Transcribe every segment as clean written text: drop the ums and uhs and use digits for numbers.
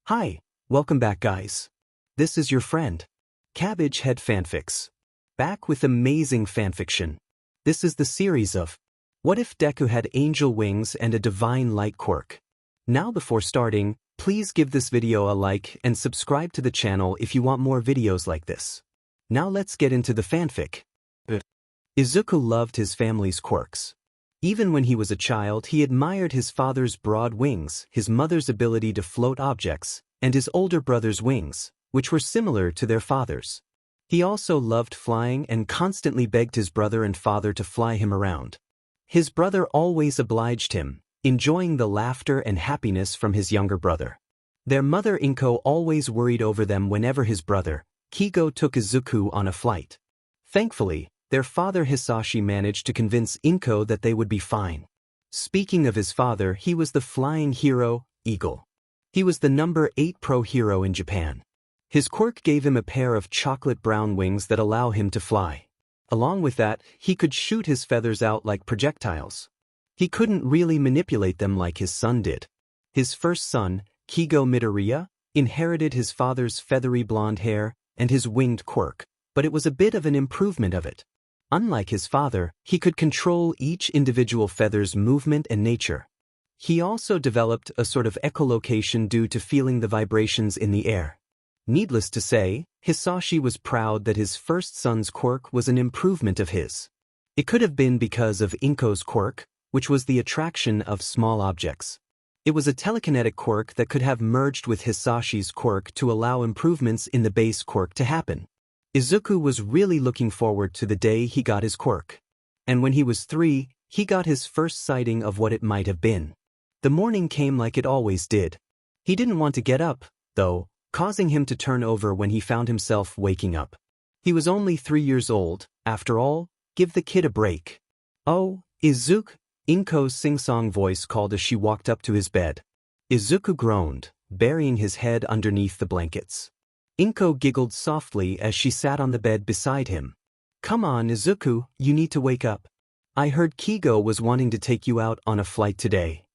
Hi, welcome back guys. This is your friend, Cabbage Head Fanfics. Back with amazing fanfiction. This is the series of What If Deku Had Angel Wings and a Divine Light Quirk? Now before starting, please give this video a like and subscribe to the channel if you want more videos like this. Now let's get into the fanfic. Izuku loved his family's quirks. Even when he was a child, he admired his father's broad wings, his mother's ability to float objects, and his older brother's wings, which were similar to their father's. He also loved flying and constantly begged his brother and father to fly him around. His brother always obliged him, enjoying the laughter and happiness from his younger brother. Their mother Inko always worried over them whenever his brother, Kigo, took Izuku on a flight. Thankfully, their father Hisashi managed to convince Inko that they would be fine. Speaking of his father, he was the flying hero, Eagle. He was the number 8 pro hero in Japan. His quirk gave him a pair of chocolate brown wings that allow him to fly. Along with that, he could shoot his feathers out like projectiles. He couldn't really manipulate them like his son did. His first son, Izuku Midoriya, inherited his father's feathery blonde hair and his winged quirk, but it was a bit of an improvement of it. Unlike his father, he could control each individual feather's movement and nature. He also developed a sort of echolocation due to feeling the vibrations in the air. Needless to say, Hisashi was proud that his first son's quirk was an improvement of his. It could have been because of Inko's quirk, which was the attraction of small objects. It was a telekinetic quirk that could have merged with Hisashi's quirk to allow improvements in the base quirk to happen. Izuku was really looking forward to the day he got his quirk. And when he was 3, he got his first sighting of what it might have been. The morning came like it always did. He didn't want to get up, though, causing him to turn over when he found himself waking up. He was only 3 years old, after all, give the kid a break. "Oh, Izuku," Inko's sing-song voice called as she walked up to his bed. Izuku groaned, burying his head underneath the blankets. Inko giggled softly as she sat on the bed beside him. "Come on, Izuku, you need to wake up. I heard Kigo was wanting to take you out on a flight today,"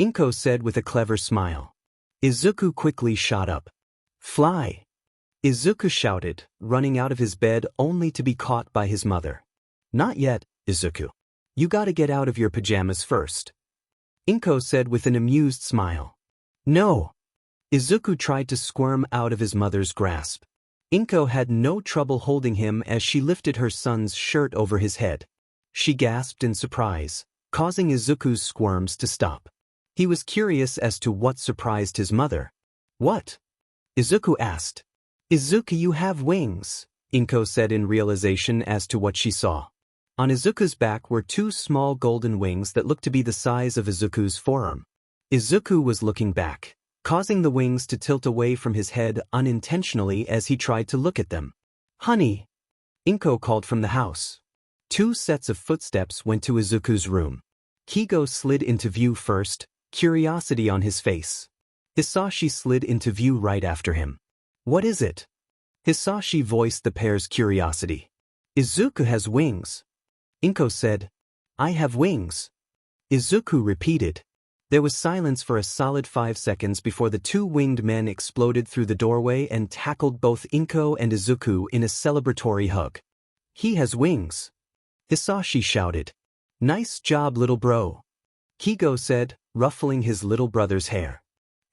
Inko said with a clever smile. Izuku quickly shot up. "Fly!" Izuku shouted, running out of his bed only to be caught by his mother. "Not yet, Izuku. You gotta get out of your pajamas first," Inko said with an amused smile. "No!" Izuku tried to squirm out of his mother's grasp. Inko had no trouble holding him as she lifted her son's shirt over his head. She gasped in surprise, causing Izuku's squirms to stop. He was curious as to what surprised his mother. "What?" Izuku asked. "Izuku, you have wings," Inko said in realization as to what she saw. On Izuku's back were 2 small golden wings that looked to be the size of Izuku's forearm. Izuku was looking back, causing the wings to tilt away from his head unintentionally as he tried to look at them. "Honey!" Inko called from the house. 2 sets of footsteps went to Izuku's room. Kigo slid into view first, curiosity on his face. Hisashi slid into view right after him. "What is it?" Hisashi voiced the pair's curiosity. "Izuku has wings." Inko said. "I have wings." Izuku repeated. There was silence for a solid 5 seconds before the 2 winged men exploded through the doorway and tackled both Inko and Izuku in a celebratory hug. "He has wings!" Hisashi shouted. "Nice job, little bro," Kigo said, ruffling his little brother's hair.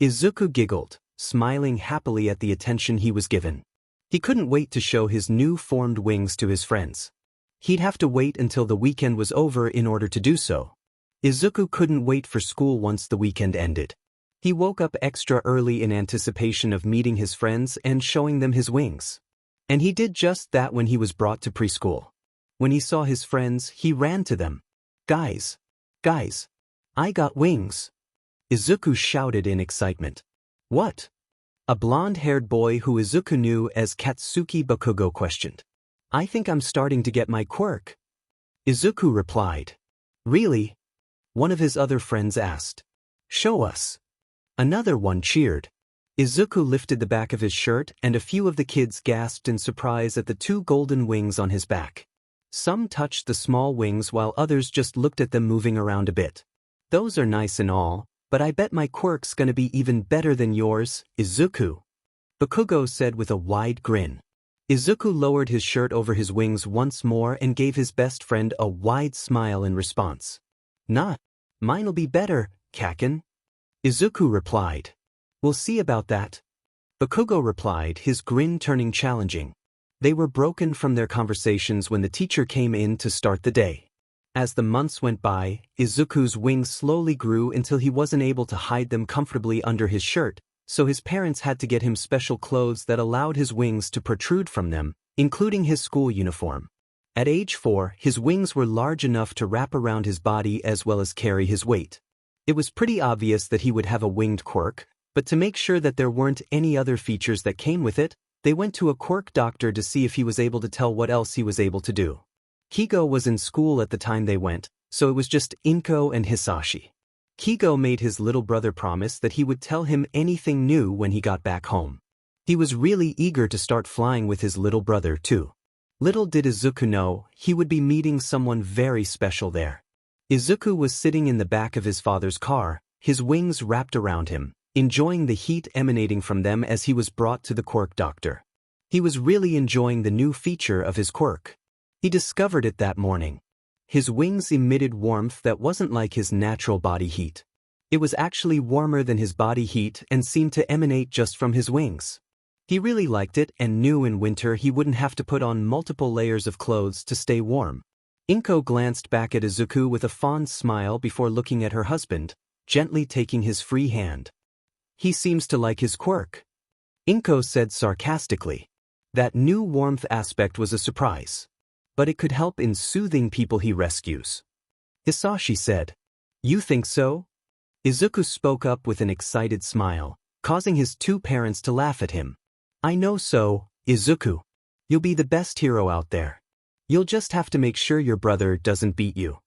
Izuku giggled, smiling happily at the attention he was given. He couldn't wait to show his new-formed wings to his friends. He'd have to wait until the weekend was over in order to do so. Izuku couldn't wait for school once the weekend ended. He woke up extra early in anticipation of meeting his friends and showing them his wings. And he did just that when he was brought to preschool. When he saw his friends, he ran to them. Guys, I got wings," Izuku shouted in excitement. "What?" A blonde-haired boy who Izuku knew as Katsuki Bakugo questioned. "I think I'm starting to get my quirk," Izuku replied. "Really?" one of his other friends asked. "Show us." Another one cheered. Izuku lifted the back of his shirt and a few of the kids gasped in surprise at the 2 golden wings on his back. Some touched the small wings while others just looked at them moving around a bit. "Those are nice and all, But I bet my quirk's gonna be even better than yours, Izuku. Bakugo said with a wide grin. Izuku lowered his shirt over his wings once more and gave his best friend a wide smile in response. Nah, mine'll be better, Kaken. Izuku replied. We'll see about that. Bakugo replied, his grin turning challenging. They were broken from their conversations when the teacher came in to start the day. As the months went by, Izuku's wings slowly grew until he wasn't able to hide them comfortably under his shirt, so his parents had to get him special clothes that allowed his wings to protrude from them, including his school uniform. At age 4, his wings were large enough to wrap around his body as well as carry his weight. It was pretty obvious that he would have a winged quirk, but to make sure that there weren't any other features that came with it, they went to a quirk doctor to see if he was able to tell what else he was able to do. Kigo was in school at the time they went, so it was just Inko and Hisashi. Kigo made his little brother promise that he would tell him anything new when he got back home. He was really eager to start flying with his little brother too. Little did Izuku know, he would be meeting someone very special there. Izuku was sitting in the back of his father's car, his wings wrapped around him, enjoying the heat emanating from them as he was brought to the quirk doctor. He was really enjoying the new feature of his quirk. He discovered it that morning. His wings emitted warmth that wasn't like his natural body heat. It was actually warmer than his body heat and seemed to emanate just from his wings. He really liked it and knew in winter he wouldn't have to put on multiple layers of clothes to stay warm. Inko glanced back at Izuku with a fond smile before looking at her husband, gently taking his free hand. He seems to like his quirk. Inko said sarcastically. That new warmth aspect was a surprise. But it could help in soothing people he rescues. Hisashi said. You think so? Izuku spoke up with an excited smile, causing his two parents to laugh at him. I know so, Izuku. You'll be the best hero out there. You'll just have to make sure your brother doesn't beat you.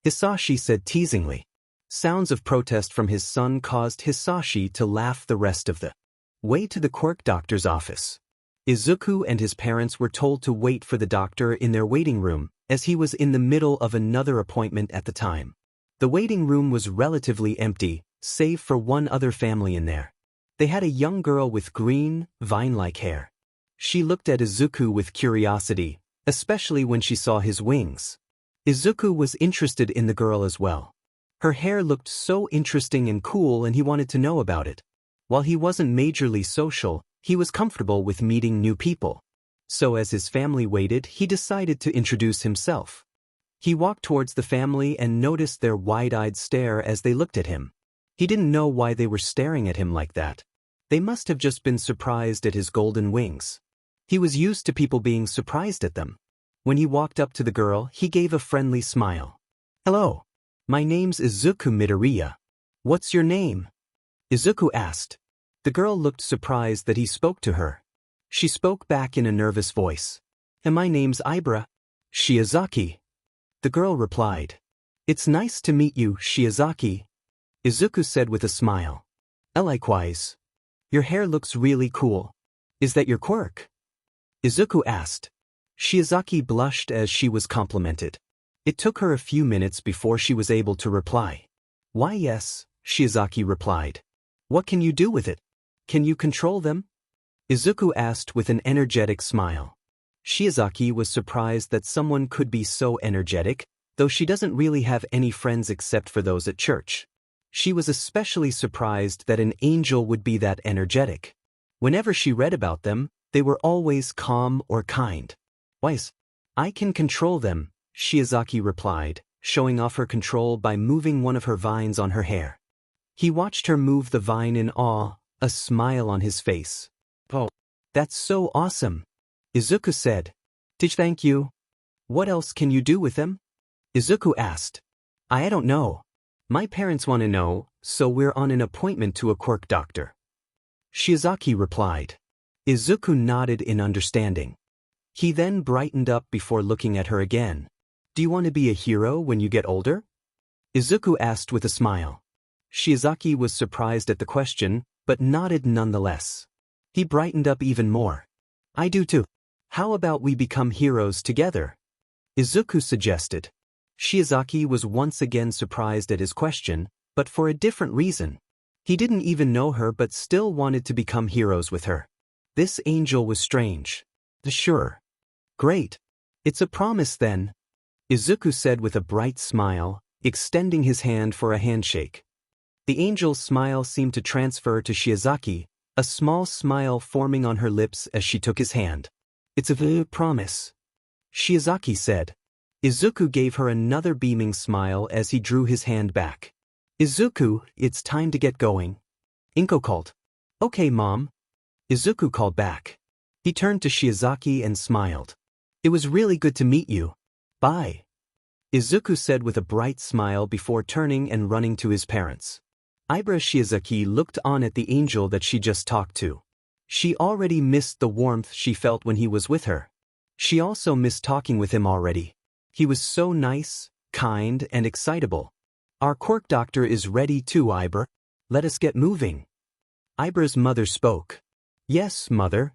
Hisashi said teasingly. Sounds of protest from his son caused Hisashi to laugh the rest of the way to the quirk doctor's office. Izuku and his parents were told to wait for the doctor in their waiting room, as he was in the middle of another appointment at the time. The waiting room was relatively empty, save for one other family in there. They had a young girl with green, vine-like hair. She looked at Izuku with curiosity, especially when she saw his wings. Izuku was interested in the girl as well. Her hair looked so interesting and cool and he wanted to know about it. While he wasn't majorly social, he was comfortable with meeting new people. So as his family waited, he decided to introduce himself. He walked towards the family and noticed their wide-eyed stare as they looked at him. He didn't know why they were staring at him like that. They must have just been surprised at his golden wings. He was used to people being surprised at them. When he walked up to the girl, he gave a friendly smile. Hello. My name's Izuku Midoriya. What's your name? Izuku asked. The girl looked surprised that he spoke to her. She spoke back in a nervous voice. And my name's Ibra. Shiaki. The girl replied. It's nice to meet you, Shiaki. Izuku said with a smile. Likewise. Your hair looks really cool. Is that your quirk? Izuku asked. Shiaki blushed as she was complimented. It took her a few minutes before she was able to reply. Why yes, Shiaki replied. What can you do with it? Can you control them? Izuku asked with an energetic smile. Shiaki was surprised that someone could be so energetic, though she doesn't really have any friends except for those at church. She was especially surprised that an angel would be that energetic. Whenever she read about them, they were always calm or kind. Wise. I can control them, Shiaki replied, showing off her control by moving one of her vines on her hair. He watched her move the vine in awe, a smile on his face. Oh, that's so awesome, Izuku said. Thank you. What else can you do with them? Izuku asked. I don't know. My parents want to know, so we're on an appointment to a quirk doctor. Shiaki replied. Izuku nodded in understanding. He then brightened up before looking at her again. Do you want to be a hero when you get older? Izuku asked with a smile. Shiaki was surprised at the question, but nodded nonetheless. He brightened up even more. I do too. How about we become heroes together? Izuku suggested. Shiaki was once again surprised at his question, but for a different reason. He didn't even know her but still wanted to become heroes with her. This angel was strange. Sure. Great. It's a promise then, Izuku said with a bright smile, extending his hand for a handshake. The angel's smile seemed to transfer to Shiozaki, a small smile forming on her lips as she took his hand. It's a promise, Shiozaki said. Izuku gave her another beaming smile as he drew his hand back. Izuku, it's time to get going. Inko called. Okay, Mom. Izuku called back. He turned to Shiozaki and smiled. It was really good to meet you. Bye. Izuku said with a bright smile before turning and running to his parents. Ibra Shiozaki looked on at the angel that she just talked to. She already missed the warmth she felt when he was with her. She also missed talking with him already. He was so nice, kind, and excitable. Our quirk doctor is ready too, Ibra. Let us get moving. Ibra's mother spoke. Yes, mother.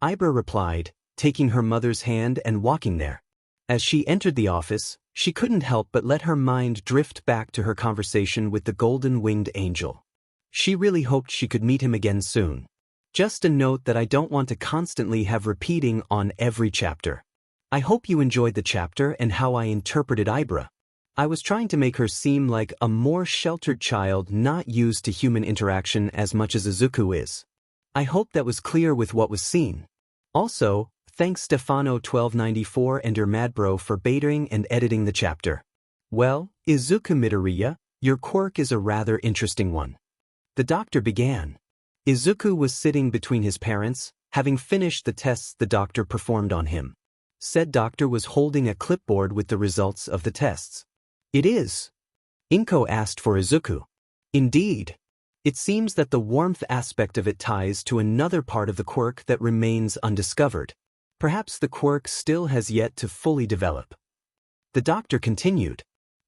Ibra replied, taking her mother's hand and walking there. As she entered the office, she couldn't help but let her mind drift back to her conversation with the golden-winged angel. She really hoped she could meet him again soon. Just a note that I don't want to constantly have repeating on every chapter. I hope you enjoyed the chapter and how I interpreted Ibra. I was trying to make her seem like a more sheltered child not used to human interaction as much as Izuku is. I hope that was clear with what was seen. Also, thanks Stefano1294 and Madbro for baiting and editing the chapter. Well, Izuku Midoriya, your quirk is a rather interesting one. The doctor began. Izuku was sitting between his parents, having finished the tests the doctor performed on him. Said doctor was holding a clipboard with the results of the tests. It is. Inko asked for Izuku. Indeed. It seems that the warmth aspect of it ties to another part of the quirk that remains undiscovered. Perhaps the quirk still has yet to fully develop. The doctor continued.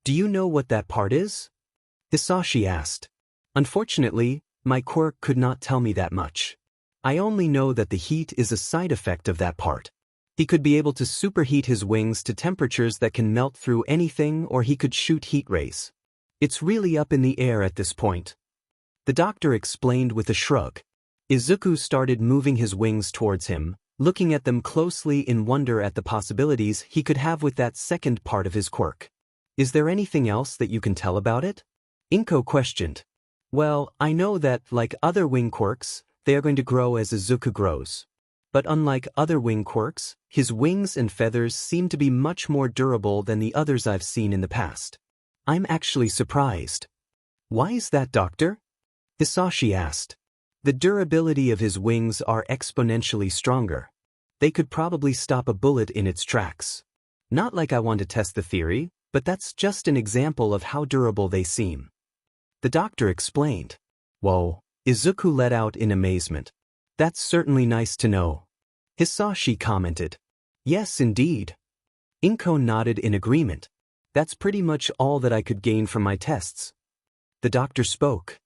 Do you know what that part is? Hisashi asked. Unfortunately, my quirk could not tell me that much. I only know that the heat is a side effect of that part. He could be able to superheat his wings to temperatures that can melt through anything, or he could shoot heat rays. It's really up in the air at this point. The doctor explained with a shrug. Izuku started moving his wings towards him, looking at them closely in wonder at the possibilities he could have with that second part of his quirk. Is there anything else that you can tell about it? Inko questioned. Well, I know that, like other wing quirks, they are going to grow as Izuku grows. But unlike other wing quirks, his wings and feathers seem to be much more durable than the others I've seen in the past. I'm actually surprised. Why is that, doctor? Hisashi asked. The durability of his wings are exponentially stronger. They could probably stop a bullet in its tracks. Not like I want to test the theory, but that's just an example of how durable they seem. The doctor explained. Whoa, Izuku let out in amazement. That's certainly nice to know. Hisashi commented. Yes, indeed. Inko nodded in agreement. That's pretty much all that I could gain from my tests. The doctor spoke.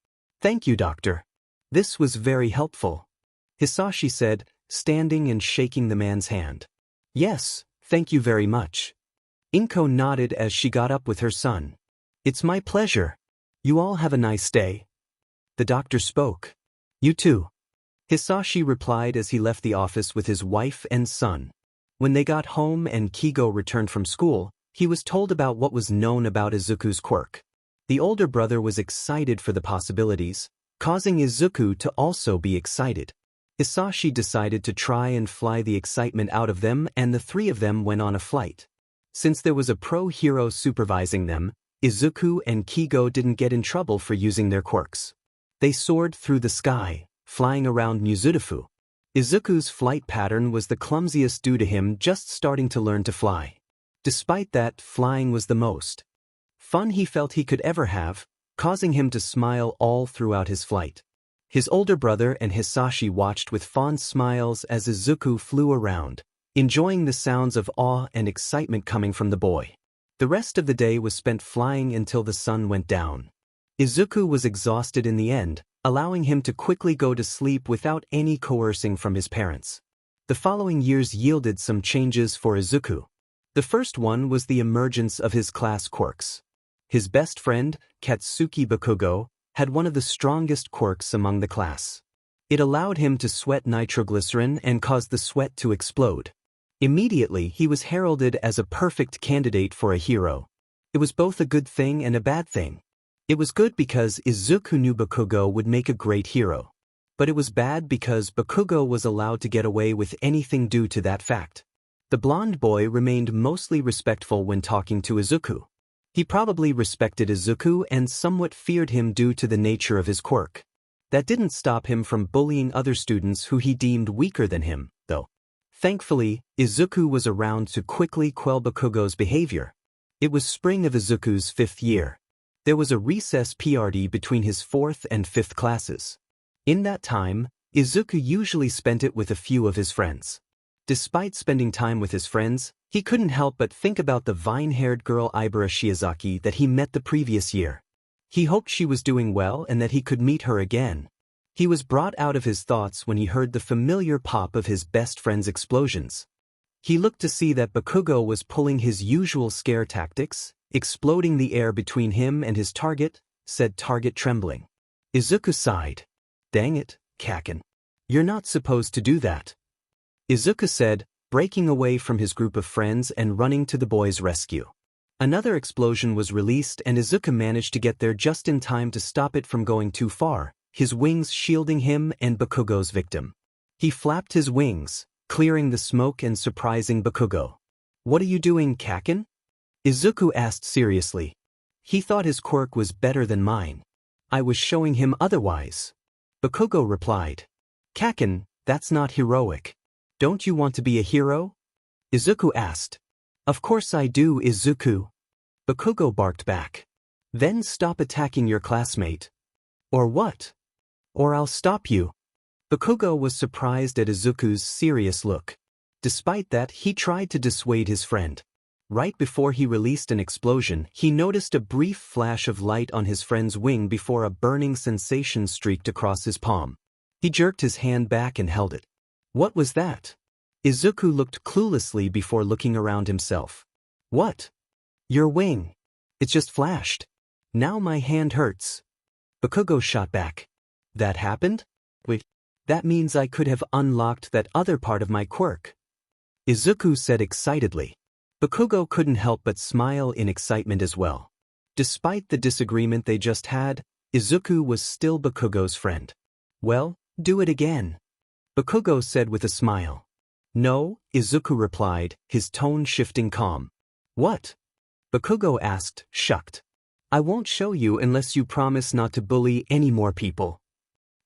Thank you, doctor. This was very helpful. Hisashi said, standing and shaking the man's hand. Yes, thank you very much. Inko nodded as she got up with her son. It's my pleasure. You all have a nice day. The doctor spoke. You too. Hisashi replied as he left the office with his wife and son. When they got home and Kigo returned from school, he was told about what was known about Izuku's quirk. The older brother was excited for the possibilities, causing Izuku to also be excited. Hisashi decided to try and fly the excitement out of them, and the three of them went on a flight. Since there was a pro-hero supervising them, Izuku and Kigo didn't get in trouble for using their quirks. They soared through the sky, flying around Mizudafu. Izuku's flight pattern was the clumsiest due to him just starting to learn to fly. Despite that, flying was the most fun he felt he could ever have, causing him to smile all throughout his flight. His older brother and Hisashi watched with fond smiles as Izuku flew around, enjoying the sounds of awe and excitement coming from the boy. The rest of the day was spent flying until the sun went down. Izuku was exhausted in the end, allowing him to quickly go to sleep without any coercing from his parents. The following years yielded some changes for Izuku. The first one was the emergence of his class quirks. His best friend, Katsuki Bakugo, had one of the strongest quirks among the class. It allowed him to sweat nitroglycerin and caused the sweat to explode. Immediately, he was heralded as a perfect candidate for a hero. It was both a good thing and a bad thing. It was good because Izuku knew Bakugo would make a great hero. But it was bad because Bakugo was allowed to get away with anything due to that fact. The blonde boy remained mostly respectful when talking to Izuku. He probably respected Izuku and somewhat feared him due to the nature of his quirk. That didn't stop him from bullying other students who he deemed weaker than him, though. Thankfully, Izuku was around to quickly quell Bakugo's behavior. It was spring of Izuku's 5th year. There was a recess PRD between his 4th and 5th classes. In that time, Izuku usually spent it with a few of his friends. Despite spending time with his friends, he couldn't help but think about the vine-haired girl Ibra Shiozaki that he met the previous year. He hoped she was doing well and that he could meet her again. He was brought out of his thoughts when he heard the familiar pop of his best friend's explosions. He looked to see that Bakugo was pulling his usual scare tactics, exploding the air between him and his target, said target trembling. Izuku sighed. Dang it, Kaken. You're not supposed to do that. Izuku said, breaking away from his group of friends and running to the boy's rescue. Another explosion was released and Izuku managed to get there just in time to stop it from going too far, his wings shielding him and Bakugo's victim. He flapped his wings, clearing the smoke and surprising Bakugo. What are you doing, Kaken? Izuku asked seriously. He thought his quirk was better than mine. I was showing him otherwise. Bakugo replied. Kaken, that's not heroic. Don't you want to be a hero? Izuku asked. Of course I do, Izuku. Bakugo barked back. Then stop attacking your classmate. Or what? Or I'll stop you. Bakugo was surprised at Izuku's serious look. Despite that, he tried to dissuade his friend. Right before he released an explosion, he noticed a brief flash of light on his friend's wing before a burning sensation streaked across his palm. He jerked his hand back and held it. What was that? Izuku looked cluelessly before looking around himself. What? Your wing. It just flashed. Now my hand hurts. Bakugo shot back. That happened? Wait, that means I could have unlocked that other part of my quirk. Izuku said excitedly. Bakugo couldn't help but smile in excitement as well. Despite the disagreement they just had, Izuku was still Bakugo's friend. Well, do it again. Bakugo said with a smile. No, Izuku replied, his tone shifting calm. What? Bakugo asked, shocked. I won't show you unless you promise not to bully any more people.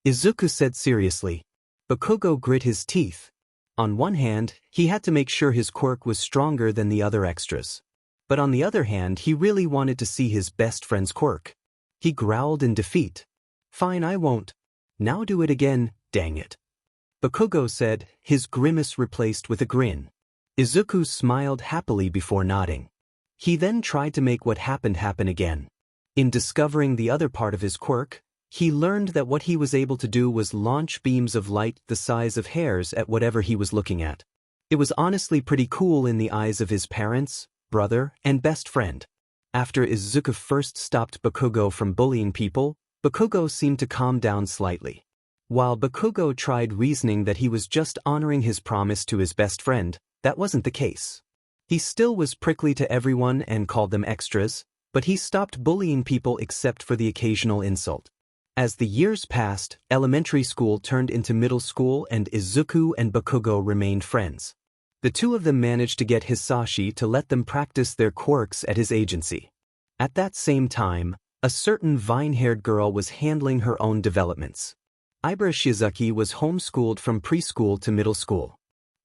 Izuku said seriously. Bakugo grit his teeth. On one hand, he had to make sure his quirk was stronger than the other extras. But on the other hand, he really wanted to see his best friend's quirk. He growled in defeat. Fine, I won't. Now do it again, dang it. Bakugo said, his grimace replaced with a grin. Izuku smiled happily before nodding. He then tried to make what happened happen again. In discovering the other part of his quirk, he learned that what he was able to do was launch beams of light the size of hairs at whatever he was looking at. It was honestly pretty cool in the eyes of his parents, brother, and best friend. After Izuku first stopped Bakugo from bullying people, Bakugo seemed to calm down slightly. While Bakugo tried reasoning that he was just honoring his promise to his best friend, that wasn't the case. He still was prickly to everyone and called them extras, but he stopped bullying people except for the occasional insult. As the years passed, elementary school turned into middle school and Izuku and Bakugo remained friends. The two of them managed to get Hisashi to let them practice their quirks at his agency. At that same time, a certain vine-haired girl was handling her own developments. Ibra Shizuki was homeschooled from preschool to middle school.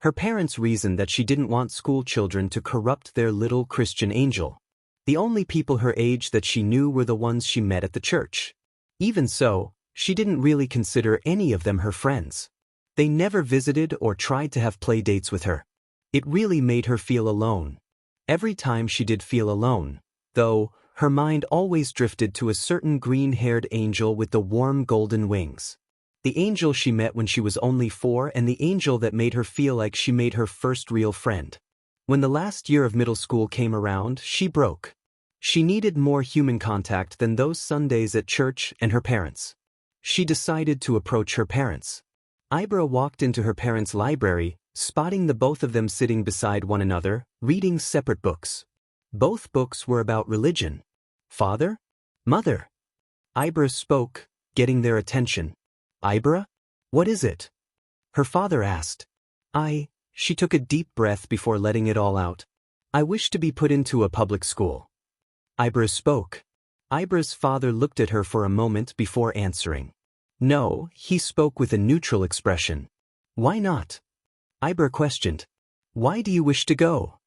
Her parents reasoned that she didn't want school children to corrupt their little Christian angel. The only people her age that she knew were the ones she met at the church. Even so, she didn't really consider any of them her friends. They never visited or tried to have play dates with her. It really made her feel alone. Every time she did feel alone, though, her mind always drifted to a certain green-haired angel with the warm golden wings. The angel she met when she was only 4 and the angel that made her feel like she made her first real friend. When the last year of middle school came around, she broke. She needed more human contact than those Sundays at church and her parents. She decided to approach her parents. Ibra walked into her parents' library, spotting the both of them sitting beside one another, reading separate books. Both books were about religion. Father? Mother? Ibra spoke, getting their attention. Ibra? What is it? Her father asked. She took a deep breath before letting it all out. I wish to be put into a public school. Ibra spoke. Ibra's father looked at her for a moment before answering. No, he spoke with a neutral expression. Why not? Ibra questioned. Why do you wish to go?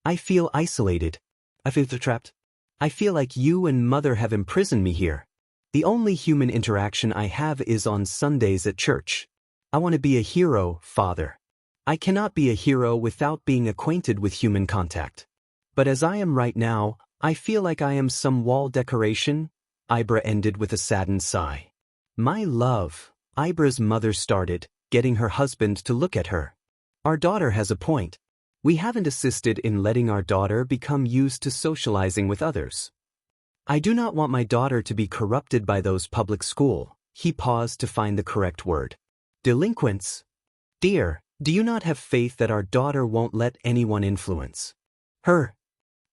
I feel isolated. I feel trapped. I feel like you and mother have imprisoned me here. The only human interaction I have is on Sundays at church. I want to be a hero, father. I cannot be a hero without being acquainted with human contact. But as I am right now, I feel like I am some wall decoration. Ibra ended with a saddened sigh. My love, Ibra's mother started, getting her husband to look at her. Our daughter has a point. We haven't assisted in letting our daughter become used to socializing with others. I do not want my daughter to be corrupted by those public school. He paused to find the correct word. Delinquents. Dear, do you not have faith that our daughter won't let anyone influence her?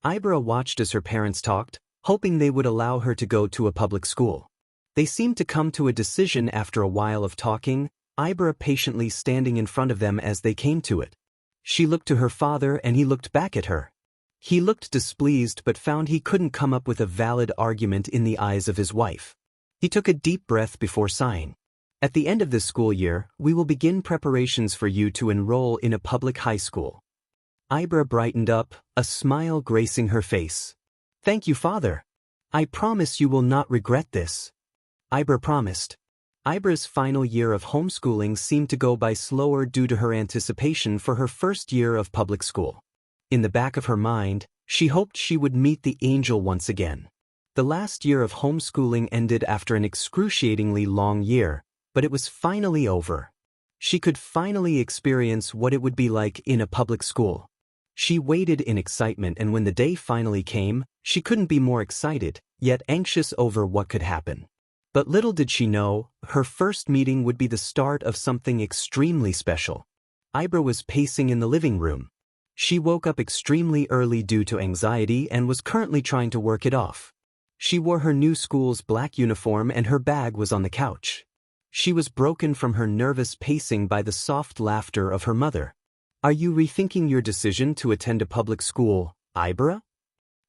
Ibra watched as her parents talked, hoping they would allow her to go to a public school. They seemed to come to a decision after a while of talking, Ibra patiently standing in front of them as they came to it. She looked to her father and he looked back at her. He looked displeased but found he couldn't come up with a valid argument in the eyes of his wife. He took a deep breath before sighing. At the end of this school year, we will begin preparations for you to enroll in a public high school. Ibra brightened up, a smile gracing her face. Thank you, father. I promise you will not regret this. Ibra promised. Ibra's final year of homeschooling seemed to go by slower due to her anticipation for her first year of public school. In the back of her mind, she hoped she would meet the angel once again. The last year of homeschooling ended after an excruciatingly long year, but it was finally over. She could finally experience what it would be like in a public school. She waited in excitement, and when the day finally came, she couldn't be more excited, yet anxious over what could happen. But little did she know, her first meeting would be the start of something extremely special. Ibra was pacing in the living room. She woke up extremely early due to anxiety and was currently trying to work it off. She wore her new school's black uniform and her bag was on the couch. She was broken from her nervous pacing by the soft laughter of her mother. Are you rethinking your decision to attend a public school, Ibra?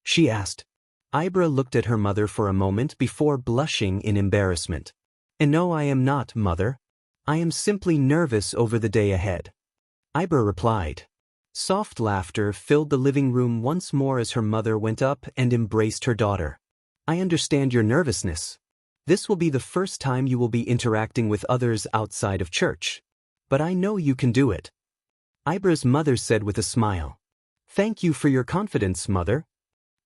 She asked. Ibra looked at her mother for a moment before blushing in embarrassment. And no, I am not, mother. I am simply nervous over the day ahead. Ibra replied. Soft laughter filled the living room once more as her mother went up and embraced her daughter. I understand your nervousness. This will be the first time you will be interacting with others outside of church. But I know you can do it. Ibra's mother said with a smile. Thank you for your confidence, mother.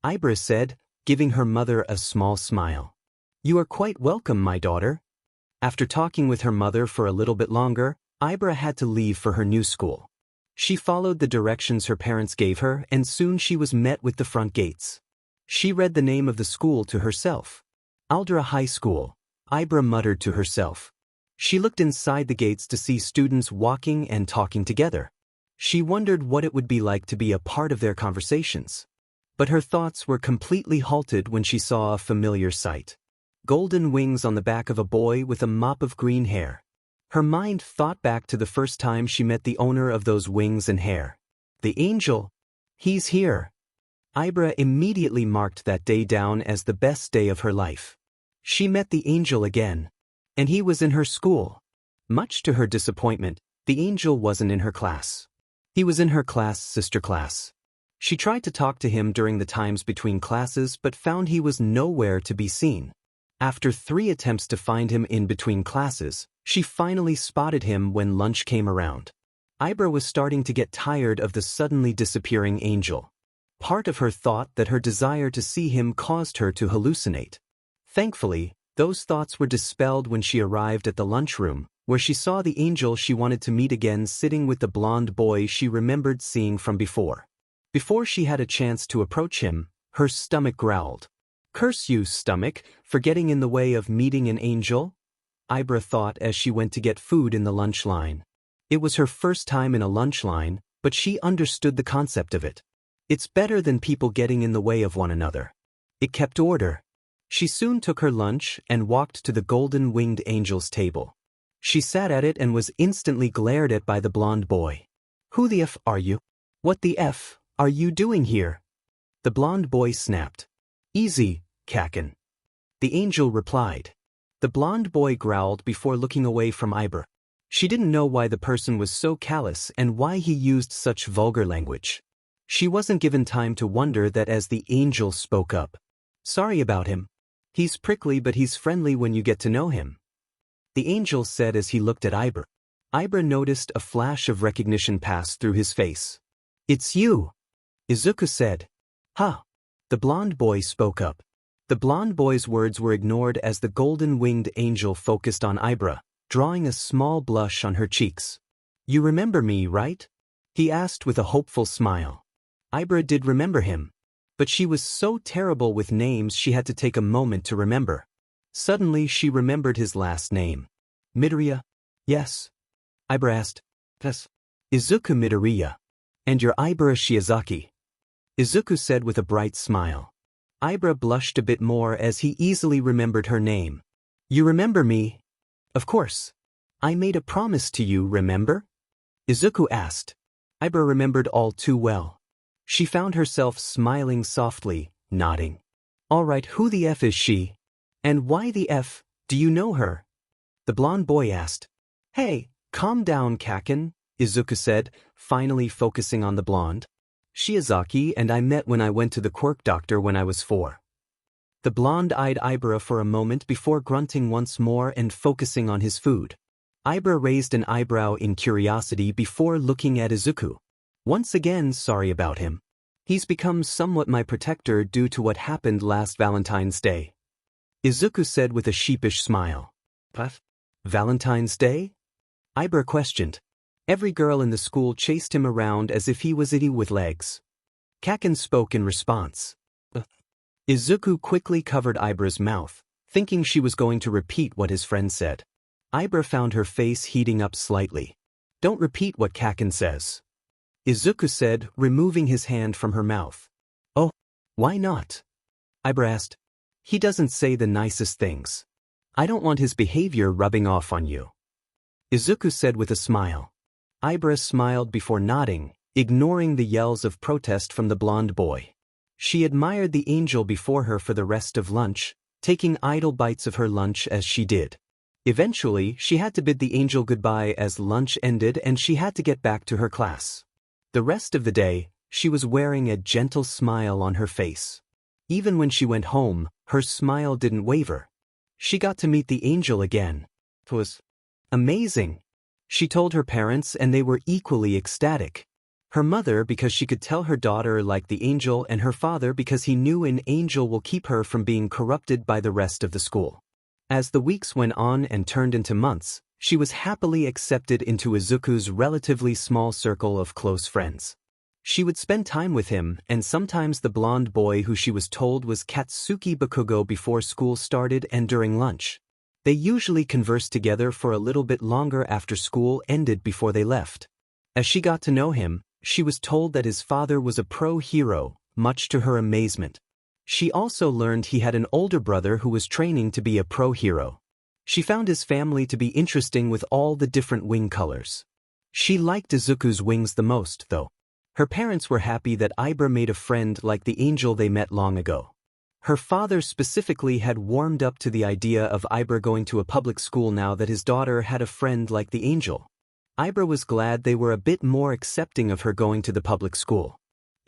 Ibra said, giving her mother a small smile. You are quite welcome, my daughter. After talking with her mother for a little bit longer, Ibra had to leave for her new school. She followed the directions her parents gave her, and soon she was met with the front gates. She read the name of the school to herself. Aldra High School, Ibra muttered to herself. She looked inside the gates to see students walking and talking together. She wondered what it would be like to be a part of their conversations. But her thoughts were completely halted when she saw a familiar sight. Golden wings on the back of a boy with a mop of green hair. Her mind thought back to the first time she met the owner of those wings and hair. The angel. He's here. Ibra immediately marked that day down as the best day of her life. She met the angel again. And he was in her school. Much to her disappointment, the angel wasn't in her class. He was in her class, sister class. She tried to talk to him during the times between classes but found he was nowhere to be seen. After 3 attempts to find him in between classes, she finally spotted him when lunch came around. Ibra was starting to get tired of the suddenly disappearing angel. Part of her thought that her desire to see him caused her to hallucinate. Thankfully, those thoughts were dispelled when she arrived at the lunchroom, where she saw the angel she wanted to meet again sitting with the blonde boy she remembered seeing from before. Before she had a chance to approach him, Her stomach growled. Curse you, stomach, for getting in the way of meeting an angel? Ibra thought as she went to get food in the lunch line. It was her first time in a lunch line, but she understood the concept of it. It's better than people getting in the way of one another. It kept order. She soon took her lunch and walked to the golden-winged angel's table. She sat at it and was instantly glared at by the blonde boy. Who the F are you? What the F are you doing here? The blonde boy snapped. Easy, Kaken. The angel replied. The blonde boy growled before looking away from Ibra. She didn't know why the person was so callous and why he used such vulgar language. She wasn't given time to wonder that as the angel spoke up. Sorry about him. He's prickly but he's friendly when you get to know him. The angel said as he looked at Ibra. Ibra noticed a flash of recognition pass through his face. It's you, Izuku said. Huh. The blonde boy spoke up. The blonde boy's words were ignored as the golden-winged angel focused on Ibra, drawing a small blush on her cheeks. You remember me, right? He asked with a hopeful smile. Ibra did remember him. But she was so terrible with names she had to take a moment to remember. Suddenly she remembered his last name. Midoriya? Yes. Ibra asked. Yes. Izuku Midoriya. And your Ibra Shiozaki. Izuku said with a bright smile. Ibra blushed a bit more as he easily remembered her name. You remember me? Of course. I made a promise to you, remember? Izuku asked. Ibra remembered all too well. She found herself smiling softly, nodding. All right, who the F is she? And why the F, do you know her? The blonde boy asked. Hey, calm down, Kaken, Izuku said, finally focusing on the blonde. Shiozaki and I met when I went to the Quirk doctor when I was 4. The blonde eyed Ibra for a moment before grunting once more and focusing on his food. Ibra raised an eyebrow in curiosity before looking at Izuku. Once again, sorry about him. He's become somewhat my protector due to what happened last Valentine's Day. Izuku said with a sheepish smile. What? Valentine's Day? Ibra questioned. Every girl in the school chased him around as if he was itty with legs. Kaken spoke in response. Izuku quickly covered Ibra's mouth, thinking she was going to repeat what his friend said. Ibra found her face heating up slightly. Don't repeat what Kaken says. Izuku said, removing his hand from her mouth. Oh, why not? Ibra asked. He doesn't say the nicest things. I don't want his behavior rubbing off on you. Izuku said with a smile. Ibra smiled before nodding, ignoring the yells of protest from the blonde boy. She admired the angel before her for the rest of lunch, taking idle bites of her lunch as she did. Eventually, she had to bid the angel goodbye as lunch ended and she had to get back to her class. The rest of the day, she was wearing a gentle smile on her face. Even when she went home, her smile didn't waver. She got to meet the angel again. It was amazing. She told her parents and they were equally ecstatic. Her mother because she could tell her daughter liked the angel and her father because he knew an angel will keep her from being corrupted by the rest of the school. As the weeks went on and turned into months, she was happily accepted into Izuku's relatively small circle of close friends. She would spend time with him and sometimes the blonde boy who she was told was Katsuki Bakugo before school started and during lunch. They usually conversed together for a little bit longer after school ended before they left. As she got to know him, she was told that his father was a pro-hero, much to her amazement. She also learned he had an older brother who was training to be a pro-hero. She found his family to be interesting with all the different wing colors. She liked Izuku's wings the most, though. Her parents were happy that Ibra made a friend like the angel they met long ago. Her father specifically had warmed up to the idea of Ibra going to a public school now that his daughter had a friend like the angel. Ibra was glad they were a bit more accepting of her going to the public school.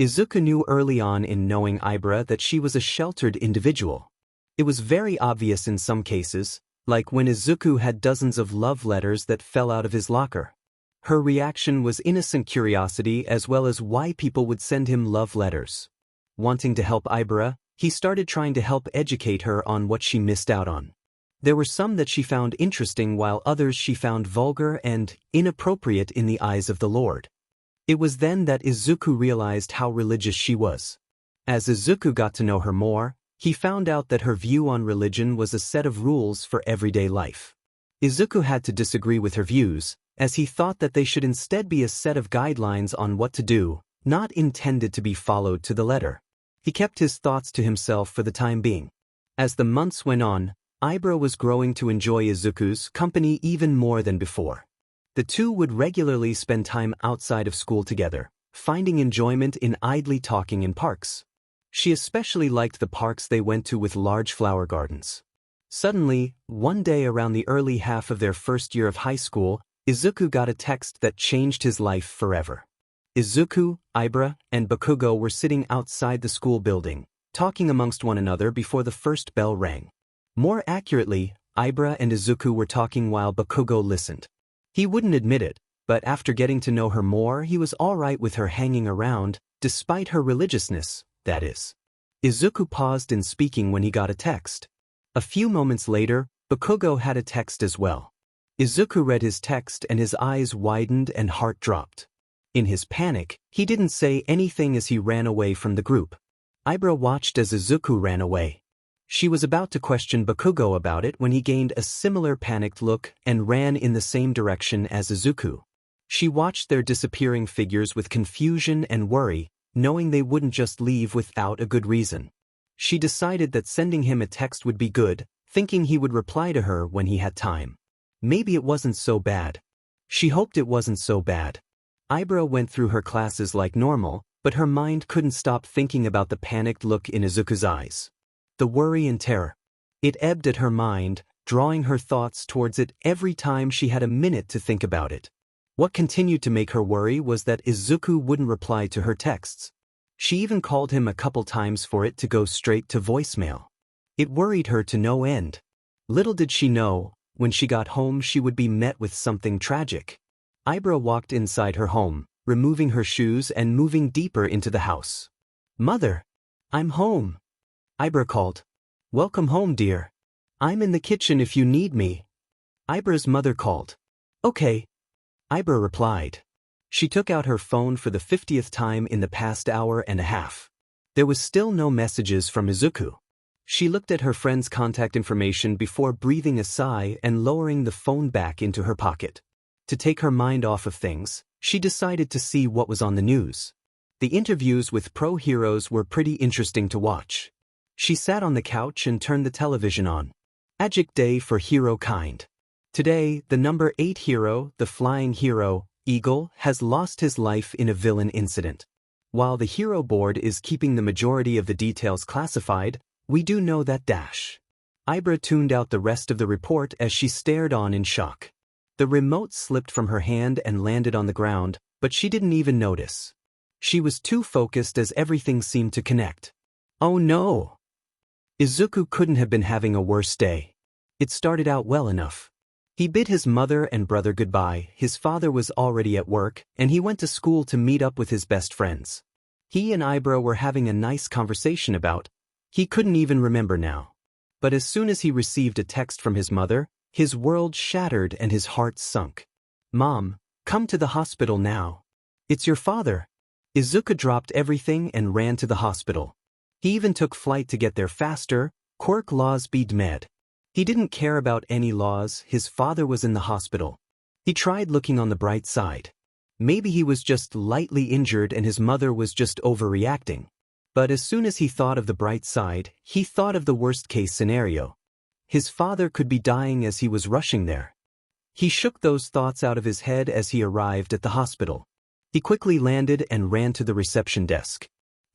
Izuku knew early on in knowing Ibra that she was a sheltered individual. It was very obvious in some cases, like when Izuku had dozens of love letters that fell out of his locker. Her reaction was innocent curiosity as well as why people would send him love letters. Wanting to help Ibra, he started trying to help educate her on what she missed out on. There were some that she found interesting while others she found vulgar and inappropriate in the eyes of the Lord. It was then that Izuku realized how religious she was. As Izuku got to know her more, he found out that her view on religion was a set of rules for everyday life. Izuku had to disagree with her views, as he thought that they should instead be a set of guidelines on what to do, not intended to be followed to the letter. He kept his thoughts to himself for the time being. As the months went on, Ibra was growing to enjoy Izuku's company even more than before. The two would regularly spend time outside of school together, finding enjoyment in idly talking in parks. She especially liked the parks they went to with large flower gardens. Suddenly, one day around the early half of their first year of high school, Izuku got a text that changed his life forever. Izuku, Ibra, and Bakugo were sitting outside the school building, talking amongst one another before the first bell rang. More accurately, Ibra and Izuku were talking while Bakugo listened. He wouldn't admit it, but after getting to know her more, he was all right with her hanging around, despite her religiousness, that is. Izuku paused in speaking when he got a text. A few moments later, Bakugo had a text as well. Izuku read his text and his eyes widened and heart dropped. In his panic, he didn't say anything as he ran away from the group. Ibra watched as Izuku ran away. She was about to question Bakugo about it when he gained a similar panicked look and ran in the same direction as Izuku. She watched their disappearing figures with confusion and worry, knowing they wouldn't just leave without a good reason. She decided that sending him a text would be good, thinking he would reply to her when he had time. Maybe it wasn't so bad. She hoped it wasn't so bad. Ibra went through her classes like normal, but her mind couldn't stop thinking about the panicked look in Izuku's eyes. The worry and terror. It ebbed at her mind, drawing her thoughts towards it every time she had a minute to think about it. What continued to make her worry was that Izuku wouldn't reply to her texts. She even called him a couple times for it to go straight to voicemail. It worried her to no end. Little did she know, when she got home she would be met with something tragic. Ibra walked inside her home, removing her shoes and moving deeper into the house. "Mother! I'm home!" Ibra called. "Welcome home, dear. I'm in the kitchen if you need me." Ibra's mother called. "Okay." Ibra replied. She took out her phone for the 50th time in the past hour and a half. There was still no messages from Izuku. She looked at her friend's contact information before breathing a sigh and lowering the phone back into her pocket. To take her mind off of things, she decided to see what was on the news. The interviews with pro heroes were pretty interesting to watch. She sat on the couch and turned the television on. Tragic day for hero kind. Today, the number 8 hero, the flying hero, Eagle, has lost his life in a villain incident. While the hero board is keeping the majority of the details classified, we do know that Ibra tuned out the rest of the report as she stared on in shock. The remote slipped from her hand and landed on the ground, but she didn't even notice. She was too focused as everything seemed to connect. Oh no! Izuku couldn't have been having a worse day. It started out well enough. He bid his mother and brother goodbye, his father was already at work, and he went to school to meet up with his best friends. He and Ibra were having a nice conversation about, he couldn't even remember now. But as soon as he received a text from his mother, his world shattered and his heart sunk. "Mom, come to the hospital now. It's your father." Izuku dropped everything and ran to the hospital. He even took flight to get there faster, Quirk laws be med. He didn't care about any laws, his father was in the hospital. He tried looking on the bright side. Maybe he was just lightly injured and his mother was just overreacting. But as soon as he thought of the bright side, he thought of the worst-case scenario. His father could be dying as he was rushing there. He shook those thoughts out of his head as he arrived at the hospital. He quickly landed and ran to the reception desk.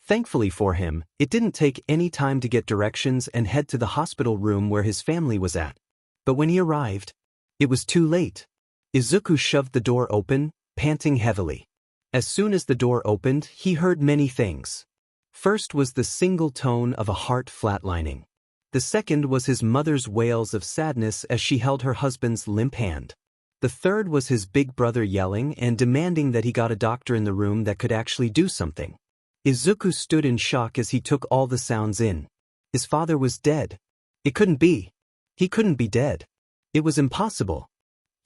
Thankfully for him, it didn't take any time to get directions and head to the hospital room where his family was at. But when he arrived, it was too late. Izuku shoved the door open, panting heavily. As soon as the door opened, he heard many things. First was the single tone of a heart flatlining. The second was his mother's wails of sadness as she held her husband's limp hand. The third was his big brother yelling and demanding that he got a doctor in the room that could actually do something. Izuku stood in shock as he took all the sounds in. His father was dead. It couldn't be. He couldn't be dead. It was impossible.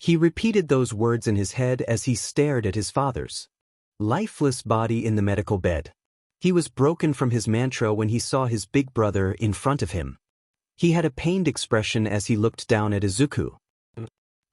He repeated those words in his head as he stared at his father's lifeless body in the medical bed. He was broken from his mantra when he saw his big brother in front of him. He had a pained expression as he looked down at Izuku.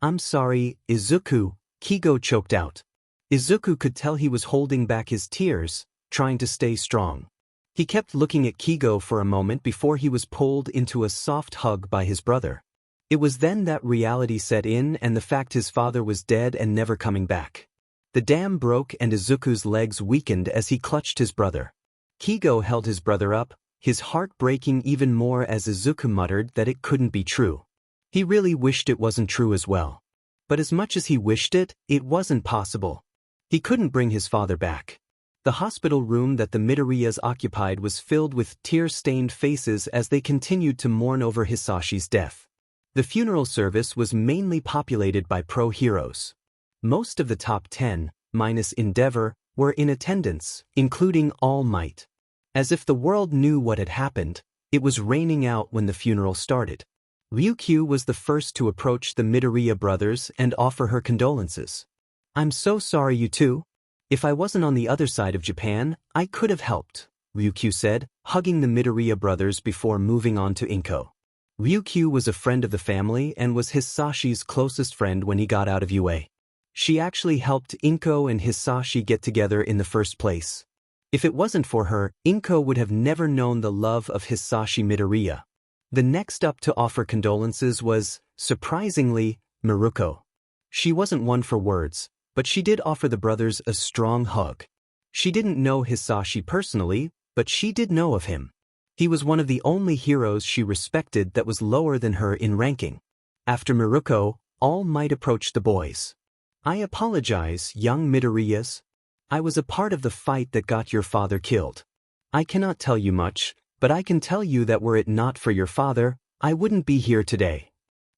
"I'm sorry, Izuku," Kigo choked out. Izuku could tell he was holding back his tears, trying to stay strong. He kept looking at Kigo for a moment before he was pulled into a soft hug by his brother. It was then that reality set in and the fact his father was dead and never coming back. The dam broke and Izuku's legs weakened as he clutched his brother. Kigo held his brother up, his heart breaking even more as Izuku muttered that it couldn't be true. He really wished it wasn't true as well. But as much as he wished it, it wasn't possible. He couldn't bring his father back. The hospital room that the Midoriyas occupied was filled with tear-stained faces as they continued to mourn over Hisashi's death. The funeral service was mainly populated by pro-heroes. Most of the top 10, minus Endeavor, were in attendance, including All Might. As if the world knew what had happened, it was raining out when the funeral started. Ryukyu was the first to approach the Midoriya brothers and offer her condolences. "I'm so sorry, you two. If I wasn't on the other side of Japan, I could have helped," Ryukyu said, hugging the Midoriya brothers before moving on to Inko. Ryukyu was a friend of the family and was Hisashi's closest friend when he got out of UA. She actually helped Inko and Hisashi get together in the first place. If it wasn't for her, Inko would have never known the love of Hisashi Midoriya. The next up to offer condolences was, surprisingly, Miruko. She wasn't one for words, but she did offer the brothers a strong hug. She didn't know Hisashi personally, but she did know of him. He was one of the only heroes she respected that was lower than her in ranking. After Miruko, All Might approached the boys. "I apologize, young Midoriyas. I was a part of the fight that got your father killed. I cannot tell you much, but I can tell you that were it not for your father, I wouldn't be here today."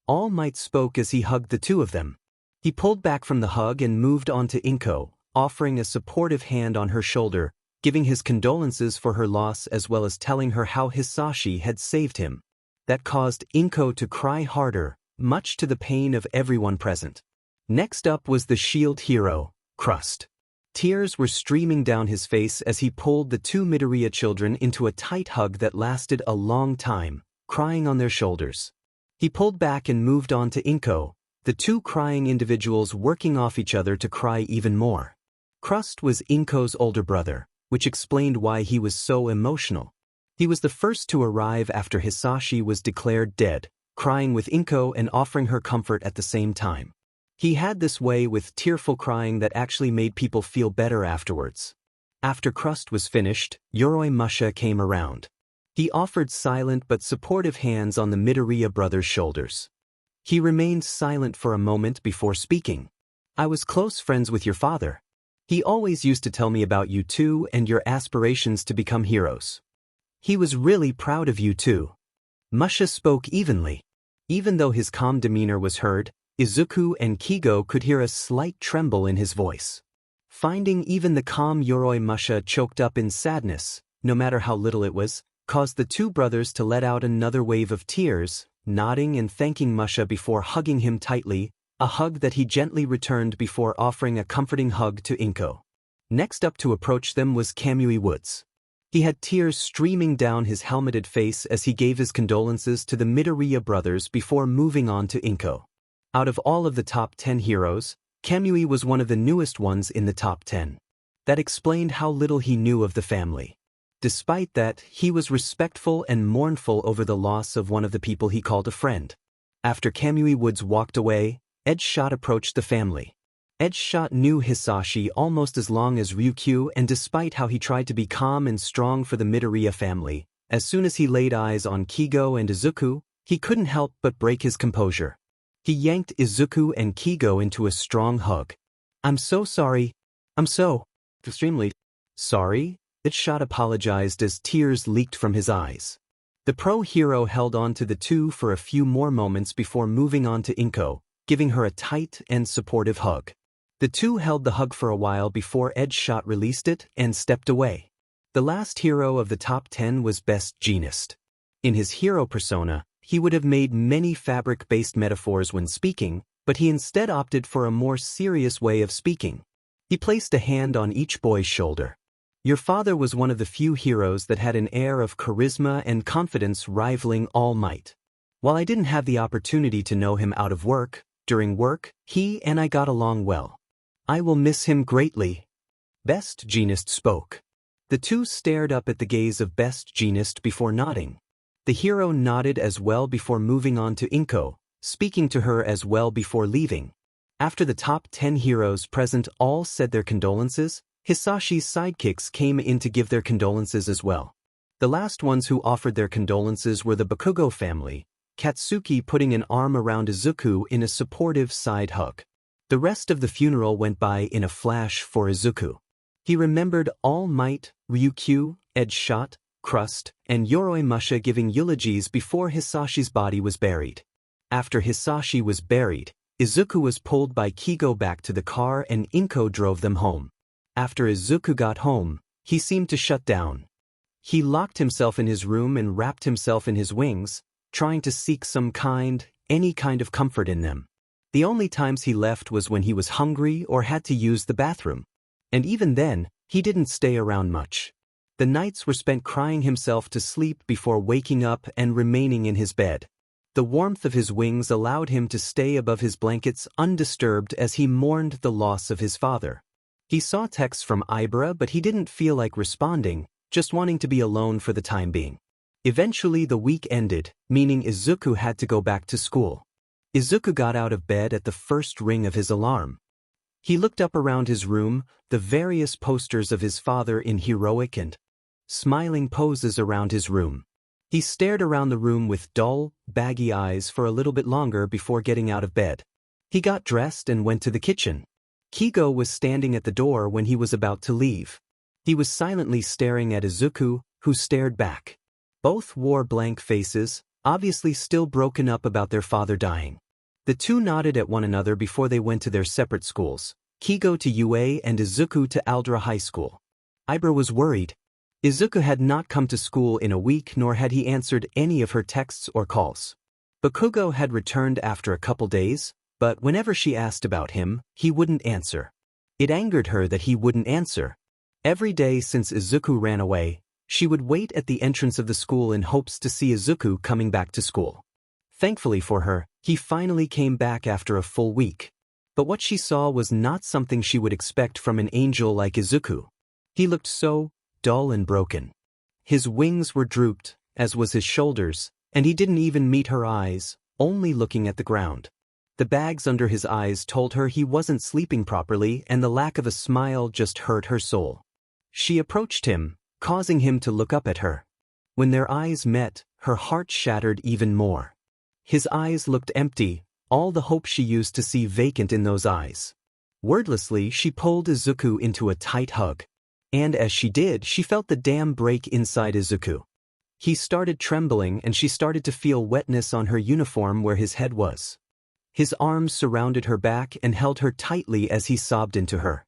All Might spoke as he hugged the two of them. He pulled back from the hug and moved on to Inko, offering a supportive hand on her shoulder, giving his condolences for her loss as well as telling her how Hisashi had saved him. That caused Inko to cry harder, much to the pain of everyone present. Next up was the shield hero, Crust. Tears were streaming down his face as he pulled the two Midoriya children into a tight hug that lasted a long time, crying on their shoulders. He pulled back and moved on to Inko, the two crying individuals working off each other to cry even more. Crust was Inko's older brother, which explained why he was so emotional. He was the first to arrive after Hisashi was declared dead, crying with Inko and offering her comfort at the same time. He had this way with tearful crying that actually made people feel better afterwards. After Crust was finished, Yoroi Musha came around. He offered silent but supportive hands on the Midoriya brothers' shoulders. He remained silent for a moment before speaking. "I was close friends with your father. He always used to tell me about you two and your aspirations to become heroes. He was really proud of you too." Musha spoke evenly. Even though his calm demeanor was heard, Izuku and Kigo could hear a slight tremble in his voice. Finding even the calm Yoroi Musha choked up in sadness, no matter how little it was, caused the two brothers to let out another wave of tears, nodding and thanking Musha before hugging him tightly, a hug that he gently returned before offering a comforting hug to Inko. Next up to approach them was Kamui Woods. He had tears streaming down his helmeted face as he gave his condolences to the Midoriya brothers before moving on to Inko. Out of all of the top 10 heroes, Kamui was one of the newest ones in the top 10. That explained how little he knew of the family. Despite that, he was respectful and mournful over the loss of one of the people he called a friend. After Kamui Woods walked away, Edgeshot approached the family. Edgeshot knew Hisashi almost as long as Ryukyu, and despite how he tried to be calm and strong for the Midoriya family, as soon as he laid eyes on Kigo and Izuku, he couldn't help but break his composure. He yanked Izuku and Kigo into a strong hug. "I'm so sorry. I'm so extremely sorry." Edgeshot apologized as tears leaked from his eyes. The pro-hero held on to the two for a few more moments before moving on to Inko, giving her a tight and supportive hug. The two held the hug for a while before Edgeshot released it and stepped away. The last hero of the top 10 was Best Jeanist. In his hero persona, he would have made many fabric-based metaphors when speaking, but he instead opted for a more serious way of speaking. He placed a hand on each boy's shoulder. Your father was one of the few heroes that had an air of charisma and confidence rivaling All Might. While I didn't have the opportunity to know him out of work, during work, he and I got along well. I will miss him greatly. Best Jeanist spoke. The two stared up at the gaze of Best Jeanist before nodding. The hero nodded as well before moving on to Inko, speaking to her as well before leaving. After the top 10 heroes present all said their condolences, Hisashi's sidekicks came in to give their condolences as well. The last ones who offered their condolences were the Bakugo family, Katsuki putting an arm around Izuku in a supportive side hug. The rest of the funeral went by in a flash for Izuku. He remembered All Might, Ryukyu, Edge Shot, Crust, and Yoroi Musha giving eulogies before Hisashi's body was buried. After Hisashi was buried, Izuku was pulled by Kigo back to the car and Inko drove them home. After Izuku got home, he seemed to shut down. He locked himself in his room and wrapped himself in his wings, trying to seek any kind of comfort in them. The only times he left was when he was hungry or had to use the bathroom. And even then, he didn't stay around much. The nights were spent crying himself to sleep before waking up and remaining in his bed. The warmth of his wings allowed him to stay above his blankets undisturbed as he mourned the loss of his father. He saw texts from Ibra but he didn't feel like responding, just wanting to be alone for the time being. Eventually the week ended, meaning Izuku had to go back to school. Izuku got out of bed at the first ring of his alarm. He looked up around his room, the various posters of his father in heroic and smiling poses around his room. He stared around the room with dull, baggy eyes for a little bit longer before getting out of bed. He got dressed and went to the kitchen. Kigo was standing at the door when he was about to leave. He was silently staring at Izuku, who stared back. Both wore blank faces, obviously still broken up about their father dying. The two nodded at one another before they went to their separate schools, Kigo to UA and Izuku to Aldra High School. Ibra was worried. Izuku had not come to school in a week nor had he answered any of her texts or calls. Bakugo had returned after a couple days, but whenever she asked about him, he wouldn't answer. It angered her that he wouldn't answer. Every day since Izuku ran away, she would wait at the entrance of the school in hopes to see Izuku coming back to school. Thankfully for her, he finally came back after a full week. But what she saw was not something she would expect from an angel like Izuku. He looked so dull and broken. His wings were drooped, as was his shoulders, and he didn't even meet her eyes, only looking at the ground. The bags under his eyes told her he wasn't sleeping properly and the lack of a smile just hurt her soul. She approached him, causing him to look up at her. When their eyes met, her heart shattered even more. His eyes looked empty, all the hope she used to see vacant in those eyes. Wordlessly, she pulled Izuku into a tight hug. And as she did, she felt the dam break inside Izuku. He started trembling and she started to feel wetness on her uniform where his head was. His arms surrounded her back and held her tightly as he sobbed into her.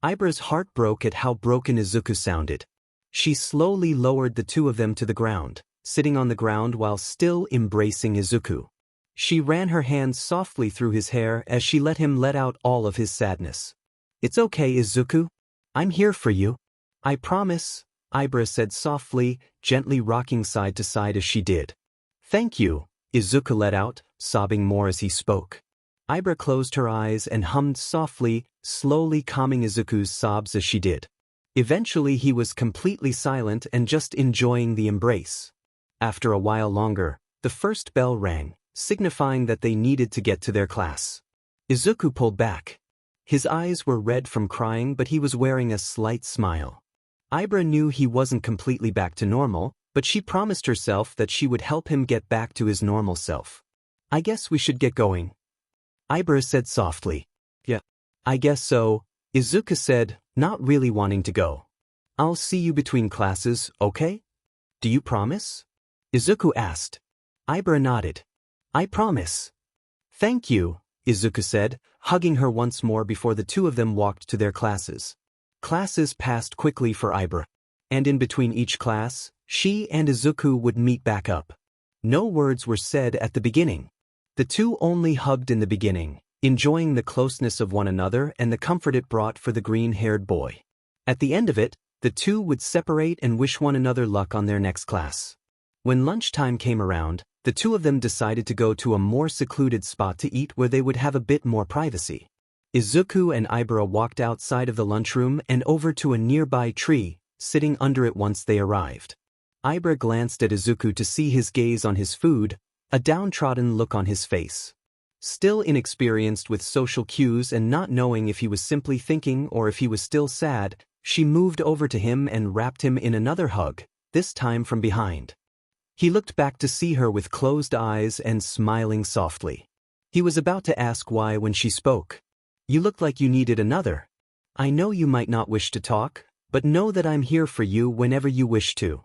Ibra's heart broke at how broken Izuku sounded. She slowly lowered the two of them to the ground, sitting on the ground while still embracing Izuku. She ran her hands softly through his hair as she let him let out all of his sadness. "It's okay, Izuku. I'm here for you. I promise," Ibra said softly, gently rocking side to side as she did. "Thank you," Izuku let out, sobbing more as he spoke. Ibra closed her eyes and hummed softly, slowly calming Izuku's sobs as she did. Eventually he was completely silent and just enjoying the embrace. After a while longer, the first bell rang, signifying that they needed to get to their class. Izuku pulled back. His eyes were red from crying but he was wearing a slight smile. Ibra knew he wasn't completely back to normal, but she promised herself that she would help him get back to his normal self. "I guess we should get going," Ibra said softly. "Yeah, I guess so," Izuku said, not really wanting to go. "I'll see you between classes, okay? Do you promise?" Izuku asked. Ibra nodded. "I promise." "Thank you," Izuku said, hugging her once more before the two of them walked to their classes. Classes passed quickly for Ibra. And in between each class, she and Izuku would meet back up. No words were said at the beginning. The two only hugged in the beginning, enjoying the closeness of one another and the comfort it brought for the green-haired boy. At the end of it, the two would separate and wish one another luck on their next class. When lunchtime came around, the two of them decided to go to a more secluded spot to eat where they would have a bit more privacy. Izuku and Ibra walked outside of the lunchroom and over to a nearby tree, sitting under it once they arrived. Ibra glanced at Izuku to see his gaze on his food, a downtrodden look on his face. Still inexperienced with social cues and not knowing if he was simply thinking or if he was still sad, she moved over to him and wrapped him in another hug, this time from behind. He looked back to see her with closed eyes and smiling softly. He was about to ask why when she spoke. "You look like you needed another. I know you might not wish to talk, but know that I'm here for you whenever you wish to,"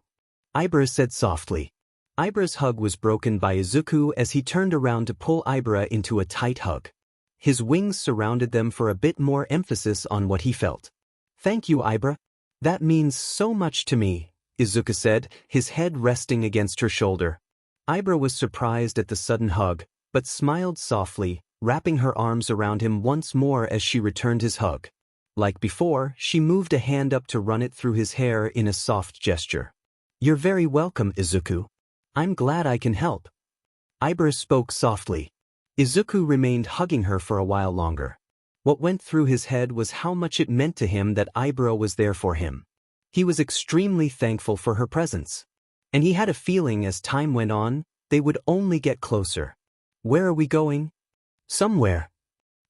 Ibra said softly. Ibra's hug was broken by Izuku as he turned around to pull Ibra into a tight hug. His wings surrounded them for a bit more emphasis on what he felt. "Thank you, Ibra. That means so much to me," Izuku said, his head resting against her shoulder. Ibra was surprised at the sudden hug, but smiled softly, wrapping her arms around him once more as she returned his hug. Like before, she moved a hand up to run it through his hair in a soft gesture. "You're very welcome, Izuku. I'm glad I can help." Ibra spoke softly. Izuku remained hugging her for a while longer. What went through his head was how much it meant to him that Ibra was there for him. He was extremely thankful for her presence. And he had a feeling as time went on, they would only get closer. "Where are we going?" "Somewhere,"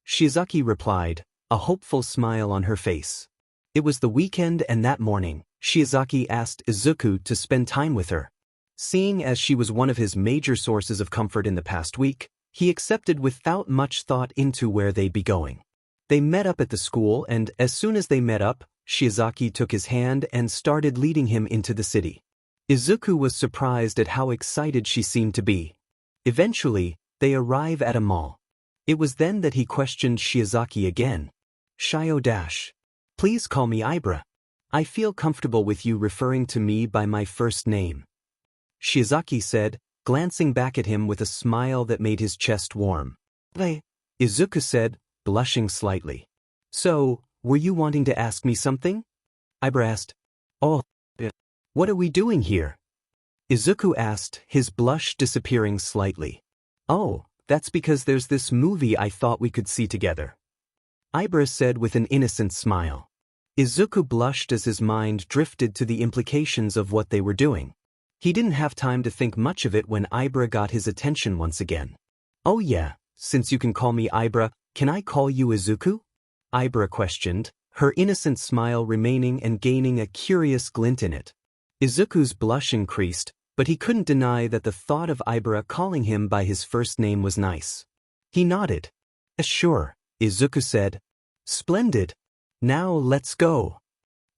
Shiaki replied, a hopeful smile on her face. It was the weekend and that morning, Shiaki asked Izuku to spend time with her. Seeing as she was one of his major sources of comfort in the past week, he accepted without much thought into where they'd be going. They met up at the school and as soon as they met up, Shiaki took his hand and started leading him into the city. Izuku was surprised at how excited she seemed to be. Eventually, they arrive at a mall. It was then that he questioned Shiaki again. "Shio dash. Please call me Ibra. I feel comfortable with you referring to me by my first name," Shiaki said, glancing back at him with a smile that made his chest warm. "Hey," Izuku said, blushing slightly. "So, were you wanting to ask me something?" Ibra asked. "Oh, what are we doing here?" Izuku asked, his blush disappearing slightly. "Oh, that's because there's this movie I thought we could see together," Ibra said with an innocent smile. Izuku blushed as his mind drifted to the implications of what they were doing. He didn't have time to think much of it when Ibra got his attention once again. "Oh yeah, since you can call me Ibra, can I call you Izuku?" Ibra questioned, her innocent smile remaining and gaining a curious glint in it. Izuku's blush increased, but he couldn't deny that the thought of Ibra calling him by his first name was nice. He nodded. "Sure," Izuku said. "Splendid. Now let's go,"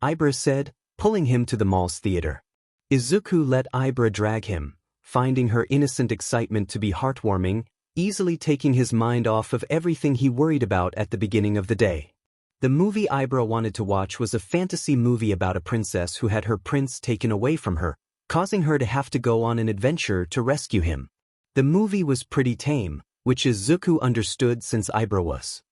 Ibra said, pulling him to the mall's theater. Izuku let Ibra drag him, finding her innocent excitement to be heartwarming, easily taking his mind off of everything he worried about at the beginning of the day. The movie Ibra wanted to watch was a fantasy movie about a princess who had her prince taken away from her, causing her to have to go on an adventure to rescue him. The movie was pretty tame, which Izuku understood since Ibra was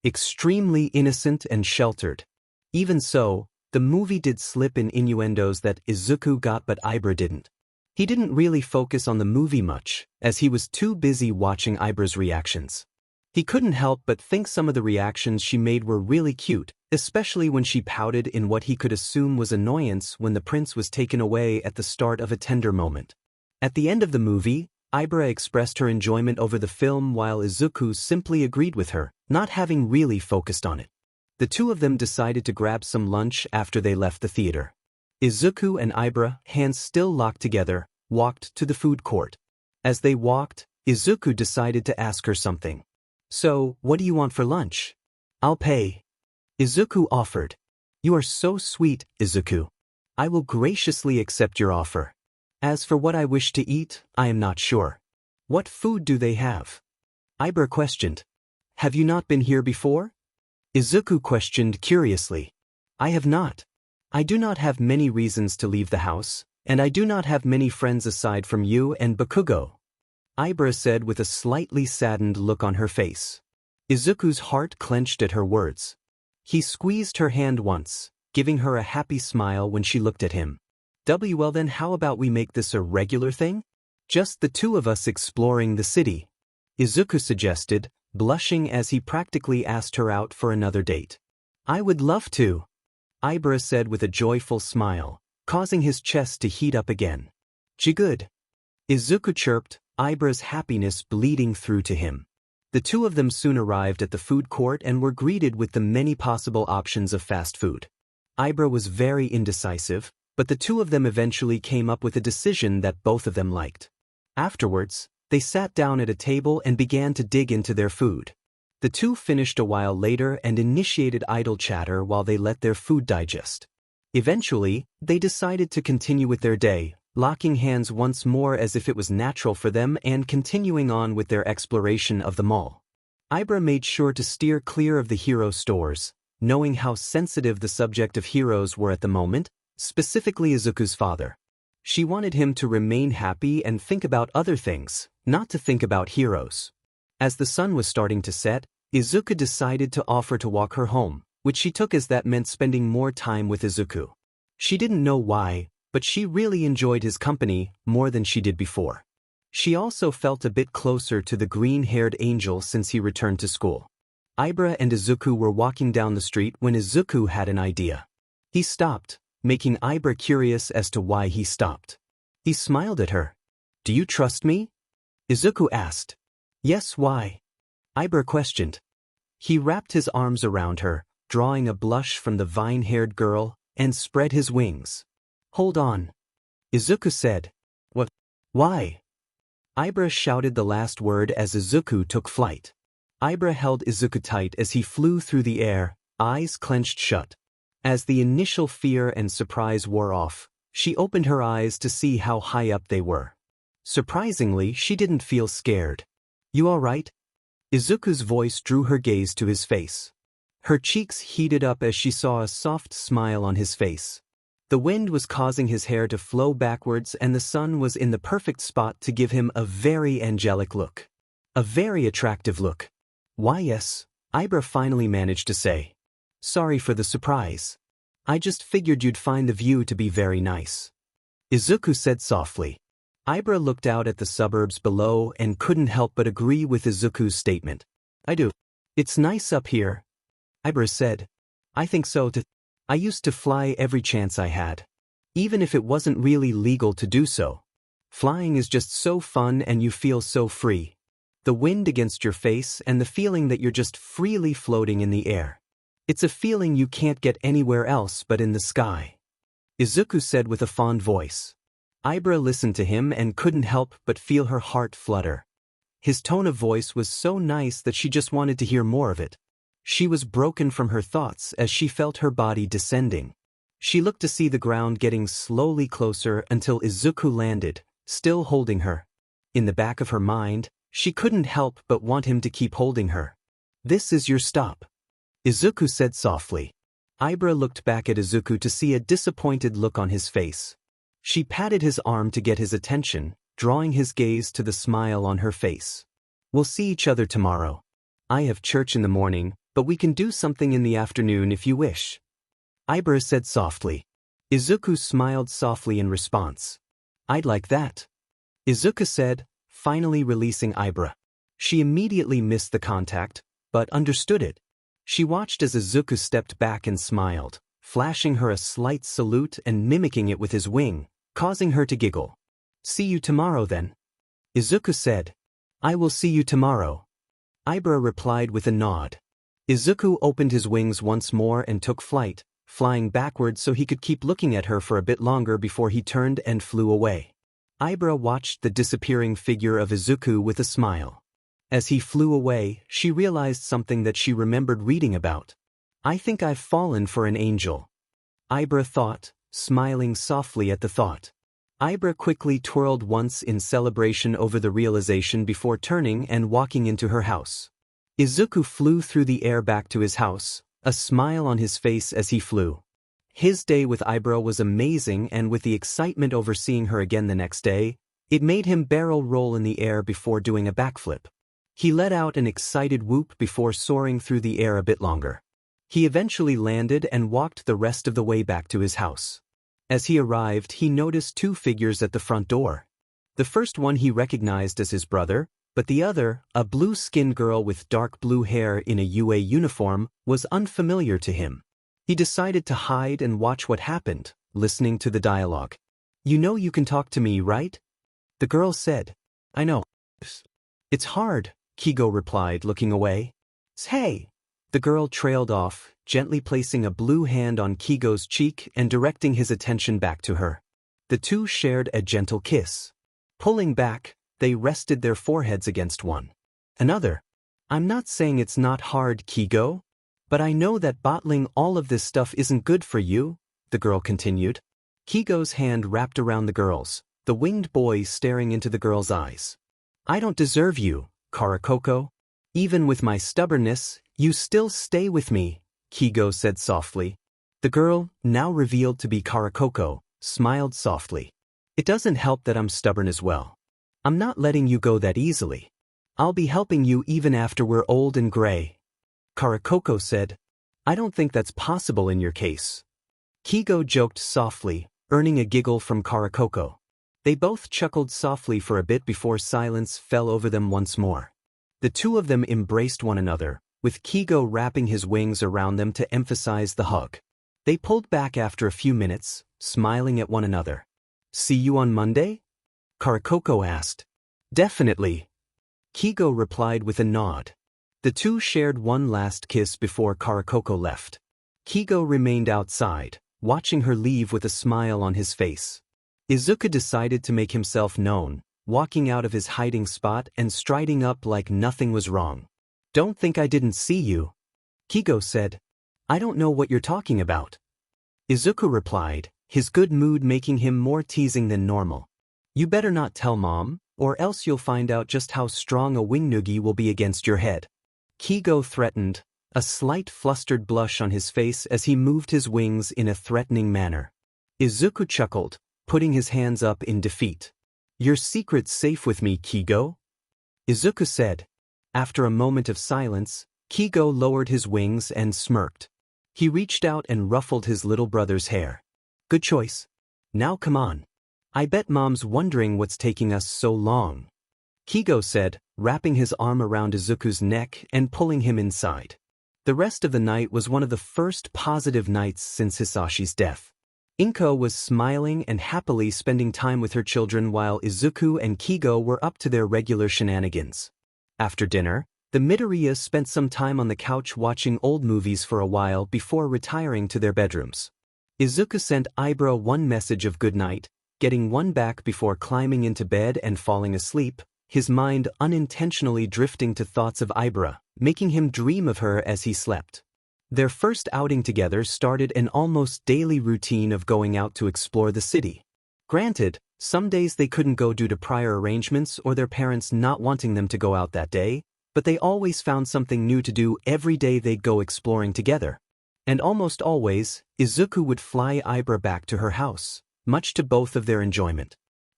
extremely innocent and sheltered. Even so, the movie did slip in innuendos that Izuku got but Ibra didn't. He didn't really focus on the movie much, as he was too busy watching Ibra's reactions. He couldn't help but think some of the reactions she made were really cute, especially when she pouted in what he could assume was annoyance when the prince was taken away at the start of a tender moment. At the end of the movie, Ibra expressed her enjoyment over the film while Izuku simply agreed with her, not having really focused on it. The two of them decided to grab some lunch after they left the theater. Izuku and Ibra, hands still locked together, walked to the food court. As they walked, Izuku decided to ask her something. "So, what do you want for lunch?" "I'll pay," Izuku offered. "You are so sweet, Izuku. I will graciously accept your offer. As for what I wish to eat, I am not sure. What food do they have?" Ibra questioned. "Have you not been here before?" Izuku questioned curiously. "I have not. I do not have many reasons to leave the house, and I do not have many friends aside from you and Bakugo," Ibra said with a slightly saddened look on her face. Izuku's heart clenched at her words. He squeezed her hand once, giving her a happy smile when she looked at him. Well then, how about we make this a regular thing? Just the two of us exploring the city, Izuku suggested, blushing as he practically asked her out for another date. I would love to, Ibra said with a joyful smile, causing his chest to heat up again. Good. Izuku chirped, Ibra's happiness bleeding through to him. The two of them soon arrived at the food court and were greeted with the many possible options of fast food. Ibra was very indecisive, but the two of them eventually came up with a decision that both of them liked. Afterwards, they sat down at a table and began to dig into their food. The two finished a while later and initiated idle chatter while they let their food digest. Eventually, they decided to continue with their day, locking hands once more as if it was natural for them and continuing on with their exploration of the mall. Ibra made sure to steer clear of the hero stores, knowing how sensitive the subject of heroes were at the moment, specifically Izuku's father. She wanted him to remain happy and think about other things, not to think about heroes. As the sun was starting to set, Izuku decided to offer to walk her home, which she took as that meant spending more time with Izuku. She didn't know why, but she really enjoyed his company more than she did before. She also felt a bit closer to the green-haired angel since he returned to school. Ibra and Izuku were walking down the street when Izuku had an idea. He stopped, making Ibra curious as to why he stopped. He smiled at her. Do you trust me? Izuku asked. Yes, why? Ibra questioned. He wrapped his arms around her, drawing a blush from the vine-haired girl, and spread his wings. Hold on. Izuku said. What? Why? Ibra shouted the last word as Izuku took flight. Ibra held Izuku tight as he flew through the air, eyes clenched shut. As the initial fear and surprise wore off, she opened her eyes to see how high up they were. Surprisingly, she didn't feel scared. You all right? Izuku's voice drew her gaze to his face. Her cheeks heated up as she saw a soft smile on his face. The wind was causing his hair to flow backwards and the sun was in the perfect spot to give him a very angelic look. A very attractive look. Why yes, Ibra finally managed to say. Sorry for the surprise. I just figured you'd find the view to be very nice. Izuku said softly. Ibra looked out at the suburbs below and couldn't help but agree with Izuku's statement. I do. It's nice up here. Ibra said. I think so too. I used to fly every chance I had. Even if it wasn't really legal to do so. Flying is just so fun and you feel so free. The wind against your face and the feeling that you're just freely floating in the air. It's a feeling you can't get anywhere else but in the sky. Izuku said with a fond voice. Ibra listened to him and couldn't help but feel her heart flutter. His tone of voice was so nice that she just wanted to hear more of it. She was broken from her thoughts as she felt her body descending. She looked to see the ground getting slowly closer until Izuku landed, still holding her. In the back of her mind, she couldn't help but want him to keep holding her. This is your stop. Izuku said softly. Ibra looked back at Izuku to see a disappointed look on his face. She patted his arm to get his attention, drawing his gaze to the smile on her face. We'll see each other tomorrow. I have church in the morning, but we can do something in the afternoon if you wish. Ibra said softly. Izuku smiled softly in response. I'd like that. Izuku said, finally releasing Ibra. She immediately missed the contact, but understood it. She watched as Izuku stepped back and smiled, flashing her a slight salute and mimicking it with his wing, causing her to giggle. See you tomorrow then. Izuku said. I will see you tomorrow. Ibra replied with a nod. Izuku opened his wings once more and took flight, flying backwards so he could keep looking at her for a bit longer before he turned and flew away. Ibra watched the disappearing figure of Izuku with a smile. As he flew away, she realized something that she remembered reading about. I think I've fallen for an angel. Ibra thought, smiling softly at the thought. Ibra quickly twirled once in celebration over the realization before turning and walking into her house. Izuku flew through the air back to his house, a smile on his face as he flew. His day with Ibra was amazing, and with the excitement over seeing her again the next day, it made him barrel roll in the air before doing a backflip. He let out an excited whoop before soaring through the air a bit longer. He eventually landed and walked the rest of the way back to his house. As he arrived, he noticed two figures at the front door. The first one he recognized as his brother, but the other, a blue-skinned girl with dark blue hair in a UA uniform, was unfamiliar to him. He decided to hide and watch what happened, listening to the dialogue. "You know you can talk to me, right?" The girl said. "I know. It's hard," Kigo replied, looking away. "Hey!" The girl trailed off, gently placing a blue hand on Kigo's cheek and directing his attention back to her. The two shared a gentle kiss. Pulling back, they rested their foreheads against one another. "I'm not saying it's not hard, Kigo. But I know that bottling all of this stuff isn't good for you," the girl continued. Kigo's hand wrapped around the girl's, the winged boy staring into the girl's eyes. "I don't deserve you, Karakoko. Even with my stubbornness, you still stay with me," Kigo said softly. The girl, now revealed to be Karakoko, smiled softly. "It doesn't help that I'm stubborn as well. I'm not letting you go that easily. I'll be helping you even after we're old and gray." Karakoko said. "I don't think that's possible in your case." Kigo joked softly, earning a giggle from Karakoko. They both chuckled softly for a bit before silence fell over them once more. The two of them embraced one another, with Kigo wrapping his wings around them to emphasize the hug. They pulled back after a few minutes, smiling at one another. "See you on Monday?" Karakoko asked. "Definitely." Kigo replied with a nod. The two shared one last kiss before Karakoko left. Kigo remained outside, watching her leave with a smile on his face. Izuku decided to make himself known, walking out of his hiding spot and striding up like nothing was wrong. "Don't think I didn't see you," Kigo said. "I don't know what you're talking about," Izuku replied, his good mood making him more teasing than normal. "You better not tell Mom, or else you'll find out just how strong a wingnugi will be against your head," Kigo threatened, a slight flustered blush on his face as he moved his wings in a threatening manner. Izuku chuckled, putting his hands up in defeat. "Your secret's safe with me, Kigo," Izuku said. After a moment of silence, Kigo lowered his wings and smirked. He reached out and ruffled his little brother's hair. "Good choice. Now come on. I bet Mom's wondering what's taking us so long," Kigo said, wrapping his arm around Izuku's neck and pulling him inside. The rest of the night was one of the first positive nights since Hisashi's death. Inko was smiling and happily spending time with her children while Izuku and Kigo were up to their regular shenanigans. After dinner, the Midoriya spent some time on the couch watching old movies for a while before retiring to their bedrooms. Izuku sent Ibra one message of good night, getting one back before climbing into bed and falling asleep, his mind unintentionally drifting to thoughts of Ibra, making him dream of her as he slept. Their first outing together started an almost daily routine of going out to explore the city. Granted, some days they couldn't go due to prior arrangements or their parents not wanting them to go out that day, but they always found something new to do every day they'd go exploring together. And almost always, Izuku would fly Ibra back to her house, much to both of their enjoyment.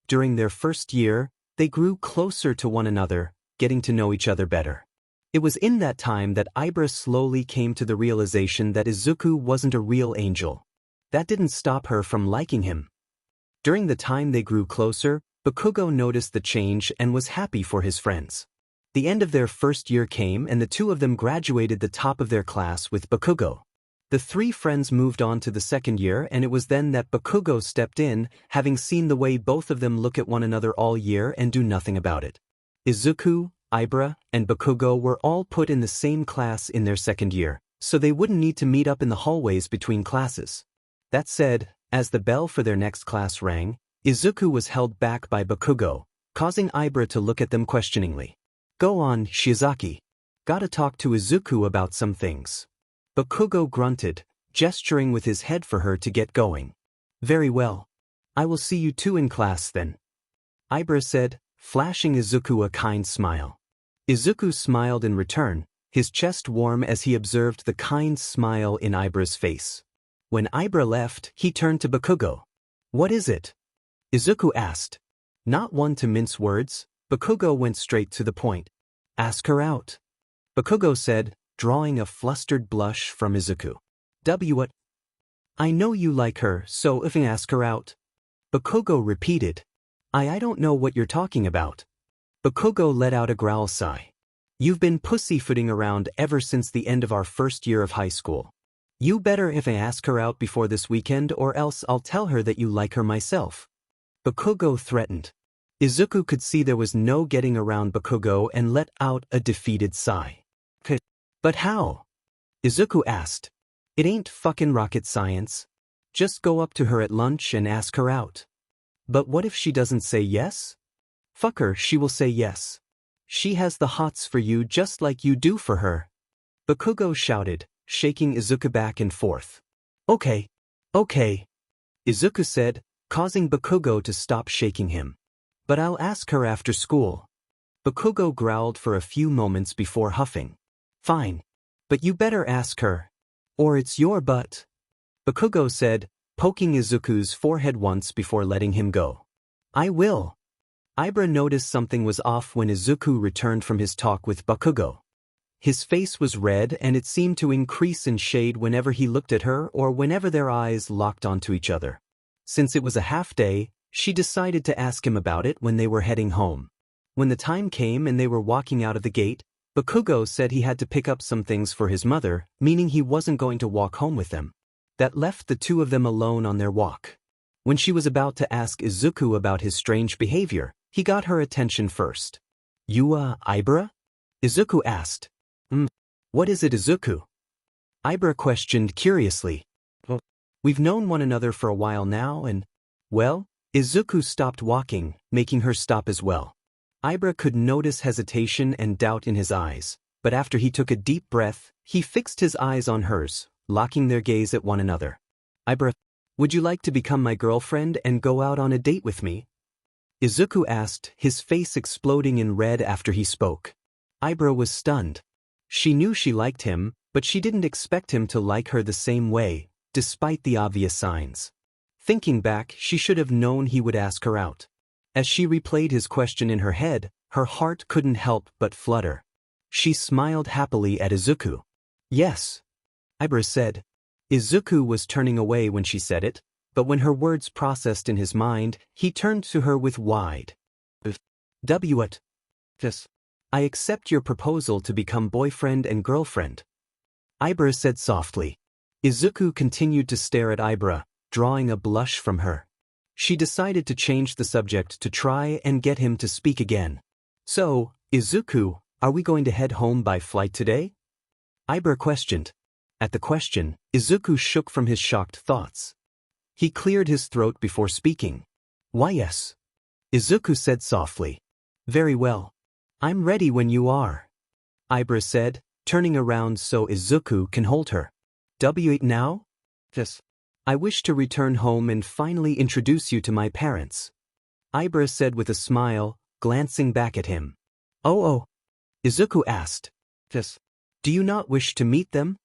During their first year, they grew closer to one another, getting to know each other better. It was in that time that Ibra slowly came to the realization that Izuku wasn't a real angel. That didn't stop her from liking him. During the time they grew closer, Bakugo noticed the change and was happy for his friends. The end of their first year came and the two of them graduated the top of their class with Bakugo. The three friends moved on to the second year and it was then that Bakugo stepped in, having seen the way both of them look at one another all year and do nothing about it. Izuku, Ibra, and Bakugo were all put in the same class in their second year, so they wouldn't need to meet up in the hallways between classes. That said, as the bell for their next class rang, Izuku was held back by Bakugo, causing Ibra to look at them questioningly. "Go on, Shiozaki. Gotta talk to Izuku about some things." Bakugo grunted, gesturing with his head for her to get going. "Very well. I will see you two in class then," Ibra said, flashing Izuku a kind smile. Izuku smiled in return, his chest warm as he observed the kind smile in Ibra's face. When Ibra left, he turned to Bakugo. "What is it?" Izuku asked. Not one to mince words, Bakugo went straight to the point. "Ask her out," Bakugo said, drawing a flustered blush from Izuku. What? I know you like her, so if I ask her out. Bakugo repeated. I don't know what you're talking about. Bakugo let out a growl sigh. You've been pussyfooting around ever since the end of our first year of high school. You better if I ask her out before this weekend or else I'll tell her that you like her myself. Bakugo threatened. Izuku could see there was no getting around Bakugo and let out a defeated sigh. But how? Izuku asked. It ain't fucking rocket science. Just go up to her at lunch and ask her out. But what if she doesn't say yes? Fuck her, she will say yes. She has the hots for you just like you do for her. Bakugo shouted, shaking Izuku back and forth. Okay. Izuku said, causing Bakugo to stop shaking him. But I'll ask her after school. Bakugo growled for a few moments before huffing. Fine. But you better ask her. Or it's your butt. Bakugo said, poking Izuku's forehead once before letting him go. I will. Ibra noticed something was off when Izuku returned from his talk with Bakugo. His face was red and it seemed to increase in shade whenever he looked at her or whenever their eyes locked onto each other. Since it was a half day, she decided to ask him about it when they were heading home. When the time came and they were walking out of the gate, Bakugo said he had to pick up some things for his mother, meaning he wasn't going to walk home with them. That left the two of them alone on their walk. When she was about to ask Izuku about his strange behavior, he got her attention first. You, Ibra? Izuku asked. What is it, Izuku? Ibra questioned curiously. Well, we've known one another for a while now and, well, Izuku stopped walking, making her stop as well. Ibra could notice hesitation and doubt in his eyes, but after he took a deep breath, he fixed his eyes on hers, locking their gaze at one another. Ibra, would you like to become my girlfriend and go out on a date with me? Izuku asked, his face exploding in red after he spoke. Ibra was stunned. She knew she liked him, but she didn't expect him to like her the same way, despite the obvious signs. Thinking back, she should have known he would ask her out. As she replayed his question in her head, her heart couldn't help but flutter. She smiled happily at Izuku. Yes. Ibra said. Izuku was turning away when she said it, but when her words processed in his mind, he turned to her with wide. What? Yes. I accept your proposal to become boyfriend and girlfriend. Ibra said softly. Izuku continued to stare at Ibra, drawing a blush from her. She decided to change the subject to try and get him to speak again. So, Izuku, are we going to head home by flight today? Ibra questioned. At the question, Izuku shook from his shocked thoughts. He cleared his throat before speaking. Why yes. Izuku said softly. Very well. I'm ready when you are. Ibra said, turning around so Izuku can hold her. Wait now? Yes. I wish to return home and finally introduce you to my parents. Ibra said with a smile, glancing back at him. Oh. Izuku asked. Yes. Do you not wish to meet them?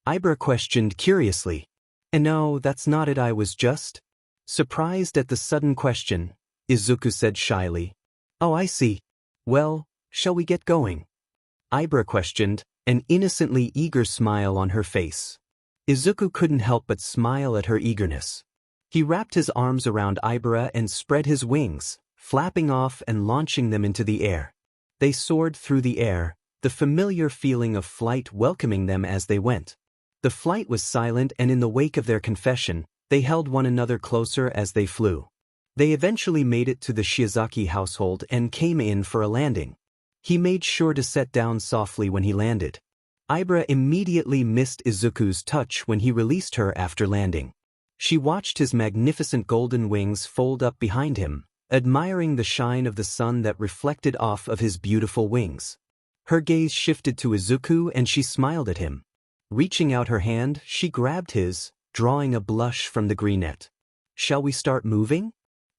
Ibra questioned curiously. And no, that's not it. I was just surprised at the sudden question, Izuku said shyly. Oh, I see. Well, shall we get going? Ibra questioned, an innocently eager smile on her face. Izuku couldn't help but smile at her eagerness. He wrapped his arms around Ibra and spread his wings, flapping off and launching them into the air. They soared through the air, the familiar feeling of flight welcoming them as they went. The flight was silent and in the wake of their confession, they held one another closer as they flew. They eventually made it to the Shiaki household and came in for a landing. He made sure to set down softly when he landed. Ibra immediately missed Izuku's touch when he released her after landing. She watched his magnificent golden wings fold up behind him, admiring the shine of the sun that reflected off of his beautiful wings. Her gaze shifted to Izuku and she smiled at him. Reaching out her hand, she grabbed his, drawing a blush from the greenette. Shall we start moving?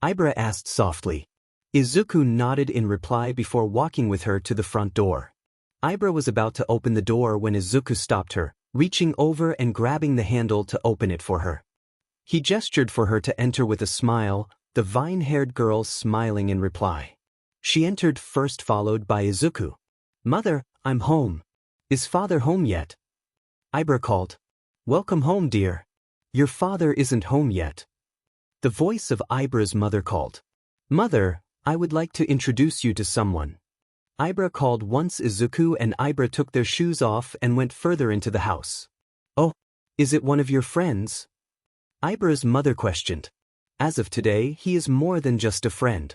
Ibra asked softly. Izuku nodded in reply before walking with her to the front door. Ibra was about to open the door when Izuku stopped her, reaching over and grabbing the handle to open it for her. He gestured for her to enter with a smile, the vine-haired girl smiling in reply. She entered first, followed by Izuku. Mother, I'm home. Is father home yet? Ibra called. Welcome home, dear. Your father isn't home yet. The voice of Ibra's mother called. Mother, I would like to introduce you to someone. Ibra called once Izuku and Ibra took their shoes off and went further into the house. Oh, is it one of your friends? Ibra's mother questioned. As of today, he is more than just a friend.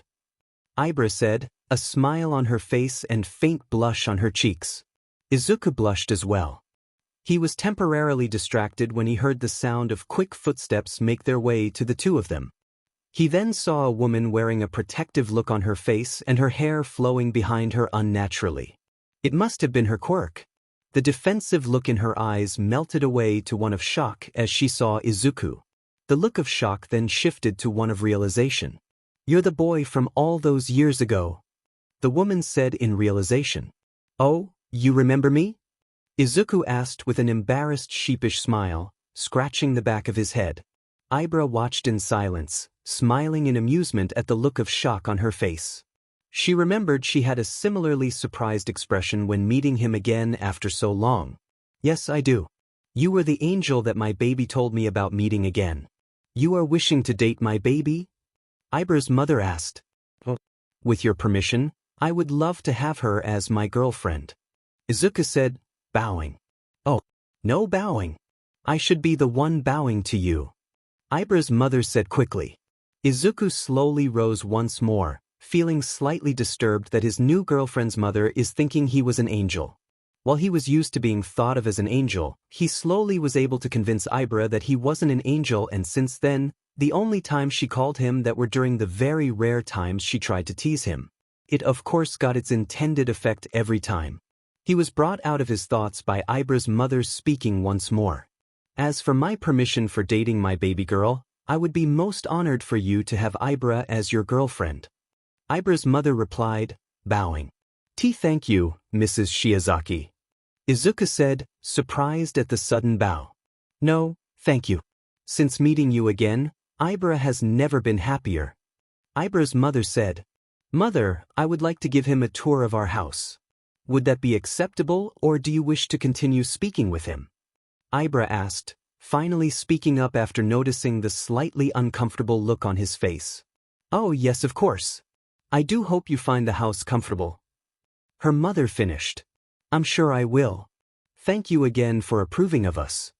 Ibra said, a smile on her face and faint blush on her cheeks. Izuku blushed as well. He was temporarily distracted when he heard the sound of quick footsteps make their way to the two of them. He then saw a woman wearing a protective look on her face and her hair flowing behind her unnaturally. It must have been her quirk. The defensive look in her eyes melted away to one of shock as she saw Izuku. The look of shock then shifted to one of realization. You're the boy from all those years ago, the woman said in realization. Oh, you remember me? Izuku asked with an embarrassed sheepish smile, scratching the back of his head. Ibra watched in silence, smiling in amusement at the look of shock on her face. She remembered she had a similarly surprised expression when meeting him again after so long. Yes, I do. You were the angel that my baby told me about meeting again. You are wishing to date my baby? Ibra's mother asked. Oh. With your permission, I would love to have her as my girlfriend. Izuku said, bowing. Oh, no bowing. I should be the one bowing to you. Ibra's mother said quickly. Izuku slowly rose once more, feeling slightly disturbed that his new girlfriend's mother is thinking he was an angel. While he was used to being thought of as an angel, he slowly was able to convince Ibra that he wasn't an angel, and since then, the only times she called him that were during the very rare times she tried to tease him. It of course got its intended effect every time. He was brought out of his thoughts by Ibra's mother speaking once more. As for my permission for dating my baby girl, I would be most honored for you to have Ibra as your girlfriend. Ibra's mother replied, bowing. Thank you, Mrs. Shiozaki. Izuku said, surprised at the sudden bow. No, thank you. Since meeting you again, Ibra has never been happier. Ibra's mother said, Mother, I would like to give him a tour of our house. Would that be acceptable, or do you wish to continue speaking with him? Ibra asked, finally speaking up after noticing the slightly uncomfortable look on his face. Oh yes, of course. I do hope you find the house comfortable. Her mother finished. I'm sure I will. Thank you again for approving of us.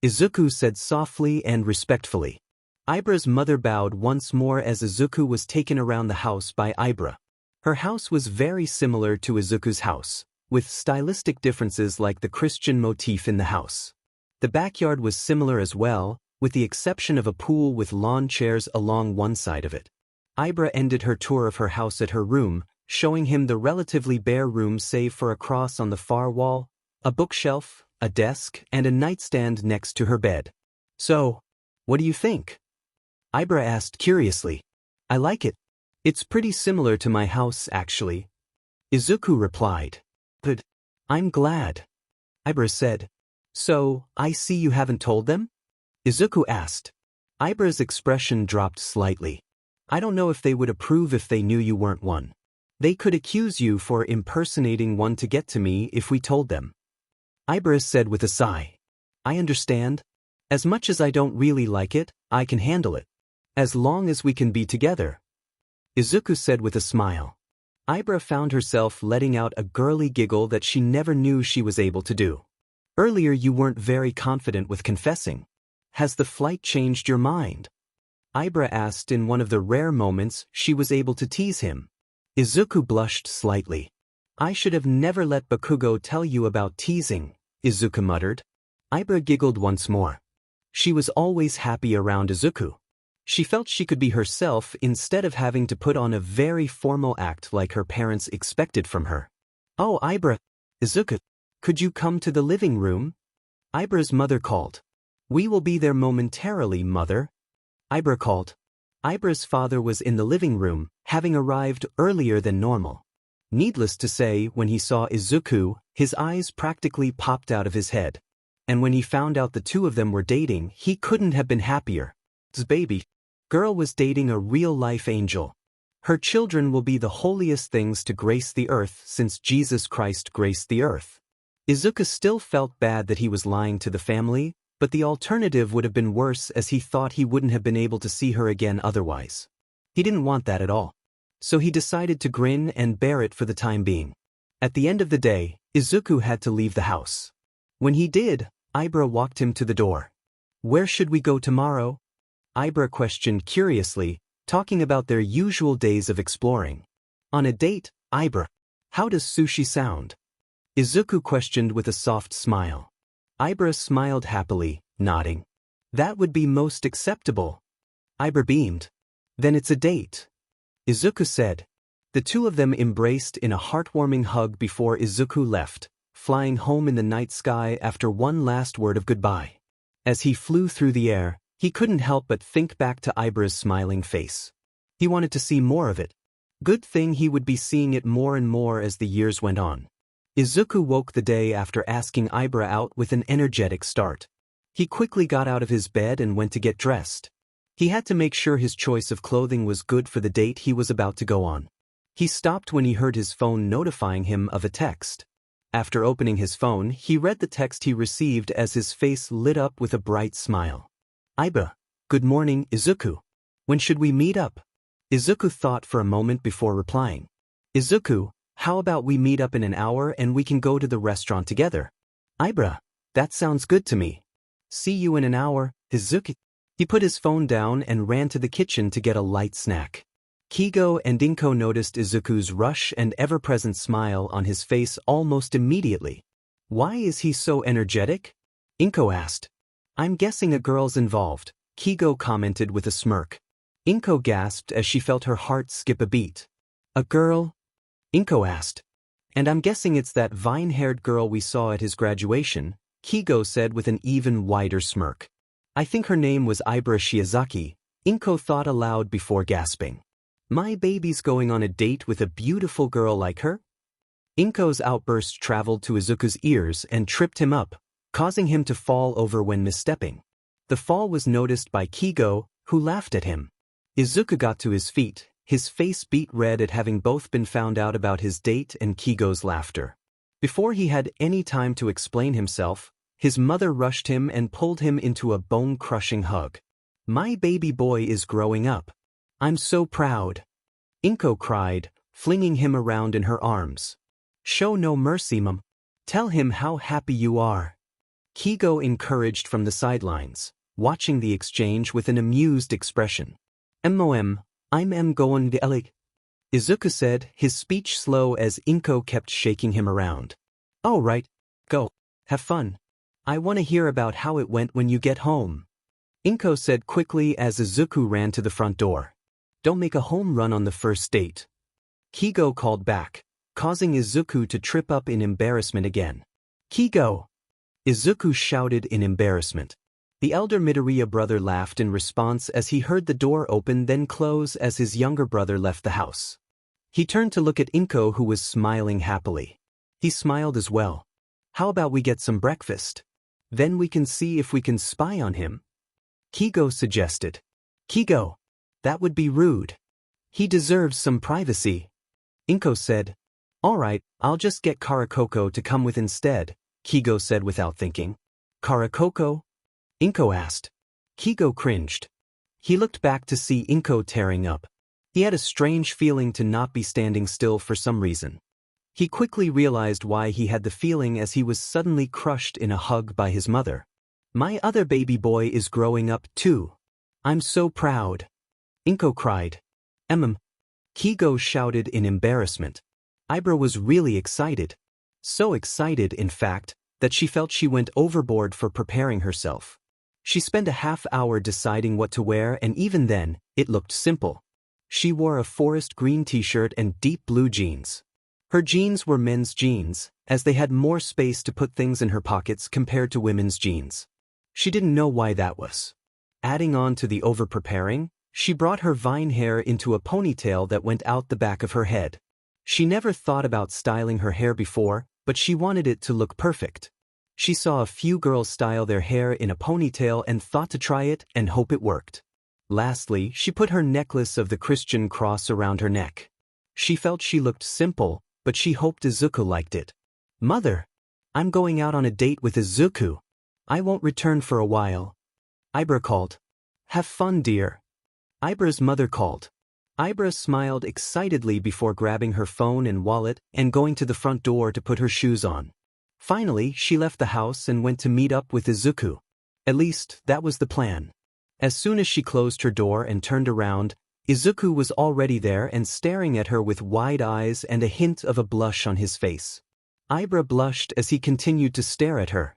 Izuku said softly and respectfully. Ibra's mother bowed once more as Izuku was taken around the house by Ibra. Her house was very similar to Izuku's house, with stylistic differences like the Christian motif in the house. The backyard was similar as well, with the exception of a pool with lawn chairs along one side of it. Ibra ended her tour of her house at her room, showing him the relatively bare room save for a cross on the far wall, a bookshelf, a desk, and a nightstand next to her bed. So, what do you think? Ibra asked curiously. I like it. It's pretty similar to my house, actually. Izuku replied. Good. I'm glad. Ibra said. So, I see you haven't told them? Izuku asked. Ibra's expression dropped slightly. I don't know if they would approve if they knew you weren't one. They could accuse you for impersonating one to get to me if we told them. Ibra said with a sigh. I understand. As much as I don't really like it, I can handle it. As long as we can be together. Izuku said with a smile. Ibra found herself letting out a girly giggle that she never knew she was able to do. Earlier you weren't very confident with confessing. Has the flight changed your mind? Ibra asked in one of the rare moments she was able to tease him. Izuku blushed slightly. I should have never let Bakugo tell you about teasing, Izuku muttered. Ibra giggled once more. She was always happy around Izuku. She felt she could be herself instead of having to put on a very formal act like her parents expected from her. Oh, Ibra. Izuku, could you come to the living room? Ibra's mother called. We will be there momentarily, mother. Ibra called. Ibra's father was in the living room, having arrived earlier than normal. Needless to say, when he saw Izuku, his eyes practically popped out of his head. And when he found out the two of them were dating, he couldn't have been happier. His baby girl was dating a real-life angel. Her children will be the holiest things to grace the earth since Jesus Christ graced the earth. Izuku still felt bad that he was lying to the family, but the alternative would have been worse as he thought he wouldn't have been able to see her again otherwise. He didn't want that at all. So he decided to grin and bear it for the time being. At the end of the day, Izuku had to leave the house. When he did, Ibra walked him to the door. "Where should we go tomorrow?" Ibra questioned curiously, talking about their usual days of exploring. "On a date, Ibra. How does sushi sound?" Izuku questioned with a soft smile. Ibra smiled happily, nodding. "That would be most acceptable." Ibra beamed. "Then it's a date," Izuku said. The two of them embraced in a heartwarming hug before Izuku left, flying home in the night sky after one last word of goodbye. As he flew through the air, he couldn't help but think back to Ibra's smiling face. He wanted to see more of it. Good thing he would be seeing it more and more as the years went on. Izuku woke the day after asking Ibra out with an energetic start. He quickly got out of his bed and went to get dressed. He had to make sure his choice of clothing was good for the date he was about to go on. He stopped when he heard his phone notifying him of a text. After opening his phone, he read the text he received as his face lit up with a bright smile. "Ibra, good morning, Izuku. When should we meet up?" Izuku thought for a moment before replying. "Izuku, how about we meet up in an hour and we can go to the restaurant together?" "Ibra, that sounds good to me. See you in an hour, Izuku." He put his phone down and ran to the kitchen to get a light snack. Kigo and Inko noticed Izuku's rush and ever-present smile on his face almost immediately. "Why is he so energetic?" Inko asked. "I'm guessing a girl's involved," Kigo commented with a smirk. Inko gasped as she felt her heart skip a beat. "A girl?" Inko asked. "And I'm guessing it's that vine-haired girl we saw at his graduation," Kigo said with an even wider smirk. "I think her name was Ibra Shiozaki," Inko thought aloud before gasping. "My baby's going on a date with a beautiful girl like her?" Inko's outburst traveled to Izuku's ears and tripped him up, causing him to fall over when misstepping. The fall was noticed by Kigo, who laughed at him. Izuku got to his feet, his face beet red at having both been found out about his date and Kigo's laughter. Before he had any time to explain himself, his mother rushed him and pulled him into a bone-crushing hug. "My baby boy is growing up. I'm so proud," Inko cried, flinging him around in her arms. "Show no mercy, Mum. Tell him how happy you are," Kigo encouraged from the sidelines, watching the exchange with an amused expression. "Mom, I'm going to Elig," Izuku said, his speech slow as Inko kept shaking him around. "Oh right, go, have fun. I want to hear about how it went when you get home," Inko said quickly as Izuku ran to the front door. "Don't make a home run on the first date," Kigo called back, causing Izuku to trip up in embarrassment again. "Kigo!" Izuku shouted in embarrassment. The elder Midoriya brother laughed in response as he heard the door open then close as his younger brother left the house. He turned to look at Inko, who was smiling happily. He smiled as well. "How about we get some breakfast? Then we can see if we can spy on him," Kigo suggested. "Kigo, that would be rude. He deserves some privacy," Inko said. "All right, I'll just get Karakoko to come with instead," Kigo said without thinking. "Karakoko?" Inko asked. Kigo cringed. He looked back to see Inko tearing up. He had a strange feeling to not be standing still for some reason. He quickly realized why he had the feeling as he was suddenly crushed in a hug by his mother. "My other baby boy is growing up too. I'm so proud," Inko cried. Kigo shouted in embarrassment. Ibra was really excited. So excited, in fact, that she felt she went overboard for preparing herself. She spent a half-hour deciding what to wear, and even then, it looked simple. She wore a forest green t-shirt and deep blue jeans. Her jeans were men's jeans, as they had more space to put things in her pockets compared to women's jeans. She didn't know why that was. Adding on to the over-preparing, she brought her vine hair into a ponytail that went out the back of her head. She never thought about styling her hair before, but she wanted it to look perfect. She saw a few girls style their hair in a ponytail and thought to try it and hope it worked. Lastly, she put her necklace of the Christian cross around her neck. She felt she looked simple, but she hoped Izuku liked it. "Mother!" I'm going out on a date with Izuku. I won't return for a while. Ibra called. Have fun, dear. Ibra's mother called. Ibra smiled excitedly before grabbing her phone and wallet and going to the front door to put her shoes on. Finally, she left the house and went to meet up with Izuku. At least, that was the plan. As soon as she closed her door and turned around, Izuku was already there and staring at her with wide eyes and a hint of a blush on his face. Ibra blushed as he continued to stare at her.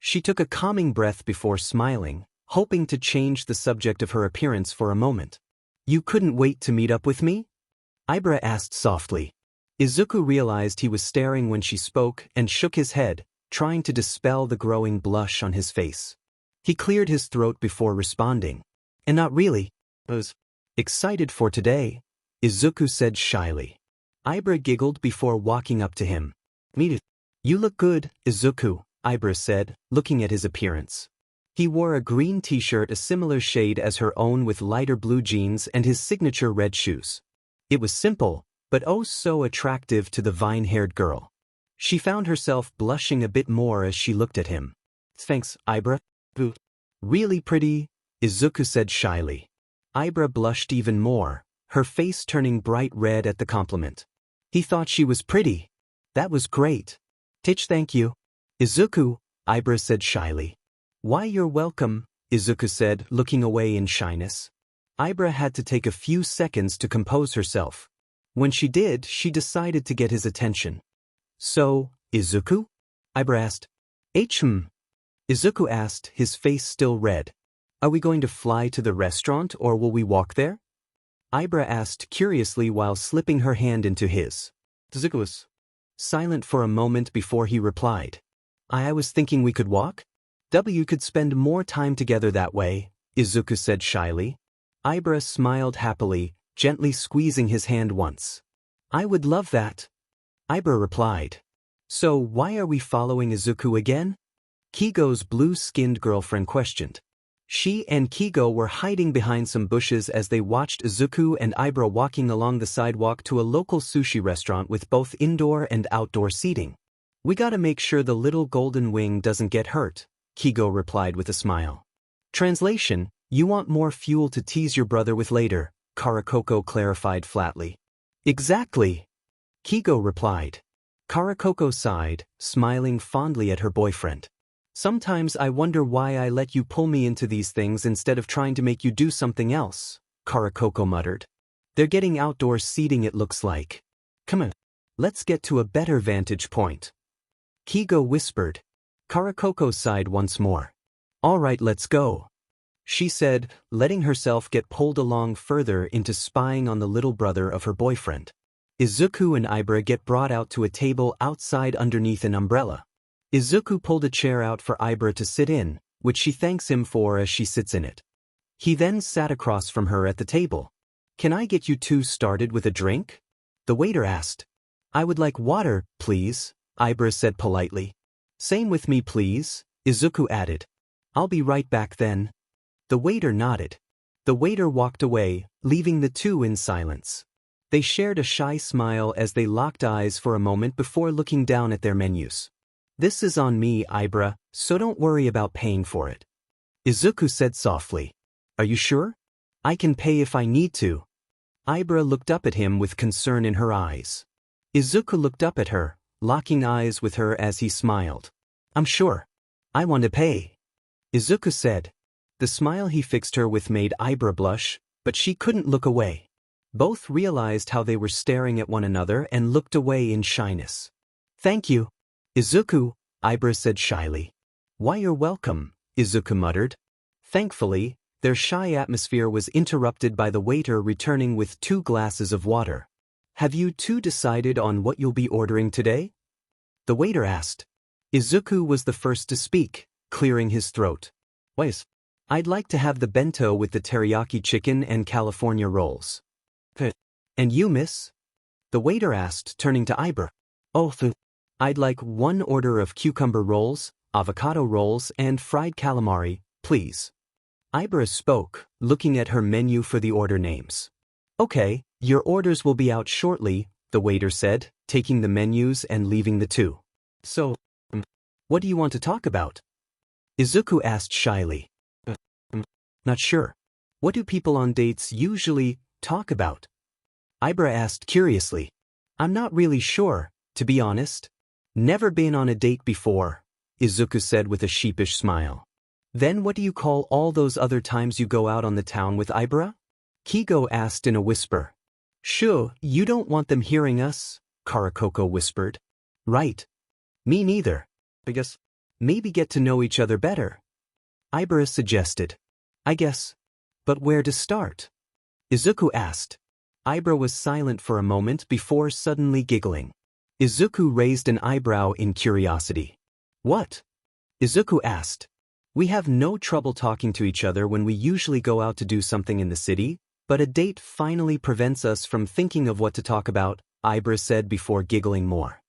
She took a calming breath before smiling, hoping to change the subject of her appearance for a moment. You couldn't wait to meet up with me? Ibra asked softly. Izuku realized he was staring when she spoke and shook his head, trying to dispel the growing blush on his face. He cleared his throat before responding. And not really. I was excited for today, Izuku said shyly. Ibra giggled before walking up to him. Meet it. You look good, Izuku, Ibra said, looking at his appearance. He wore a green t-shirt a similar shade as her own with lighter blue jeans and his signature red shoes. It was simple, but oh so attractive to the vine-haired girl. She found herself blushing a bit more as she looked at him. Thanks, Ibra. Really pretty, Izuku said shyly. Ibra blushed even more, her face turning bright red at the compliment. He thought she was pretty. That was great. Thank you. Izuku, Ibra said shyly. Why, you're welcome, Izuku said, looking away in shyness. Ibra had to take a few seconds to compose herself. When she did, she decided to get his attention. So, Izuku? Ibra asked. Izuku asked, his face still red. Are we going to fly to the restaurant or will we walk there? Ibra asked curiously while slipping her hand into his. Izuku was silent for a moment before he replied. I was thinking we could walk? You could spend more time together that way, Izuku said shyly. Ibra smiled happily, gently squeezing his hand once. I would love that. Ibra replied. So why are we following Izuku again? Kigo's blue-skinned girlfriend questioned. She and Kigo were hiding behind some bushes as they watched Izuku and Ibra walking along the sidewalk to a local sushi restaurant with both indoor and outdoor seating. We gotta make sure the little golden wing doesn't get hurt, Kigo replied with a smile. Translation, you want more fuel to tease your brother with later, Karakoko clarified flatly. Exactly, Kigo replied. Karakoko sighed, smiling fondly at her boyfriend. Sometimes I wonder why I let you pull me into these things instead of trying to make you do something else, Karakoko muttered. They're getting outdoor seating it looks like. Come on, let's get to a better vantage point. Kigo whispered. Karakoko sighed once more. All right, let's go, she said, letting herself get pulled along further into spying on the little brother of her boyfriend. Izuku and Ibra get brought out to a table outside underneath an umbrella. Izuku pulled a chair out for Ibra to sit in, which she thanks him for as she sits in it. He then sat across from her at the table. Can I get you two started with a drink? The waiter asked. I would like water, please, Ibra said politely. Same with me please, Izuku added. I'll be right back then. The waiter nodded. The waiter walked away, leaving the two in silence. They shared a shy smile as they locked eyes for a moment before looking down at their menus. This is on me, Ibra, so don't worry about paying for it. Izuku said softly. Are you sure? I can pay if I need to. Ibra looked up at him with concern in her eyes. Izuku looked up at her, locking eyes with her as he smiled. I'm sure. I want to pay. Izuku said. The smile he fixed her with made Ibra blush, but she couldn't look away. Both realized how they were staring at one another and looked away in shyness. Thank you, Izuku, Ibra said shyly. Why, you're welcome, Izuku muttered. Thankfully, their shy atmosphere was interrupted by the waiter returning with 2 glasses of water. Have you two decided on what you'll be ordering today? The waiter asked. Izuku was the first to speak, clearing his throat. Wait, I'd like to have the bento with the teriyaki chicken and California rolls. And you, miss? The waiter asked, turning to Ibra. Oh, I'd like 1 order of cucumber rolls, avocado rolls, and fried calamari, please. Ibra spoke, looking at her menu for the order names. Okay, your orders will be out shortly, the waiter said, taking the menus and leaving the two. So, What do you want to talk about? Izuku asked shyly. Not sure. What do people on dates usually talk about? Ibra asked curiously. I'm not really sure, to be honest. Never been on a date before, Izuku said with a sheepish smile. Then what do you call all those other times you go out on the town with Ibra? Kigo asked in a whisper. Shoo, you don't want them hearing us, Karakoko whispered. Right. Me neither. I guess. Maybe get to know each other better. Ibra suggested. I guess. But where to start? Izuku asked. Ibra was silent for a moment before suddenly giggling. Izuku raised an eyebrow in curiosity. What? Izuku asked. We have no trouble talking to each other when we usually go out to do something in the city, but a date finally prevents us from thinking of what to talk about, Ibra said before giggling more.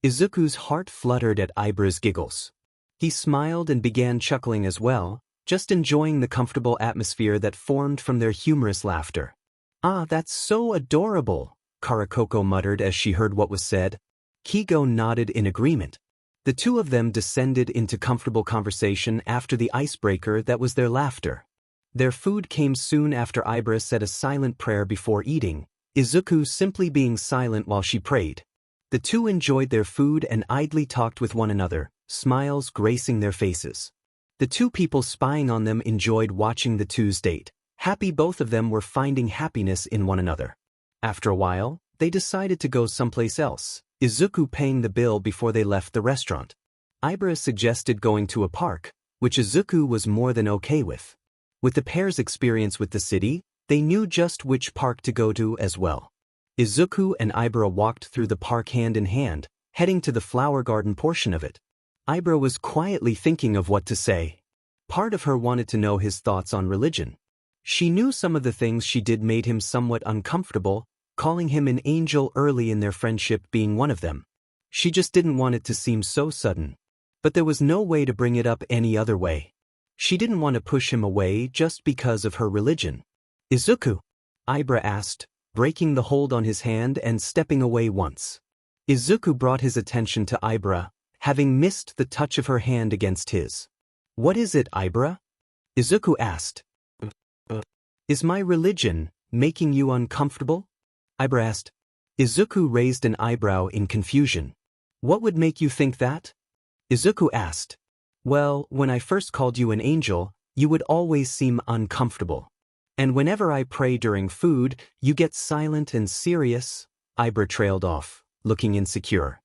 Izuku's heart fluttered at Ibra's giggles. He smiled and began chuckling as well, just enjoying the comfortable atmosphere that formed from their humorous laughter. Ah, that's so adorable, Karakoko muttered as she heard what was said. Kigo nodded in agreement. The two of them descended into comfortable conversation after the icebreaker that was their laughter. Their food came soon after Ibra said a silent prayer before eating, Izuku simply being silent while she prayed. The two enjoyed their food and idly talked with one another, smiles gracing their faces. The two people spying on them enjoyed watching the two's date, happy both of them were finding happiness in one another. After a while, they decided to go someplace else, Izuku paying the bill before they left the restaurant. Ibra suggested going to a park, which Izuku was more than okay with. With the pair's experience with the city, they knew just which park to go to as well. Izuku and Ibra walked through the park hand in hand, heading to the flower garden portion of it. Ibra was quietly thinking of what to say. Part of her wanted to know his thoughts on religion. She knew some of the things she did made him somewhat uncomfortable, calling him an angel early in their friendship being one of them. She just didn't want it to seem so sudden. But there was no way to bring it up any other way. She didn't want to push him away just because of her religion. Izuku? Ibra asked, breaking the hold on his hand and stepping away once. Izuku brought his attention to Ibra, having missed the touch of her hand against his. What is it, Ibra? Izuku asked. Is my religion making you uncomfortable? Ibra asked. Izuku raised an eyebrow in confusion. What would make you think that? Izuku asked. Well, when I first called you an angel, you would always seem uncomfortable. And whenever I pray during food, you get silent and serious. Ibra trailed off, looking insecure.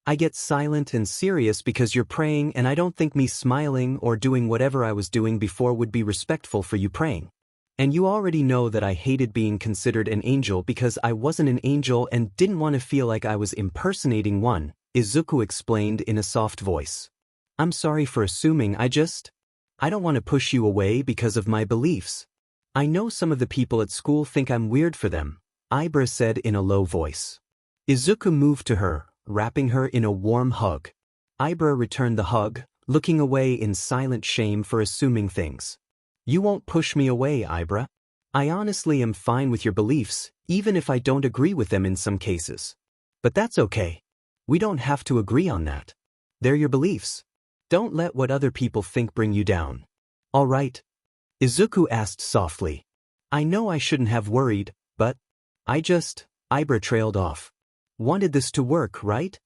I get silent and serious because you're praying and I don't think me smiling or doing whatever I was doing before would be respectful for you praying. And you already know that I hated being considered an angel because I wasn't an angel and didn't want to feel like I was impersonating one, Izuku explained in a soft voice. I'm sorry for assuming, I don't want to push you away because of my beliefs. I know some of the people at school think I'm weird for them, Ibra said in a low voice. Izuku moved to her, wrapping her in a warm hug. Ibra returned the hug, looking away in silent shame for assuming things. You won't push me away, Ibra. I honestly am fine with your beliefs, even if I don't agree with them in some cases. But that's okay. We don't have to agree on that. They're your beliefs. Don't let what other people think bring you down. All right? Izuku asked softly. I know I shouldn't have worried, but Ibra trailed off. Wanted this to work, right?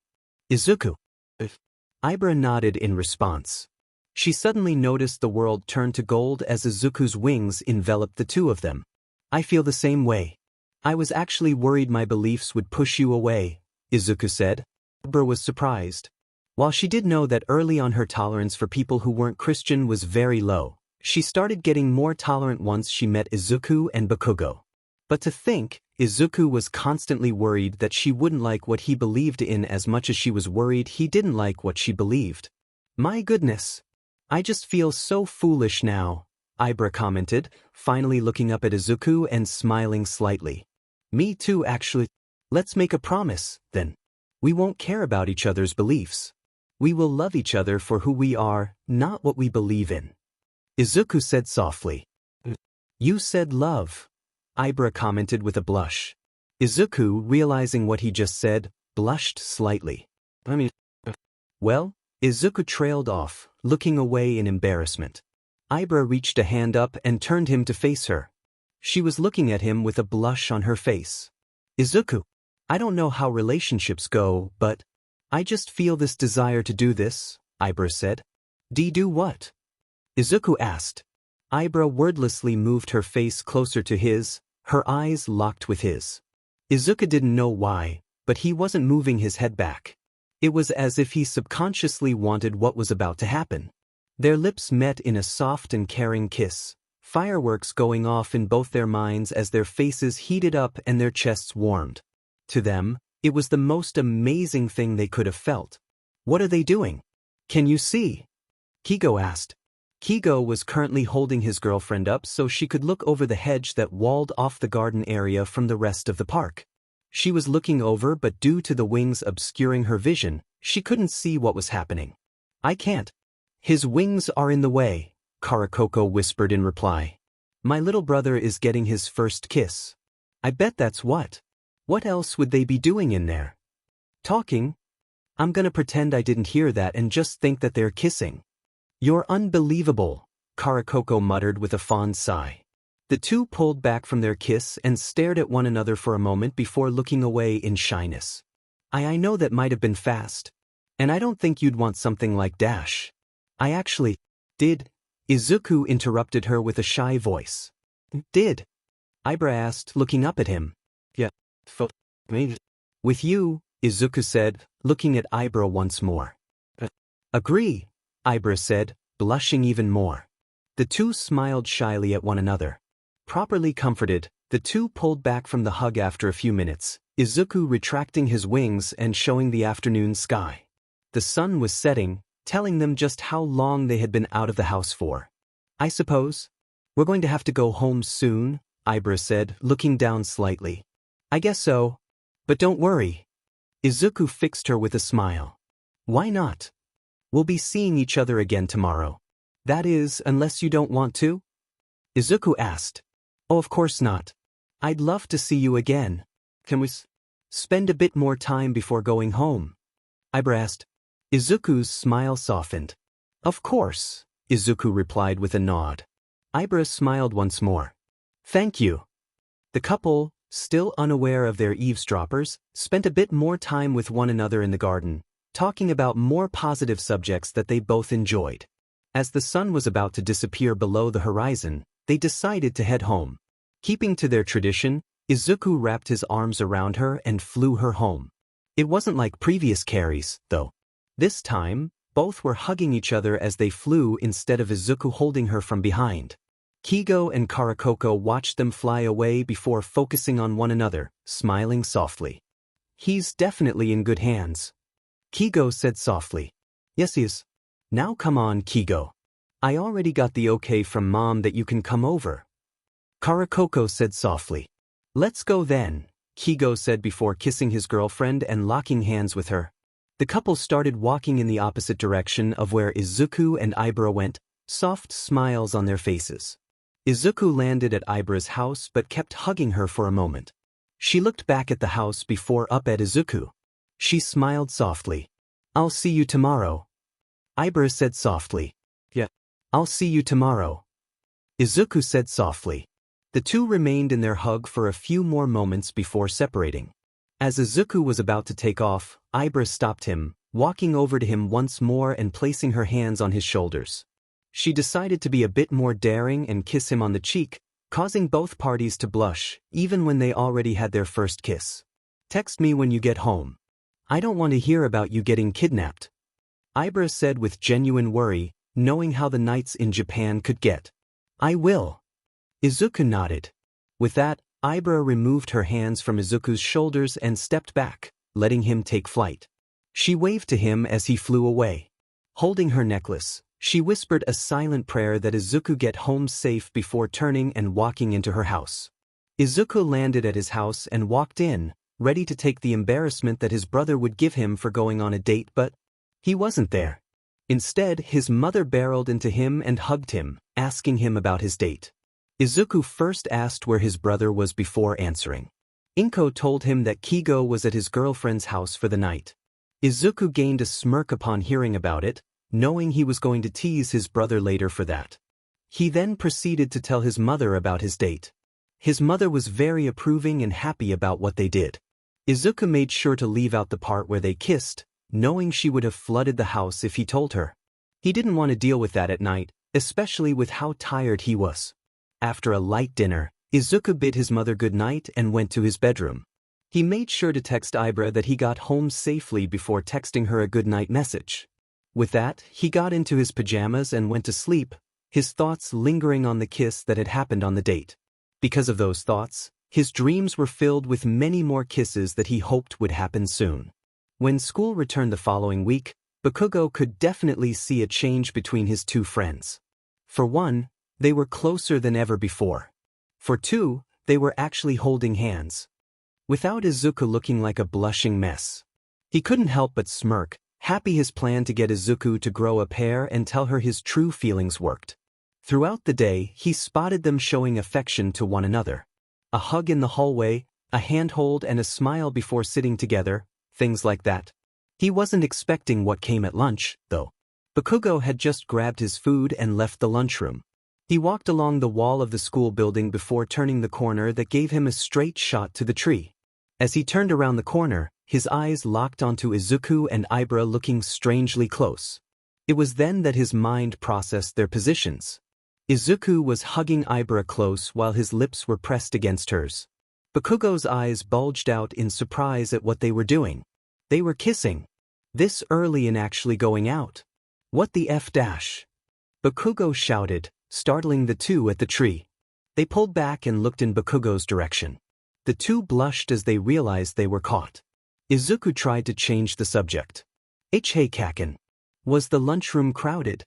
Izuku. Ibra nodded in response. She suddenly noticed the world turn to gold as Izuku's wings enveloped the two of them. I feel the same way. I was actually worried my beliefs would push you away, Izuku said. Ibra was surprised. While she did know that early on her tolerance for people who weren't Christian was very low, she started getting more tolerant once she met Izuku and Bakugo. But to think, Izuku was constantly worried that she wouldn't like what he believed in as much as she was worried he didn't like what she believed. My goodness. I just feel so foolish now, Ibra commented, finally looking up at Izuku and smiling slightly. Me too, actually. Let's make a promise, then. We won't care about each other's beliefs. We will love each other for who we are, not what we believe in. Izuku said softly. You said love, Ibra commented with a blush. Izuku, realizing what he just said, blushed slightly. Well, Izuku trailed off, looking away in embarrassment. Ibra reached a hand up and turned him to face her. She was looking at him with a blush on her face. Izuku, I don't know how relationships go, but I just feel this desire to do this, Ibra said. Do what? Izuku asked. Ibra wordlessly moved her face closer to his, her eyes locked with his. Izuku didn't know why, but he wasn't moving his head back. It was as if he subconsciously wanted what was about to happen. Their lips met in a soft and caring kiss, fireworks going off in both their minds as their faces heated up and their chests warmed. To them, it was the most amazing thing they could have felt. What are they doing? Can you see? Kigo asked. Kigo was currently holding his girlfriend up so she could look over the hedge that walled off the garden area from the rest of the park. She was looking over, but due to the wings obscuring her vision, she couldn't see what was happening. I can't. His wings are in the way, Karakoko whispered in reply. My little brother is getting his first kiss. I bet that's what. What else would they be doing in there? Talking? I'm gonna pretend I didn't hear that and just think that they're kissing. You're unbelievable, Karakoko muttered with a fond sigh. The two pulled back from their kiss and stared at one another for a moment before looking away in shyness. I know that might have been fast. And I don't think you'd want something like dash. I actually did. Izuku interrupted her with a shy voice. Did? Ibra asked, looking up at him. Yeah. With you, Izuku said, looking at Ibra once more. Agree, Ibra said, blushing even more. The two smiled shyly at one another. Properly comforted, the two pulled back from the hug after a few minutes, Izuku retracting his wings and showing the afternoon sky. The sun was setting, telling them just how long they had been out of the house for. I suppose we're going to have to go home soon, Ibra said, looking down slightly. I guess so. But don't worry. Izuku fixed her with a smile. Why not? We'll be seeing each other again tomorrow. That is, unless you don't want to? Izuku asked. Oh, of course not. I'd love to see you again. Can we spend a bit more time before going home? Ibra asked. Izuku's smile softened. Of course, Izuku replied with a nod. Ibra smiled once more. Thank you. The couple, still unaware of their eavesdroppers, spent a bit more time with one another in the garden, talking about more positive subjects that they both enjoyed. As the sun was about to disappear below the horizon, they decided to head home. Keeping to their tradition, Izuku wrapped his arms around her and flew her home. It wasn't like previous carries, though. This time, both were hugging each other as they flew instead of Izuku holding her from behind. Kigo and Karakoko watched them fly away before focusing on one another, smiling softly. He's definitely in good hands. Kigo said softly. Yes, he is. Now come on, Kigo. I already got the okay from Mom that you can come over. Karakoko said softly. Let's go then, Kigo said before kissing his girlfriend and locking hands with her. The couple started walking in the opposite direction of where Izuku and Ibra went, soft smiles on their faces. Izuku landed at Ibra's house but kept hugging her for a moment. She looked back at the house before up at Izuku. She smiled softly. I'll see you tomorrow. Ibra said softly. Yeah. I'll see you tomorrow. Izuku said softly. The two remained in their hug for a few more moments before separating. As Izuku was about to take off, Ibra stopped him, walking over to him once more and placing her hands on his shoulders. She decided to be a bit more daring and kiss him on the cheek, causing both parties to blush, even when they already had their first kiss. Text me when you get home. I don't want to hear about you getting kidnapped. Ibra said with genuine worry, knowing how the nights in Japan could get. I will. Izuku nodded. With that, Ibra removed her hands from Izuku's shoulders and stepped back, letting him take flight. She waved to him as he flew away. Holding her necklace, she whispered a silent prayer that Izuku get home safe before turning and walking into her house. Izuku landed at his house and walked in, ready to take the embarrassment that his brother would give him for going on a date, but he wasn't there. Instead, his mother barreled into him and hugged him, asking him about his date. Izuku first asked where his brother was before answering. Inko told him that Kigo was at his girlfriend's house for the night. Izuku gained a smirk upon hearing about it, knowing he was going to tease his brother later for that. He then proceeded to tell his mother about his date. His mother was very approving and happy about what they did. Izuku made sure to leave out the part where they kissed, knowing she would have flooded the house if he told her. He didn't want to deal with that at night, especially with how tired he was. After a light dinner, Izuku bid his mother good night and went to his bedroom. He made sure to text Ibra that he got home safely before texting her a good night message. With that, he got into his pajamas and went to sleep, his thoughts lingering on the kiss that had happened on the date. Because of those thoughts, his dreams were filled with many more kisses that he hoped would happen soon. When school returned the following week, Bakugo could definitely see a change between his two friends. For one, they were closer than ever before. For two, they were actually holding hands. Without Izuku looking like a blushing mess. He couldn't help but smirk, happy his plan to get Izuku to grow a pair and tell her his true feelings worked. Throughout the day, he spotted them showing affection to one another. A hug in the hallway, a handhold and a smile before sitting together, things like that. He wasn't expecting what came at lunch, though. Bakugo had just grabbed his food and left the lunchroom. He walked along the wall of the school building before turning the corner that gave him a straight shot to the tree. As he turned around the corner, his eyes locked onto Izuku and Ibra looking strangely close. It was then that his mind processed their positions. Izuku was hugging Ibra close while his lips were pressed against hers. Bakugo's eyes bulged out in surprise at what they were doing. They were kissing. This early in actually going out. What the F dash? Bakugo shouted, startling the two at the tree. They pulled back and looked in Bakugo's direction. The two blushed as they realized they were caught. Izuku tried to change the subject. Hey Kaken. Was the lunchroom crowded?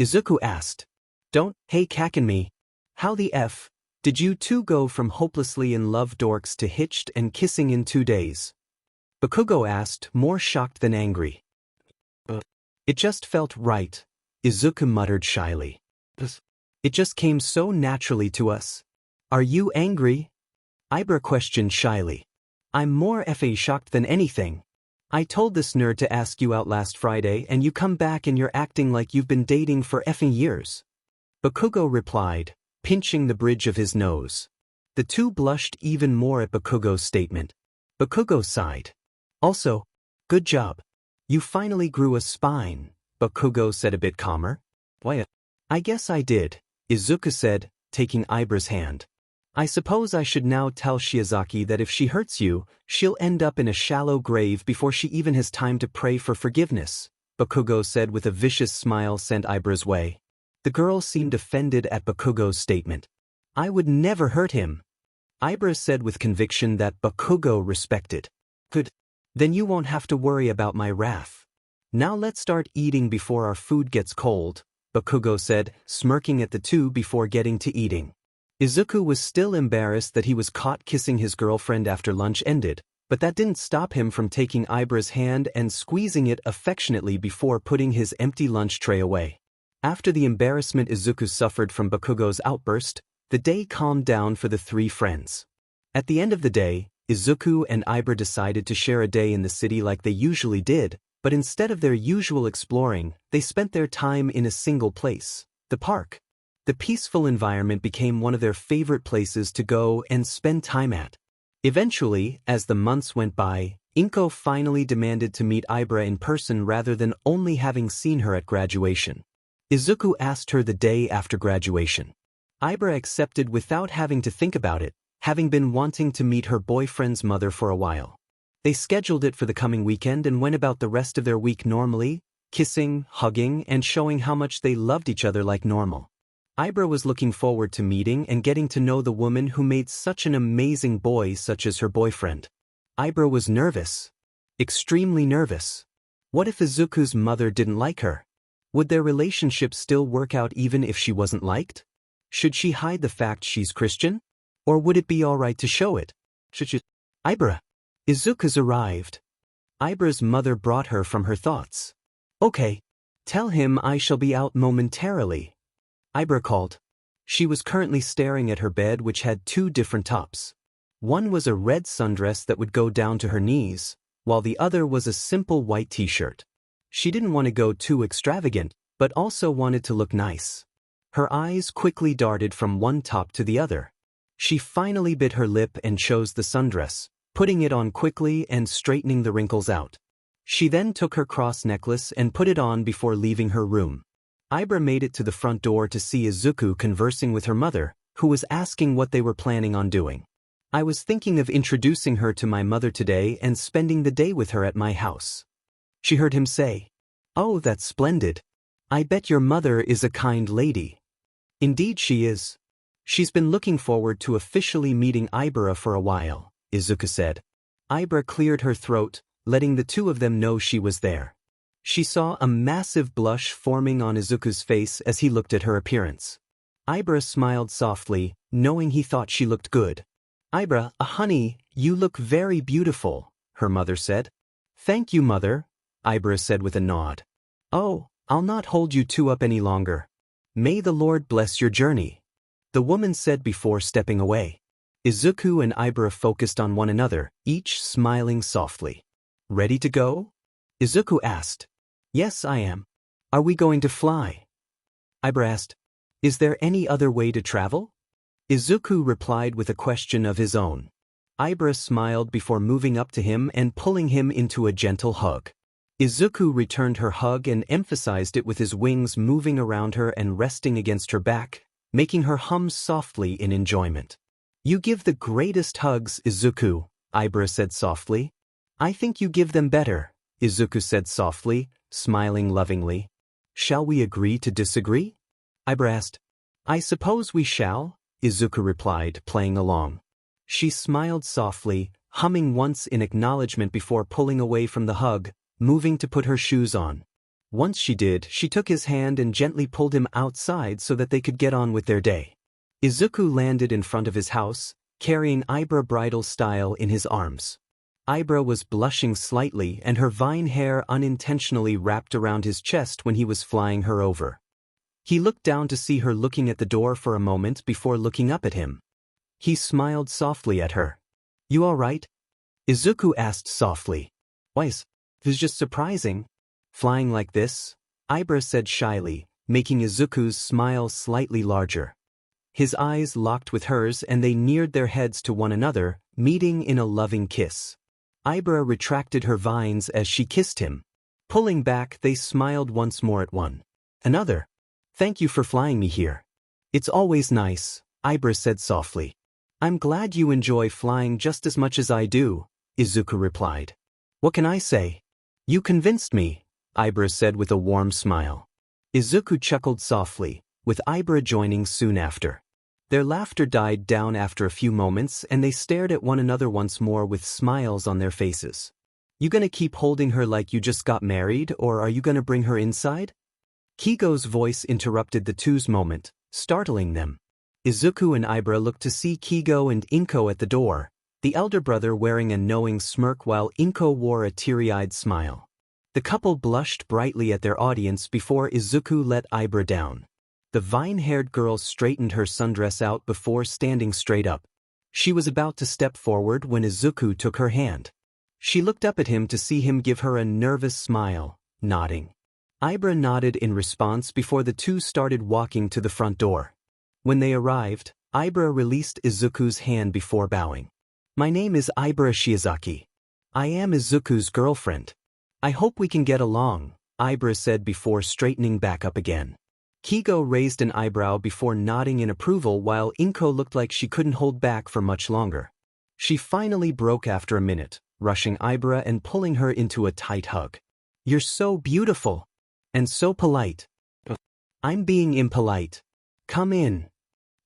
Izuku asked. Don't hey Kaken me. How the F did you two go from hopelessly in love dorks to hitched and kissing in 2 days? Bakugo asked, more shocked than angry. It just felt right, Izuku muttered shyly. It just came so naturally to us. Are you angry? Ibra questioned shyly. I'm more effing shocked than anything. I told this nerd to ask you out last Friday and you come back and you're acting like you've been dating for effing years. Bakugo replied, pinching the bridge of his nose. The two blushed even more at Bakugo's statement. Bakugo sighed. Also, good job. You finally grew a spine, Bakugo said a bit calmer. Why? I guess I did, Izuku said, taking Ibra's hand. I suppose I should now tell Shiozaki that if she hurts you, she'll end up in a shallow grave before she even has time to pray for forgiveness, Bakugo said with a vicious smile sent Ibra's way. The girl seemed offended at Bakugo's statement. I would never hurt him. Ibra said with conviction that Bakugo respected. Good. Then you won't have to worry about my wrath. Now let's start eating before our food gets cold, Bakugo said, smirking at the two before getting to eating. Izuku was still embarrassed that he was caught kissing his girlfriend after lunch ended, but that didn't stop him from taking Ibra's hand and squeezing it affectionately before putting his empty lunch tray away. After the embarrassment Izuku suffered from Bakugo's outburst, the day calmed down for the three friends. At the end of the day, Izuku and Ibra decided to share a day in the city like they usually did, but instead of their usual exploring, they spent their time in a single place, the park. The peaceful environment became one of their favorite places to go and spend time at. Eventually, as the months went by, Inko finally demanded to meet Ibra in person rather than only having seen her at graduation. Izuku asked her the day after graduation. Ibra accepted without having to think about it, having been wanting to meet her boyfriend's mother for a while. They scheduled it for the coming weekend and went about the rest of their week normally, kissing, hugging, and showing how much they loved each other like normal. Ibra was looking forward to meeting and getting to know the woman who made such an amazing boy such as her boyfriend. Ibra was nervous. Extremely nervous. What if Izuku's mother didn't like her? Would their relationship still work out even if she wasn't liked? Should she hide the fact she's Christian? Or would it be alright to show it? Ibra. Izuku's arrived. Ibra's mother brought her from her thoughts. Okay. Tell him I shall be out momentarily. Ibra called. She was currently staring at her bed which had two different tops. One was a red sundress that would go down to her knees, while the other was a simple white t-shirt. She didn't want to go too extravagant, but also wanted to look nice. Her eyes quickly darted from one top to the other. She finally bit her lip and chose the sundress, putting it on quickly and straightening the wrinkles out. She then took her cross necklace and put it on before leaving her room. Ibra made it to the front door to see Izuku conversing with her mother, who was asking what they were planning on doing. I was thinking of introducing her to my mother today and spending the day with her at my house. She heard him say, "Oh, that's splendid. I bet your mother is a kind lady." Indeed she is. She's been looking forward to officially meeting Ibra for a while, Izuku said. Ibra cleared her throat, letting the two of them know she was there. She saw a massive blush forming on Izuku's face as he looked at her appearance. Ibra smiled softly, knowing he thought she looked good. "Ibra, honey, you look very beautiful," her mother said. "Thank you, mother," Ibra said with a nod. "Oh, I'll not hold you two up any longer. May the Lord bless your journey," the woman said before stepping away. Izuku and Ibra focused on one another, each smiling softly. "Ready to go?" Izuku asked. "Yes, I am. Are we going to fly?" Ibra asked. "Is there any other way to travel?" Izuku replied with a question of his own. Ibra smiled before moving up to him and pulling him into a gentle hug. Izuku returned her hug and emphasized it with his wings moving around her and resting against her back, making her hum softly in enjoyment. "You give the greatest hugs, Izuku," Ibra said softly. "I think you give them better," Izuku said softly, smiling lovingly. "Shall we agree to disagree?" Ibra asked. "I suppose we shall," Izuku replied, playing along. She smiled softly, humming once in acknowledgement before pulling away from the hug, moving to put her shoes on. Once she did, she took his hand and gently pulled him outside so that they could get on with their day. Izuku landed in front of his house, carrying Ibra bridal style in his arms. Ibra was blushing slightly and her vine hair unintentionally wrapped around his chest when he was flying her over. He looked down to see her looking at the door for a moment before looking up at him. He smiled softly at her. "You all right?" Izuku asked softly. "Why, it was just surprising. Flying like this," Ibra said shyly, making Izuku's smile slightly larger. His eyes locked with hers and they neared their heads to one another, meeting in a loving kiss. Ibra retracted her vines as she kissed him. Pulling back, they smiled once more at one another. "Thank you for flying me here. It's always nice," Ibra said softly. "I'm glad you enjoy flying just as much as I do," Izuku replied. "What can I say? You convinced me," Ibra said with a warm smile. Izuku chuckled softly, with Ibra joining soon after. Their laughter died down after a few moments and they stared at one another once more with smiles on their faces. "You gonna keep holding her like you just got married, or are you gonna bring her inside?" Kigo's voice interrupted the two's moment, startling them. Izuku and Ibra looked to see Kigo and Inko at the door, the elder brother wearing a knowing smirk while Inko wore a teary-eyed smile. The couple blushed brightly at their audience before Izuku let Ibra down. The vine-haired girl straightened her sundress out before standing straight up. She was about to step forward when Izuku took her hand. She looked up at him to see him give her a nervous smile, nodding. Ibra nodded in response before the two started walking to the front door. When they arrived, Ibra released Izuku's hand before bowing. "My name is Ibra Shiozaki. I am Izuku's girlfriend. I hope we can get along," Ibra said before straightening back up again. Kigo raised an eyebrow before nodding in approval while Inko looked like she couldn't hold back for much longer. She finally broke after a minute, rushing Ibra and pulling her into a tight hug. "You're so beautiful. And so polite." "I'm being impolite. Come in,"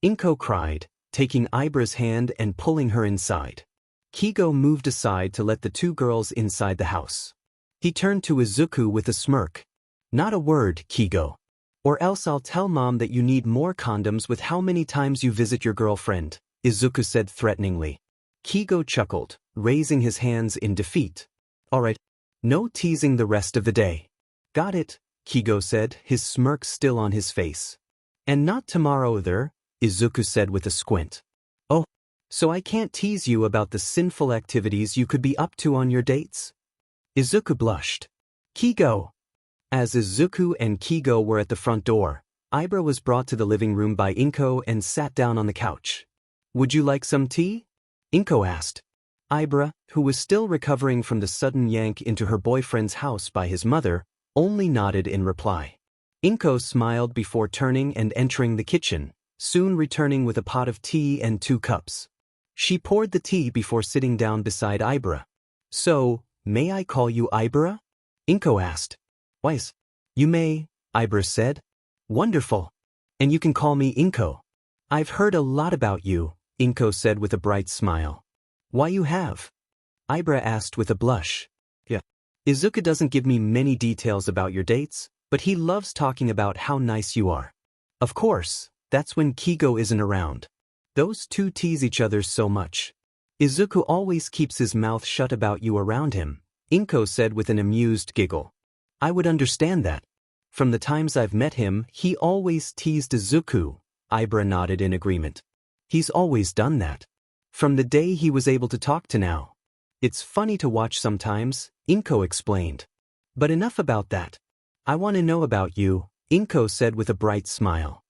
Inko cried, taking Ibra's hand and pulling her inside. Kigo moved aside to let the two girls inside the house. He turned to Izuku with a smirk. "Not a word, Kigo. Or else I'll tell Mom that you need more condoms with how many times you visit your girlfriend," Izuku said threateningly. Kigo chuckled, raising his hands in defeat. "All right. No teasing the rest of the day." "Got it," Kigo said, his smirk still on his face. "And not tomorrow either," Izuku said with a squint. "Oh, so I can't tease you about the sinful activities you could be up to on your dates?" Izuku blushed. Kigo. As Izuku and Kigo were at the front door, Ibra was brought to the living room by Inko and sat down on the couch. Would you like some tea? Inko asked. Ibra, who was still recovering from the sudden yank into her boyfriend's house by his mother, only nodded in reply. Inko smiled before turning and entering the kitchen, soon returning with a pot of tea and 2 cups. She poured the tea before sitting down beside Ibra. So, may I call you Ibra? Inko asked. Wise. You may, Ibra said. Wonderful. And you can call me Inko. I've heard a lot about you, Inko said with a bright smile. Why you have? Ibra asked with a blush. Yeah. Izuku doesn't give me many details about your dates, but he loves talking about how nice you are. Of course, that's when Kigo isn't around. Those two tease each other so much. Izuku always keeps his mouth shut about you around him, Inko said with an amused giggle. I would understand that. From the times I've met him, he always teased Izuku, Ibra nodded in agreement. He's always done that. From the day he was able to talk to now. It's funny to watch sometimes, Inko explained. But enough about that. I want to know about you, Inko said with a bright smile.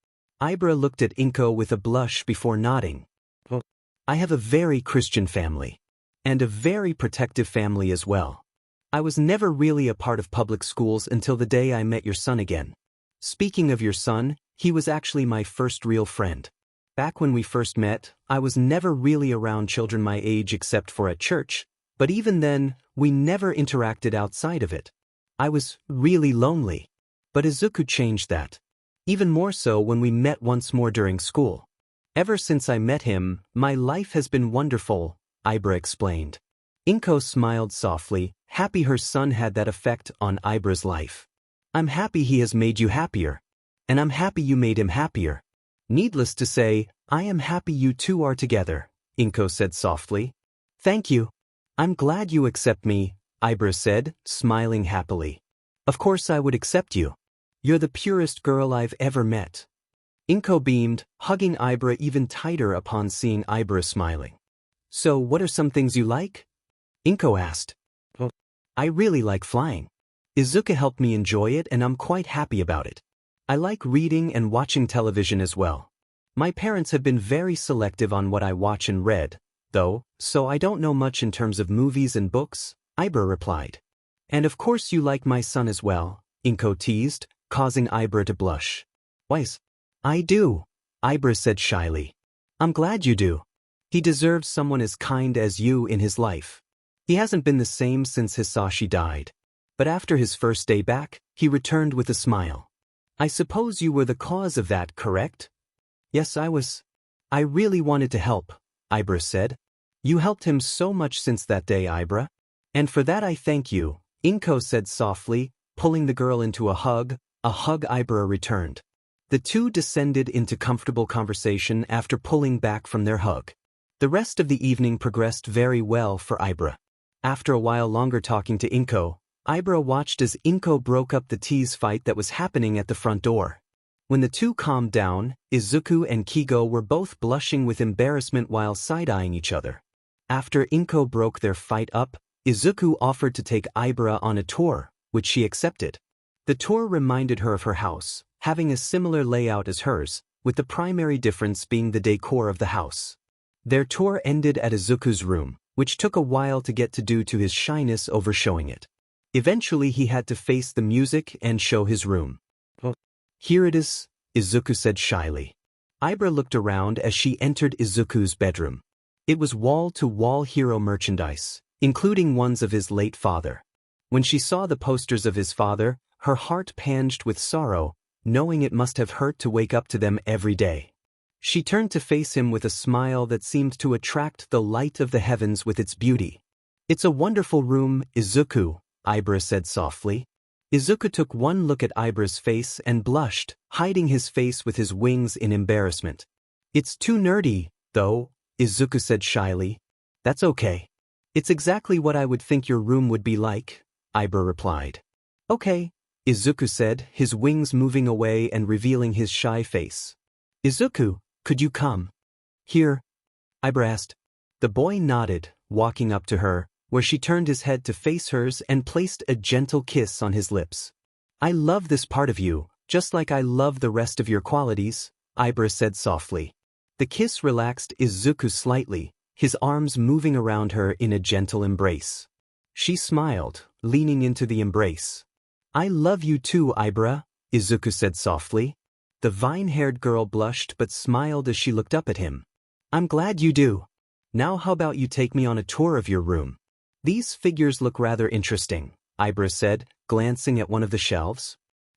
Ibra looked at Inko with a blush before nodding. Well, I have a very Christian family. And a very protective family as well. I was never really a part of public schools until the day I met your son again. Speaking of your son, he was actually my first real friend. Back when we first met, I was never really around children my age except for at church, but even then, we never interacted outside of it. I was really lonely. But Izuku changed that. Even more so when we met once more during school. Ever since I met him, my life has been wonderful, Ibra explained. Inko smiled softly, happy her son had that effect on Ibra's life. I'm happy he has made you happier. And I'm happy you made him happier. Needless to say, I am happy you two are together, Inko said softly. Thank you. I'm glad you accept me, Ibra said, smiling happily. Of course I would accept you. You're the purest girl I've ever met. Inko beamed, hugging Ibra even tighter upon seeing Ibra smiling. So what are some things you like? Inko asked. Well, I really like flying. Izuku helped me enjoy it and I'm quite happy about it. I like reading and watching television as well. My parents have been very selective on what I watch and read, though, so I don't know much in terms of movies and books, Ibra replied. And of course you like my son as well, Inko teased, causing Ibra to blush. Wise. I do, Ibra said shyly. I'm glad you do. He deserves someone as kind as you in his life. He hasn't been the same since Hisashi died. But after his first day back, he returned with a smile. I suppose you were the cause of that, correct? Yes, I was. I really wanted to help, Ibra said. You helped him so much since that day, Ibra. And for that I thank you, Inko said softly, pulling the girl into a hug Ibra returned. The two descended into comfortable conversation after pulling back from their hug. The rest of the evening progressed very well for Ibra. After a while longer talking to Inko, Ibra watched as Inko broke up the tease fight that was happening at the front door. When the two calmed down, Izuku and Kigo were both blushing with embarrassment while side-eyeing each other. After Inko broke their fight up, Izuku offered to take Ibra on a tour, which she accepted. The tour reminded her of her house, having a similar layout as hers, with the primary difference being the decor of the house. Their tour ended at Izuku's room, which took a while to get to due to his shyness over showing it. Eventually he had to face the music and show his room. Well, here it is, Izuku said shyly. Ibra looked around as she entered Izuku's bedroom. It was wall-to-wall hero merchandise, including ones of his late father. When she saw the posters of his father, her heart panged with sorrow, knowing it must have hurt to wake up to them every day. She turned to face him with a smile that seemed to attract the light of the heavens with its beauty. It's a wonderful room, Izuku, Ibra said softly. Izuku took one look at Ibra's face and blushed, hiding his face with his wings in embarrassment. It's too nerdy, though, Izuku said shyly. That's okay. It's exactly what I would think your room would be like, Ibra replied. Okay, Izuku said, his wings moving away and revealing his shy face. Izuku, could you come? Here? Ibra asked. The boy nodded, walking up to her, where she turned his head to face hers and placed a gentle kiss on his lips. I love this part of you, just like I love the rest of your qualities, Ibra said softly. The kiss relaxed Izuku slightly, his arms moving around her in a gentle embrace. She smiled, leaning into the embrace. I love you too, Ibra, Izuku said softly. The vine-haired girl blushed but smiled as she looked up at him. I'm glad you do. Now how about you take me on a tour of your room? These figures look rather interesting, Ibra said, glancing at one of the shelves.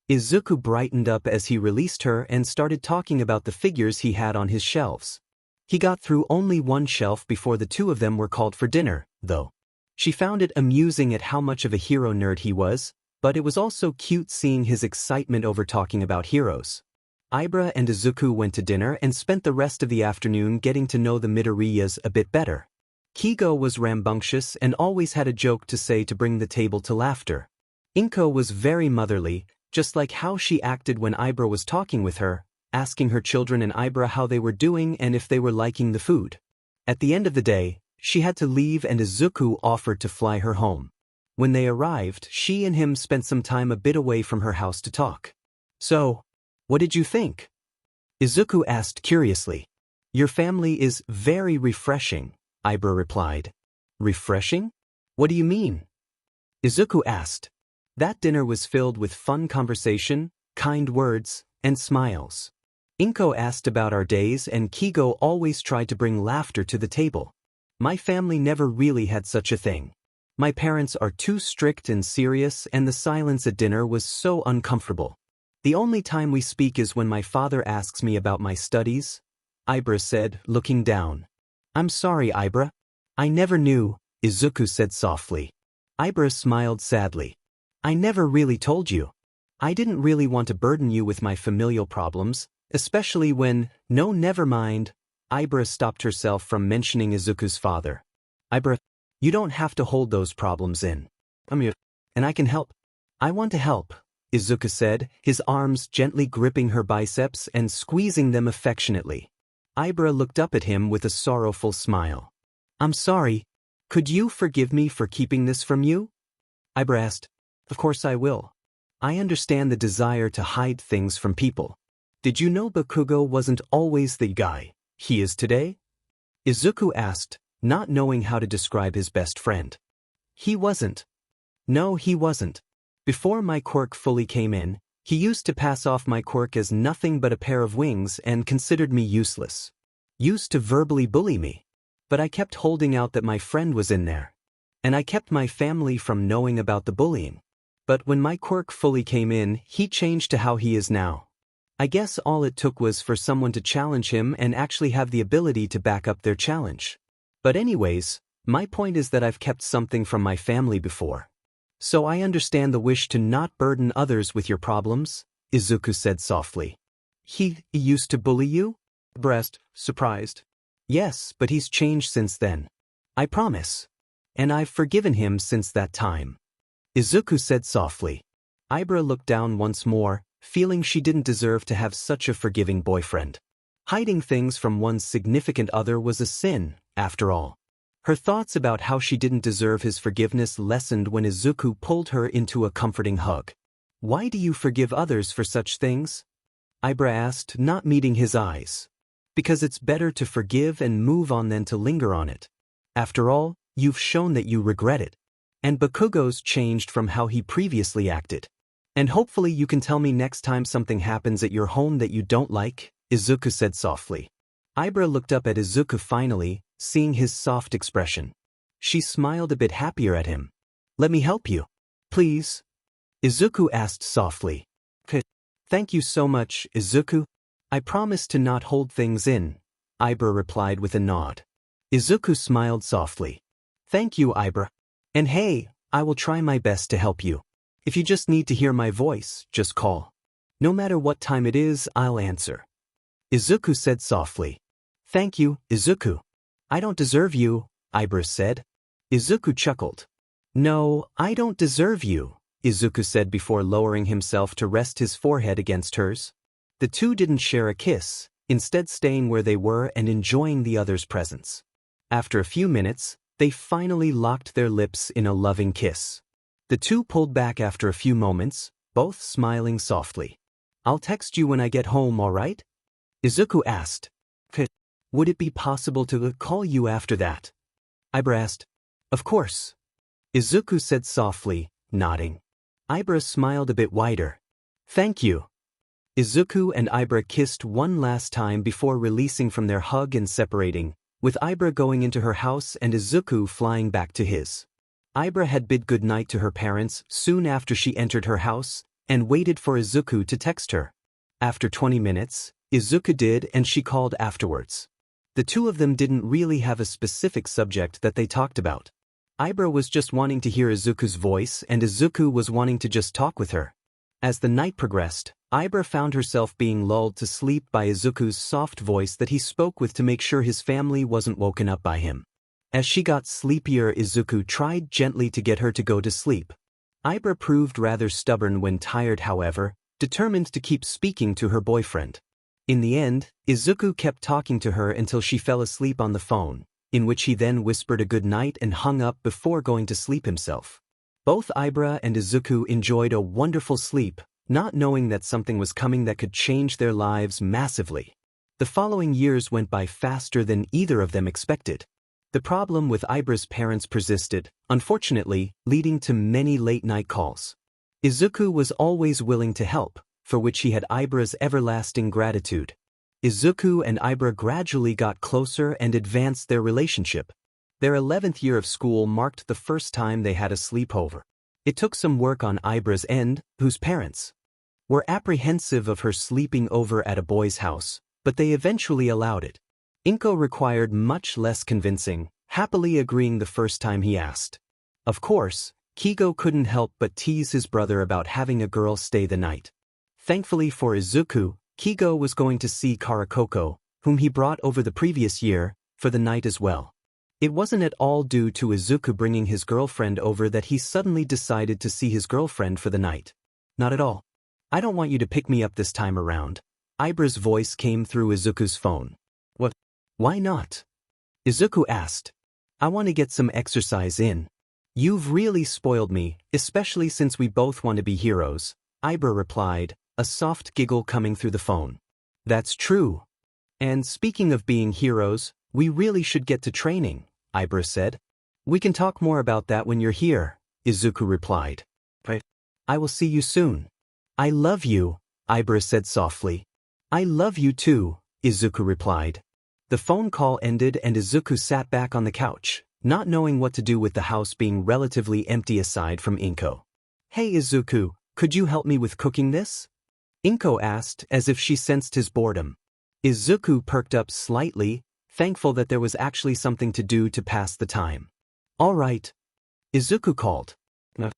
Izuku brightened up as he released her and started talking about the figures he had on his shelves. He got through only one shelf before the two of them were called for dinner, though. She found it amusing at how much of a hero nerd he was, but it was also cute seeing his excitement over talking about heroes. Ibra and Izuku went to dinner and spent the rest of the afternoon getting to know the Midoriyas a bit better. Kigo was rambunctious and always had a joke to say to bring the table to laughter. Inko was very motherly, just like how she acted when Ibra was talking with her, asking her children and Ibra how they were doing and if they were liking the food. At the end of the day, she had to leave and Izuku offered to fly her home. When they arrived, she and him spent some time a bit away from her house to talk. So, what did you think? Izuku asked curiously. Your family is very refreshing, Ibra replied. Refreshing? What do you mean? Izuku asked. That dinner was filled with fun conversation, kind words, and smiles. Inko asked about our days and Kigo always tried to bring laughter to the table. My family never really had such a thing. My parents are too strict and serious and the silence at dinner was so uncomfortable. The only time we speak is when my father asks me about my studies, Ibra said, looking down. I'm sorry, Ibra. I never knew, Izuku said softly. Ibra smiled sadly. I never really told you. I didn't really want to burden you with my familial problems, especially when, no, never mind. Ibra stopped herself from mentioning Izuku's father. Ibra, you don't have to hold those problems in. I'm here, and I can help. I want to help, Izuku said, his arms gently gripping her biceps and squeezing them affectionately. Ibra looked up at him with a sorrowful smile. I'm sorry. Could you forgive me for keeping this from you? Ibra asked. Of course I will. I understand the desire to hide things from people. Did you know Bakugo wasn't always the guy he is today? Izuku asked, not knowing how to describe his best friend. He wasn't. No, he wasn't. Before my quirk fully came in, he used to pass off my quirk as nothing but a pair of wings and considered me useless. Used to verbally bully me. But I kept holding out that my friend was in there. And I kept my family from knowing about the bullying. But when my quirk fully came in, he changed to how he is now. I guess all it took was for someone to challenge him and actually have the ability to back up their challenge. But anyways, my point is that I've kept something from my family before. So I understand the wish to not burden others with your problems, Izuku said softly. He used to bully you? Breast, surprised. Yes, but he's changed since then. I promise. And I've forgiven him since that time. Izuku said softly. Ibra looked down once more, feeling she didn't deserve to have such a forgiving boyfriend. Hiding things from one's significant other was a sin, after all. Her thoughts about how she didn't deserve his forgiveness lessened when Izuku pulled her into a comforting hug. Why do you forgive others for such things? Ibra asked, not meeting his eyes. Because it's better to forgive and move on than to linger on it. After all, you've shown that you regret it. And Bakugo's changed from how he previously acted. And hopefully you can tell me next time something happens at your home that you don't like, Izuku said softly. Ibra looked up at Izuku finally, seeing his soft expression. She smiled a bit happier at him. Let me help you. Please? Izuku asked softly. Thank you so much, Izuku. I promise to not hold things in, Ibra replied with a nod. Izuku smiled softly. Thank you, Ibra. And hey, I will try my best to help you. If you just need to hear my voice, just call. No matter what time it is, I'll answer. Izuku said softly. Thank you, Izuku. I don't deserve you, Ibra said. Izuku chuckled. No, I don't deserve you, Izuku said before lowering himself to rest his forehead against hers. The two didn't share a kiss, instead staying where they were and enjoying the other's presence. After a few minutes, They finally locked their lips in a loving kiss. The two pulled back after a few moments, both smiling softly. "I'll text you when I get home, alright?" Izuku asked. "Would it be possible to call you after that?" Ibra asked. "Of course," Izuku said softly, nodding. Ibra smiled a bit wider. "Thank you." Izuku and Ibra kissed one last time before releasing from their hug and separating, with Ibra going into her house and Izuku flying back to his. Ibra had bid goodnight to her parents soon after she entered her house and waited for Izuku to text her. After 20 minutes, Izuku did and she called afterwards. The two of them didn't really have a specific subject that they talked about. Ibra was just wanting to hear Izuku's voice and Izuku was wanting to just talk with her. As the night progressed, Ibra found herself being lulled to sleep by Izuku's soft voice that he spoke with to make sure his family wasn't woken up by him. As she got sleepier, Izuku tried gently to get her to go to sleep. Ibra proved rather stubborn when tired, however, determined to keep speaking to her boyfriend. In the end, Izuku kept talking to her until she fell asleep on the phone, in which he then whispered a good night and hung up before going to sleep himself. Both Ibra and Izuku enjoyed a wonderful sleep, not knowing that something was coming that could change their lives massively. The following years went by faster than either of them expected. The problem with Ibra's parents persisted, unfortunately, leading to many late-night calls. Izuku was always willing to help, for which he had Ibra's everlasting gratitude. Izuku and Ibra gradually got closer and advanced their relationship. Their 11th year of school marked the first time they had a sleepover. It took some work on Ibra's end, whose parents were apprehensive of her sleeping over at a boy's house, but they eventually allowed it. Inko required much less convincing, happily agreeing the first time he asked. Of course, Kigo couldn't help but tease his brother about having a girl stay the night. Thankfully for Izuku, Kigo was going to see Karakoko, whom he brought over the previous year, for the night as well. It wasn't at all due to Izuku bringing his girlfriend over that he suddenly decided to see his girlfriend for the night. Not at all. "I don't want you to pick me up this time around." Ibra's voice came through Izuku's phone. "What? Why not?" Izuku asked. "I want to get some exercise in." "You've really spoiled me, especially since we both want to be heroes," Ibra replied, a soft giggle coming through the phone. "That's true. And speaking of being heroes, we really should get to training," Ibra said. "We can talk more about that when you're here," Izuku replied. "Right. I will see you soon." "I love you," Ibra said softly. "I love you too," Izuku replied. The phone call ended and Izuku sat back on the couch, not knowing what to do with the house being relatively empty aside from Inko. "Hey Izuku, could you help me with cooking this?" Inko asked as if she sensed his boredom. Izuku perked up slightly, thankful that there was actually something to do to pass the time. "All right," Izuku called. No.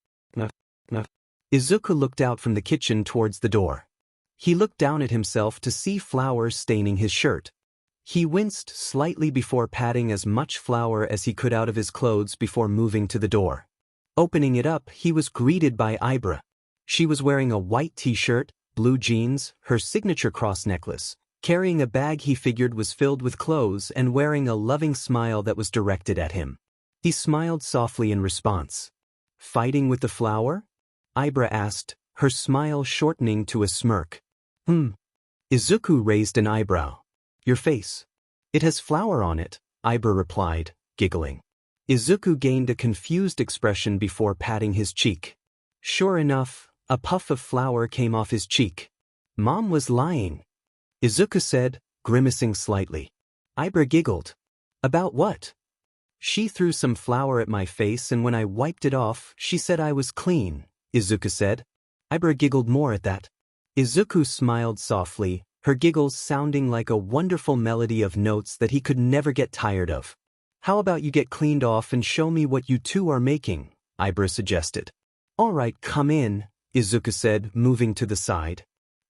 Izuku looked out from the kitchen towards the door. He looked down at himself to see flour staining his shirt. He winced slightly before patting as much flour as he could out of his clothes before moving to the door. Opening it up, he was greeted by Ibra. She was wearing a white t-shirt, blue jeans, her signature cross necklace, carrying a bag he figured was filled with clothes and wearing a loving smile that was directed at him. He smiled softly in response. "Fighting with the flour?" Ibra asked, her smile shortening to a smirk. Izuku raised an eyebrow. "Your face. It has flour on it," Ibra replied, giggling. Izuku gained a confused expression before patting his cheek. Sure enough, a puff of flour came off his cheek. "Mom was lying," Izuku said, grimacing slightly. Ibra giggled. "About what?" "She threw some flour at my face and when I wiped it off, she said I was clean," Izuku said. Ibra giggled more at that. Izuku smiled softly, her giggles sounding like a wonderful melody of notes that he could never get tired of. "How about you get cleaned off and show me what you two are making?" Ibra suggested. "All right, come in," Izuku said, moving to the side.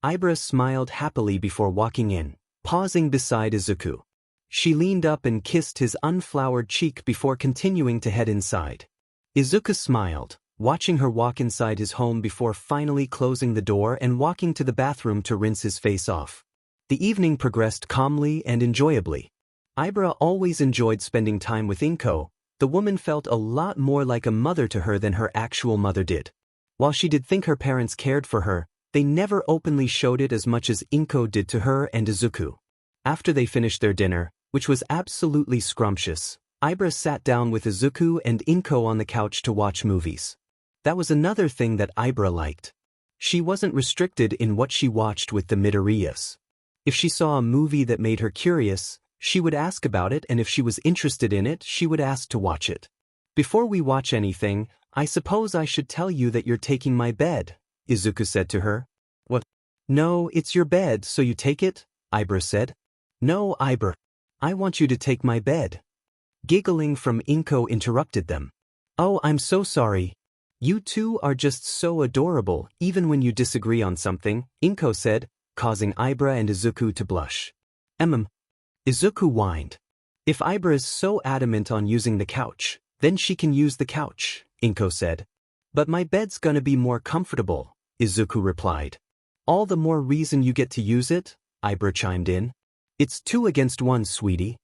Ibra smiled happily before walking in, pausing beside Izuku. She leaned up and kissed his unfloured cheek before continuing to head inside. Izuku smiled, watching her walk inside his home before finally closing the door and walking to the bathroom to rinse his face off. The evening progressed calmly and enjoyably. Ibra always enjoyed spending time with Inko, The woman felt a lot more like a mother to her than her actual mother did. While she did think her parents cared for her, they never openly showed it as much as Inko did to her and Izuku. After they finished their dinner, which was absolutely scrumptious, Ibra sat down with Izuku and Inko on the couch to watch movies. That was another thing that Ibra liked. She wasn't restricted in what she watched with the Midoriyas. If she saw a movie that made her curious, she would ask about it, and if she was interested in it, she would ask to watch it. Before we watch anything, I suppose I should tell you that you're taking my bed, Izuku said to her. What? No, it's your bed, so you take it, Ibra said. No, Ibra. I want you to take my bed. Giggling from Inko interrupted them. Oh, I'm so sorry. You two are just so adorable, even when you disagree on something, Inko said, causing Ibra and Izuku to blush. Izuku whined. If Ibra is so adamant on using the couch, then she can use the couch, Inko said. But my bed's gonna be more comfortable, Izuku replied. All the more reason you get to use it, Ibra chimed in. It's 2 against 1, sweetie.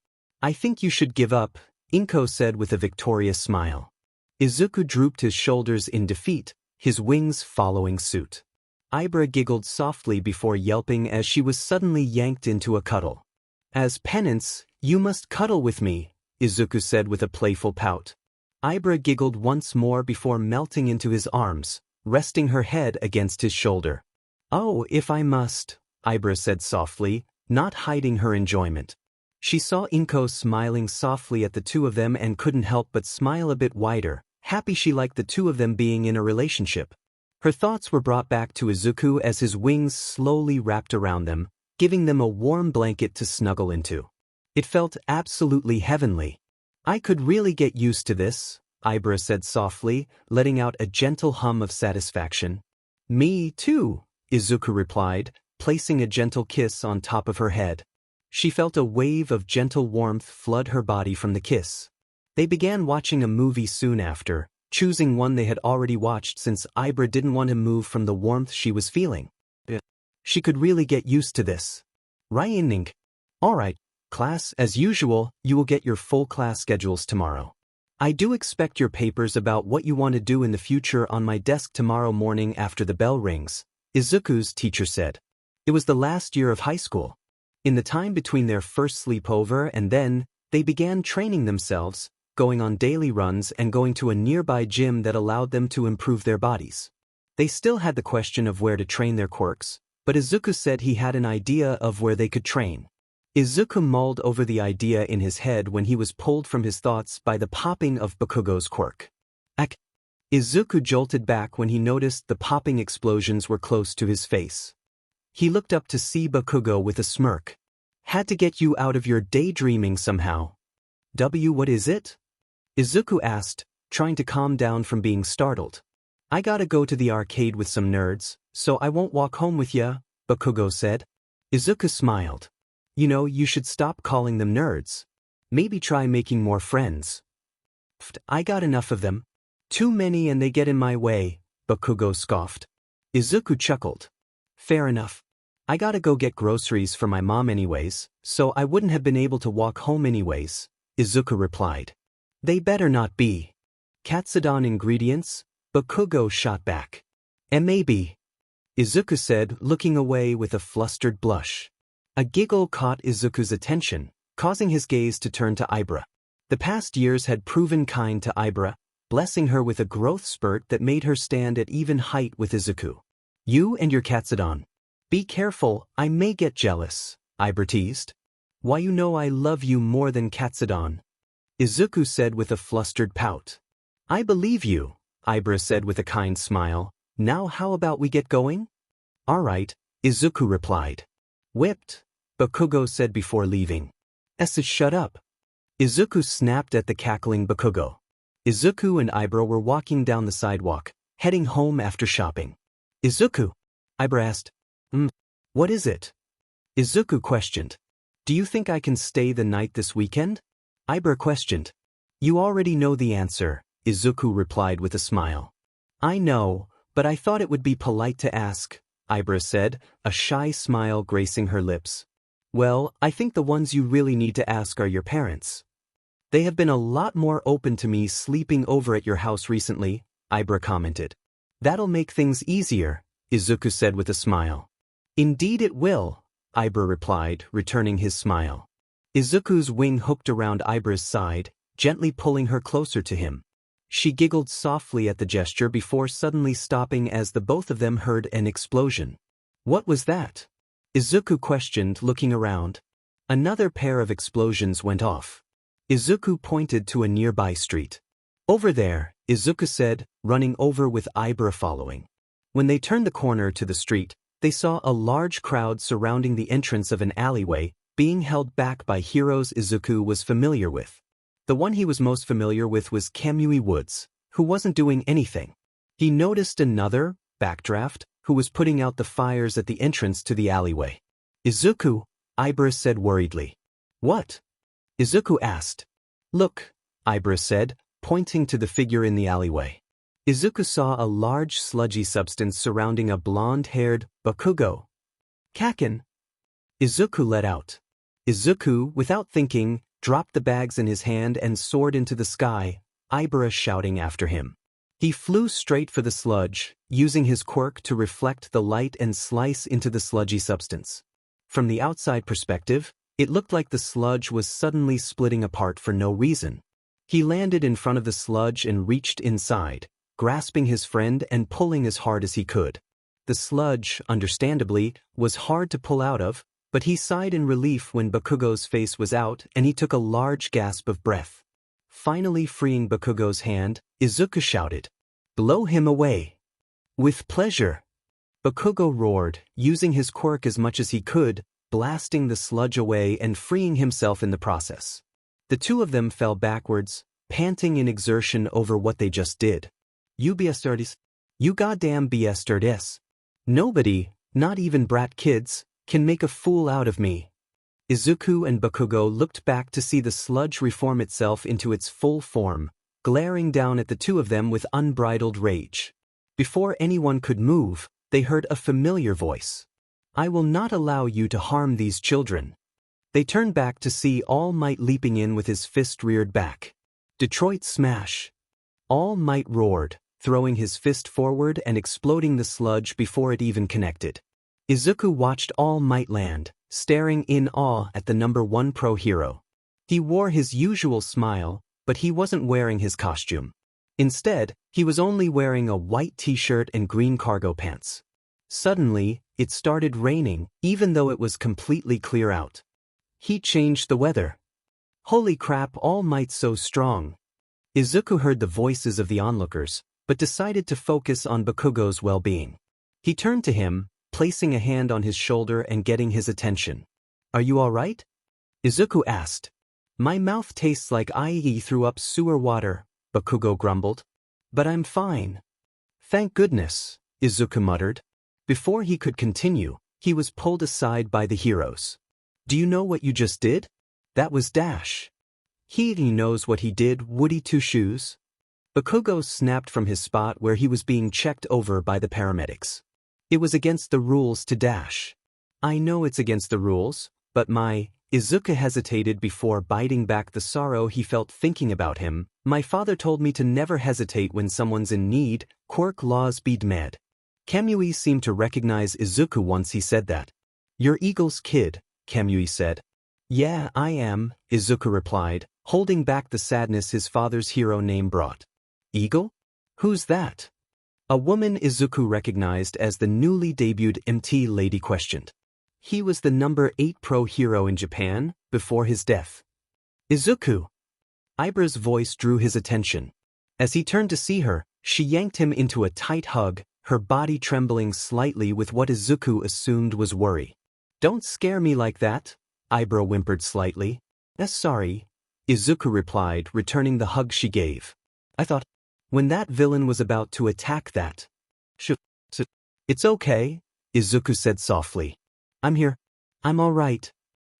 I think you should give up, Inko said with a victorious smile. Izuku drooped his shoulders in defeat, his wings following suit. Ibra giggled softly before yelping as she was suddenly yanked into a cuddle. As penance, you must cuddle with me, Izuku said with a playful pout. Ibra giggled once more before melting into his arms, resting her head against his shoulder. Oh, if I must, Ibra said softly, not hiding her enjoyment. She saw Inko smiling softly at the two of them and couldn't help but smile a bit wider, happy she liked the two of them being in a relationship. Her thoughts were brought back to Izuku as his wings slowly wrapped around them, giving them a warm blanket to snuggle into. It felt absolutely heavenly. I could really get used to this, Ibra said softly, letting out a gentle hum of satisfaction. Me too, Izuku replied, placing a gentle kiss on top of her head. She felt a wave of gentle warmth flood her body from the kiss. They began watching a movie soon after, choosing one they had already watched since Ibra didn't want to move from the warmth she was feeling. She could really get used to this. Reconnecting. Alright, class, as usual, you will get your full class schedules tomorrow. I do expect your papers about what you want to do in the future on my desk tomorrow morning after the bell rings, Izuku's teacher said. It was the last year of high school. In the time between their first sleepover and then, they began training themselves, going on daily runs and going to a nearby gym that allowed them to improve their bodies. They still had the question of where to train their quirks, but Izuku said he had an idea of where they could train. Izuku mulled over the idea in his head when he was pulled from his thoughts by the popping of Bakugo's quirk. Izuku jolted back when he noticed the popping explosions were close to his face. He looked up to see Bakugo with a smirk. Had to get you out of your daydreaming somehow. What is it? Izuku asked, trying to calm down from being startled. I gotta go to the arcade with some nerds, so I won't walk home with ya, Bakugo said. Izuku smiled. You know, you should stop calling them nerds. Maybe try making more friends. I got enough of them. Too many and they get in my way, Bakugo scoffed. Izuku chuckled. Fair enough. I gotta go get groceries for my mom anyways, so I wouldn't have been able to walk home anyways, Izuku replied. They better not be. Katsudon ingredients? Bakugo shot back. Maybe. Izuku said, looking away with a flustered blush. A giggle caught Izuku's attention, causing his gaze to turn to Ibra. The past years had proven kind to Ibra, blessing her with a growth spurt that made her stand at even height with Izuku. You and your Katsudon. Be careful, I may get jealous, Ibra teased. Why you know I love you more than Katsudon? Izuku said with a flustered pout. I believe you, Ibra said with a kind smile. Now how about we get going? Alright, Izuku replied. Whipped, Bakugo said before leaving. Shut up. Izuku snapped at the cackling Bakugo. Izuku and Ibra were walking down the sidewalk, heading home after shopping. Izuku, Ibra asked. What is it? Izuku questioned. Do you think I can stay the night this weekend? Ibra questioned. You already know the answer, Izuku replied with a smile. I know, but I thought it would be polite to ask, Ibra said, a shy smile gracing her lips. Well, I think the ones you really need to ask are your parents. They have been a lot more open to me sleeping over at your house recently, Ibra commented. That'll make things easier, Izuku said with a smile. Indeed it will, Ibra replied, returning his smile. Izuku's wing hooked around Ibra's side, gently pulling her closer to him. She giggled softly at the gesture before suddenly stopping as the both of them heard an explosion. What was that? Izuku questioned, looking around. Another pair of explosions went off. Izuku pointed to a nearby street. Over there, Izuku said, running over with Ibra following. When they turned the corner to the street, they saw a large crowd surrounding the entrance of an alleyway, being held back by heroes Izuku was familiar with. The one he was most familiar with was Kamui Woods, who wasn't doing anything. He noticed another, Backdraft, who was putting out the fires at the entrance to the alleyway. Izuku, Ibra said worriedly. What? Izuku asked. Look, Ibra said, pointing to the figure in the alleyway. Izuku saw a large sludgy substance surrounding a blonde-haired Bakugo. Kaken. Izuku let out. Izuku, without thinking, dropped the bags in his hand and soared into the sky, Ibra shouting after him. He flew straight for the sludge, using his quirk to reflect the light and slice into the sludgy substance. From the outside perspective, it looked like the sludge was suddenly splitting apart for no reason. He landed in front of the sludge and reached inside, grasping his friend and pulling as hard as he could. The sludge, understandably, was hard to pull out of, but he sighed in relief when Bakugo's face was out and he took a large gasp of breath. Finally freeing Bakugo's hand, Izuku shouted, "Blow him away!" With pleasure. Bakugo roared, using his quirk as much as he could, blasting the sludge away and freeing himself in the process. The two of them fell backwards, panting in exertion over what they just did. You bastards. You goddamn bastards. Nobody, not even brat kids, can make a fool out of me. Izuku and Bakugo looked back to see the sludge reform itself into its full form, glaring down at the two of them with unbridled rage. Before anyone could move, they heard a familiar voice. I will not allow you to harm these children. They turned back to see All Might leaping in with his fist reared back. Detroit smash. All Might roared, throwing his fist forward and exploding the sludge before it even connected. Izuku watched All Might land, staring in awe at the number 1 pro hero. He wore his usual smile, but he wasn't wearing his costume. Instead, he was only wearing a white t-shirt and green cargo pants. Suddenly, it started raining, even though it was completely clear out. He changed the weather. Holy crap, All Might's so strong. Izuku heard the voices of the onlookers, but decided to focus on Bakugo's well-being. He turned to him, placing a hand on his shoulder and getting his attention. Are you all right? Izuku asked. My mouth tastes like I threw up sewer water, Bakugo grumbled. But I'm fine. Thank goodness, Izuku muttered. Before he could continue, he was pulled aside by the heroes. Do you know what you just did? That was Dash. He knows what he did, Woody Two Shoes. Bakugo snapped from his spot where he was being checked over by the paramedics. It was against the rules to dash. I know it's against the rules, but Izuku hesitated before biting back the sorrow he felt thinking about him. My father told me to never hesitate when someone's in need, quirk laws be med. Kamui seemed to recognize Izuku once he said that. You're Eagle's kid, Kamui said. Yeah, I am, Izuku replied, holding back the sadness his father's hero name brought. Eagle? Who's that? A woman Izuku recognized as the newly debuted MT lady questioned. He was the number 8 pro hero in Japan, before his death. Izuku! Ibra's voice drew his attention. As he turned to see her, she yanked him into a tight hug, her body trembling slightly with what Izuku assumed was worry. Don't scare me like that, Ibra whimpered slightly. Sorry, Izuku replied, returning the hug she gave. I thought, when that villain was about to attack that. It's okay, Izuku said softly. I'm here. I'm all right.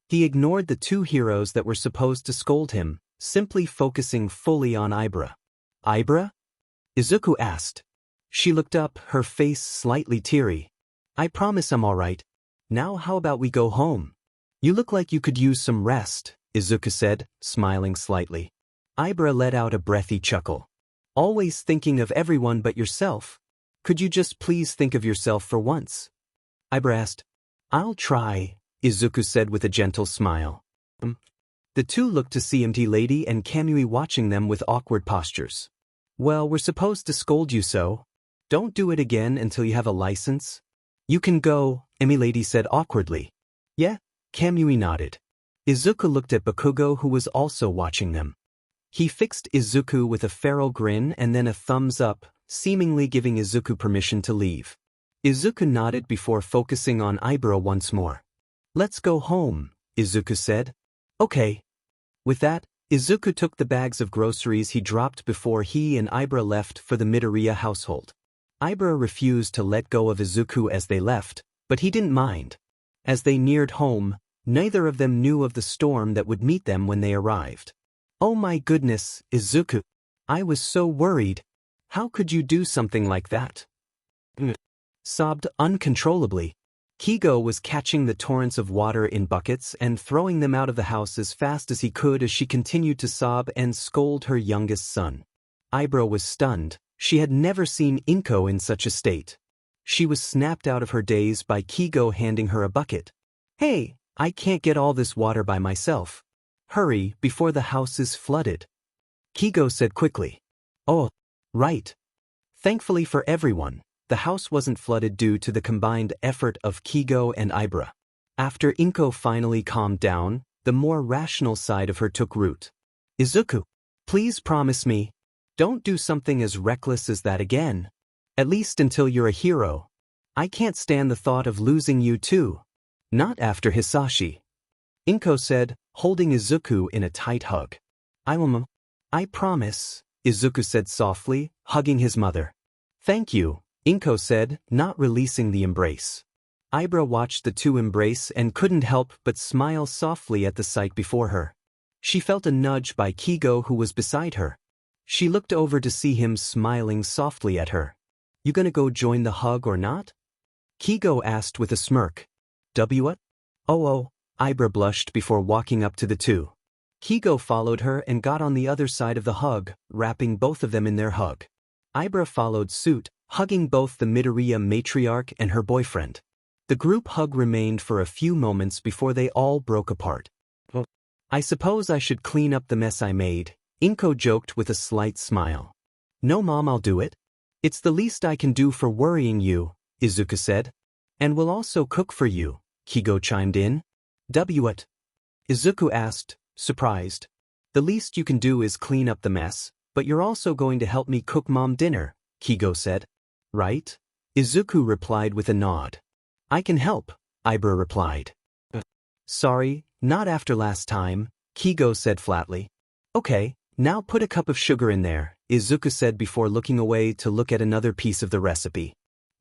He ignored the two heroes that were supposed to scold him, simply focusing fully on Ibra. Ibra? Izuku asked. She looked up, her face slightly teary. I promise I'm all right. Now how about we go home? You look like you could use some rest, Izuku said, smiling slightly. Ibra let out a breathy chuckle. Always thinking of everyone but yourself. Could you just please think of yourself for once? Ibra asked. I'll try, Izuku said with a gentle smile. The two looked to see MT Lady and Kamui watching them with awkward postures. Well, we're supposed to scold you so. Don't do it again until you have a license. You can go, MT Lady said awkwardly. Yeah, Kamui nodded. Izuku looked at Bakugo who was also watching them. He fixed Izuku with a feral grin and then a thumbs up, seemingly giving Izuku permission to leave. Izuku nodded before focusing on Ibra once more. Let's go home, Izuku said. Okay. With that, Izuku took the bags of groceries he dropped before he and Ibra left for the Midoriya household. Ibra refused to let go of Izuku as they left, but he didn't mind. As they neared home, neither of them knew of the storm that would meet them when they arrived. Oh my goodness, Izuku. I was so worried. How could you do something like that? Sobbed uncontrollably. Kigo was catching the torrents of water in buckets and throwing them out of the house as fast as he could as she continued to sob and scold her youngest son. Ibra was stunned. She had never seen Inko in such a state. She was snapped out of her daze by Kigo handing her a bucket. Hey, I can't get all this water by myself. Hurry, before the house is flooded. Kigo said quickly. Oh, right. Thankfully for everyone, the house wasn't flooded due to the combined effort of Kigo and Ibra. After Inko finally calmed down, the more rational side of her took root. Izuku, please promise me. Don't do something as reckless as that again. At least until you're a hero. I can't stand the thought of losing you too. Not after Hisashi. Inko said, holding Izuku in a tight hug. I promise, Izuku said softly, hugging his mother. Thank you, Inko said, not releasing the embrace. Ibra watched the two embrace and couldn't help but smile softly at the sight before her. She felt a nudge by Kigo who was beside her. She looked over to see him smiling softly at her. You gonna go join the hug or not? Kigo asked with a smirk. What? Oh, Ibra blushed before walking up to the two. Kigo followed her and got on the other side of the hug, wrapping both of them in their hug. Ibra followed suit, hugging both the Midoriya matriarch and her boyfriend. The group hug remained for a few moments before they all broke apart. I suppose I should clean up the mess I made, Inko joked with a slight smile. No mom, I'll do it. It's the least I can do for worrying you, Izuku said. And we'll also cook for you, Kigo chimed in. What? Izuku asked, surprised. The least you can do is clean up the mess, but you're also going to help me cook mom dinner, Kigo said. Right? Izuku replied with a nod. I can help, Ibra replied. Sorry, not after last time, Kigo said flatly. Okay, now put a cup of sugar in there, Izuku said before looking away to look at another piece of the recipe.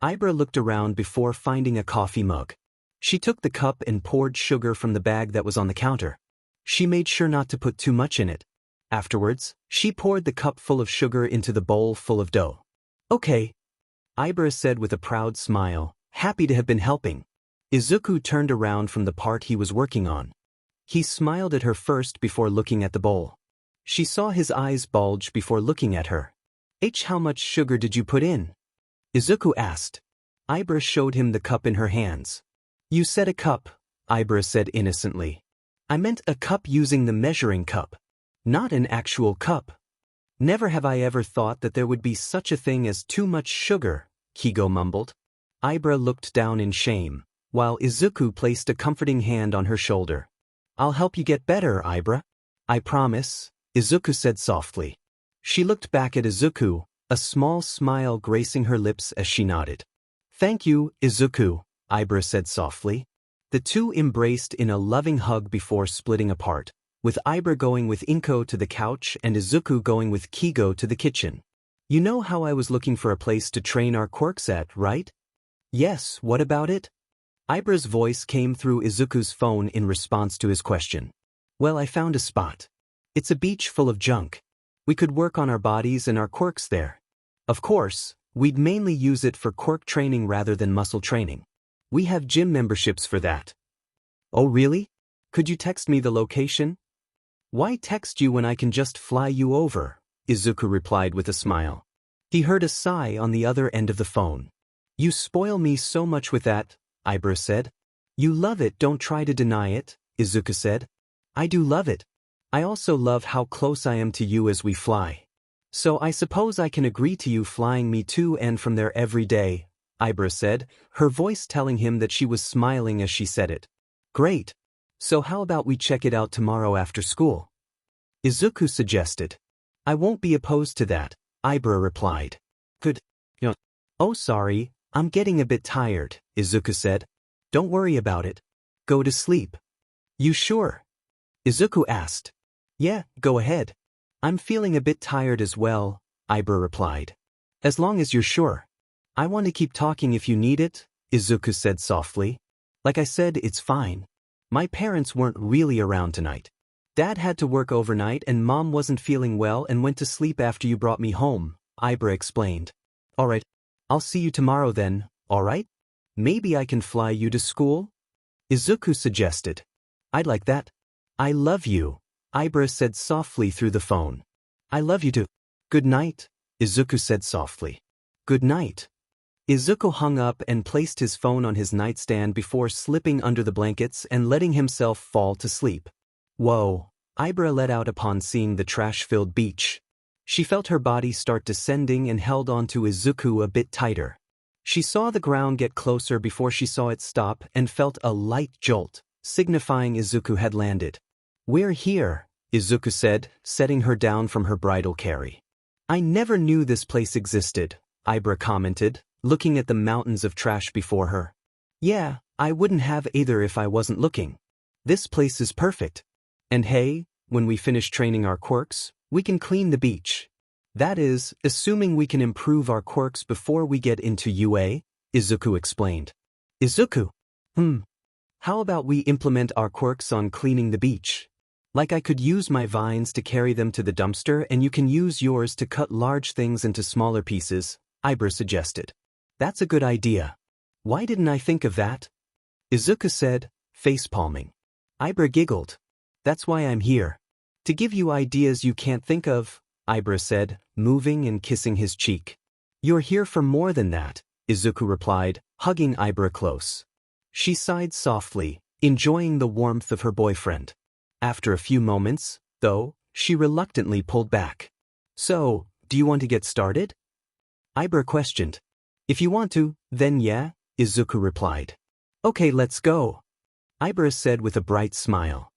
Ibra looked around before finding a coffee mug. She took the cup and poured sugar from the bag that was on the counter. She made sure not to put too much in it. Afterwards, she poured the cup full of sugar into the bowl full of dough. Okay, Ibra said with a proud smile, happy to have been helping. Izuku turned around from the part he was working on. He smiled at her first before looking at the bowl. She saw his eyes bulge before looking at her. How much sugar did you put in? Izuku asked. Ibra showed him the cup in her hands. You said a cup, Ibra said innocently. I meant a cup using the measuring cup. Not an actual cup. Never have I ever thought that there would be such a thing as too much sugar, Kigo mumbled. Ibra looked down in shame, while Izuku placed a comforting hand on her shoulder. I'll help you get better, Ibra. I promise, Izuku said softly. She looked back at Izuku, a small smile gracing her lips as she nodded. Thank you, Izuku, Ibra said softly. The two embraced in a loving hug before splitting apart, with Ibra going with Inko to the couch and Izuku going with Kigo to the kitchen. You know how I was looking for a place to train our quirks at, right? Yes, what about it? Ibra's voice came through Izuku's phone in response to his question. Well, I found a spot. It's a beach full of junk. We could work on our bodies and our quirks there. Of course, we'd mainly use it for quirk training rather than muscle training. We have gym memberships for that. Oh really? Could you text me the location? Why text you when I can just fly you over? Izuku replied with a smile. He heard a sigh on the other end of the phone. You spoil me so much with that, Ibra said. You love it, don't try to deny it, Izuku said. I do love it. I also love how close I am to you as we fly. So I suppose I can agree to you flying me to and from there every day, Ibra said, her voice telling him that she was smiling as she said it. Great. So how about we check it out tomorrow after school? Izuku suggested. I won't be opposed to that, Ibra replied. Good. Oh sorry, I'm getting a bit tired, Izuku said. Don't worry about it. Go to sleep. You sure? Izuku asked. Yeah, go ahead. I'm feeling a bit tired as well, Ibra replied. As long as you're sure. I want to keep talking if you need it, Izuku said softly. Like I said, it's fine. My parents weren't really around tonight. Dad had to work overnight and Mom wasn't feeling well and went to sleep after you brought me home, Ibra explained. Alright, I'll see you tomorrow then, alright? Maybe I can fly you to school? Izuku suggested. I'd like that. I love you, Ibra said softly through the phone. I love you too. Good night, Izuku said softly. Good night. Izuku hung up and placed his phone on his nightstand before slipping under the blankets and letting himself fall to sleep. Whoa, Ibra let out upon seeing the trash-filled beach. She felt her body start descending and held onto Izuku a bit tighter. She saw the ground get closer before she saw it stop and felt a light jolt, signifying Izuku had landed. We're here, Izuku said, setting her down from her bridal carry. I never knew this place existed, Ibra commented, looking at the mountains of trash before her. Yeah, I wouldn't have either if I wasn't looking. This place is perfect. And hey, when we finish training our quirks, we can clean the beach. That is, assuming we can improve our quirks before we get into UA, Izuku explained. Izuku? How about we implement our quirks on cleaning the beach? Like I could use my vines to carry them to the dumpster and you can use yours to cut large things into smaller pieces, Ibra suggested. That's a good idea. Why didn't I think of that? Izuku said, face-palming. Ibra giggled. That's why I'm here. To give you ideas you can't think of, Ibra said, moving and kissing his cheek. You're here for more than that, Izuku replied, hugging Ibra close. She sighed softly, enjoying the warmth of her boyfriend. After a few moments, though, she reluctantly pulled back. So, do you want to get started? Ibra questioned. If you want to, then yeah, Izuku replied. Okay, let's go, Ibra said with a bright smile.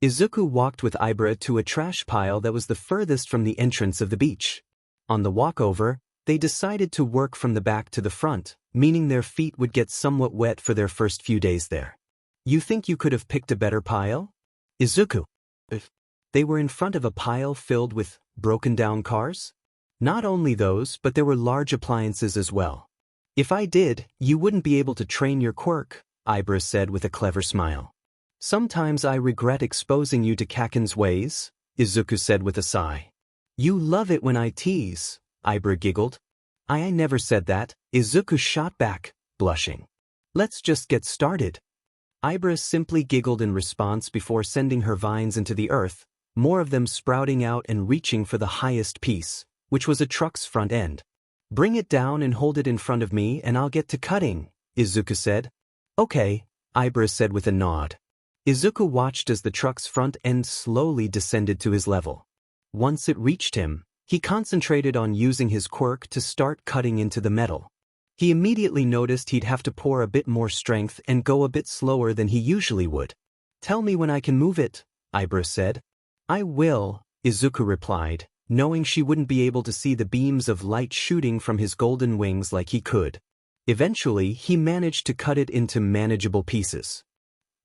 Izuku walked with Ibra to a trash pile that was the furthest from the entrance of the beach. On the walk over, they decided to work from the back to the front, meaning their feet would get somewhat wet for their first few days there. You think you could have picked a better pile? Izuku. They were in front of a pile filled with broken-down cars? Not only those, but there were large appliances as well. If I did, you wouldn't be able to train your quirk, Ibra said with a clever smile. Sometimes I regret exposing you to Kaken's ways, Izuku said with a sigh. You love it when I tease, Ibra giggled. I never said that, Izuku shot back, blushing. Let's just get started. Ibra simply giggled in response before sending her vines into the earth, more of them sprouting out and reaching for the highest piece, which was a truck's front end. Bring it down and hold it in front of me and I'll get to cutting, Izuku said. Okay, Ibra said with a nod. Izuku watched as the truck's front end slowly descended to his level. Once it reached him, he concentrated on using his quirk to start cutting into the metal. He immediately noticed he'd have to pour a bit more strength and go a bit slower than he usually would. Tell me when I can move it, Ibra said. I will, Izuku replied, knowing she wouldn't be able to see the beams of light shooting from his golden wings like he could. Eventually, he managed to cut it into manageable pieces.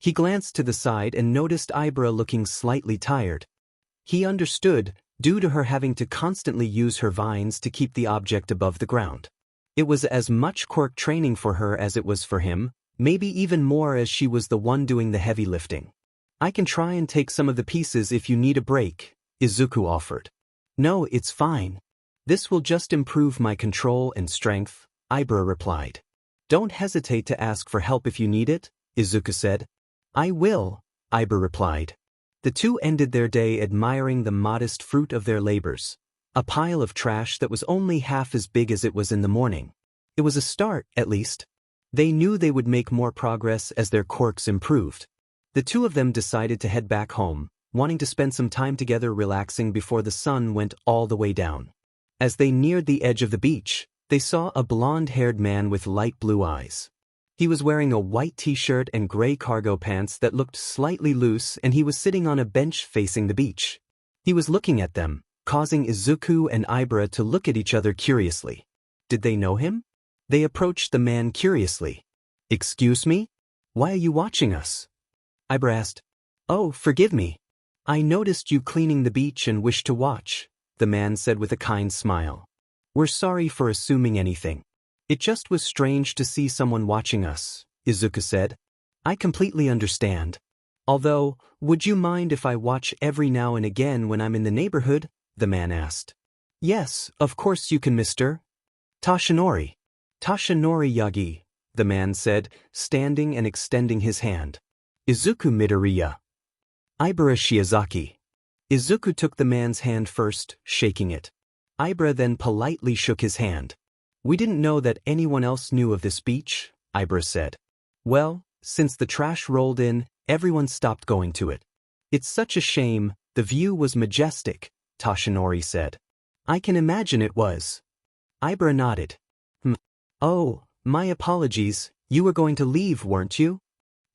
He glanced to the side and noticed Ibra looking slightly tired. He understood, due to her having to constantly use her vines to keep the object above the ground. It was as much quirk training for her as it was for him, maybe even more as she was the one doing the heavy lifting. I can try and take some of the pieces if you need a break, Izuku offered. No, it's fine. This will just improve my control and strength, Ibra replied. Don't hesitate to ask for help if you need it, Izuku said. I will, Ibra replied. The two ended their day admiring the modest fruit of their labors, a pile of trash that was only half as big as it was in the morning. It was a start, at least. They knew they would make more progress as their quirks improved. The two of them decided to head back home, wanting to spend some time together relaxing before the sun went all the way down. As they neared the edge of the beach, they saw a blonde-haired man with light blue eyes. He was wearing a white t-shirt and gray cargo pants that looked slightly loose, and he was sitting on a bench facing the beach. He was looking at them, causing Izuku and Ibra to look at each other curiously. Did they know him? They approached the man curiously. "Excuse me? Why are you watching us?" Ibra asked. "Oh, forgive me. I noticed you cleaning the beach and wished to watch," the man said with a kind smile. "We're sorry for assuming anything. It just was strange to see someone watching us," Izuku said. "I completely understand. Although, would you mind if I watch every now and again when I'm in the neighborhood?" the man asked. "Yes, of course you can, Mr. Toshinori." "Toshinori Yagi," the man said, standing and extending his hand. "Izuku Midoriya." "Ibra Shiozaki." Izuku took the man's hand first, shaking it. Ibra then politely shook his hand. "We didn't know that anyone else knew of this beach," Ibra said. "Well, since the trash rolled in, everyone stopped going to it. It's such a shame. The view was majestic," Toshinori said. "I can imagine it was." Ibra nodded. "Oh, my apologies, you were going to leave, weren't you?"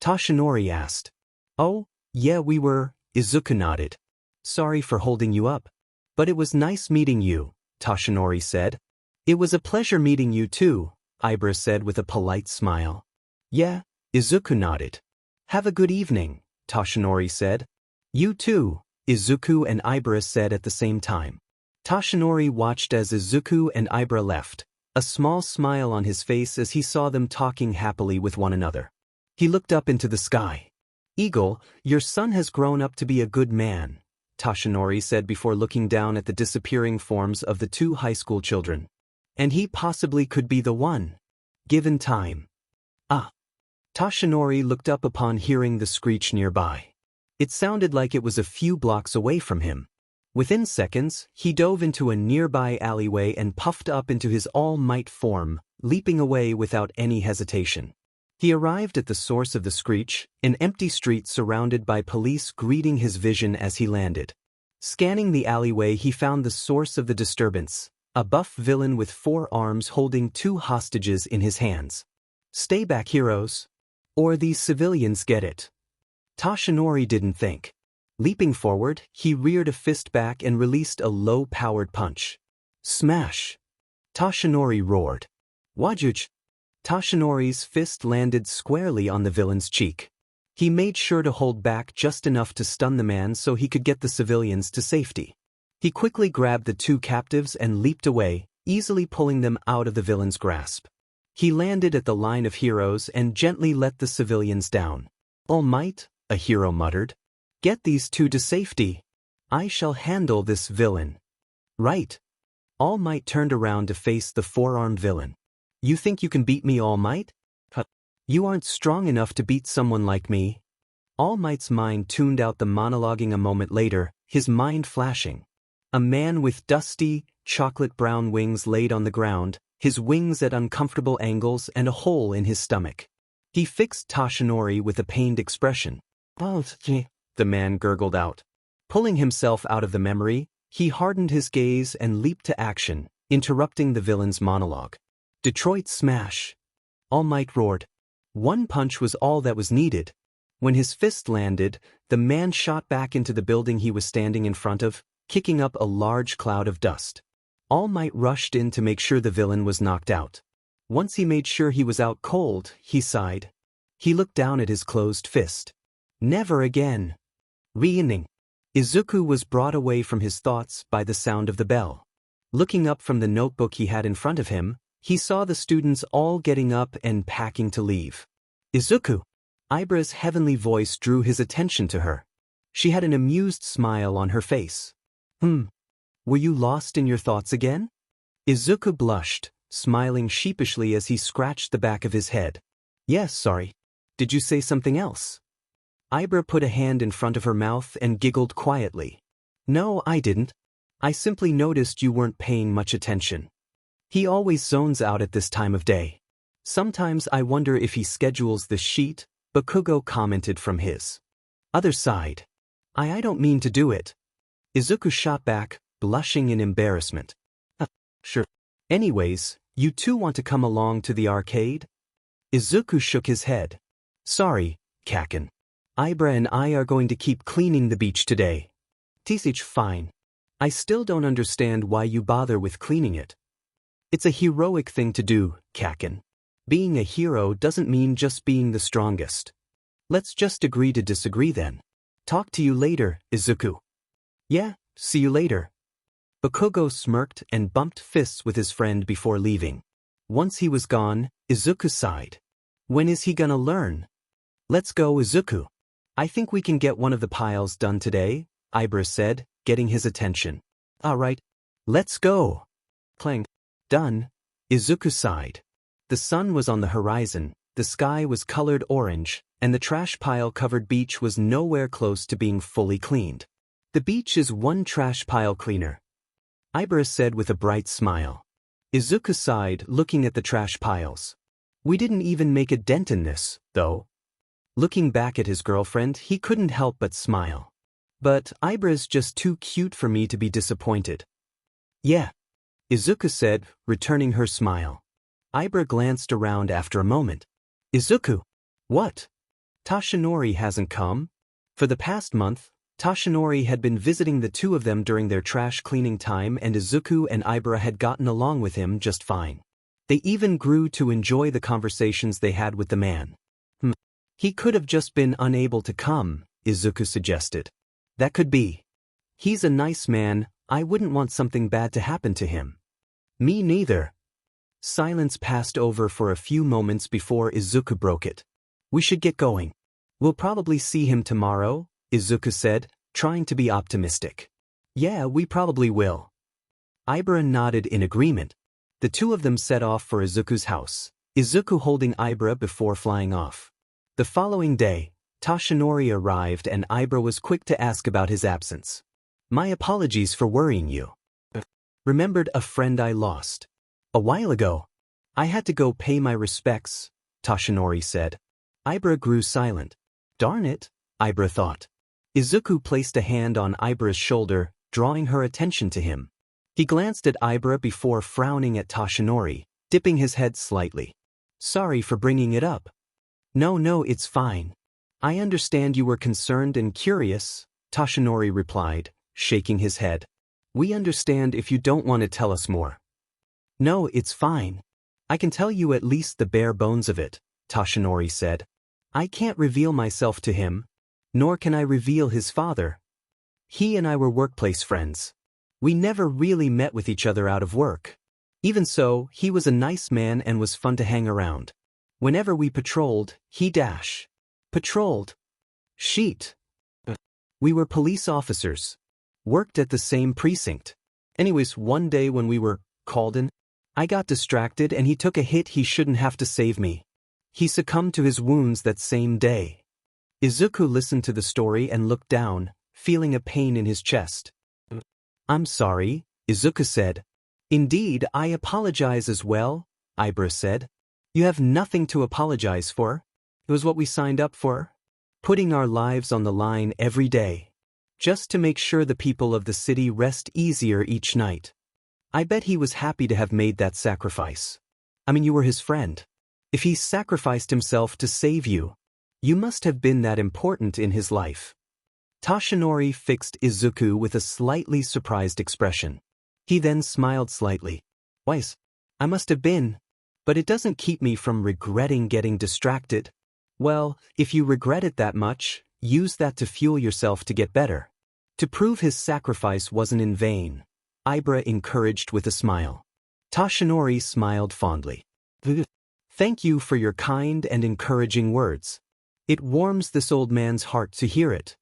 Toshinori asked. "Oh, yeah, we were," Izuku nodded. "Sorry for holding you up. But it was nice meeting you," Toshinori said. "It was a pleasure meeting you too," Ibra said with a polite smile. "Yeah," Izuku nodded. "Have a good evening," Toshinori said. "You too," Izuku and Ibra said at the same time. Toshinori watched as Izuku and Ibra left, a small smile on his face as he saw them talking happily with one another. He looked up into the sky. "Eagle, your son has grown up to be a good man," Toshinori said before looking down at the disappearing forms of the two high school children. "And he possibly could be the one. Given time." "Ah." Toshinori looked up upon hearing the screech nearby. It sounded like it was a few blocks away from him. Within seconds, he dove into a nearby alleyway and puffed up into his all-might form, leaping away without any hesitation. He arrived at the source of the screech, an empty street surrounded by police greeting his vision as he landed. Scanning the alleyway, he found the source of the disturbance, a buff villain with 4 arms holding 2 hostages in his hands. "Stay back, heroes. Or these civilians get it." Toshinori didn't think. Leaping forward, he reared a fist back and released a low-powered punch. Smash! Toshinori roared. "Wajuj!" Toshinori's fist landed squarely on the villain's cheek. He made sure to hold back just enough to stun the man so he could get the civilians to safety. He quickly grabbed the 2 captives and leaped away, easily pulling them out of the villain's grasp. He landed at the line of heroes and gently let the civilians down. "All might," a hero muttered. "Get these 2 to safety. I shall handle this villain." "Right." All Might turned around to face the 4-armed villain. "You think you can beat me, All Might? You aren't strong enough to beat someone like me." All Might's mind tuned out the monologuing a moment later, his mind flashing. A man with dusty, chocolate-brown wings laid on the ground, his wings at uncomfortable angles and a hole in his stomach. He fixed Toshinori with a pained expression. "Oh, the man gurgled out. Pulling himself out of the memory, he hardened his gaze and leaped to action, interrupting the villain's monologue. "Detroit smash!" All Might roared. 1 punch was all that was needed. When his fist landed, the man shot back into the building he was standing in front of, kicking up a large cloud of dust. All Might rushed in to make sure the villain was knocked out. Once he made sure he was out cold, he sighed. He looked down at his closed fist. "Never again." Reconnecting. Izuku was brought away from his thoughts by the sound of the bell. Looking up from the notebook he had in front of him, he saw the students all getting up and packing to leave. "Izuku!" Ibra's heavenly voice drew his attention to her. She had an amused smile on her face. Were you lost in your thoughts again?" Izuku blushed, smiling sheepishly as he scratched the back of his head. "Yes, sorry. Did you say something else?" Ibra put a hand in front of her mouth and giggled quietly. No, I didn't. I simply noticed you weren't paying much attention. He always zones out at this time of day. Sometimes I wonder if he schedules this sheet, Bakugo commented from his other side. I don't mean to do it. Izuku shot back, blushing in embarrassment. Sure. Anyways, you two want to come along to the arcade? Izuku shook his head. Sorry, Kaken. Ibra and I are going to keep cleaning the beach today. Tisich, fine. I still don't understand why you bother with cleaning it. It's a heroic thing to do, Kaken. Being a hero doesn't mean just being the strongest. Let's just agree to disagree then. Talk to you later, Izuku. Yeah, see you later. Bakugo smirked and bumped fists with his friend before leaving. Once he was gone, Izuku sighed. When is he gonna learn? Let's go, Izuku. I think we can get one of the piles done today, Ibra said, getting his attention. Alright. Let's go. Clang. Done. Izuku sighed. The sun was on the horizon, the sky was colored orange, and the trash pile-covered beach was nowhere close to being fully cleaned. The beach is one trash pile cleaner, Ibra said with a bright smile. Izuku sighed, looking at the trash piles. We didn't even make a dent in this, though. Looking back at his girlfriend, he couldn't help but smile. But Ibra's just too cute for me to be disappointed. Yeah, Izuku said, returning her smile. Ibra glanced around after a moment. Izuku. What? Tashinori hasn't come? For the past month, Tashinori had been visiting the two of them during their trash cleaning time, and Izuku and Ibra had gotten along with him just fine. They even grew to enjoy the conversations they had with the man. He could have just been unable to come, Izuku suggested. That could be. He's a nice man, I wouldn't want something bad to happen to him. Me neither. Silence passed over for a few moments before Izuku broke it. We should get going. We'll probably see him tomorrow, Izuku said, trying to be optimistic. Yeah, we probably will. Ibra nodded in agreement. The two of them set off for Izuku's house, Izuku holding Ibra before flying off. The following day, Tashinori arrived and Ibra was quick to ask about his absence. My apologies for worrying you. Remembered a friend I lost. A while ago. I had to go pay my respects, Tashinori said. Ibra grew silent. Darn it, Ibra thought. Izuku placed a hand on Ibra's shoulder, drawing her attention to him. He glanced at Ibra before frowning at Tashinori, dipping his head slightly. Sorry for bringing it up. No, it's fine. I understand you were concerned and curious, Tashinori replied, shaking his head. We understand if you don't want to tell us more. No, it's fine. I can tell you at least the bare bones of it, Tashinori said. I can't reveal myself to him, nor can I reveal his father. He and I were workplace friends. We never really met with each other out of work. Even so, he was a nice man and was fun to hang around. Whenever we patrolled, he patrolled. Sheet. We were police officers. Worked at the same precinct. Anyways, one day when we were called in, I got distracted and he took a hit he shouldn't have to save me. He succumbed to his wounds that same day. Izuku listened to the story and looked down, feeling a pain in his chest. I'm sorry, Izuku said. Indeed, I apologize as well, Ibra said. You have nothing to apologize for. It was what we signed up for. Putting our lives on the line every day. Just to make sure the people of the city rest easier each night. I bet he was happy to have made that sacrifice. I mean, you were his friend. If he sacrificed himself to save you, you must have been that important in his life. Tashinori fixed Izuku with a slightly surprised expression. He then smiled slightly. Wise, I must have been. But it doesn't keep me from regretting getting distracted. Well, if you regret it that much, use that to fuel yourself to get better. To prove his sacrifice wasn't in vain, Ibra encouraged with a smile. Tashinori smiled fondly. Thank you for your kind and encouraging words. It warms this old man's heart to hear it.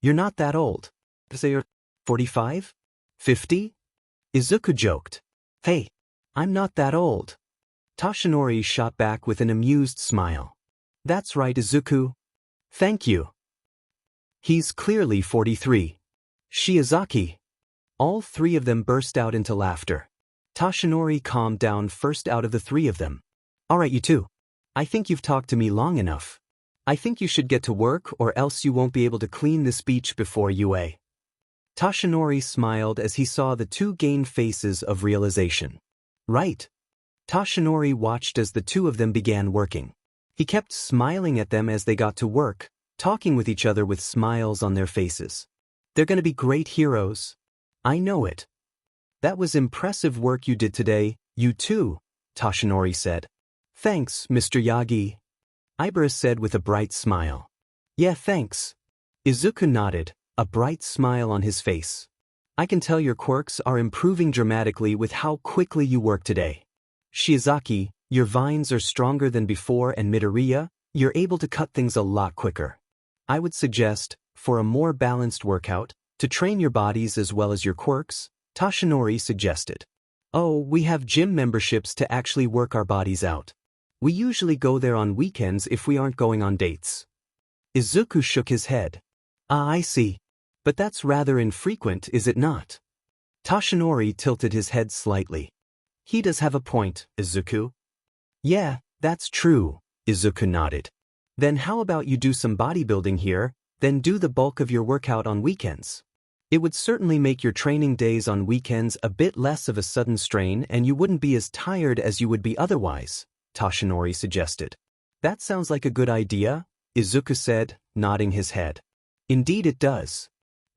You're not that old. Say you're 45? 50? Izuku joked. Hey, I'm not that old. Tashinori shot back with an amused smile. That's right, Izuku. Thank you. He's clearly 43. Shiaki. All three of them burst out into laughter. Toshinori calmed down first out of the three of them. Alright, you two. I think you've talked to me long enough. I think you should get to work or else you won't be able to clean this beach before UA. Toshinori smiled as he saw the two gain faces of realization. Right. Toshinori watched as the two of them began working. He kept smiling at them as they got to work, talking with each other with smiles on their faces. They're gonna be great heroes. I know it. That was impressive work you did today, you too, Toshinori said. Thanks, Mr. Yagi. Ibra said with a bright smile. Yeah, thanks. Izuku nodded, a bright smile on his face. I can tell your quirks are improving dramatically with how quickly you work today. Shiaki, your vines are stronger than before, and Midoriya, you're able to cut things a lot quicker. I would suggest, for a more balanced workout, to train your bodies as well as your quirks, Toshinori suggested. Oh, we have gym memberships to actually work our bodies out. We usually go there on weekends if we aren't going on dates. Izuku shook his head. Ah, I see. But that's rather infrequent, is it not? Toshinori tilted his head slightly. He does have a point, Izuku. Yeah, that's true, Izuku nodded. Then how about you do some bodybuilding here, then do the bulk of your workout on weekends? It would certainly make your training days on weekends a bit less of a sudden strain and you wouldn't be as tired as you would be otherwise, Toshinori suggested. That sounds like a good idea, Izuku said, nodding his head. Indeed it does.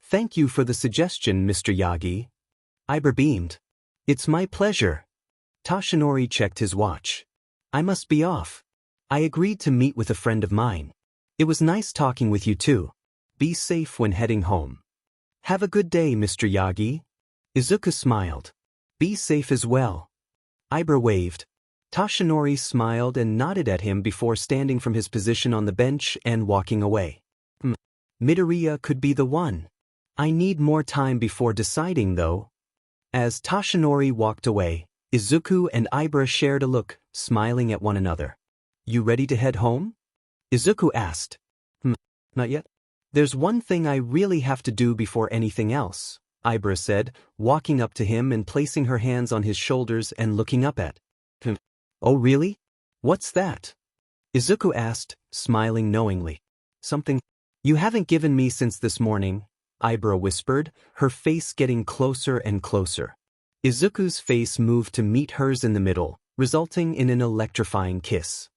Thank you for the suggestion, Mr. Yagi. Ibra beamed. It's my pleasure. Toshinori checked his watch. I must be off. I agreed to meet with a friend of mine. It was nice talking with you too. Be safe when heading home. Have a good day, Mr. Yagi. Izuku smiled. Be safe as well. Ibra waved. Toshinori smiled and nodded at him before standing from his position on the bench and walking away. Midoriya could be the one. I need more time before deciding though. As Toshinori walked away, Izuku and Ibra shared a look, smiling at one another. You ready to head home? Izuku asked. Not yet. There's one thing I really have to do before anything else, Ibra said, walking up to him and placing her hands on his shoulders and looking up at him. Oh really? What's that? Izuku asked, smiling knowingly. Something you haven't given me since this morning, Ibra whispered, her face getting closer and closer. Izuku's face moved to meet hers in the middle, resulting in an electrifying kiss.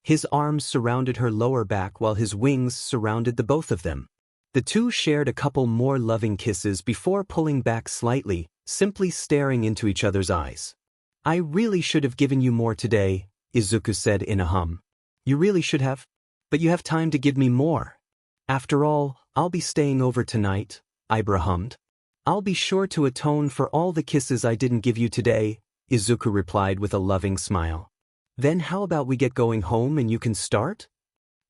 His arms surrounded her lower back while his wings surrounded the both of them. The two shared a couple more loving kisses before pulling back slightly, simply staring into each other's eyes. I really should have given you more today, Izuku said in a hum. You really should have. But you have time to give me more. After all, I'll be staying over tonight, Ibra hummed. I'll be sure to atone for all the kisses I didn't give you today, Izuku replied with a loving smile. Then how about we get going home and you can start?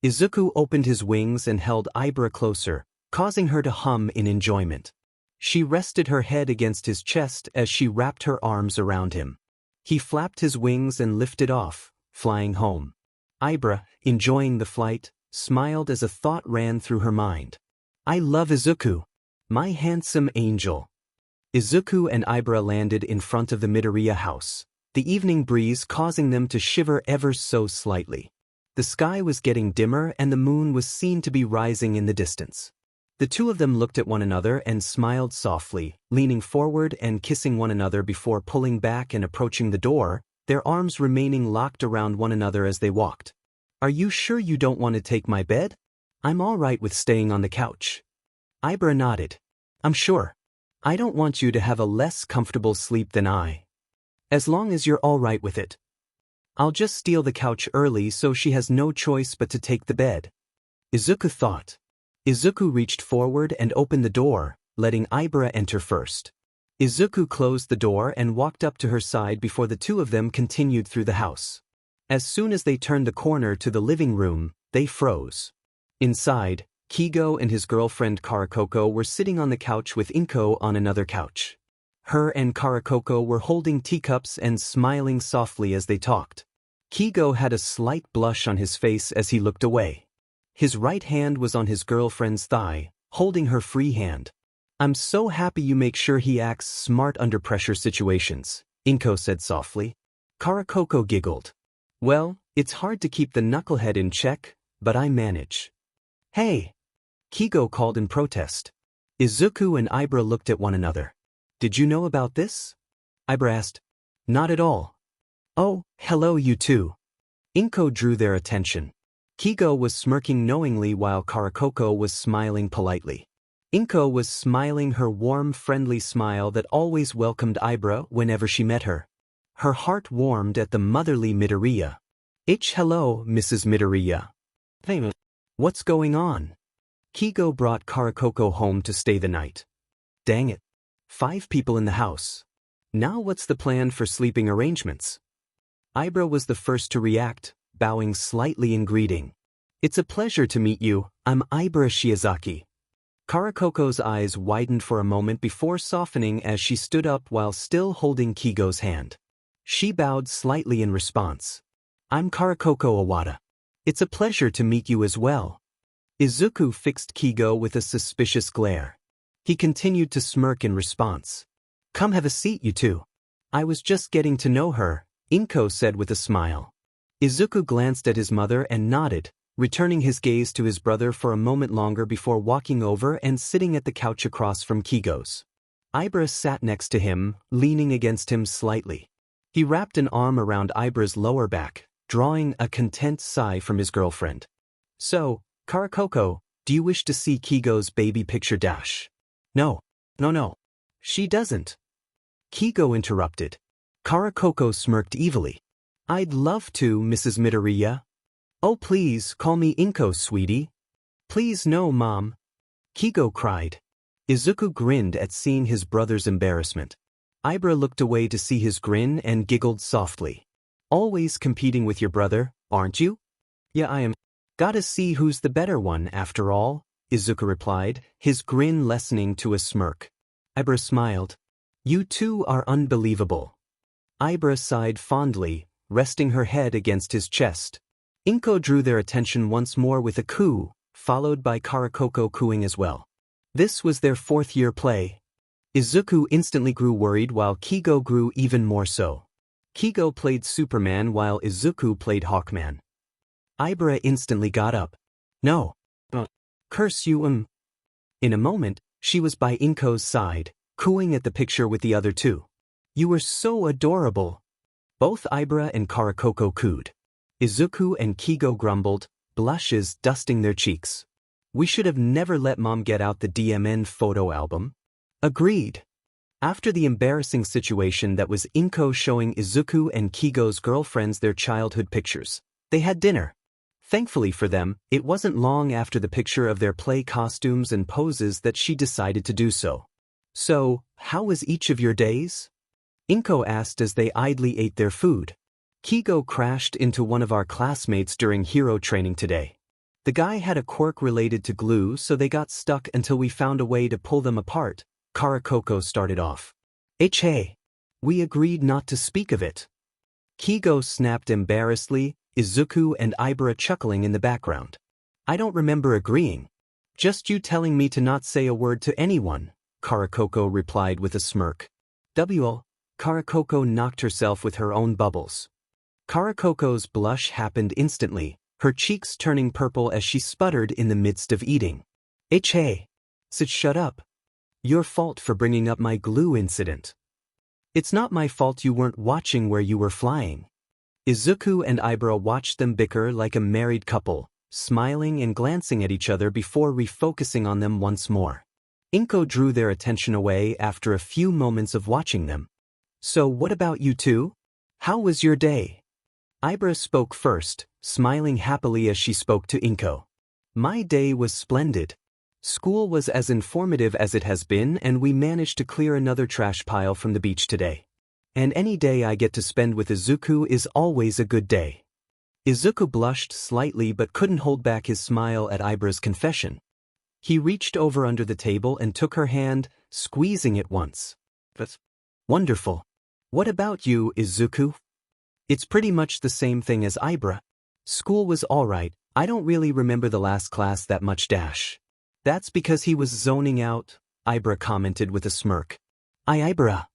Izuku opened his wings and held Ibra closer, causing her to hum in enjoyment. She rested her head against his chest as she wrapped her arms around him. He flapped his wings and lifted off, flying home. Ibra, enjoying the flight, smiled as a thought ran through her mind. I love Izuku. My handsome angel. Izuku and Ibra landed in front of the Midoriya house, the evening breeze causing them to shiver ever so slightly. The sky was getting dimmer and the moon was seen to be rising in the distance. The two of them looked at one another and smiled softly, leaning forward and kissing one another before pulling back and approaching the door, their arms remaining locked around one another as they walked. Are you sure you don't want to take my bed? I'm all right with staying on the couch. Ibra nodded. I'm sure. I don't want you to have a less comfortable sleep than I. As long as you're all right with it. I'll just steal the couch early so she has no choice but to take the bed. Izuku thought. Izuku reached forward and opened the door, letting Ibra enter first. Izuku closed the door and walked up to her side before the two of them continued through the house. As soon as they turned the corner to the living room, they froze. Inside, Kigo and his girlfriend Karakoko were sitting on the couch with Inko on another couch. Her and Karakoko were holding teacups and smiling softly as they talked. Kigo had a slight blush on his face as he looked away. His right hand was on his girlfriend's thigh, holding her free hand. I'm so happy you make sure he acts smart under pressure situations, Inko said softly. Karakoko giggled. Well, it's hard to keep the knucklehead in check, but I manage. Hey! Kigo called in protest. Izuku and Ibra looked at one another. Did you know about this? Ibra asked. Not at all. Oh, hello you two. Inko drew their attention. Kigo was smirking knowingly while Karakoko was smiling politely. Inko was smiling her warm, friendly smile that always welcomed Ibra whenever she met her. Her heart warmed at the motherly Midoriya. Hello, Mrs. Midoriya. Hey, what's going on? Kigo brought Karakoko home to stay the night. Dang it. 5 people in the house. Now what's the plan for sleeping arrangements? Ibra was the first to react, bowing slightly in greeting. It's a pleasure to meet you, I'm Ibra Shiozaki. Karakoko's eyes widened for a moment before softening as she stood up while still holding Kigo's hand. She bowed slightly in response. I'm Karakoko Owada. It's a pleasure to meet you as well. Izuku fixed Kigo with a suspicious glare. He continued to smirk in response. Come have a seat, you two. I was just getting to know her, Inko said with a smile. Izuku glanced at his mother and nodded, returning his gaze to his brother for a moment longer before walking over and sitting at the couch across from Kigo's. Ibra sat next to him, leaning against him slightly. He wrapped an arm around Ibra's lower back, drawing a content sigh from his girlfriend. So, Karakoko, do you wish to see Kigo's baby picture dash? No. She doesn't. Kigo interrupted. Karakoko smirked evilly. I'd love to, Mrs. Midoriya. Oh please, call me Inko, sweetie. Please no, Mom. Kigo cried. Izuku grinned at seeing his brother's embarrassment. Ibra looked away to see his grin and giggled softly. Always competing with your brother, aren't you? Yeah, I am. Gotta see who's the better one, after all, Izuku replied, his grin lessening to a smirk. Ibra smiled. You two are unbelievable. Ibra sighed fondly, resting her head against his chest. Inko drew their attention once more with a coo, followed by Karakoko cooing as well. This was their 4th-year play. Izuku instantly grew worried while Kigo grew even more so. Kigo played Superman while Izuku played Hawkman. Ibra instantly got up. No. Curse you, In a moment, she was by Inko's side, cooing at the picture with the other two. You were so adorable. Both Ibra and Karakoko cooed. Izuku and Kigo grumbled, blushes dusting their cheeks. We should have never let Mom get out the DMN photo album. Agreed. After the embarrassing situation that was Inko showing Izuku and Kigo's girlfriends their childhood pictures, they had dinner. Thankfully for them, it wasn't long after the picture of their play costumes and poses that she decided to do so. So, how was each of your days? Inko asked as they idly ate their food. Kigo crashed into one of our classmates during hero training today. The guy had a quirk related to glue, so they got stuck until we found a way to pull them apart, Karakoko started off. Hey. We agreed not to speak of it. Kigo snapped embarrassedly, Izuku and Ibra chuckling in the background. I don't remember agreeing. Just you telling me to not say a word to anyone, Karakoko replied with a smirk. Karakoko knocked herself with her own bubbles. Karakoko's blush happened instantly, her cheeks turning purple as she sputtered in the midst of eating. Hey. Shut up. Your fault for bringing up my glue incident. It's not my fault you weren't watching where you were flying. Izuku and Ibra watched them bicker like a married couple, smiling and glancing at each other before refocusing on them once more. Inko drew their attention away after a few moments of watching them. So what about you two? How was your day? Ibra spoke first, smiling happily as she spoke to Inko. My day was splendid. School was as informative as it has been, and we managed to clear another trash pile from the beach today. And any day I get to spend with Izuku is always a good day. Izuku blushed slightly but couldn't hold back his smile at Ibra's confession. He reached over under the table and took her hand, squeezing it once. That's wonderful. What about you, Izuku? It's pretty much the same thing as Ibra. School was alright, I don't really remember the last class that much dash. That's because he was zoning out, Ibra commented with a smirk. Ibra.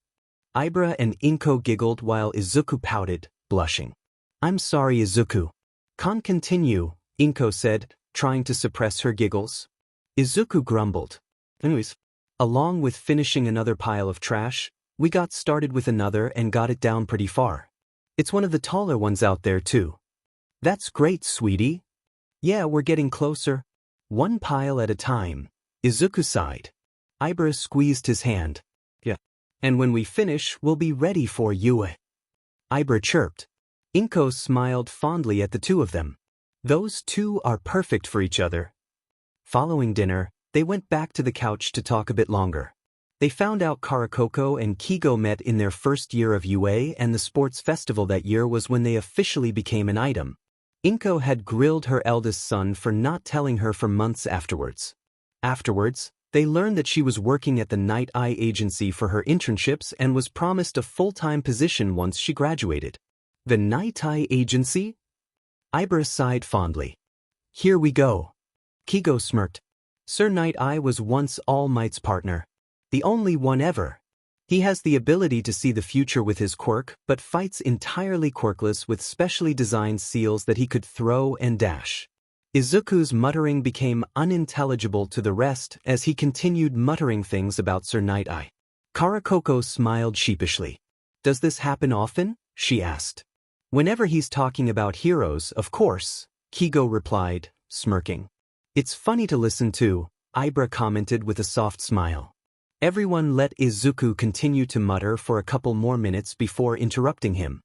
Ibra and Inko giggled while Izuku pouted, blushing. I'm sorry, Izuku. Can't continue, Inko said, trying to suppress her giggles. Izuku grumbled. Anyways, along with finishing another pile of trash, we got started with another and got it down pretty far. It's one of the taller ones out there too. That's great, sweetie. Yeah, we're getting closer. One pile at a time, Izuku sighed. Ibra squeezed his hand. Yeah. And when we finish, we'll be ready for you. Ibra chirped. Inko smiled fondly at the two of them. Those two are perfect for each other. Following dinner, they went back to the couch to talk a bit longer. They found out Karakoko and Kigo met in their first year of UA, and the sports festival that year was when they officially became an item. Inko had grilled her eldest son for not telling her for months afterwards. Afterwards, they learned that she was working at the Night Eye agency for her internships and was promised a full-time position once she graduated. The Night Eye agency? Ibra sighed fondly. Here we go. Kigo smirked. Sir Night Eye was once All Might's partner. The only one ever. He has the ability to see the future with his quirk, but fights entirely quirkless with specially designed seals that he could throw and dash. Izuku's muttering became unintelligible to the rest as he continued muttering things about Sir Night Eye. Karakoko smiled sheepishly. Does this happen often? She asked. Whenever he's talking about heroes, of course, Kigo replied, smirking. It's funny to listen to, Ibra commented with a soft smile. Everyone let Izuku continue to mutter for a couple more minutes before interrupting him.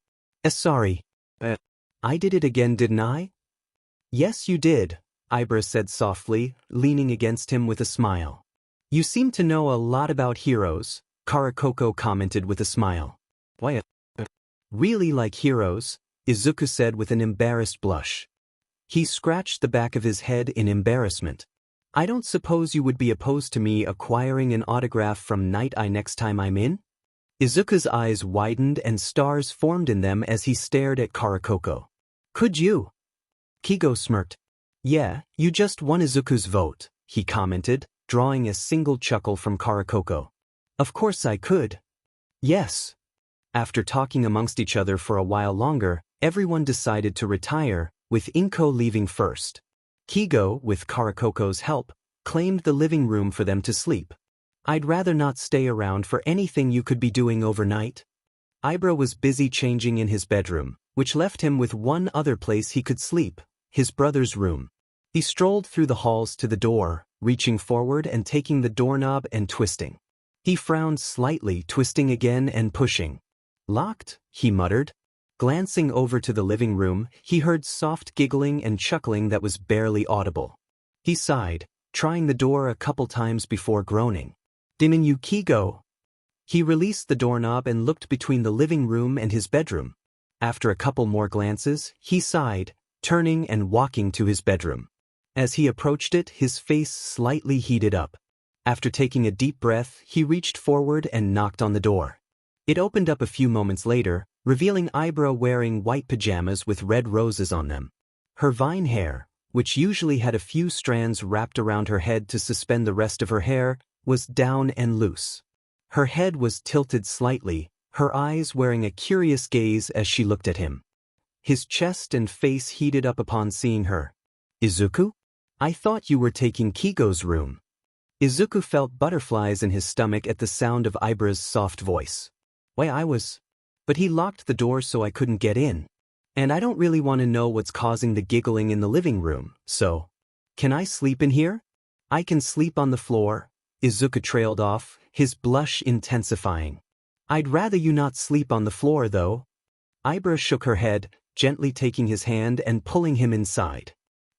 Sorry. I did it again, didn't I? Yes, you did, Ibra said softly, leaning against him with a smile. You seem to know a lot about heroes, Karakoko commented with a smile. Why? Really like heroes, Izuku said with an embarrassed blush. He scratched the back of his head in embarrassment. I don't suppose you would be opposed to me acquiring an autograph from Night Eye next time I'm in? Izuku's eyes widened and stars formed in them as he stared at Karakoko. Could you? Kigo smirked. Yeah, you just won Izuku's vote, he commented, drawing a single chuckle from Karakoko. Of course I could. Yes. After talking amongst each other for a while longer, everyone decided to retire, with Inko leaving first. Kigo, with Karakoko's help, claimed the living room for them to sleep. I'd rather not stay around for anything you could be doing overnight. Ibra was busy changing in his bedroom, which left him with one other place he could sleep, his brother's room. He strolled through the halls to the door, reaching forward and taking the doorknob and twisting. He frowned slightly, twisting again and pushing. Locked, he muttered. Glancing over to the living room, he heard soft giggling and chuckling that was barely audible. He sighed, trying the door a couple times before groaning. Didn't you, Kigo? He released the doorknob and looked between the living room and his bedroom. After a couple more glances, he sighed, turning and walking to his bedroom. As he approached it, his face slightly heated up. After taking a deep breath, he reached forward and knocked on the door. It opened up a few moments later, revealing Ibra wearing white pajamas with red roses on them. Her vine hair, which usually had a few strands wrapped around her head to suspend the rest of her hair, was down and loose. Her head was tilted slightly, her eyes wearing a curious gaze as she looked at him. His chest and face heated up upon seeing her. Izuku? I thought you were taking Kigo's room. Izuku felt butterflies in his stomach at the sound of Ibra's soft voice. Why, I was... But he locked the door so I couldn't get in. And I don't really want to know what's causing the giggling in the living room, so... Can I sleep in here? I can sleep on the floor, Izuku trailed off, his blush intensifying. I'd rather you not sleep on the floor, though. Ibra shook her head, gently taking his hand and pulling him inside.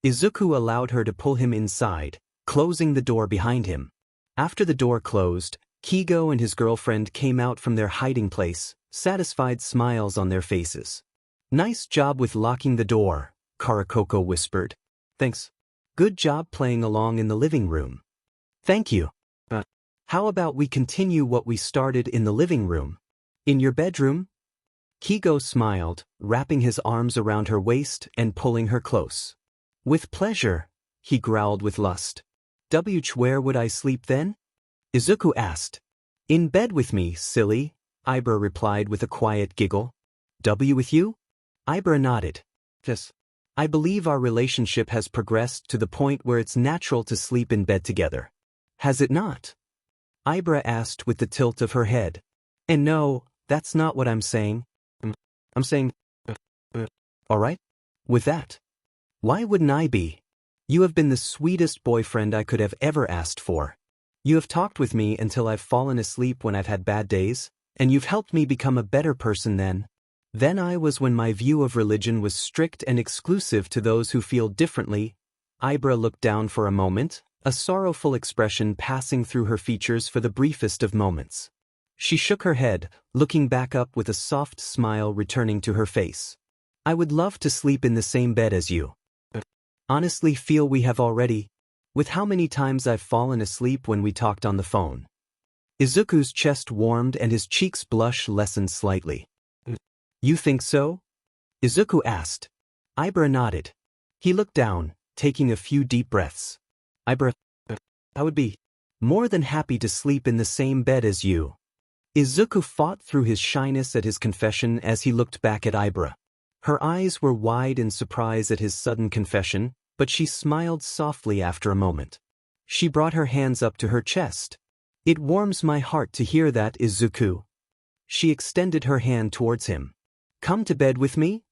Izuku allowed her to pull him inside, closing the door behind him. After the door closed, Kigo and his girlfriend came out from their hiding place, satisfied smiles on their faces. Nice job with locking the door, Karakoko whispered. Thanks. Good job playing along in the living room. Thank you. How about we continue what we started in the living room? In your bedroom? Kigo smiled, wrapping his arms around her waist and pulling her close. With pleasure, he growled with lust. Where would I sleep then? Izuku asked. In bed with me, silly, Ibra replied with a quiet giggle. With you? Ibra nodded. Yes. I believe our relationship has progressed to the point where it's natural to sleep in bed together. Has it not? Ibra asked with the tilt of her head. And no, that's not what I'm saying. I'm saying, alright? With that. Why wouldn't I be? You have been the sweetest boyfriend I could have ever asked for. You have talked with me until I've fallen asleep when I've had bad days, and you've helped me become a better person then. Then I was when my view of religion was strict and exclusive to those who feel differently. Ibra looked down for a moment, a sorrowful expression passing through her features for the briefest of moments. She shook her head, looking back up with a soft smile returning to her face. I would love to sleep in the same bed as you. Honestly feel we have already, with how many times I've fallen asleep when we talked on the phone. Izuku's chest warmed and his cheeks' blush lessened slightly. You think so? Izuku asked. Ibra nodded. He looked down, taking a few deep breaths. Ibra, I would be more than happy to sleep in the same bed as you. Izuku fought through his shyness at his confession as he looked back at Ibra. Her eyes were wide in surprise at his sudden confession, but she smiled softly after a moment. She brought her hands up to her chest. It warms my heart to hear that, Izuku. She extended her hand towards him. Come to bed with me?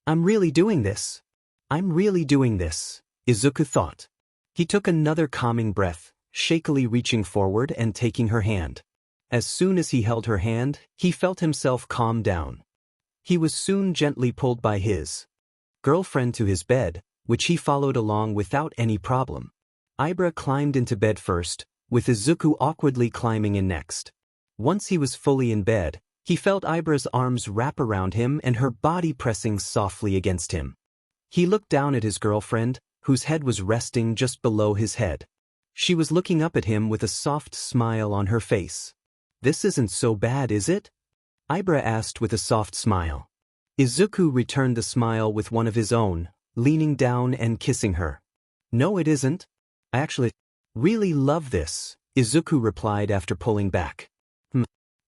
I'm really doing this. I'm really doing this, Izuku thought. He took another calming breath, shakily reaching forward and taking her hand. As soon as he held her hand, he felt himself calm down. He was soon gently pulled by his girlfriend to his bed, which he followed along without any problem. Ibra climbed into bed first, with Izuku awkwardly climbing in next. Once he was fully in bed, he felt Ibra's arms wrap around him and her body pressing softly against him. He looked down at his girlfriend, whose head was resting just below his head. She was looking up at him with a soft smile on her face. This isn't so bad, is it? Ibra asked with a soft smile. Izuku returned the smile with one of his own, leaning down and kissing her. No, it isn't. I actually really love this, Izuku replied after pulling back.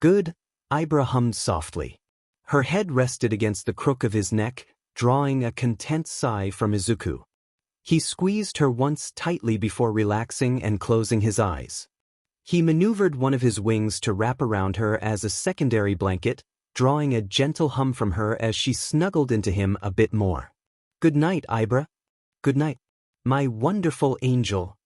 Good, Ibra hummed softly. Her head rested against the crook of his neck, drawing a content sigh from Izuku. He squeezed her once tightly before relaxing and closing his eyes. He maneuvered one of his wings to wrap around her as a secondary blanket, drawing a gentle hum from her as she snuggled into him a bit more. Good night, Ibra. Good night, my wonderful angel.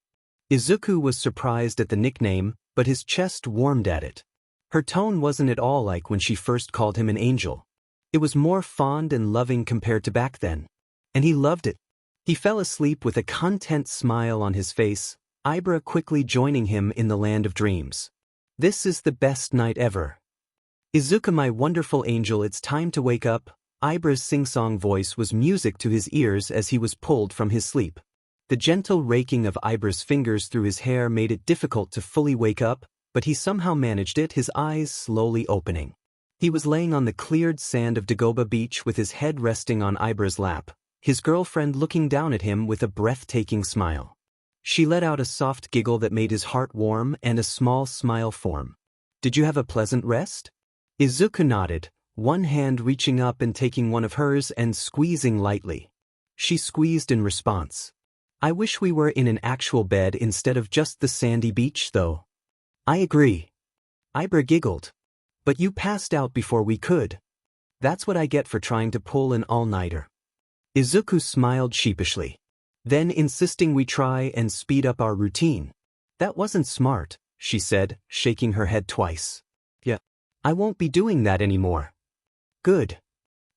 Izuku was surprised at the nickname, but his chest warmed at it. Her tone wasn't at all like when she first called him an angel. It was more fond and loving compared to back then. And he loved it. He fell asleep with a content smile on his face, Ibra quickly joining him in the land of dreams. This is the best night ever. Izuku, my wonderful angel, it's time to wake up. Ibra's sing-song voice was music to his ears as he was pulled from his sleep. The gentle raking of Ibra's fingers through his hair made it difficult to fully wake up, but he somehow managed it, his eyes slowly opening. He was laying on the cleared sand of Dagoba Beach with his head resting on Ibra's lap, his girlfriend looking down at him with a breathtaking smile. She let out a soft giggle that made his heart warm and a small smile form. Did you have a pleasant rest? Izuku nodded, one hand reaching up and taking one of hers and squeezing lightly. She squeezed in response. I wish we were in an actual bed instead of just the sandy beach, though. I agree. Ibra giggled. But you passed out before we could. That's what I get for trying to pull an all-nighter. Izuku smiled sheepishly. Then insisting we try and speed up our routine. That wasn't smart, she said, shaking her head twice. Yeah. I won't be doing that anymore. Good.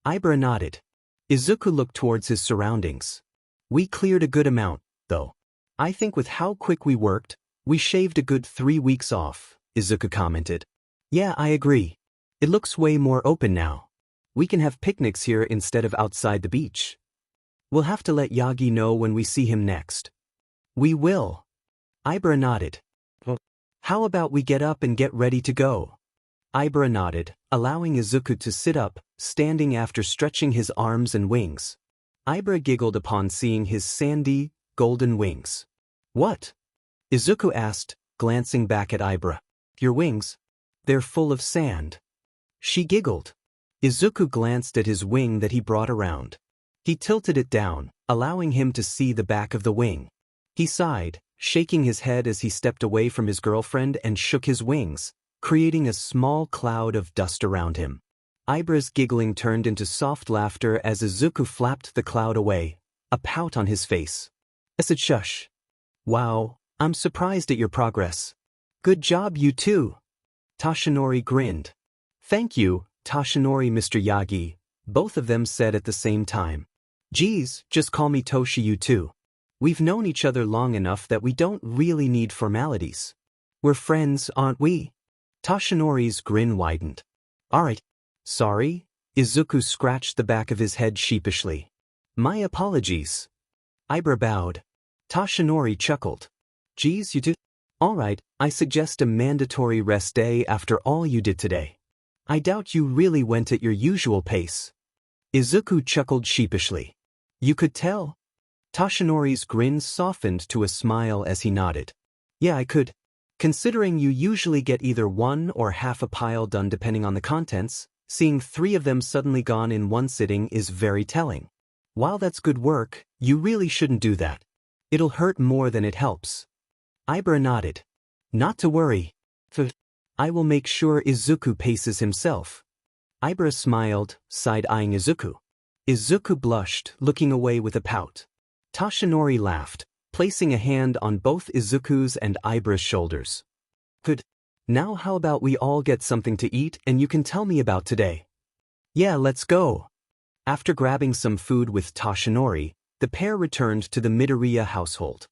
Ibra nodded. Izuku looked towards his surroundings. We cleared a good amount, though. I think with how quick we worked, we shaved a good 3 weeks off, Izuku commented. Yeah, I agree. It looks way more open now. We can have picnics here instead of outside the beach. We'll have to let Yagi know when we see him next. We will. Ibra nodded. Well, how about we get up and get ready to go? Ibra nodded, allowing Izuku to sit up, standing after stretching his arms and wings. Ibra giggled upon seeing his sandy, golden wings. What? Izuku asked, glancing back at Ibra. Your wings? They're full of sand. She giggled. Izuku glanced at his wing that he brought around. He tilted it down, allowing him to see the back of the wing. He sighed, shaking his head as he stepped away from his girlfriend and shook his wings, creating a small cloud of dust around him. Ibra's giggling turned into soft laughter as Izuku flapped the cloud away, a pout on his face. I said shush. Wow, I'm surprised at your progress. Good job you too. Toshinori grinned. Thank you, Toshinori Mr. Yagi, both of them said at the same time. Geez, just call me Toshi you too. We've known each other long enough that we don't really need formalities. We're friends, aren't we? Toshinori's grin widened. Alright. Sorry? Izuku scratched the back of his head sheepishly. My apologies. Ibra bowed. Toshinori chuckled. Geez, you do? Alright, I suggest a mandatory rest day after all you did today. I doubt you really went at your usual pace. Izuku chuckled sheepishly. You could tell. Toshinori's grin softened to a smile as he nodded. Yeah, I could. Considering you usually get either one or half a pile done depending on the contents, seeing 3 of them suddenly gone in one sitting is very telling. While that's good work, you really shouldn't do that. It'll hurt more than it helps. Ibra nodded. Not to worry. I will make sure Izuku paces himself. Ibra smiled, side-eyeing Izuku. Izuku blushed, looking away with a pout. Toshinori laughed, placing a hand on both Izuku's and Ibra's shoulders. Good. Now how about we all get something to eat and you can tell me about today? Yeah, let's go. After grabbing some food with Toshinori, the pair returned to the Midoriya household.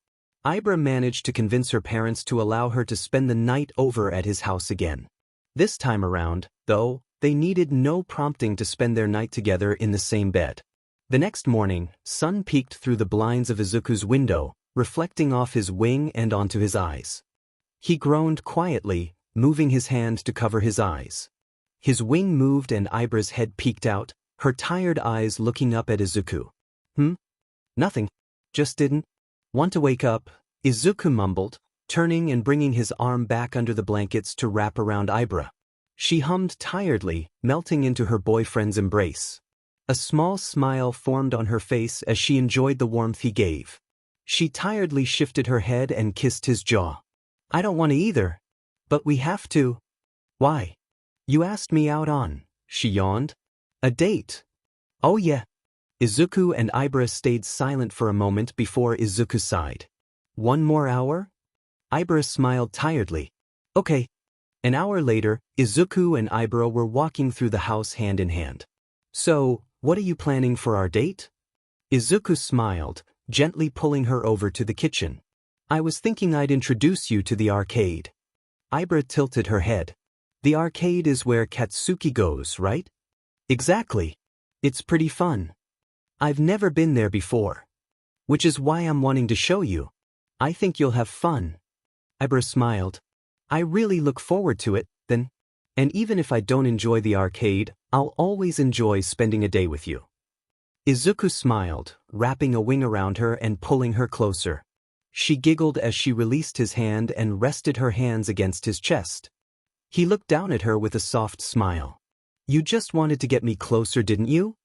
Ibra managed to convince her parents to allow her to spend the night over at his house again. This time around, though, they needed no prompting to spend their night together in the same bed. The next morning, sun peeked through the blinds of Izuku's window, reflecting off his wing and onto his eyes. He groaned quietly, moving his hand to cover his eyes. His wing moved and Ibra's head peeked out, her tired eyes looking up at Izuku. Nothing. Just didn't want to wake up, Izuku mumbled, turning and bringing his arm back under the blankets to wrap around Ibra. She hummed tiredly, melting into her boyfriend's embrace. A small smile formed on her face as she enjoyed the warmth he gave. She tiredly shifted her head and kissed his jaw. I don't want to either. But we have to. Why? You asked me out on, she yawned. A date. Oh yeah. Izuku and Ibra stayed silent for a moment before Izuku sighed. 1 more hour? Ibra smiled tiredly. Okay. An hour later, Izuku and Ibra were walking through the house hand in hand. So, what are you planning for our date? Izuku smiled, gently pulling her over to the kitchen. I was thinking I'd introduce you to the arcade. Ibra tilted her head. The arcade is where Katsuki goes, right? Exactly. It's pretty fun. I've never been there before. Which is why I'm wanting to show you. I think you'll have fun. Ibra smiled. I really look forward to it, then. And even if I don't enjoy the arcade, I'll always enjoy spending a day with you. Izuku smiled, wrapping a wing around her and pulling her closer. She giggled as she released his hand and rested her hands against his chest. He looked down at her with a soft smile. You just wanted to get me closer, didn't you?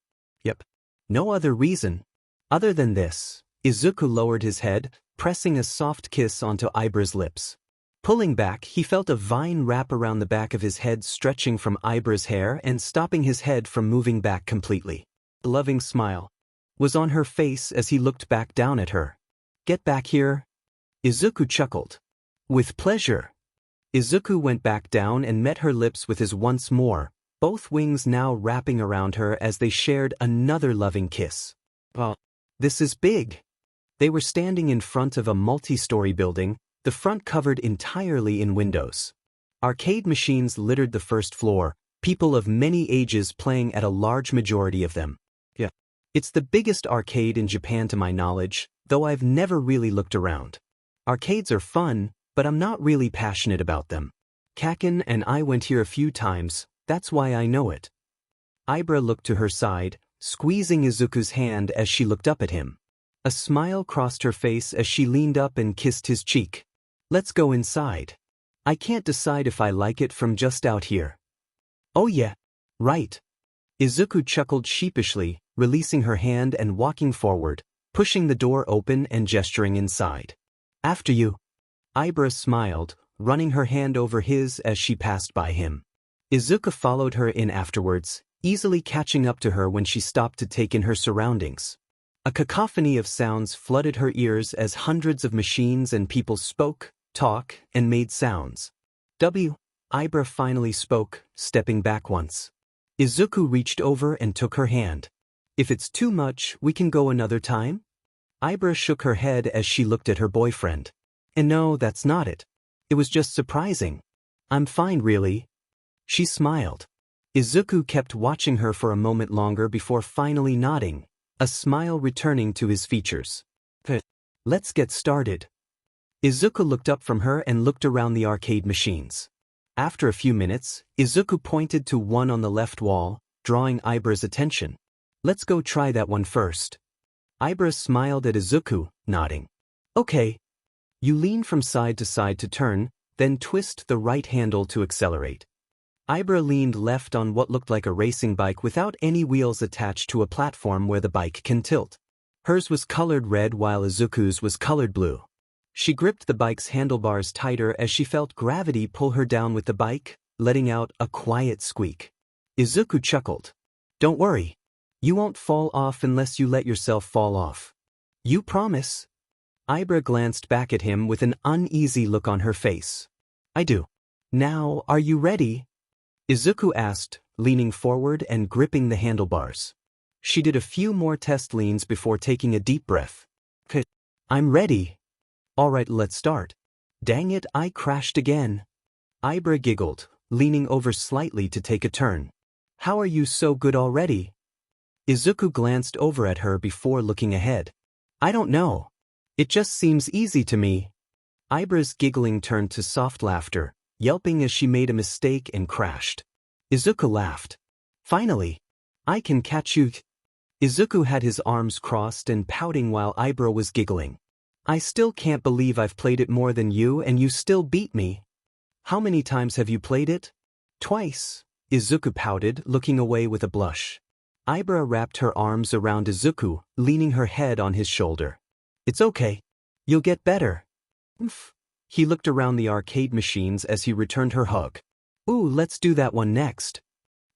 Yep. No other reason. Other than this, Izuku lowered his head, pressing a soft kiss onto Ibra's lips. Pulling back, he felt a vine wrap around the back of his head, stretching from Ibra's hair and stopping his head from moving back completely. A loving smile was on her face as he looked back down at her. Get back here. Izuku chuckled. With pleasure. Izuku went back down and met her lips with his once more, both wings now wrapping around her as they shared another loving kiss. Well, this is big. They were standing in front of a multi-story building, the front covered entirely in windows. Arcade machines littered the first floor, people of many ages playing at a large majority of them. Yeah. It's the biggest arcade in Japan to my knowledge, though I've never really looked around. Arcades are fun, but I'm not really passionate about them. Kaken and I went here a few times, that's why I know it. Ibra looked to her side, squeezing Izuku's hand as she looked up at him. A smile crossed her face as she leaned up and kissed his cheek. Let's go inside. I can't decide if I like it from just out here. Oh yeah. Right. Izuku chuckled sheepishly, releasing her hand and walking forward, pushing the door open and gesturing inside. After you. Ibra smiled, running her hand over his as she passed by him. Izuku followed her in afterwards, easily catching up to her when she stopped to take in her surroundings. A cacophony of sounds flooded her ears as hundreds of machines and people spoke, talked, and made sounds. Ibra finally spoke, stepping back once. Izuku reached over and took her hand. If it's too much, we can go another time? Ibra shook her head as she looked at her boyfriend. And no, that's not it. It was just surprising. I'm fine really. She smiled. Izuku kept watching her for a moment longer before finally nodding, a smile returning to his features. Let's get started. Izuku looked up from her and looked around the arcade machines. After a few minutes, Izuku pointed to one on the left wall, drawing Ibra's attention. Let's go try that one first. Ibra smiled at Izuku, nodding. Okay. You lean from side to turn, then twist the right handle to accelerate. Ibra leaned left on what looked like a racing bike without any wheels attached to a platform where the bike can tilt. Hers was colored red while Izuku's was colored blue. She gripped the bike's handlebars tighter as she felt gravity pull her down with the bike, letting out a quiet squeak. Izuku chuckled. Don't worry. You won't fall off unless you let yourself fall off. You promise? Ibra glanced back at him with an uneasy look on her face. I do. Now, are you ready? Izuku asked, leaning forward and gripping the handlebars. She did a few more test leans before taking a deep breath. I'm ready. Alright, let's start. Dang it, I crashed again. Ibra giggled, leaning over slightly to take a turn. How are you so good already? Izuku glanced over at her before looking ahead. I don't know. It just seems easy to me. Ibra's giggling turned to soft laughter, yelping as she made a mistake and crashed. Izuku laughed. Finally. I can catch you. Izuku had his arms crossed and pouting while Ibra was giggling. I still can't believe I've played it more than you and you still beat me. How many times have you played it? Twice. Izuku pouted, looking away with a blush. Ibra wrapped her arms around Izuku, leaning her head on his shoulder. It's okay. You'll get better. Oof. He looked around the arcade machines as he returned her hug. Ooh, let's do that one next.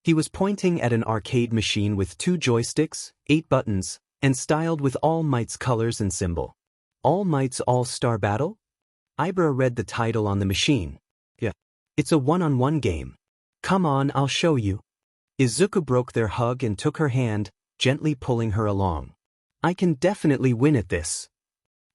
He was pointing at an arcade machine with 2 joysticks, 8 buttons, and styled with All Might's colors and symbol. All Might's All-Star Battle? Ibra read the title on the machine. Yeah. It's a one-on-one game. Come on, I'll show you. Izuku broke their hug and took her hand, gently pulling her along. I can definitely win at this.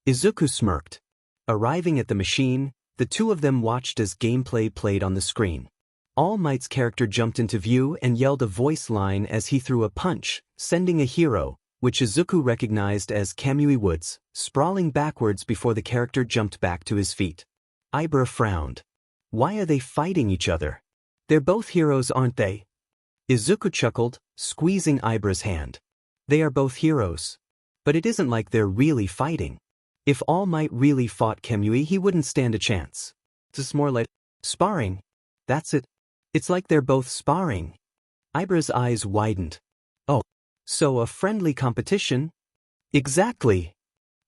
Izuku smirked. Arriving at the machine, the two of them watched as gameplay played on the screen. All Might's character jumped into view and yelled a voice line as he threw a punch, sending a hero, which Izuku recognized as Kamui Woods, sprawling backwards before the character jumped back to his feet. Ibra frowned. Why are they fighting each other? They're both heroes, aren't they? Izuku chuckled, squeezing Ibra's hand. They are both heroes. But it isn't like they're really fighting. If All Might really fought Kamui, he wouldn't stand a chance. It's more like sparring. That's it. It's like they're both sparring. Ibra's eyes widened. Oh. So a friendly competition? Exactly.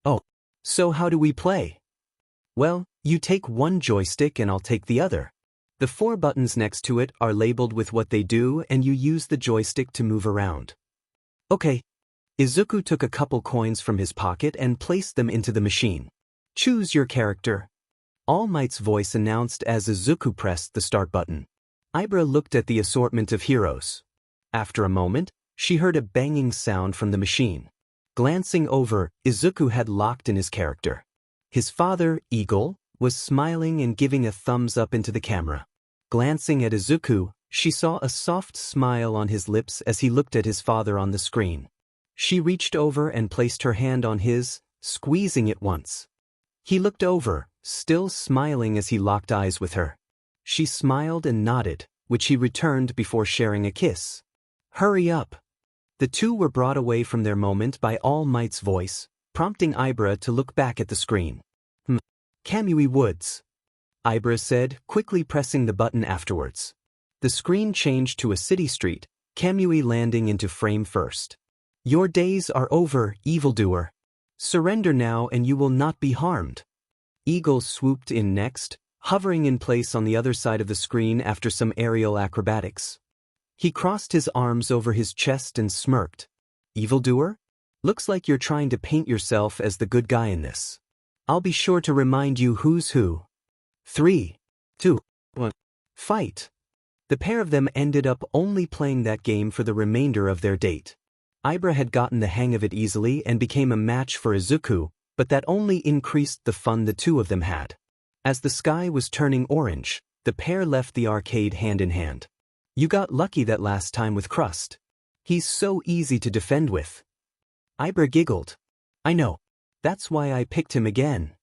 Oh. So how do we play? Well, you take one joystick and I'll take the other. The 4 buttons next to it are labeled with what they do and you use the joystick to move around. Okay. Izuku took a couple coins from his pocket and placed them into the machine. Choose your character. All Might's voice announced as Izuku pressed the start button. Ibra looked at the assortment of heroes. After a moment, she heard a banging sound from the machine. Glancing over, Izuku had locked in his character. His father, Eagle, was smiling and giving a thumbs up into the camera. Glancing at Izuku, she saw a soft smile on his lips as he looked at his father on the screen. She reached over and placed her hand on his, squeezing it once. He looked over, still smiling as he locked eyes with her. She smiled and nodded, which he returned before sharing a kiss. Hurry up. The two were brought away from their moment by All Might's voice, prompting Ibra to look back at the screen. Kamui Woods. Ibra said, quickly pressing the button afterwards. The screen changed to a city street, Kamui landing into frame first. Your days are over, evildoer. Surrender now and you will not be harmed. Eagle swooped in next, hovering in place on the other side of the screen after some aerial acrobatics. He crossed his arms over his chest and smirked. Evildoer? Looks like you're trying to paint yourself as the good guy in this. I'll be sure to remind you who's who. 3, 2, 1. Fight. The pair of them ended up only playing that game for the remainder of their date. Ibra had gotten the hang of it easily and became a match for Izuku, but that only increased the fun the two of them had. As the sky was turning orange, the pair left the arcade hand in hand. You got lucky that last time with Crust. He's so easy to defend with. Ibra giggled. I know. That's why I picked him again.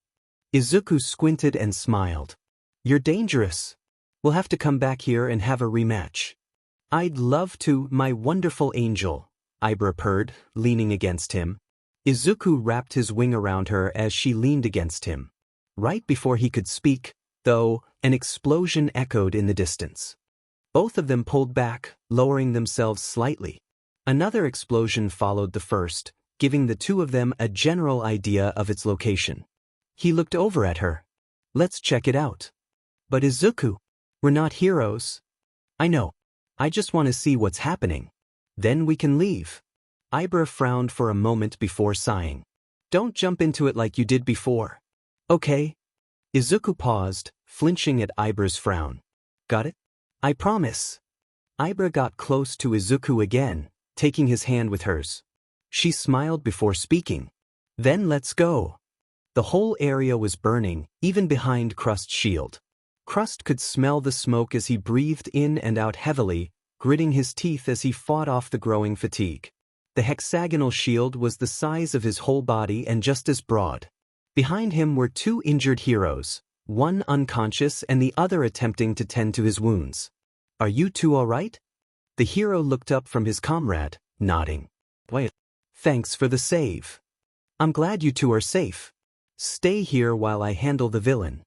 Izuku squinted and smiled. You're dangerous. We'll have to come back here and have a rematch. I'd love to, my wonderful angel, Ibra purred, leaning against him. Izuku wrapped his wing around her as she leaned against him. Right before he could speak, though, an explosion echoed in the distance. Both of them pulled back, lowering themselves slightly. Another explosion followed the first, giving the two of them a general idea of its location. He looked over at her. Let's check it out. But Izuku, we're not heroes. I know. I just want to see what's happening. Then we can leave. Ibra frowned for a moment before sighing. Don't jump into it like you did before. Okay. Izuku paused, flinching at Ibra's frown. Got it? I promise. Ibra got close to Izuku again, taking his hand with hers. She smiled before speaking. Then let's go. The whole area was burning, even behind Crust's shield. Crust could smell the smoke as he breathed in and out heavily, gritting his teeth as he fought off the growing fatigue. The hexagonal shield was the size of his whole body and just as broad. Behind him were two injured heroes, one unconscious and the other attempting to tend to his wounds. Are you two all right? The hero looked up from his comrade, nodding. Wait. Thanks for the save. I'm glad you two are safe. Stay here while I handle the villain.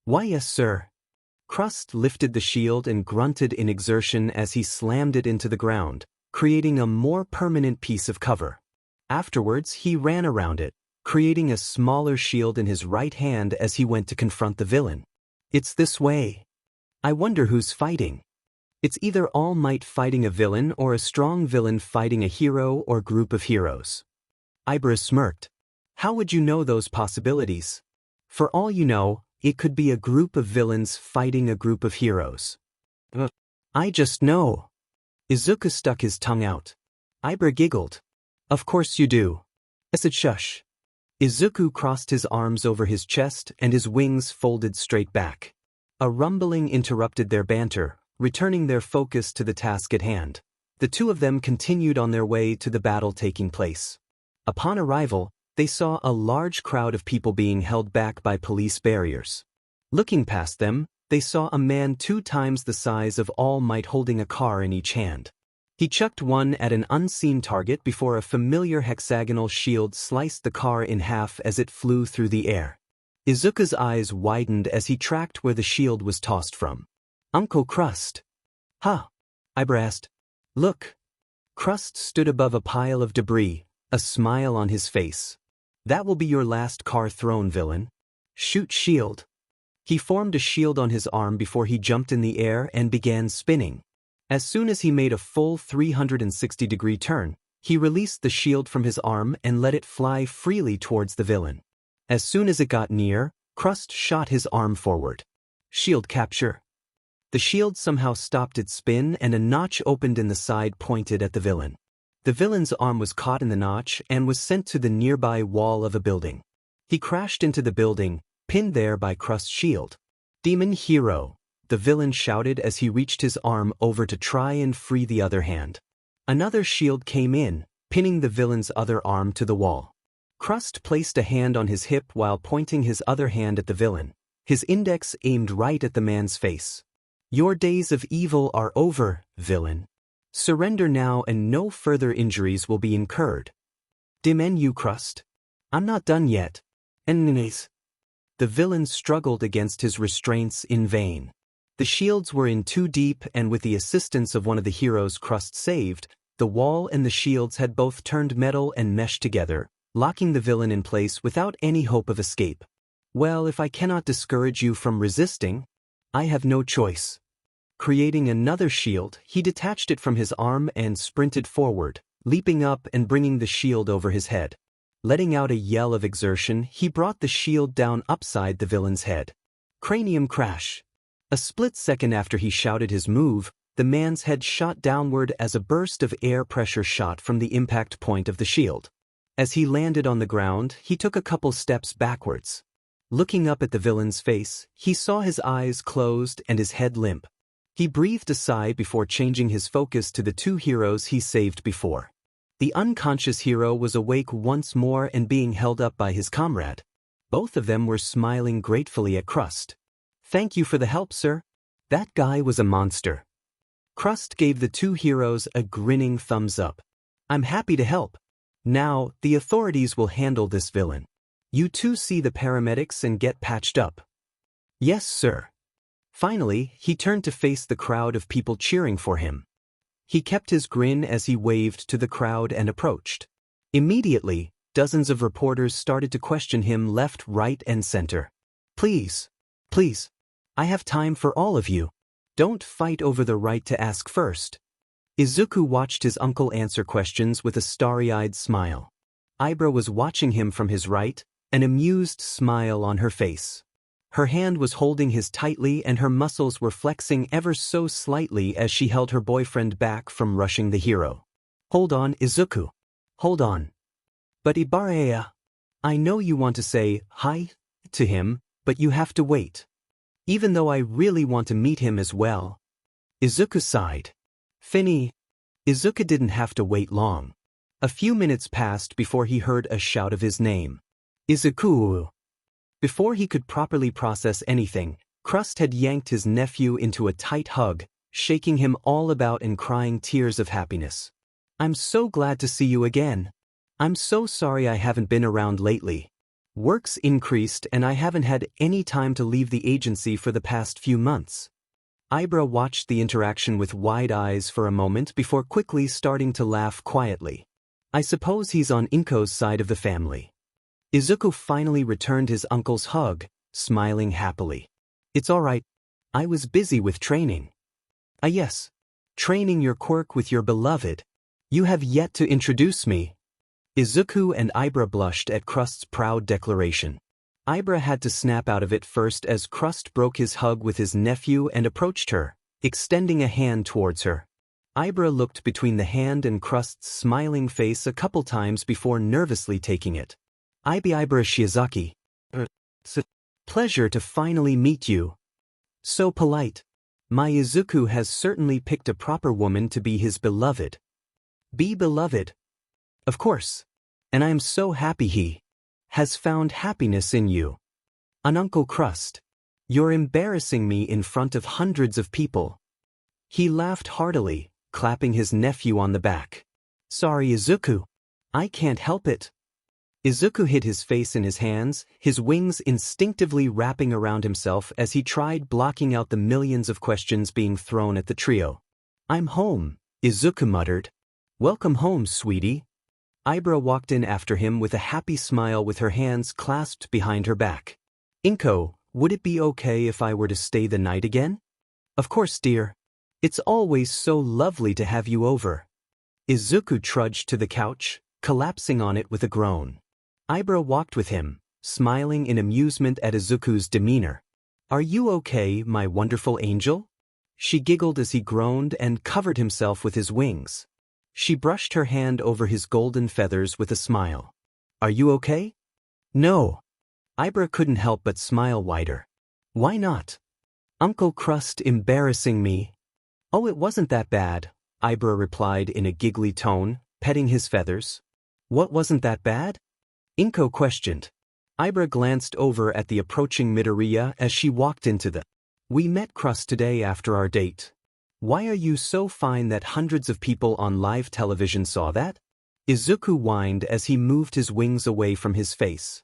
Why, yes, sir. Crust lifted the shield and grunted in exertion as he slammed it into the ground, creating a more permanent piece of cover. Afterwards, he ran around it, creating a smaller shield in his right hand as he went to confront the villain. It's this way. I wonder who's fighting. It's either All Might fighting a villain or a strong villain fighting a hero or group of heroes. Ibra smirked. How would you know those possibilities? For all you know, it could be a group of villains fighting a group of heroes. I just know. Izuku stuck his tongue out. Ibra giggled. Of course you do. I said shush. Izuku crossed his arms over his chest and his wings folded straight back. A rumbling interrupted their banter, returning their focus to the task at hand. The two of them continued on their way to the battle taking place. Upon arrival, they saw a large crowd of people being held back by police barriers. Looking past them, they saw a man 2 times the size of All Might holding a car in each hand. He chucked one at an unseen target before a familiar hexagonal shield sliced the car in half as it flew through the air. Izuku's eyes widened as he tracked where the shield was tossed from. Uncle Crust. Huh? Ibra asked. Look. Crust stood above a pile of debris, a smile on his face. That will be your last car thrown, villain. Shoot shield. He formed a shield on his arm before he jumped in the air and began spinning. As soon as he made a full 360-degree turn, he released the shield from his arm and let it fly freely towards the villain. As soon as it got near, Crust shot his arm forward. Shield capture. The shield somehow stopped its spin and a notch opened in the side pointed at the villain. The villain's arm was caught in the notch and was sent to the nearby wall of a building. He crashed into the building, pinned there by Crust's shield. Demon hero, the villain shouted as he reached his arm over to try and free the other hand. Another shield came in, pinning the villain's other arm to the wall. Crust placed a hand on his hip while pointing his other hand at the villain, his index aimed right at the man's face. Your days of evil are over, villain. Surrender now and no further injuries will be incurred. Dim you, Crust. I'm not done yet. Anyways. the villain struggled against his restraints in vain. The shields were in too deep, and with the assistance of one of the heroes Crust saved, the wall and the shields had both turned metal and meshed together, locking the villain in place without any hope of escape. Well, if I cannot discourage you from resisting, I have no choice. Creating another shield, he detached it from his arm and sprinted forward, leaping up and bringing the shield over his head. Letting out a yell of exertion, he brought the shield down upside the villain's head. Cranium crash. A split second after he shouted his move, the man's head shot downward as a burst of air pressure shot from the impact point of the shield. As he landed on the ground, he took a couple steps backwards. Looking up at the villain's face, he saw his eyes closed and his head limp. He breathed a sigh before changing his focus to the two heroes he saved before. The unconscious hero was awake once more and being held up by his comrade. Both of them were smiling gratefully at Crust. "Thank you for the help, sir. That guy was a monster." Crust gave the two heroes a grinning thumbs up. "I'm happy to help. Now, the authorities will handle this villain. You two see the paramedics and get patched up." "Yes, sir." Finally, he turned to face the crowd of people cheering for him. He kept his grin as he waved to the crowd and approached. Immediately, dozens of reporters started to question him left, right, and center. Please, I have time for all of you. Don't fight over the right to ask first." Izuku watched his uncle answer questions with a starry-eyed smile. Ibra was watching him from his right, an amused smile on her face. Her hand was holding his tightly and her muscles were flexing ever so slightly as she held her boyfriend back from rushing the hero. "Hold on, Izuku. Hold on." "But Ibra, I know you want to say hi to him, but you have to wait. Even though I really want to meet him as well." Izuku sighed. Finny. Izuku didn't have to wait long. A few minutes passed before he heard a shout of his name. "Izuku." Before he could properly process anything, Crust had yanked his nephew into a tight hug, shaking him all about and crying tears of happiness. "I'm so glad to see you again. I'm so sorry I haven't been around lately. Work's increased and I haven't had any time to leave the agency for the past few months." Ibra watched the interaction with wide eyes for a moment before quickly starting to laugh quietly. "I suppose he's on Inko's side of the family." Izuku finally returned his uncle's hug, smiling happily. "It's all right. I was busy with training." "Ah yes. Training your quirk with your beloved. You have yet to introduce me." Izuku and Ibra blushed at Crust's proud declaration. Ibra had to snap out of it first as Crust broke his hug with his nephew and approached her, extending a hand towards her. Ibra looked between the hand and Crust's smiling face a couple times before nervously taking it. "Ibra Shiozaki. It's a pleasure to finally meet you. So polite. My Izuku has certainly picked a proper woman to be his beloved." "Be beloved?" "Of course. And I am so happy he has found happiness in you." "An Uncle Crust. You're embarrassing me in front of hundreds of people." He laughed heartily, clapping his nephew on the back. "Sorry, Izuku. I can't help it." Izuku hid his face in his hands, his wings instinctively wrapping around himself as he tried blocking out the millions of questions being thrown at the trio. "I'm home," Izuku muttered. "Welcome home, sweetie." Ibra walked in after him with a happy smile with her hands clasped behind her back. "Inko, would it be okay if I were to stay the night again?" "Of course, dear. It's always so lovely to have you over." Izuku trudged to the couch, collapsing on it with a groan. Ibra walked with him, smiling in amusement at Izuku's demeanor. "Are you okay, my wonderful angel?" She giggled as he groaned and covered himself with his wings. She brushed her hand over his golden feathers with a smile. "Are you okay?" "No." Ibra couldn't help but smile wider. "Why not?" "Uncle Crust embarrassing me." "Oh, it wasn't that bad," Ibra replied in a giggly tone, petting his feathers. "What wasn't that bad?" Inko questioned. Ibra glanced over at the approaching Midoriya as she walked into the. "We met Crust today after our date. Why are you so fine that hundreds of people on live television saw that?" Izuku whined as he moved his wings away from his face.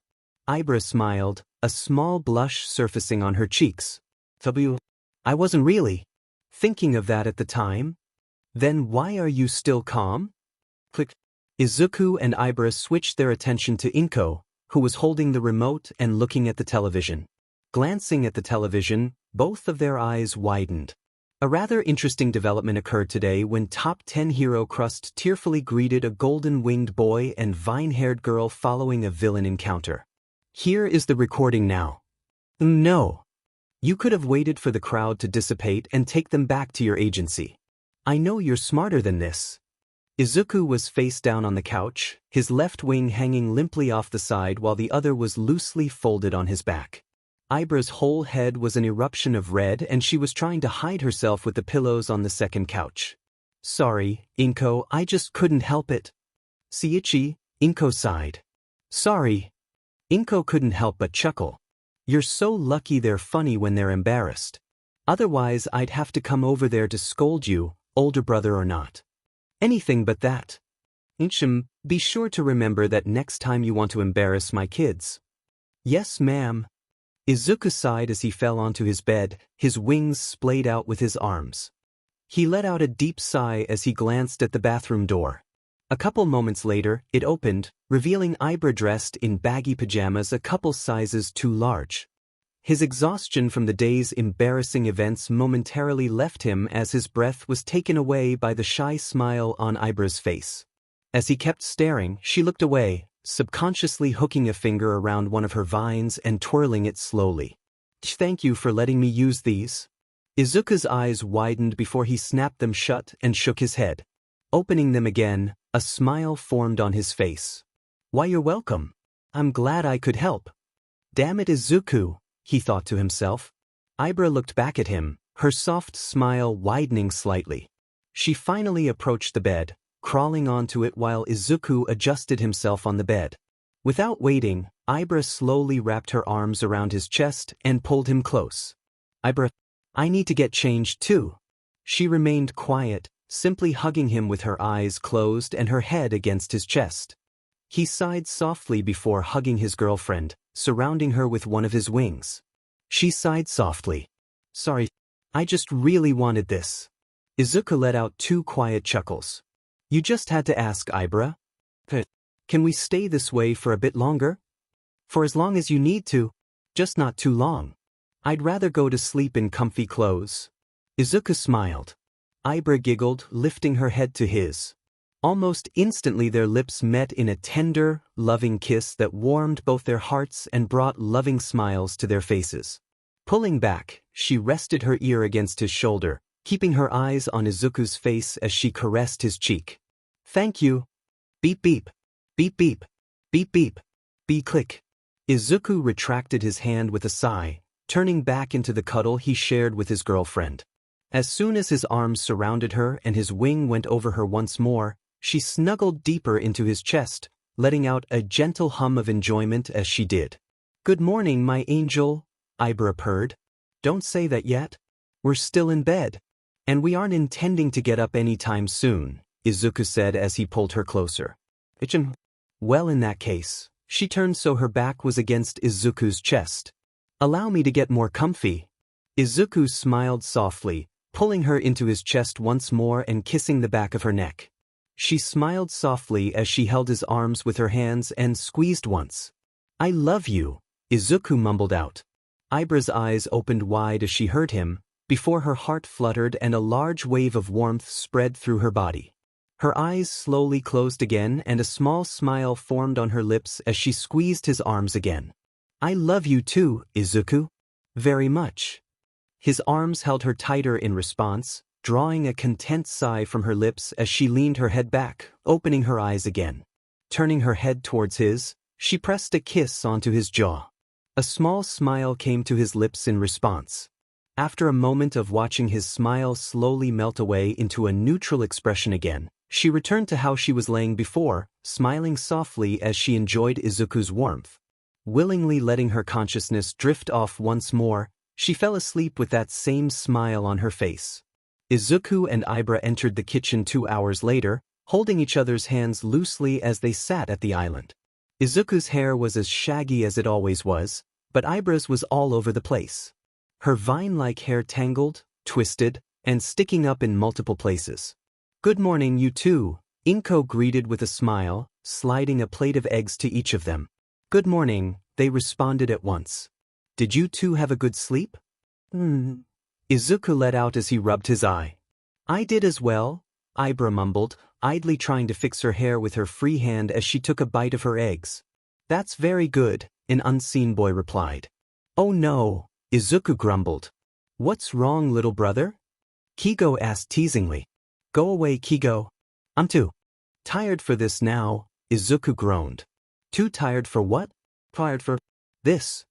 Ibra smiled, a small blush surfacing on her cheeks. I wasn't really thinking of that at the time. Then why are you still calm? Click. Izuku and Ibra switched their attention to Inko, who was holding the remote and looking at the television. Glancing at the television, both of their eyes widened. A rather interesting development occurred today when Top 10 Hero Crust tearfully greeted a golden-winged boy and vine-haired girl following a villain encounter. Here is the recording now. No. You could have waited for the crowd to dissipate and take them back to your agency. I know you're smarter than this. Izuku was face down on the couch, his left wing hanging limply off the side while the other was loosely folded on his back. Ibra's whole head was an eruption of red and she was trying to hide herself with the pillows on the second couch. Sorry, Inko, I just couldn't help it. Shiichi, Inko sighed. Sorry. Inko couldn't help but chuckle. You're so lucky they're funny when they're embarrassed. Otherwise I'd have to come over there to scold you, older brother or not. Anything but that. Inchim, be sure to remember that next time you want to embarrass my kids. Yes, ma'am. Izuku sighed as he fell onto his bed, his wings splayed out with his arms. He let out a deep sigh as he glanced at the bathroom door. A couple moments later, it opened, revealing Ibra dressed in baggy pajamas a couple sizes too large. His exhaustion from the day's embarrassing events momentarily left him as his breath was taken away by the shy smile on Ibra's face. As he kept staring, she looked away, subconsciously hooking a finger around one of her vines and twirling it slowly. Thank you for letting me use these. Izuku's eyes widened before he snapped them shut and shook his head. Opening them again, a smile formed on his face. Why, you're welcome. I'm glad I could help. Damn it, Izuku, he thought to himself. Ibra looked back at him, her soft smile widening slightly. She finally approached the bed, crawling onto it while Izuku adjusted himself on the bed. Without waiting, Ibra slowly wrapped her arms around his chest and pulled him close. Ibra, I need to get changed too. She remained quiet, simply hugging him with her eyes closed and her head against his chest. He sighed softly before hugging his girlfriend, surrounding her with one of his wings. She sighed softly. Sorry, I just really wanted this. Izuku let out 2 quiet chuckles. You just had to ask, Ibra. Can we stay this way for a bit longer? For as long as you need to, just not too long. I'd rather go to sleep in comfy clothes. Izuku smiled. Ibra giggled, lifting her head to his. Almost instantly their lips met in a tender, loving kiss that warmed both their hearts and brought loving smiles to their faces. Pulling back, she rested her ear against his shoulder, keeping her eyes on Izuku's face as she caressed his cheek. Thank you. Beep beep. Beep beep. Beep beep. Beep click. Izuku retracted his hand with a sigh, turning back into the cuddle he shared with his girlfriend. As soon as his arms surrounded her and his wing went over her once more, she snuggled deeper into his chest, letting out a gentle hum of enjoyment as she did. Good morning, my angel, Ibra purred. Don't say that yet. We're still in bed. And we aren't intending to get up anytime soon, Izuku said as he pulled her closer. Well, in that case, she turned so her back was against Izuku's chest. Allow me to get more comfy. Izuku smiled softly, pulling her into his chest once more and kissing the back of her neck. She smiled softly as she held his arms with her hands and squeezed once. I love you, Izuku mumbled out. Ibra's eyes opened wide as she heard him, before her heart fluttered and a large wave of warmth spread through her body. Her eyes slowly closed again and a small smile formed on her lips as she squeezed his arms again. I love you too, Izuku. Very much. His arms held her tighter in response, drawing a content sigh from her lips as she leaned her head back, opening her eyes again. Turning her head towards his, she pressed a kiss onto his jaw. A small smile came to his lips in response. After a moment of watching his smile slowly melt away into a neutral expression again, she returned to how she was laying before, smiling softly as she enjoyed Izuku's warmth. Willingly letting her consciousness drift off once more, she fell asleep with that same smile on her face. Izuku and Ibra entered the kitchen 2 hours later, holding each other's hands loosely as they sat at the island. Izuku's hair was as shaggy as it always was, but Ibra's was all over the place. Her vine-like hair tangled, twisted, and sticking up in multiple places. "Good morning, you two," Inko greeted with a smile, sliding a plate of eggs to each of them. "Good morning," they responded at once. "Did you two have a good sleep?" Izuku let out as he rubbed his eye. "I did as well," Ibra mumbled, idly trying to fix her hair with her free hand as she took a bite of her eggs. "That's very good," an unseen boy replied. "Oh no," Izuku grumbled. "What's wrong, little brother?" Kigo asked teasingly. "Go away, Kigo. I'm too tired for this now," Izuku groaned. "Too tired for what?" "Tired for this."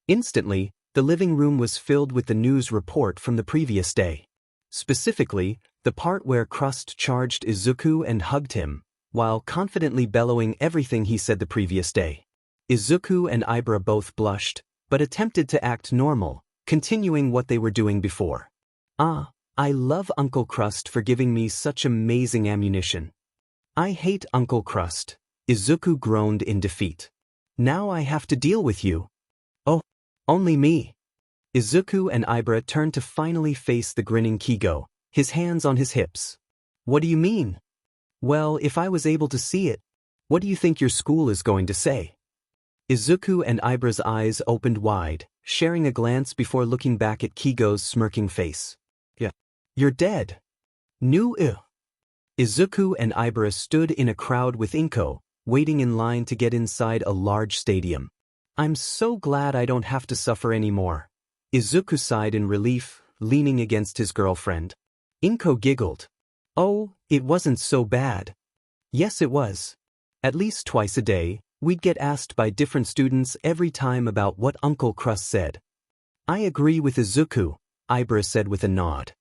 Instantly, the living room was filled with the news report from the previous day. Specifically, the part where Crust charged Izuku and hugged him, while confidently bellowing everything he said the previous day. Izuku and Ibra both blushed, but attempted to act normal, continuing what they were doing before. "Ah, I love Uncle Crust for giving me such amazing ammunition." "I hate Uncle Crust," Izuku groaned in defeat. "Now I have to deal with you." "Oh, only me." Izuku and Ibra turned to finally face the grinning Kigo, his hands on his hips. "What do you mean?" "Well, if I was able to see it, what do you think your school is going to say?" Izuku and Ibra's eyes opened wide, sharing a glance before looking back at Kigo's smirking face. "Yeah, you're dead." Izuku and Ibra stood in a crowd with Inko, waiting in line to get inside a large stadium. "I'm so glad I don't have to suffer anymore." Izuku sighed in relief, leaning against his girlfriend. Inko giggled. "Oh, it wasn't so bad." "Yes, it was. At least twice a day, we'd get asked by different students every time about what Uncle Crust said." "I agree with Izuku," Ibra said with a nod.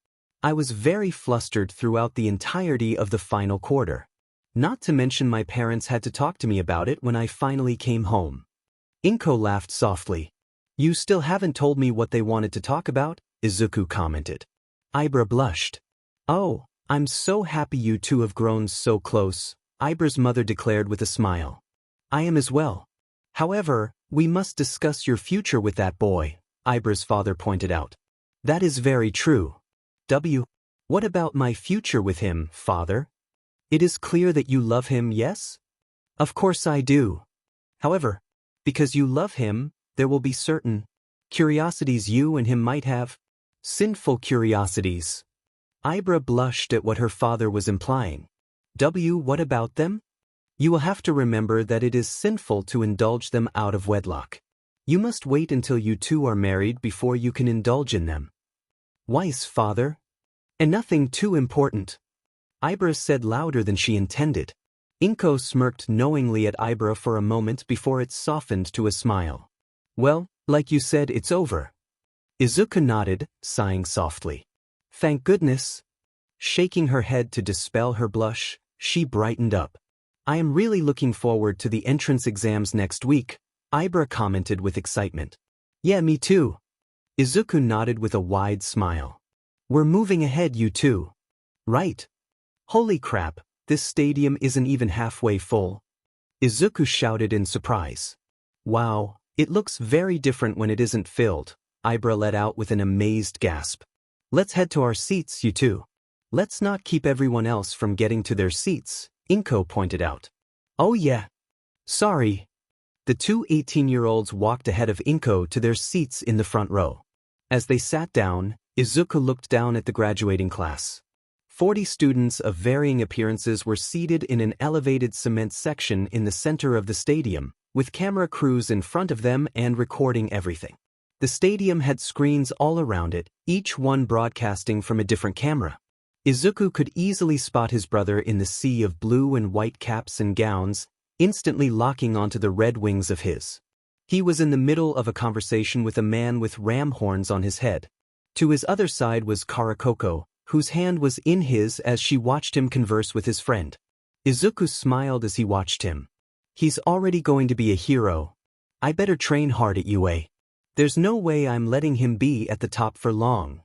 "I was very flustered throughout the entirety of the final quarter. Not to mention my parents had to talk to me about it when I finally came home." Inko laughed softly. "You still haven't told me what they wanted to talk about," Izuku commented. Ibra blushed. "Oh, I'm so happy you two have grown so close," Ibra's mother declared with a smile. "I am as well. However, we must discuss your future with that boy," Ibra's father pointed out. "That is very true." What about my future with him, father?" "It is clear that you love him, yes?" "Of course I do. However, because you love him, there will be certain curiosities you and him might have." "Sinful curiosities." Ibra blushed at what her father was implying. What about them?" "You will have to remember that it is sinful to indulge them out of wedlock. You must wait until you two are married before you can indulge in them." "Wise, father." "And nothing too important," Ibra said louder than she intended. Inko smirked knowingly at Ibra for a moment before it softened to a smile. "Well, like you said, it's over." Izuku nodded, sighing softly. "Thank goodness." Shaking her head to dispel her blush, she brightened up. "I am really looking forward to the entrance exams next week," Ibra commented with excitement. "Yeah, me too." Izuku nodded with a wide smile. "We're moving ahead, you two." "Right. Holy crap, this stadium isn't even halfway full." Izuku shouted in surprise. "Wow, it looks very different when it isn't filled," Ibra let out with an amazed gasp. "Let's head to our seats, you two." "Let's not keep everyone else from getting to their seats," Inko pointed out. "Oh yeah. Sorry." The two 18-year-olds walked ahead of Inko to their seats in the front row. As they sat down, Izuku looked down at the graduating class. 40 students of varying appearances were seated in an elevated cement section in the center of the stadium, with camera crews in front of them and recording everything. The stadium had screens all around it, each one broadcasting from a different camera. Izuku could easily spot his brother in the sea of blue and white caps and gowns, instantly locking onto the red wings of his. He was in the middle of a conversation with a man with ram horns on his head. To his other side was Karakoko, whose hand was in his as she watched him converse with his friend. Izuku smiled as he watched him. "He's already going to be a hero. I better train hard at UA. There's no way I'm letting him be at the top for long."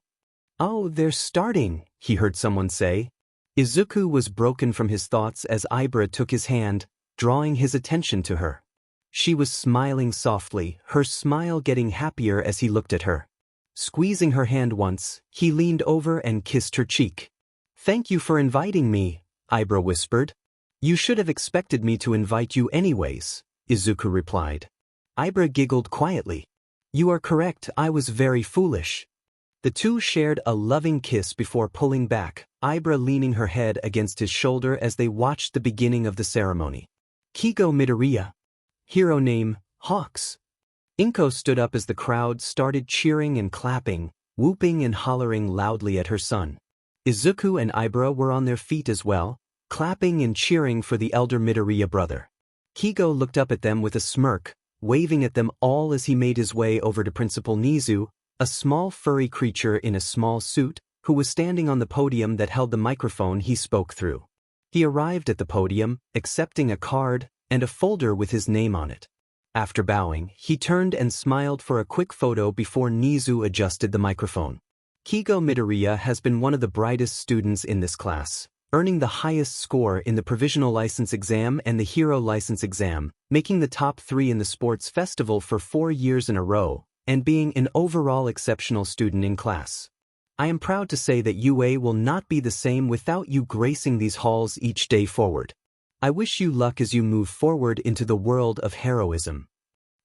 "Oh, they're starting," he heard someone say. Izuku was broken from his thoughts as Ibra took his hand, drawing his attention to her. She was smiling softly, her smile getting happier as he looked at her. Squeezing her hand once, he leaned over and kissed her cheek. "Thank you for inviting me," Ibra whispered. "You should have expected me to invite you anyways," Izuku replied. Ibra giggled quietly. "You are correct, I was very foolish." The two shared a loving kiss before pulling back, Ibra leaning her head against his shoulder as they watched the beginning of the ceremony. Izuku Midoriya. Hero name, Hawks. Inko stood up as the crowd started cheering and clapping, whooping and hollering loudly at her son. Izuku and Ibra were on their feet as well, clapping and cheering for the elder Midoriya brother. Izuku looked up at them with a smirk, waving at them all as he made his way over to Principal Nizu, a small furry creature in a small suit, who was standing on the podium that held the microphone he spoke through. He arrived at the podium, accepting a card and a folder with his name on it. After bowing, he turned and smiled for a quick photo before Nizu adjusted the microphone. Izuku Midoriya has been one of the brightest students in this class, earning the highest score in the Provisional License Exam and the Hero License Exam, making the top 3 in the sports festival for 4 years in a row, and being an overall exceptional student in class. I am proud to say that UA will not be the same without you gracing these halls each day forward. I wish you luck as you move forward into the world of heroism.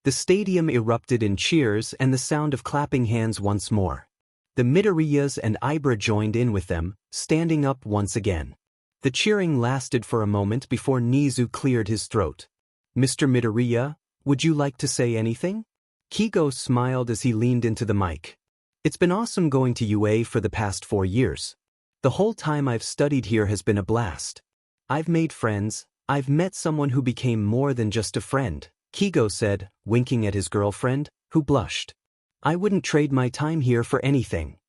The stadium erupted in cheers and the sound of clapping hands once more. The Midoriyas and Ibra joined in with them, standing up once again. The cheering lasted for a moment before Nizu cleared his throat. "Mr. Midoriya, would you like to say anything?" Izuku smiled as he leaned into the mic. "It's been awesome going to UA for the past 4 years. The whole time I've studied here has been a blast. I've made friends, I've met someone who became more than just a friend," Izuku said, winking at his girlfriend, who blushed. "I wouldn't trade my time here for anything."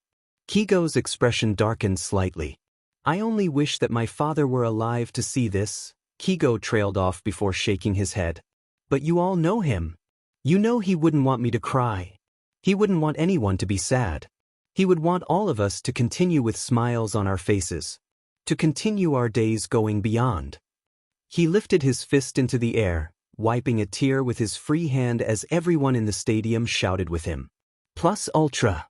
Izuku's expression darkened slightly. "I only wish that my father were alive to see this," Izuku trailed off before shaking his head. "But you all know him. You know he wouldn't want me to cry. He wouldn't want anyone to be sad. He would want all of us to continue with smiles on our faces. To continue our days going beyond." He lifted his fist into the air, wiping a tear with his free hand as everyone in the stadium shouted with him. "Plus Ultra."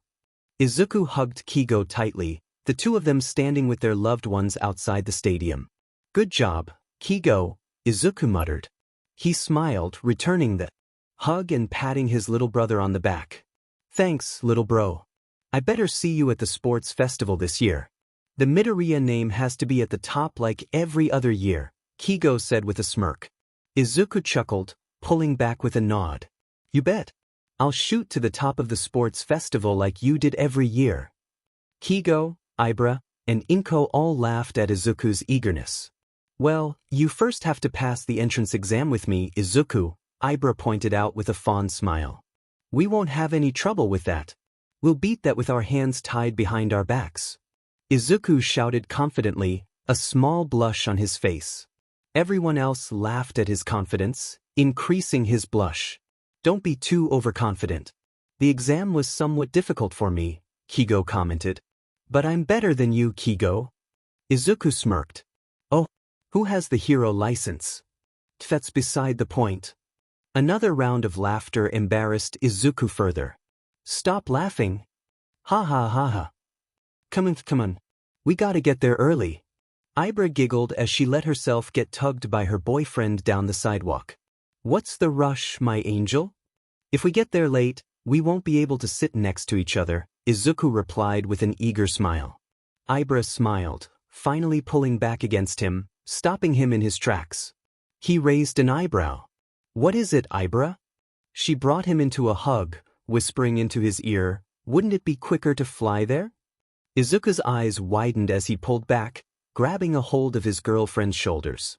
Izuku hugged Izuku tightly, the two of them standing with their loved ones outside the stadium. "Good job, Izuku," Izuku muttered. He smiled, returning the hug and patting his little brother on the back. "Thanks, little bro. I better see you at the sports festival this year. The Midoriya name has to be at the top like every other year," Izuku said with a smirk. Izuku chuckled, pulling back with a nod. "You bet. I'll shoot to the top of the sports festival like you did every year." Izuku, Ibra, and Inko all laughed at Izuku's eagerness. "Well, you first have to pass the entrance exam with me, Izuku," Ibra pointed out with a fond smile. "We won't have any trouble with that. We'll beat that with our hands tied behind our backs." Izuku shouted confidently, a small blush on his face. Everyone else laughed at his confidence, increasing his blush. "Don't be too overconfident. The exam was somewhat difficult for me," Izuku commented. "But I'm better than you, Izuku." Izuku smirked. "Oh, who has the hero license?" "That's beside the point." Another round of laughter embarrassed Izuku further. "Stop laughing. Ha ha ha ha. Come on. We gotta get there early." Ibra giggled as she let herself get tugged by her boyfriend down the sidewalk. "What's the rush, my angel? If we get there late, we won't be able to sit next to each other," Izuku replied with an eager smile. Ibra smiled, finally pulling back against him, stopping him in his tracks. He raised an eyebrow. "What is it, Ibra?" She brought him into a hug, whispering into his ear, "Wouldn't it be quicker to fly there?" Izuku's eyes widened as he pulled back, grabbing a hold of his girlfriend's shoulders.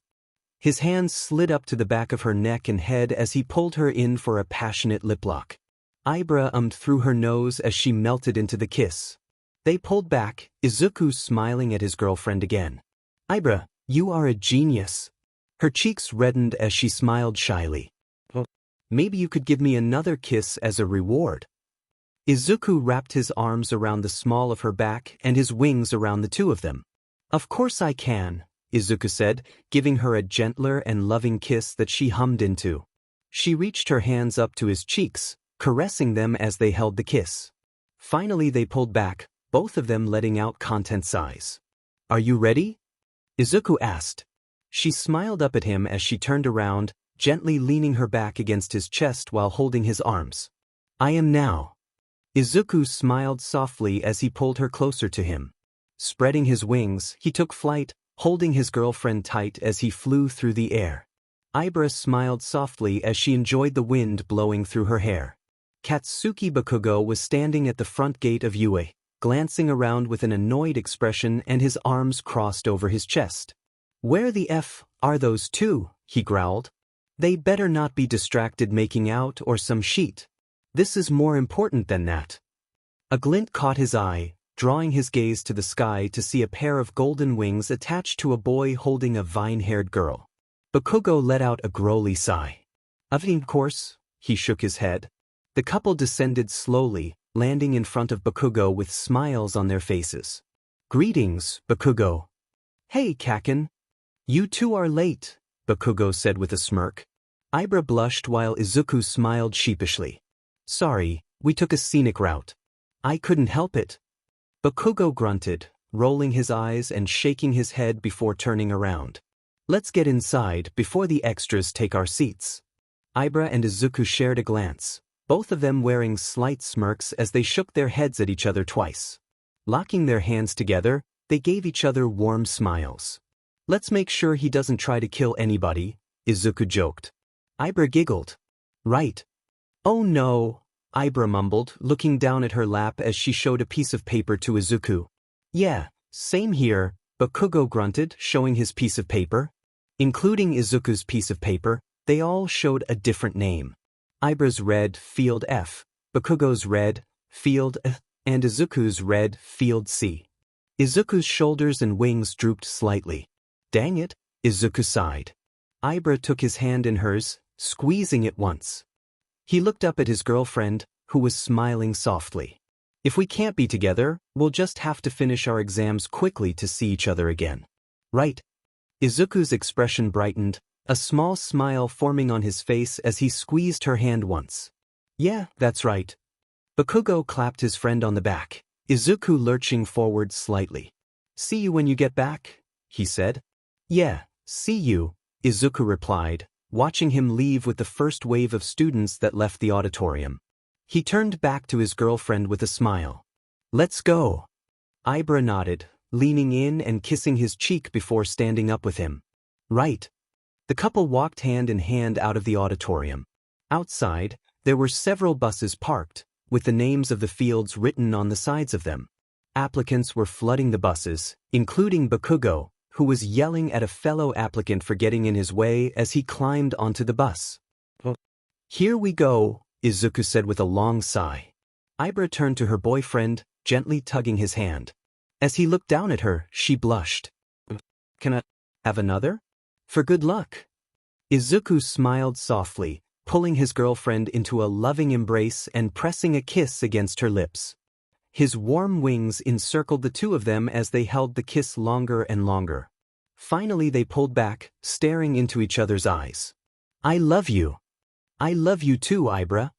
His hands slid up to the back of her neck and head as he pulled her in for a passionate lip lock. Ibra ummed through her nose as she melted into the kiss. They pulled back, Izuku smiling at his girlfriend again. "Ibra, you are a genius." Her cheeks reddened as she smiled shyly. "Maybe you could give me another kiss as a reward." Izuku wrapped his arms around the small of her back and his wings around the two of them. "Of course I can," Izuku said, giving her a gentler and loving kiss that she hummed into. She reached her hands up to his cheeks, caressing them as they held the kiss. Finally they pulled back, both of them letting out content sighs. "Are you ready?" Izuku asked. She smiled up at him as she turned around, gently leaning her back against his chest while holding his arms. "I am now." Izuku smiled softly as he pulled her closer to him. Spreading his wings, he took flight, holding his girlfriend tight as he flew through the air. Ibra smiled softly as she enjoyed the wind blowing through her hair. Katsuki Bakugo was standing at the front gate of Yue, glancing around with an annoyed expression and his arms crossed over his chest. "Where the F are those two?" he growled. "They better not be distracted making out or some shit. This is more important than that." A glint caught his eye, drawing his gaze to the sky to see a pair of golden wings attached to a boy holding a vine-haired girl. Bakugo let out a growly sigh. "Of course," he shook his head. The couple descended slowly, landing in front of Bakugo with smiles on their faces. "Greetings, Bakugo." "Hey, Kaken. You two are late," Bakugo said with a smirk. Ibra blushed while Izuku smiled sheepishly. "Sorry, we took a scenic route." "I couldn't help it." Bakugo grunted, rolling his eyes and shaking his head before turning around. "Let's get inside before the extras take our seats." Ibra and Izuku shared a glance, both of them wearing slight smirks as they shook their heads at each other twice. Locking their hands together, they gave each other warm smiles. "Let's make sure he doesn't try to kill anybody," Izuku joked. Ibra giggled. "Right." "Oh no," Ibra mumbled, looking down at her lap as she showed a piece of paper to Izuku. "Yeah, same here," Bakugo grunted, showing his piece of paper. Including Izuku's piece of paper, they all showed a different name. Ibra's read Field F, Bakugo's read Field F, and Izuku's read Field C. Izuku's shoulders and wings drooped slightly. "Dang it," Izuku sighed. Ibra took his hand in hers, squeezing it once. He looked up at his girlfriend, who was smiling softly. "If we can't be together, we'll just have to finish our exams quickly to see each other again. Right?" Izuku's expression brightened, a small smile forming on his face as he squeezed her hand once. "Yeah, that's right." Bakugo clapped his friend on the back, Izuku lurching forward slightly. "See you when you get back," he said. "Yeah, see you," Izuku replied, watching him leave with the first wave of students that left the auditorium. He turned back to his girlfriend with a smile. "Let's go." Ibra nodded, leaning in and kissing his cheek before standing up with him. "Right." The couple walked hand in hand out of the auditorium. Outside, there were several buses parked, with the names of the fields written on the sides of them. Applicants were flooding the buses, including Bakugo, who was yelling at a fellow applicant for getting in his way as he climbed onto the bus. "Here we go," Izuku said with a long sigh. Ibra turned to her boyfriend, gently tugging his hand. As he looked down at her, she blushed. "Can I have another? For good luck." Izuku smiled softly, pulling his girlfriend into a loving embrace and pressing a kiss against her lips. His warm wings encircled the two of them as they held the kiss longer and longer. Finally they pulled back, staring into each other's eyes. "I love you." "I love you too, Ibra."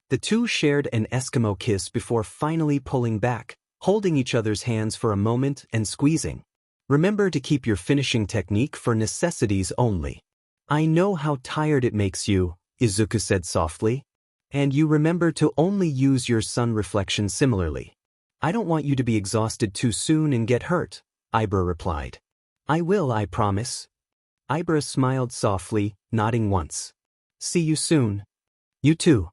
The two shared an Eskimo kiss before finally pulling back, holding each other's hands for a moment and squeezing. "Remember to keep your finishing technique for necessities only." "I know how tired it makes you," Izuku said softly. "And you remember to only use your sun reflection similarly." "I don't want you to be exhausted too soon and get hurt," Ibra replied. "I will, I promise." Ibra smiled softly, nodding once. "See you soon." "You too."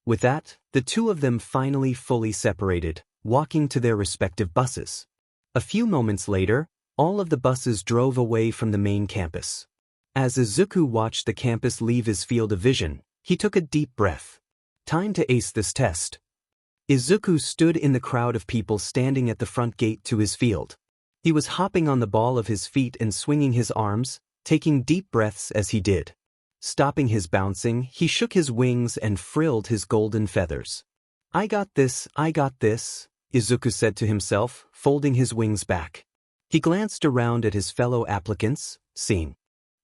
With that, the two of them finally fully separated, walking to their respective buses. A few moments later, all of the buses drove away from the main campus. As Izuku watched the campus leave his field of vision, he took a deep breath. Time to ace this test. Izuku stood in the crowd of people standing at the front gate to his field. He was hopping on the ball of his feet and swinging his arms, taking deep breaths as he did. Stopping his bouncing, he shook his wings and frilled his golden feathers. I got this," Izuku said to himself, folding his wings back. He glanced around at his fellow applicants, seeing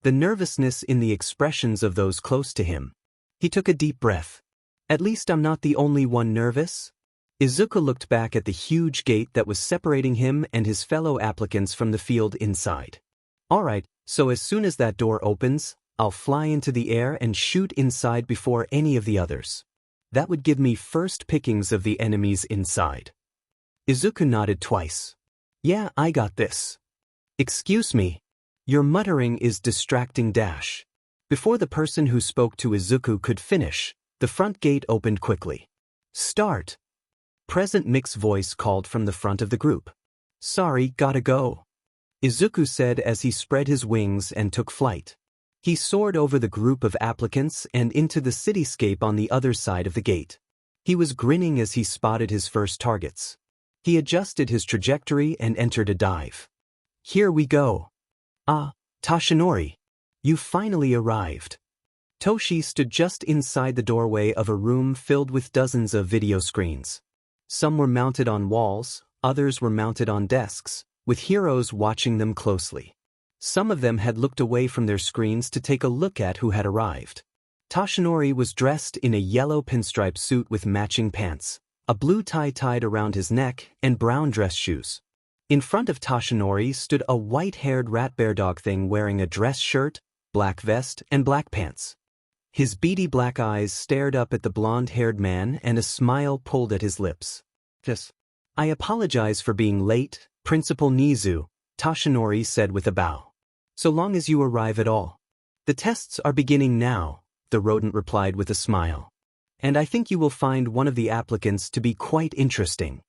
the nervousness in the expressions of those close to him. He took a deep breath. At least I'm not the only one nervous. Izuku looked back at the huge gate that was separating him and his fellow applicants from the field inside. Alright, so as soon as that door opens, I'll fly into the air and shoot inside before any of the others. That would give me first pickings of the enemies inside. Izuku nodded twice. Yeah, I got this. Excuse me. Your muttering is distracting dash. Before the person who spoke to Izuku could finish, the front gate opened quickly. Start. Present Mick's voice called from the front of the group. Sorry, gotta go. Izuku said as he spread his wings and took flight. He soared over the group of applicants and into the cityscape on the other side of the gate. He was grinning as he spotted his first targets. He adjusted his trajectory and entered a dive. Here we go. Ah, Toshinori. You finally arrived. Toshi stood just inside the doorway of a room filled with dozens of video screens. Some were mounted on walls, others were mounted on desks, with heroes watching them closely. Some of them had looked away from their screens to take a look at who had arrived. Toshinori was dressed in a yellow pinstripe suit with matching pants, a blue tie tied around his neck, and brown dress shoes. In front of Toshinori stood a white-haired rat bear dog thing wearing a dress shirt, black vest, and black pants. His beady black eyes stared up at the blonde-haired man and a smile pulled at his lips. I apologize for being late, Principal Nizu, Toshinori said with a bow. So long as you arrive at all. The tests are beginning now, the rodent replied with a smile. And I think you will find one of the applicants to be quite interesting.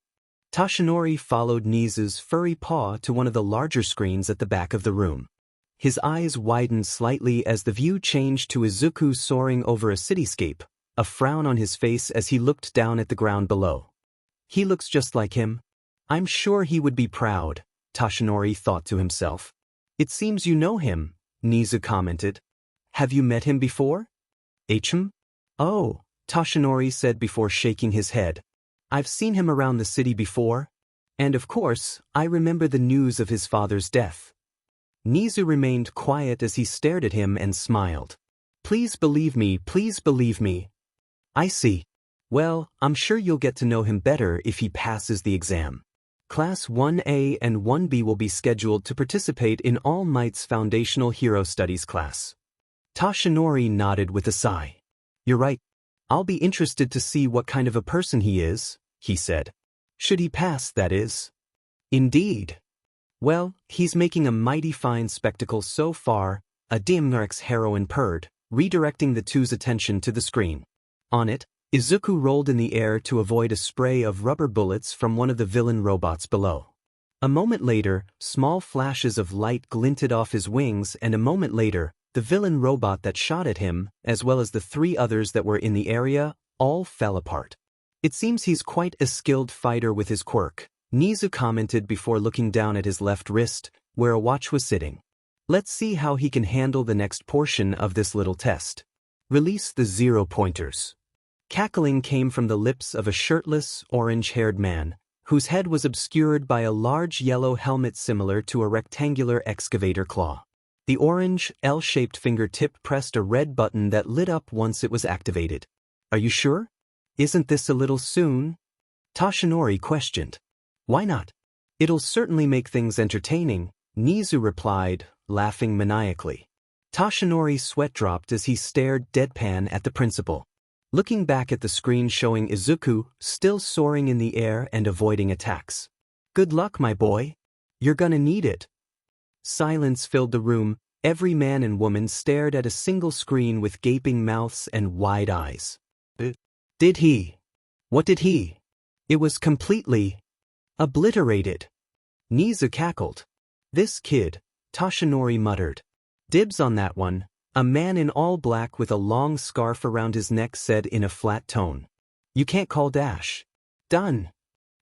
Toshinori followed Nizu's furry paw to one of the larger screens at the back of the room. His eyes widened slightly as the view changed to Izuku soaring over a cityscape, a frown on his face as he looked down at the ground below. He looks just like him. I'm sure he would be proud, Toshinori thought to himself. It seems you know him, Nizu commented. Have you met him before? Oh, Toshinori said before shaking his head. I've seen him around the city before. And of course, I remember the news of his father's death. Nizu remained quiet as he stared at him and smiled. Please believe me, please believe me. I see. Well, I'm sure you'll get to know him better if he passes the exam. Class 1A and 1B will be scheduled to participate in All Might's Foundational Hero Studies class. Toshinori nodded with a sigh. You're right. I'll be interested to see what kind of a person he is, he said. Should he pass, that is. Indeed. Well, he's making a mighty fine spectacle so far, a Deepening heroine purred, redirecting the two's attention to the screen. On it, Izuku rolled in the air to avoid a spray of rubber bullets from one of the villain robots below. A moment later, small flashes of light glinted off his wings, and a moment later, the villain robot that shot at him, as well as the three others that were in the area, all fell apart. It seems he's quite a skilled fighter with his quirk, Nizu commented before looking down at his left wrist, where a watch was sitting. Let's see how he can handle the next portion of this little test. Release the 0 pointers. Cackling came from the lips of a shirtless, orange-haired man, whose head was obscured by a large yellow helmet similar to a rectangular excavator claw. The orange, L-shaped fingertip pressed a red button that lit up once it was activated. Are you sure? Isn't this a little soon? Toshinori questioned. Why not? It'll certainly make things entertaining, Nizu replied, laughing maniacally. Toshinori's sweat dropped as he stared deadpan at the principal. Looking back at the screen showing Izuku, still soaring in the air and avoiding attacks. Good luck, my boy. You're gonna need it. Silence filled the room. Every man and woman stared at a single screen with gaping mouths and wide eyes. Did he? What did he? It was completely obliterated. Nizu cackled. This kid, Toshinori muttered. Dibs on that one. A man in all black with a long scarf around his neck said in a flat tone. You can't call dash. Done.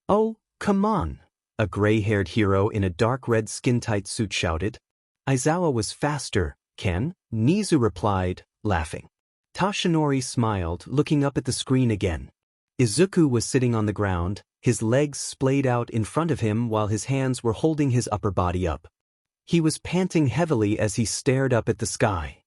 Oh, come on, a gray-haired hero in a dark red skin-tight suit shouted. Aizawa was faster, Ken, Nizu replied, laughing. Toshinori smiled, looking up at the screen again. Izuku was sitting on the ground, his legs splayed out in front of him while his hands were holding his upper body up. He was panting heavily as he stared up at the sky.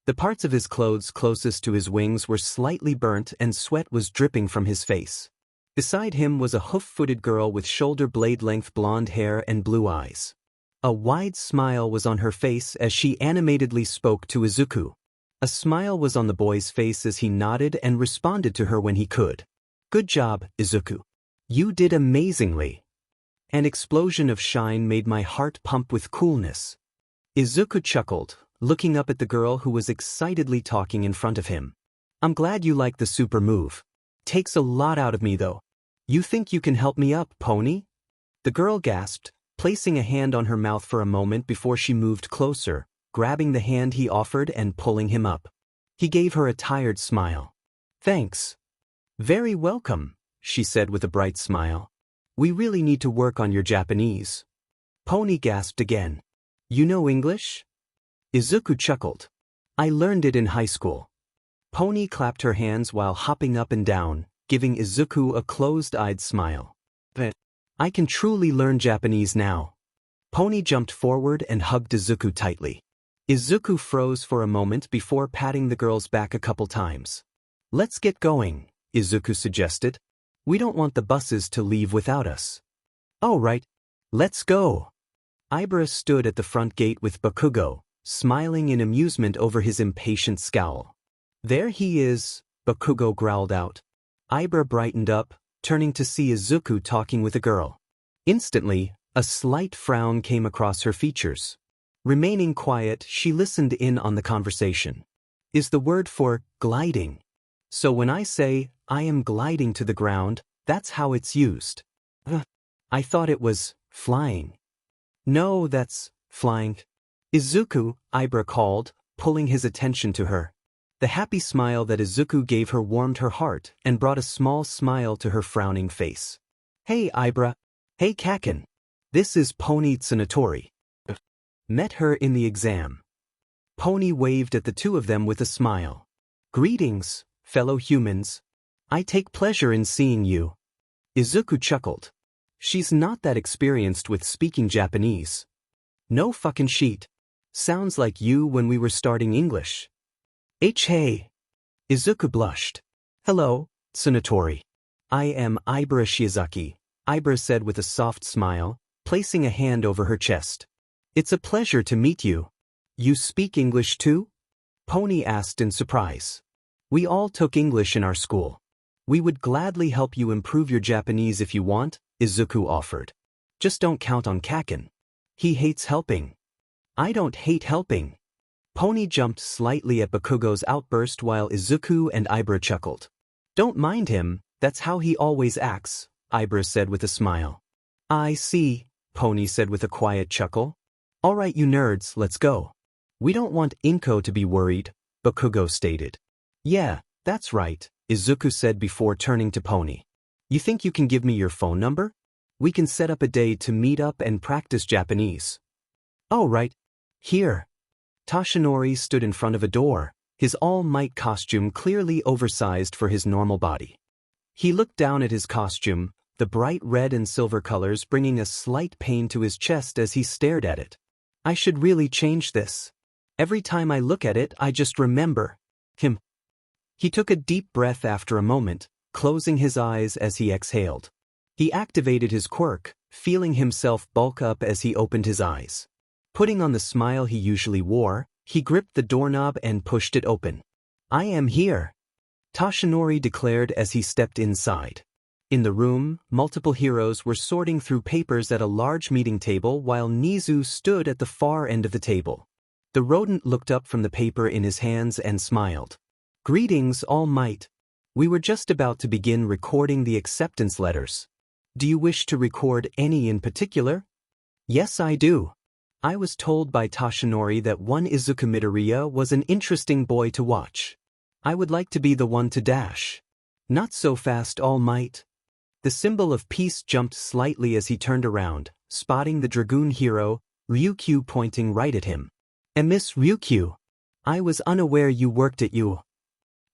The parts of his clothes closest to his wings were slightly burnt and sweat was dripping from his face. Beside him was a hoof-footed girl with shoulder-blade-length blonde hair and blue eyes. A wide smile was on her face as she animatedly spoke to Izuku. A smile was on the boy's face as he nodded and responded to her when he could. "Good job, Izuku. You did amazingly." An explosion of shine made my heart pump with coolness. Izuku chuckled, looking up at the girl who was excitedly talking in front of him. "I'm glad you like the super move. Takes a lot out of me though. You think you can help me up, pony?" The girl gasped, placing a hand on her mouth for a moment before she moved closer, grabbing the hand he offered and pulling him up. He gave her a tired smile. "Thanks." "Very welcome," she said with a bright smile. "We really need to work on your Japanese." Pony gasped again. "You know English?" Izuku chuckled. "I learned it in high school." Pony clapped her hands while hopping up and down, giving Izuku a closed-eyed smile. "I can truly learn Japanese now." Pony jumped forward and hugged Izuku tightly. Izuku froze for a moment before patting the girl's back a couple times. "Let's get going," Izuku suggested. "We don't want the buses to leave without us." "Oh right. Let's go." Ibra stood at the front gate with Bakugo, smiling in amusement over his impatient scowl. "There he is," Bakugo growled out. Ibra brightened up, turning to see Izuku talking with a girl. Instantly, a slight frown came across her features. Remaining quiet, she listened in on the conversation. "Is the word for gliding. So when I say, I am gliding to the ground, that's how it's used." "I thought it was flying." "No, that's flying." "Izuku," Ibra called, pulling his attention to her. The happy smile that Izuku gave her warmed her heart and brought a small smile to her frowning face. "Hey Ibra." "Hey Kaken. This is Pony Tsunatori. Met her in the exam." Pony waved at the two of them with a smile. "Greetings, fellow humans. I take pleasure in seeing you." Izuku chuckled. "She's not that experienced with speaking Japanese." "No fucking sheet. Sounds like you when we were starting English." Hey. Izuku blushed. "Hello, Tsunatori. I am Ibra Shiozaki," Ibra said with a soft smile, placing a hand over her chest. "It's a pleasure to meet you." "You speak English too?" Pony asked in surprise. "We all took English in our school. We would gladly help you improve your Japanese if you want," Izuku offered. "Just don't count on Kaken. He hates helping." "I don't hate helping." Pony jumped slightly at Bakugo's outburst while Izuku and Ibra chuckled. "Don't mind him, that's how he always acts," Ibra said with a smile. "I see," Pony said with a quiet chuckle. "All right you nerds, let's go. We don't want Inko to be worried," Bakugo stated. "Yeah, that's right," Izuku said before turning to Pony. "You think you can give me your phone number? We can set up a day to meet up and practice Japanese." "Oh right. Here." Toshinori stood in front of a door, his All Might costume clearly oversized for his normal body. He looked down at his costume, the bright red and silver colors bringing a slight pain to his chest as he stared at it. "I should really change this. Every time I look at it I just remember him." He took a deep breath after a moment, closing his eyes as he exhaled. He activated his quirk, feeling himself bulk up as he opened his eyes. Putting on the smile he usually wore, he gripped the doorknob and pushed it open. "I am here," Toshinori declared as he stepped inside. In the room, multiple heroes were sorting through papers at a large meeting table while Nizu stood at the far end of the table. The rodent looked up from the paper in his hands and smiled. "Greetings, All Might. We were just about to begin recording the acceptance letters. Do you wish to record any in particular?" "Yes, I do. I was told by Toshinori that one Izuku Midoriya was an interesting boy to watch. I would like to be the one to dash." "Not so fast, All Might." The symbol of peace jumped slightly as he turned around, spotting the Dragoon hero, Ryukyu, pointing right at him. "And Miss Ryukyu, I was unaware you worked at you."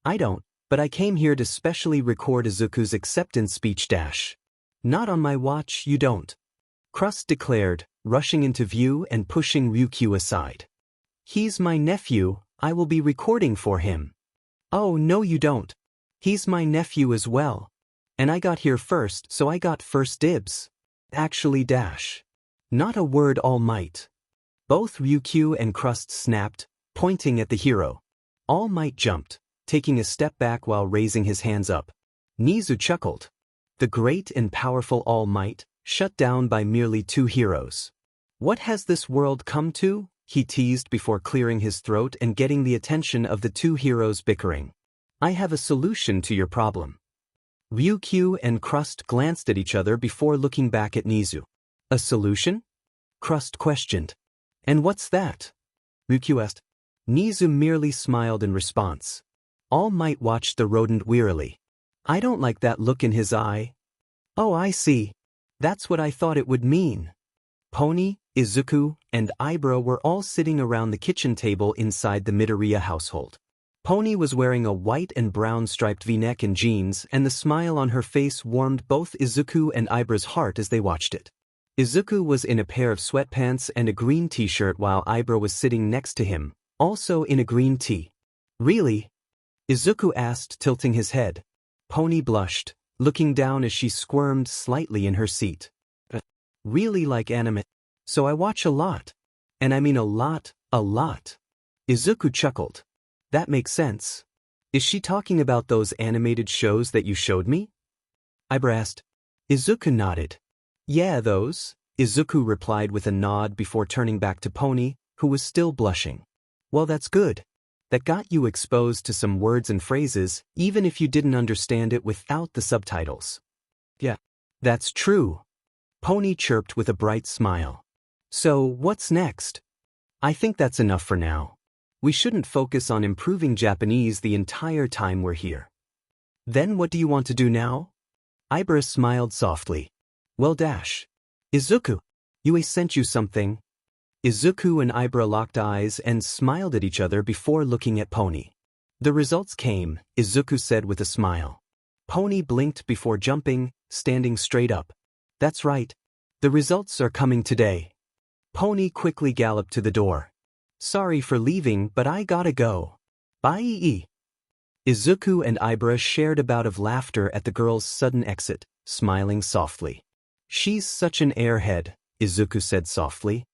"I don't, but I came here to specially record Izuku's acceptance speech dash." "Not on my watch, you don't," Crust declared, rushing into view and pushing Ryukyu aside. "He's my nephew," I will be recording for him. Oh no you don't. He's my nephew as well. And I got here first so I got first dibs. Actually dash. Not a word All Might. Both Ryukyu and Crust snapped, pointing at the hero. All Might jumped, taking a step back while raising his hands up. Nizu chuckled. The great and powerful All Might, shut down by merely 2 heroes. What has this world come to? He teased before clearing his throat and getting the attention of the 2 heroes bickering. I have a solution to your problem. Ryukyu and Crust glanced at each other before looking back at Nizu. A solution? Crust questioned. And what's that? Ryukyu asked. Nizu merely smiled in response. All Might watched the rodent wearily. I don't like that look in his eye. Oh I see. That's what I thought it would mean. Pony, Izuku, and Ibra were all sitting around the kitchen table inside the Midoriya household. Pony was wearing a white and brown striped v-neck and jeans, and the smile on her face warmed both Izuku and Ibra's heart as they watched it. Izuku was in a pair of sweatpants and a green t-shirt while Ibra was sitting next to him, also in a green tee. Really? Izuku asked, tilting his head. Pony blushed, looking down as she squirmed slightly in her seat. Really like anime? So I watch a lot. And I mean a lot, a lot. Izuku chuckled. That makes sense. Is she talking about those animated shows that you showed me? Ibra asked. Izuku nodded. Yeah, those, Izuku replied with a nod before turning back to Pony, who was still blushing. Well, that's good. That got you exposed to some words and phrases, even if you didn't understand it without the subtitles. Yeah, that's true. Pony chirped with a bright smile. So, what's next? I think that's enough for now. We shouldn't focus on improving Japanese the entire time we're here. Then what do you want to do now? Ibra smiled softly. Well dash. Izuku, Yue sent you something. Izuku and Ibra locked eyes and smiled at each other before looking at Pony. The results came, Izuku said with a smile. Pony blinked before jumping, standing straight up. That's right. The results are coming today. Pony quickly galloped to the door. Sorry for leaving, but I gotta go. Bye. Izuku and Ibra shared a bout of laughter at the girl's sudden exit, smiling softly. She's such an airhead, Izuku said softly.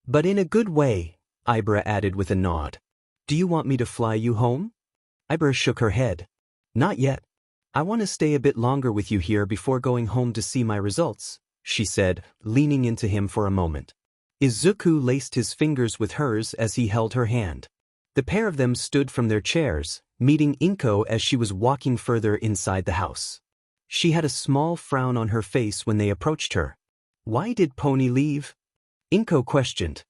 But in a good way, Ibra added with a nod. Do you want me to fly you home? Ibra shook her head. Not yet. I want to stay a bit longer with you here before going home to see my results, she said, leaning into him for a moment. Izuku laced his fingers with hers as he held her hand. The pair of them stood from their chairs, meeting Inko as she was walking further inside the house. She had a small frown on her face when they approached her. Why did Pony leave? Inko questioned.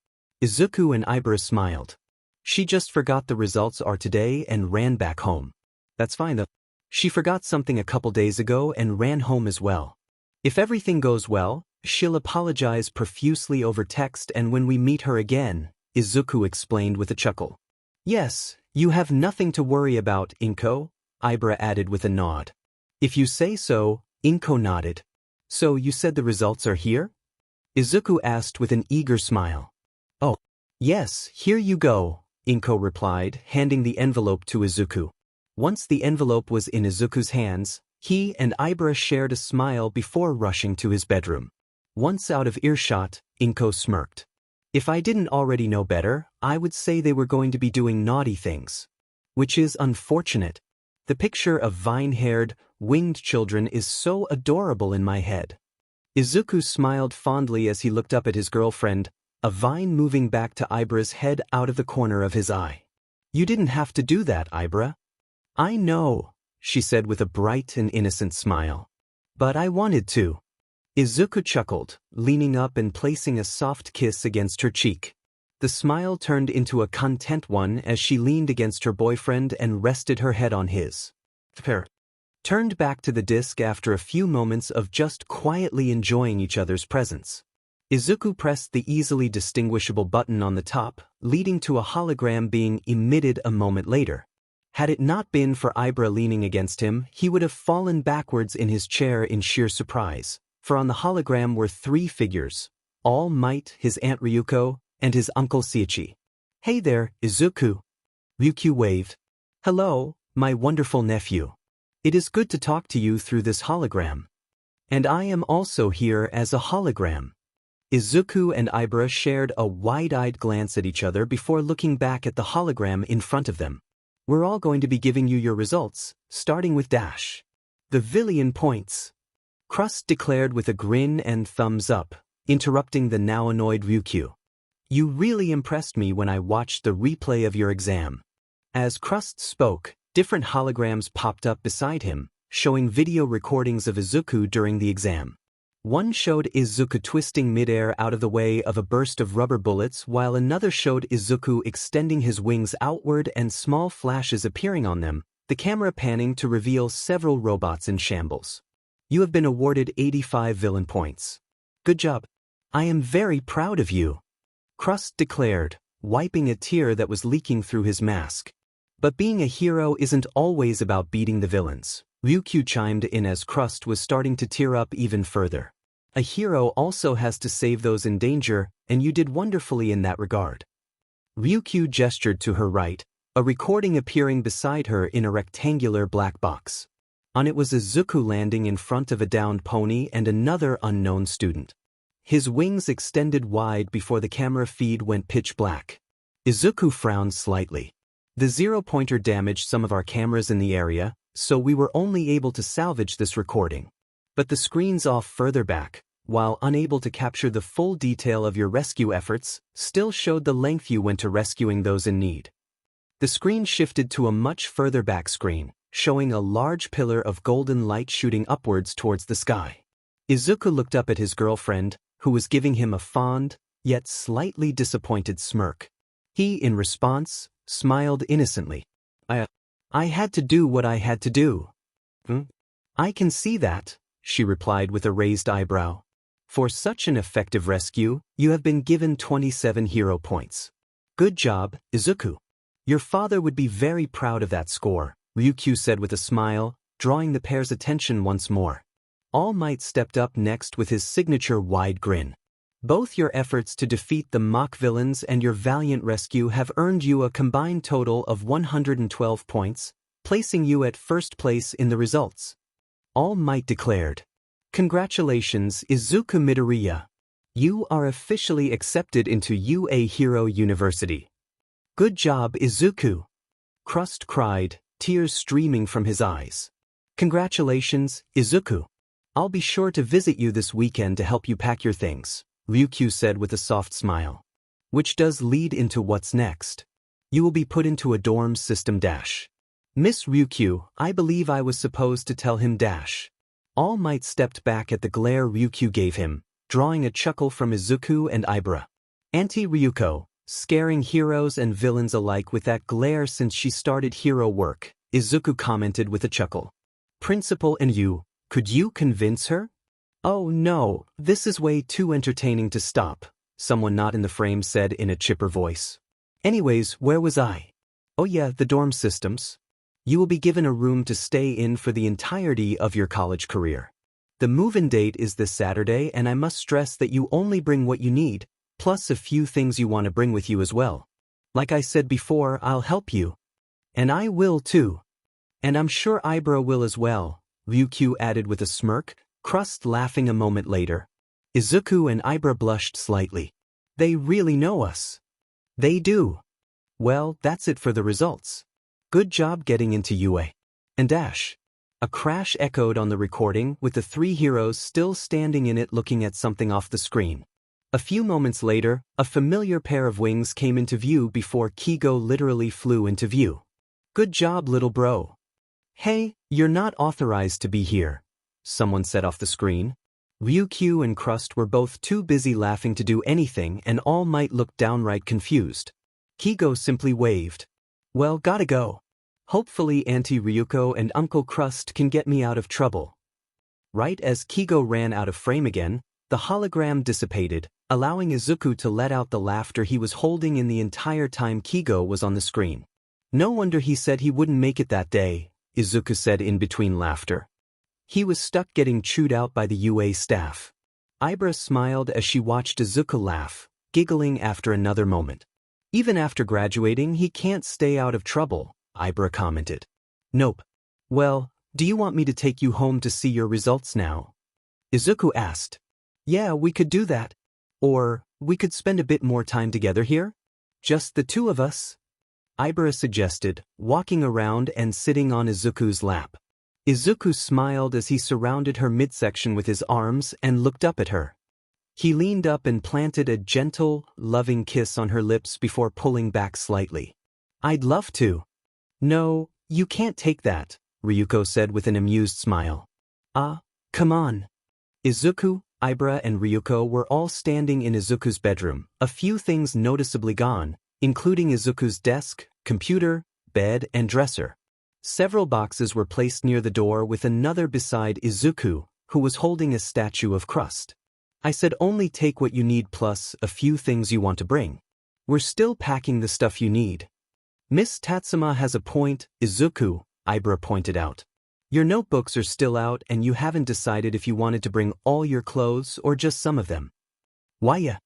Izuku and Ibra smiled. She just forgot the results are today and ran back home. That's fine though. She forgot something a couple days ago and ran home as well. If everything goes well, she'll apologize profusely over text and when we meet her again, Izuku explained with a chuckle. Yes, you have nothing to worry about, Inko, Ibra added with a nod. If you say so, Inko nodded. So you said the results are here? Izuku asked with an eager smile. Oh, yes, here you go, Inko replied, handing the envelope to Izuku. Once the envelope was in Izuku's hands, he and Ibra shared a smile before rushing to his bedroom. Once out of earshot, Inko smirked. If I didn't already know better, I would say they were going to be doing naughty things. Which is unfortunate. The picture of vine-haired, winged children is so adorable in my head. Izuku smiled fondly as he looked up at his girlfriend, a vine moving back to Ibra's head out of the corner of his eye. You didn't have to do that, Ibra. I know, she said with a bright and innocent smile. But I wanted to. Izuku chuckled, leaning up and placing a soft kiss against her cheek. The smile turned into a content one as she leaned against her boyfriend and rested her head on his. Turned back to the disc after a few moments of just quietly enjoying each other's presence. Izuku pressed the easily distinguishable button on the top, leading to a hologram being emitted a moment later. Had it not been for Ibra leaning against him, he would have fallen backwards in his chair in sheer surprise, for on the hologram were 3 figures, All Might, his Aunt Ryuko, and his Uncle Shiaki. Hey there, Izuku. Ryukyu waved. Hello, my wonderful nephew. It is good to talk to you through this hologram. And I am also here as a hologram. Izuku and Ibra shared a wide-eyed glance at each other before looking back at the hologram in front of them. We're all going to be giving you your results, starting with Dash. The Villian points. Crust declared with a grin and thumbs up, interrupting the now annoyed Ryukyu. You really impressed me when I watched the replay of your exam. As Crust spoke, different holograms popped up beside him, showing video recordings of Izuku during the exam. One showed Izuku twisting midair out of the way of a burst of rubber bullets, while another showed Izuku extending his wings outward and small flashes appearing on them, the camera panning to reveal several robots in shambles. You have been awarded 85 villain points. Good job. I am very proud of you, Crust declared, wiping a tear that was leaking through his mask. But being a hero isn't always about beating the villains. Ryukyu chimed in as Crust was starting to tear up even further. A hero also has to save those in danger, and you did wonderfully in that regard. Ryukyu gestured to her right, a recording appearing beside her in a rectangular black box. On it was Izuku landing in front of a downed pony and another unknown student. His wings extended wide before the camera feed went pitch black. Izuku frowned slightly. The zero-pointer damaged some of our cameras in the area, so we were only able to salvage this recording. But the screens off further back, while unable to capture the full detail of your rescue efforts, still showed the length you went to rescuing those in need. The screen shifted to a much further back screen, showing a large pillar of golden light shooting upwards towards the sky. Izuku looked up at his girlfriend, who was giving him a fond, yet slightly disappointed smirk. He, in response, smiled innocently. I had to do what I had to do. I can see that, she replied with a raised eyebrow. For such an effective rescue, you have been given 27 hero points. Good job, Izuku. Your father would be very proud of that score, Ryukyu said with a smile, drawing the pair's attention once more. All Might stepped up next with his signature wide grin. Both your efforts to defeat the mock villains and your valiant rescue have earned you a combined total of 112 points, placing you at first place in the results. All Might declared. Congratulations, Izuku Midoriya. You are officially accepted into UA Hero University. Good job, Izuku. Crust cried, tears streaming from his eyes. Congratulations, Izuku. I'll be sure to visit you this weekend to help you pack your things, Ryukyu said with a soft smile. Which does lead into what's next. You will be put into a dorm system Dash. Miss Ryukyu, I believe I was supposed to tell him Dash. All Might stepped back at the glare Ryukyu gave him, drawing a chuckle from Izuku and Ibra. Auntie Ryuko, scaring heroes and villains alike with that glare since she started hero work, Izuku commented with a chuckle. Principal and you, could you convince her? Oh no, this is way too entertaining to stop, someone not in the frame said in a chipper voice. Anyways, where was I? Oh yeah, the dorm systems. You will be given a room to stay in for the entirety of your college career. The move-in date is this Saturday, and I must stress that you only bring what you need, plus a few things you want to bring with you as well. Like I said before, I'll help you. And I will too. And I'm sure Ibra will as well, Ryukyu added with a smirk, Crust laughing a moment later. Izuku and Ibra blushed slightly. They really know us. They do. Well, that's it for the results. Good job getting into UA. And Dash. A crash echoed on the recording with the three heroes still standing in it looking at something off the screen. A few moments later, a familiar pair of wings came into view before Kigo literally flew into view. Good job, little bro. Hey, you're not authorized to be here, someone said off the screen. Ryukyu and Crust were both too busy laughing to do anything, and All Might looked downright confused. Kigo simply waved. Well, gotta go. Hopefully Auntie Ryuko and Uncle Crust can get me out of trouble. Right as Kigo ran out of frame again, the hologram dissipated, allowing Izuku to let out the laughter he was holding in the entire time Kigo was on the screen. No wonder he said he wouldn't make it that day, Izuku said in between laughter. He was stuck getting chewed out by the UA staff. Ibra smiled as she watched Izuku laugh, giggling after another moment. Even after graduating, he can't stay out of trouble, Ibra commented. Nope. Well, do you want me to take you home to see your results now? Izuku asked. Yeah, we could do that. Or, we could spend a bit more time together here? Just the two of us? Ibra suggested, walking around and sitting on Izuku's lap. Izuku smiled as he surrounded her midsection with his arms and looked up at her. He leaned up and planted a gentle, loving kiss on her lips before pulling back slightly. I'd love to. No, you can't take that, Ryuko said with an amused smile. Come on. Izuku, Ibra and Ryuko were all standing in Izuku's bedroom, a few things noticeably gone, including Izuku's desk, computer, bed, and dresser. Several boxes were placed near the door with another beside Izuku, who was holding a statue of crust. I said only take what you need plus a few things you want to bring. We're still packing the stuff you need. Miss Tatsuma has a point, Izuku, Ibra pointed out. Your notebooks are still out and you haven't decided if you wanted to bring all your clothes or just some of them. Why?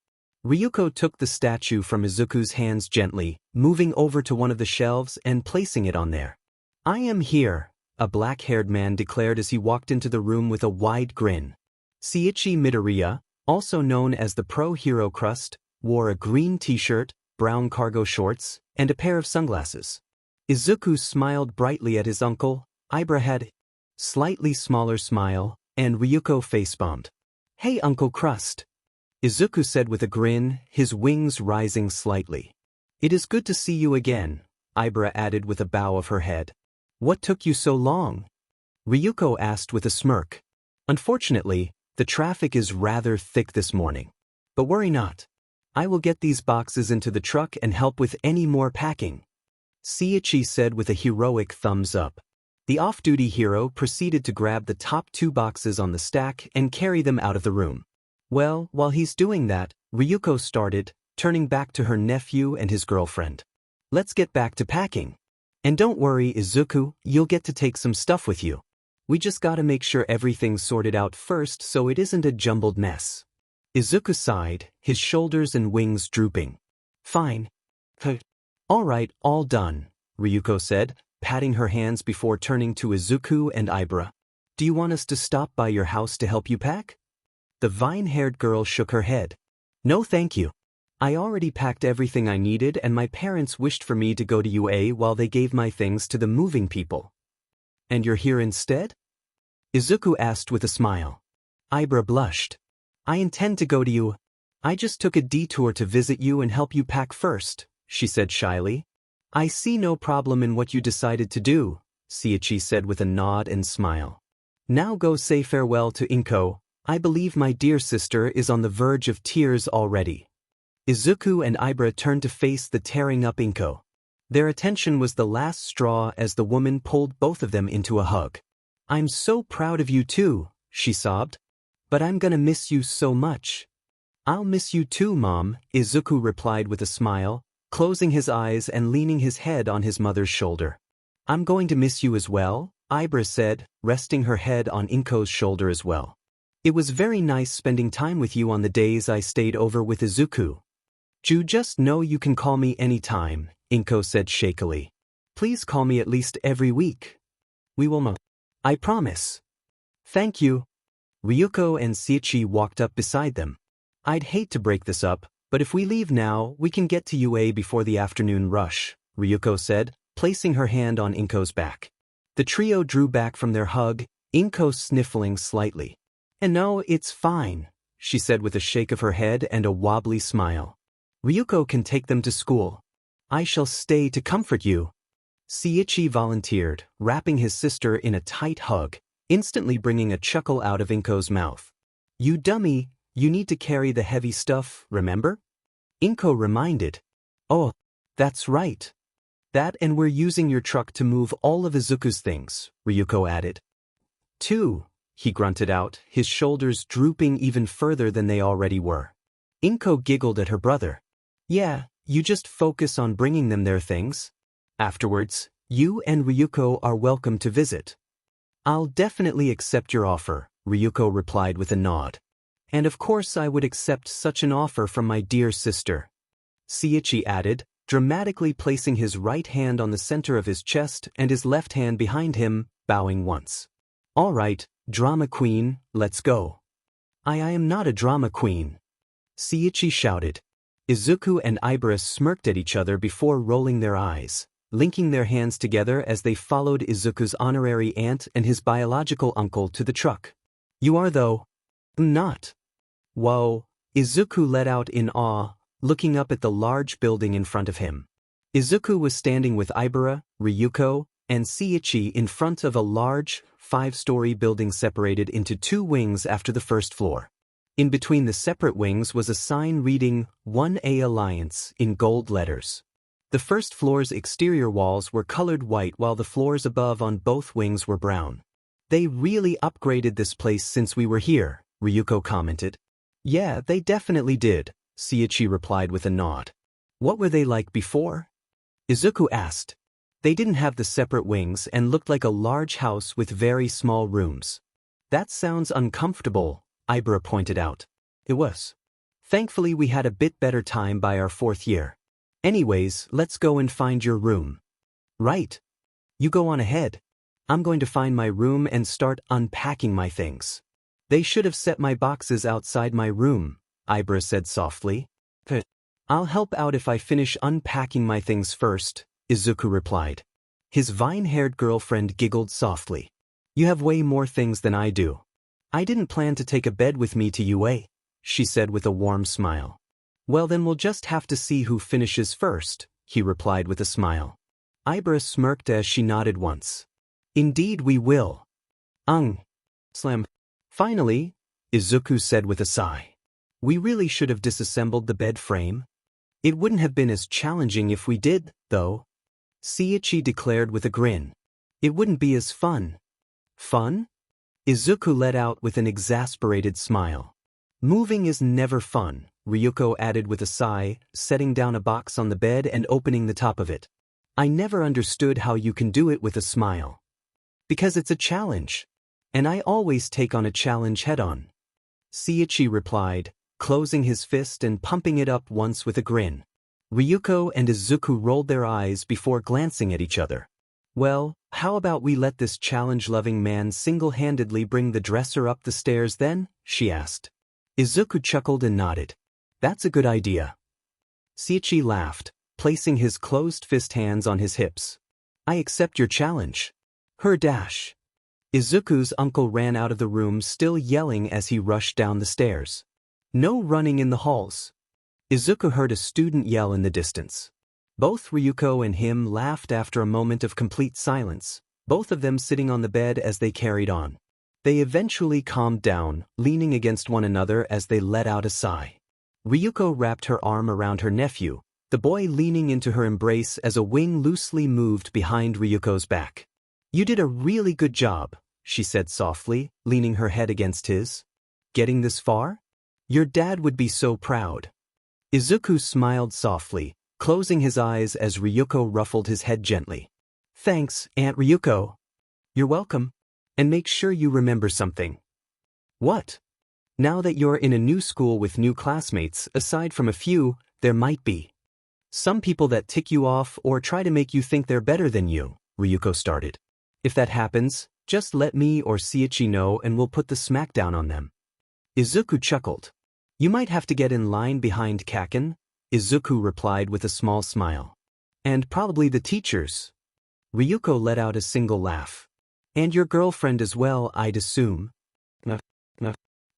Ryuko took the statue from Izuku's hands gently, moving over to one of the shelves and placing it on there. I am here, a black-haired man declared as he walked into the room with a wide grin. Izuku Midoriya, also known as the Pro Hero Crust, wore a green t-shirt, brown cargo shorts, and a pair of sunglasses. Izuku smiled brightly at his uncle, Ibra had slightly smaller smile, and Ryuko face-bombed. Hey Uncle Crust. Izuku said with a grin, his wings rising slightly. It is good to see you again, Ibra added with a bow of her head. What took you so long? Ryuko asked with a smirk. Unfortunately, the traffic is rather thick this morning. But worry not. I will get these boxes into the truck and help with any more packing. Shiaki said with a heroic thumbs up. The off-duty hero proceeded to grab the top 2 boxes on the stack and carry them out of the room. Well, while he's doing that, Ryuko started, turning back to her nephew and his girlfriend. Let's get back to packing. And don't worry, Izuku, you'll get to take some stuff with you. We just gotta make sure everything's sorted out first so it isn't a jumbled mess. Izuku sighed, his shoulders and wings drooping. Fine. Alright, all done, Ryuko said, patting her hands before turning to Izuku and Ibra. Do you want us to stop by your house to help you pack? The vine-haired girl shook her head. No thank you. I already packed everything I needed and my parents wished for me to go to UA while they gave my things to the moving people. And you're here instead? Izuku asked with a smile. Ibra blushed. I intend to go to you. I just took a detour to visit you and help you pack first, she said shyly. I see no problem in what you decided to do, Shiaki said with a nod and smile. Now go say farewell to Inko. I believe my dear sister is on the verge of tears already. Izuku and Ibra turned to face the tearing up Inko. Their attention was the last straw as the woman pulled both of them into a hug. I'm so proud of you too, she sobbed. But I'm gonna miss you so much. I'll miss you too, Mom, Izuku replied with a smile, closing his eyes and leaning his head on his mother's shoulder. I'm going to miss you as well, Ibra said, resting her head on Inko's shoulder as well. It was very nice spending time with you on the days I stayed over with Izuku. You just know you can call me anytime, Inko said shakily. Please call me at least every week. We will I promise. Thank you. Ryuko and Shiaki walked up beside them. I'd hate to break this up, but if we leave now, we can get to UA before the afternoon rush, Ryuko said, placing her hand on Inko's back. The trio drew back from their hug, Inko sniffling slightly. And no, it's fine, she said with a shake of her head and a wobbly smile. Ryuko can take them to school. I shall stay to comfort you. Shiaki volunteered, wrapping his sister in a tight hug, instantly bringing a chuckle out of Inko's mouth. You dummy, you need to carry the heavy stuff, remember? Inko reminded. Oh, that's right. That and we're using your truck to move all of Izuku's things, Ryuko added. 2, he grunted out, his shoulders drooping even further than they already were. Inko giggled at her brother. Yeah, you just focus on bringing them their things. Afterwards, you and Ryuko are welcome to visit. I'll definitely accept your offer, Ryuko replied with a nod. And of course I would accept such an offer from my dear sister. Shiaki added, dramatically placing his right hand on the center of his chest and his left hand behind him, bowing once. "All right, drama queen, let's go." I am not a drama queen," Shiaki shouted. Izuku and Ibra smirked at each other before rolling their eyes, linking their hands together as they followed Izuku's honorary aunt and his biological uncle to the truck. "You are though." "Not." "Whoa," Izuku let out in awe, looking up at the large building in front of him. Izuku was standing with Ibra, Ryuko, and Shiaki in front of a large, 5-story building separated into 2 wings after the first floor. In between the separate wings was a sign reading 1A Alliance in gold letters. The first floor's exterior walls were colored white while the floors above on both wings were brown. "They really upgraded this place since we were here," Ryuko commented. "Yeah, they definitely did," Shiaki replied with a nod. "What were they like before?" Izuku asked. "They didn't have the separate wings and looked like a large house with very small rooms." "That sounds uncomfortable," Ibra pointed out. "It was. Thankfully we had a bit better time by our 4th year. Anyways, let's go and find your room." "Right. You go on ahead. I'm going to find my room and start unpacking my things." "They should have set my boxes outside my room," Ibra said softly. "I'll help out if I finish unpacking my things first," Izuku replied. His vine-haired girlfriend giggled softly. "You have way more things than I do." "I didn't plan to take a bed with me to UA," she said with a warm smile. "Well then we'll just have to see who finishes first," he replied with a smile. Ibra smirked as she nodded once. "Indeed we will." Slam. "Finally," Izuku said with a sigh. "We really should have disassembled the bed frame. It wouldn't have been as challenging if we did, though," Shiaki declared with a grin. "It wouldn't be as fun." "Fun?" Izuku let out with an exasperated smile. "Moving is never fun," Ryuko added with a sigh, setting down a box on the bed and opening the top of it. "I never understood how you can do it with a smile." "Because it's a challenge. And I always take on a challenge head-on," Shiaki replied, closing his fist and pumping it up once with a grin. Ryuko and Izuku rolled their eyes before glancing at each other. "Well, how about we let this challenge-loving man single-handedly bring the dresser up the stairs then?" she asked. Izuku chuckled and nodded. "That's a good idea." Shiaki laughed, placing his closed-fist hands on his hips. "I accept your challenge." Her dash. Izuku's uncle ran out of the room still yelling as he rushed down the stairs. "No running in the halls." Izuku heard a student yell in the distance. Both Ryuko and him laughed after a moment of complete silence, both of them sitting on the bed as they carried on. They eventually calmed down, leaning against one another as they let out a sigh. Ryuko wrapped her arm around her nephew, the boy leaning into her embrace as a wing loosely moved behind Ryuko's back. "You did a really good job," she said softly, leaning her head against his. "Getting this far? Your dad would be so proud." Izuku smiled softly, closing his eyes as Ryuko ruffled his head gently. "Thanks, Aunt Ryuko." "You're welcome. And make sure you remember something." "What?" "Now that you're in a new school with new classmates, aside from a few, there might be some people that tick you off or try to make you think they're better than you," Ryuko started. "If that happens, just let me or Shiaki know and we'll put the smackdown on them." Izuku chuckled. "You might have to get in line behind Kaken," Izuku replied with a small smile. "And probably the teachers." Ryuko let out a single laugh. "And your girlfriend as well, I'd assume."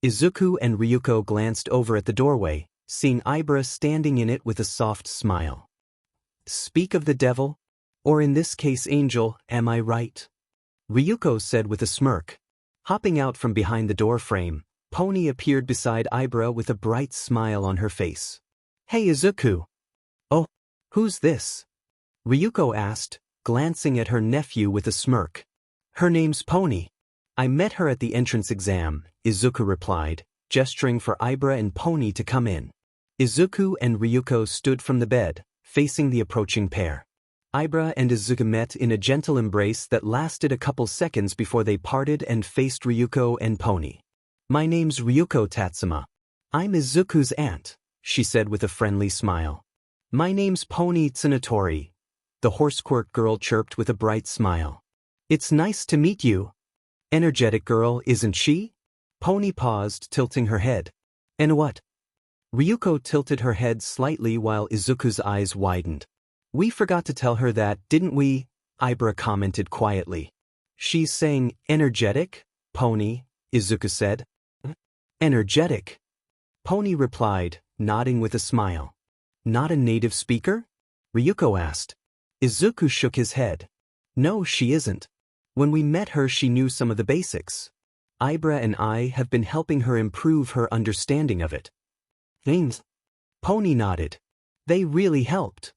Izuku and Ryuko glanced over at the doorway, seeing Ibra standing in it with a soft smile. "Speak of the devil, or in this case angel, am I right?" Ryuko said with a smirk. Hopping out from behind the door frame, Pony appeared beside Ibra with a bright smile on her face. "Hey Izuku." "Oh, who's this?" Ryuko asked, glancing at her nephew with a smirk. "Her name's Pony. I met her at the entrance exam," Izuku replied, gesturing for Ibra and Pony to come in. Izuku and Ryuko stood from the bed, facing the approaching pair. Ibra and Izuku met in a gentle embrace that lasted a couple seconds before they parted and faced Ryuko and Pony. "My name's Ryuko Tatsuma. I'm Izuku's aunt," she said with a friendly smile. My name's Pony Tsunatori, the horse quirk girl chirped with a bright smile. It's nice to meet you. Energetic girl, isn't she? Pony paused, tilting her head. And what? Ryuko tilted her head slightly while Izuku's eyes widened. We forgot to tell her that, didn't we? Ibra commented quietly. She's saying energetic, Pony, Izuku said. Energetic? Pony replied, nodding with a smile. Not a native speaker? Ryuko asked. Izuku shook his head. No, she isn't. When we met her, she knew some of the basics. Ibra and I have been helping her improve her understanding of it. Thanks. Pony nodded. They really helped.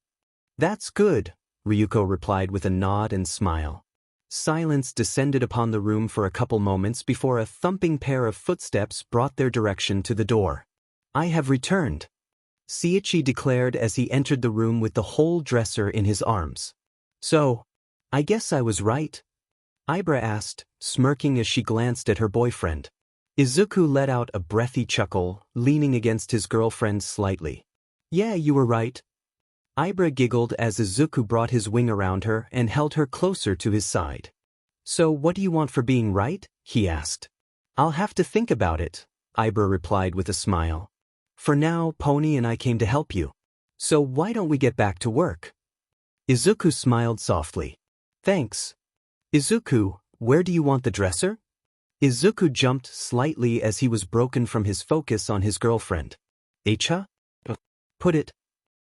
That's good, Ryuko replied with a nod and smile. Silence descended upon the room for a couple moments before a thumping pair of footsteps brought their direction to the door. I have returned, Shiaki declared as he entered the room with the whole dresser in his arms. So, I guess I was right? Ibra asked, smirking as she glanced at her boyfriend. Izuku let out a breathy chuckle, leaning against his girlfriend slightly. Yeah, you were right. Ibra giggled as Izuku brought his wing around her and held her closer to his side. So what do you want for being right? He asked. I'll have to think about it, Ibra replied with a smile. For now, Pony and I came to help you. So why don't we get back to work? Izuku smiled softly. Thanks. Izuku, where do you want the dresser? Izuku jumped slightly as he was broken from his focus on his girlfriend. Eicha? Put it.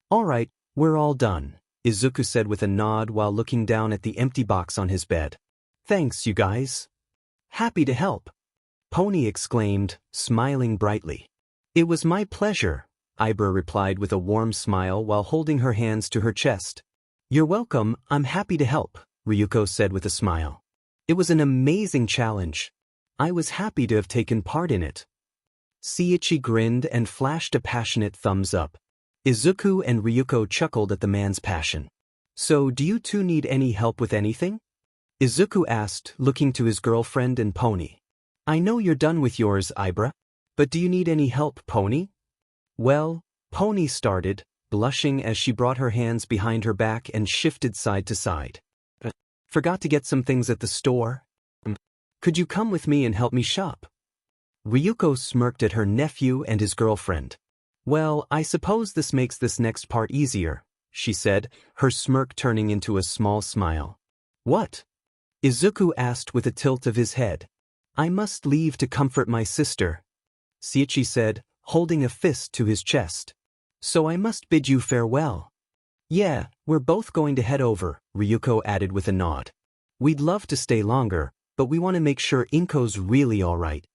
All right, we're all done, Izuku said with a nod while looking down at the empty box on his bed. Thanks, you guys. Happy to help, Pony exclaimed, smiling brightly. It was my pleasure, Ibra replied with a warm smile while holding her hands to her chest. You're welcome, I'm happy to help, Ryuko said with a smile. It was an amazing challenge. I was happy to have taken part in it. Shiaki grinned and flashed a passionate thumbs up. Izuku and Ryuko chuckled at the man's passion. So do you two need any help with anything? Izuku asked, looking to his girlfriend and Pony. I know you're done with yours, Ibra. But do you need any help, Pony? Well, Pony started, blushing as she brought her hands behind her back and shifted side to side. Forgot to get some things at the store. Could you come with me and help me shop? Ryuko smirked at her nephew and his girlfriend. Well, I suppose this makes this next part easier, she said, her smirk turning into a small smile. What? Izuku asked with a tilt of his head. I must leave to comfort my sister, Shiaki said, holding a fist to his chest. So I must bid you farewell. Yeah, we're both going to head over, Ryuko added with a nod. We'd love to stay longer, but we want to make sure Inko's really all right.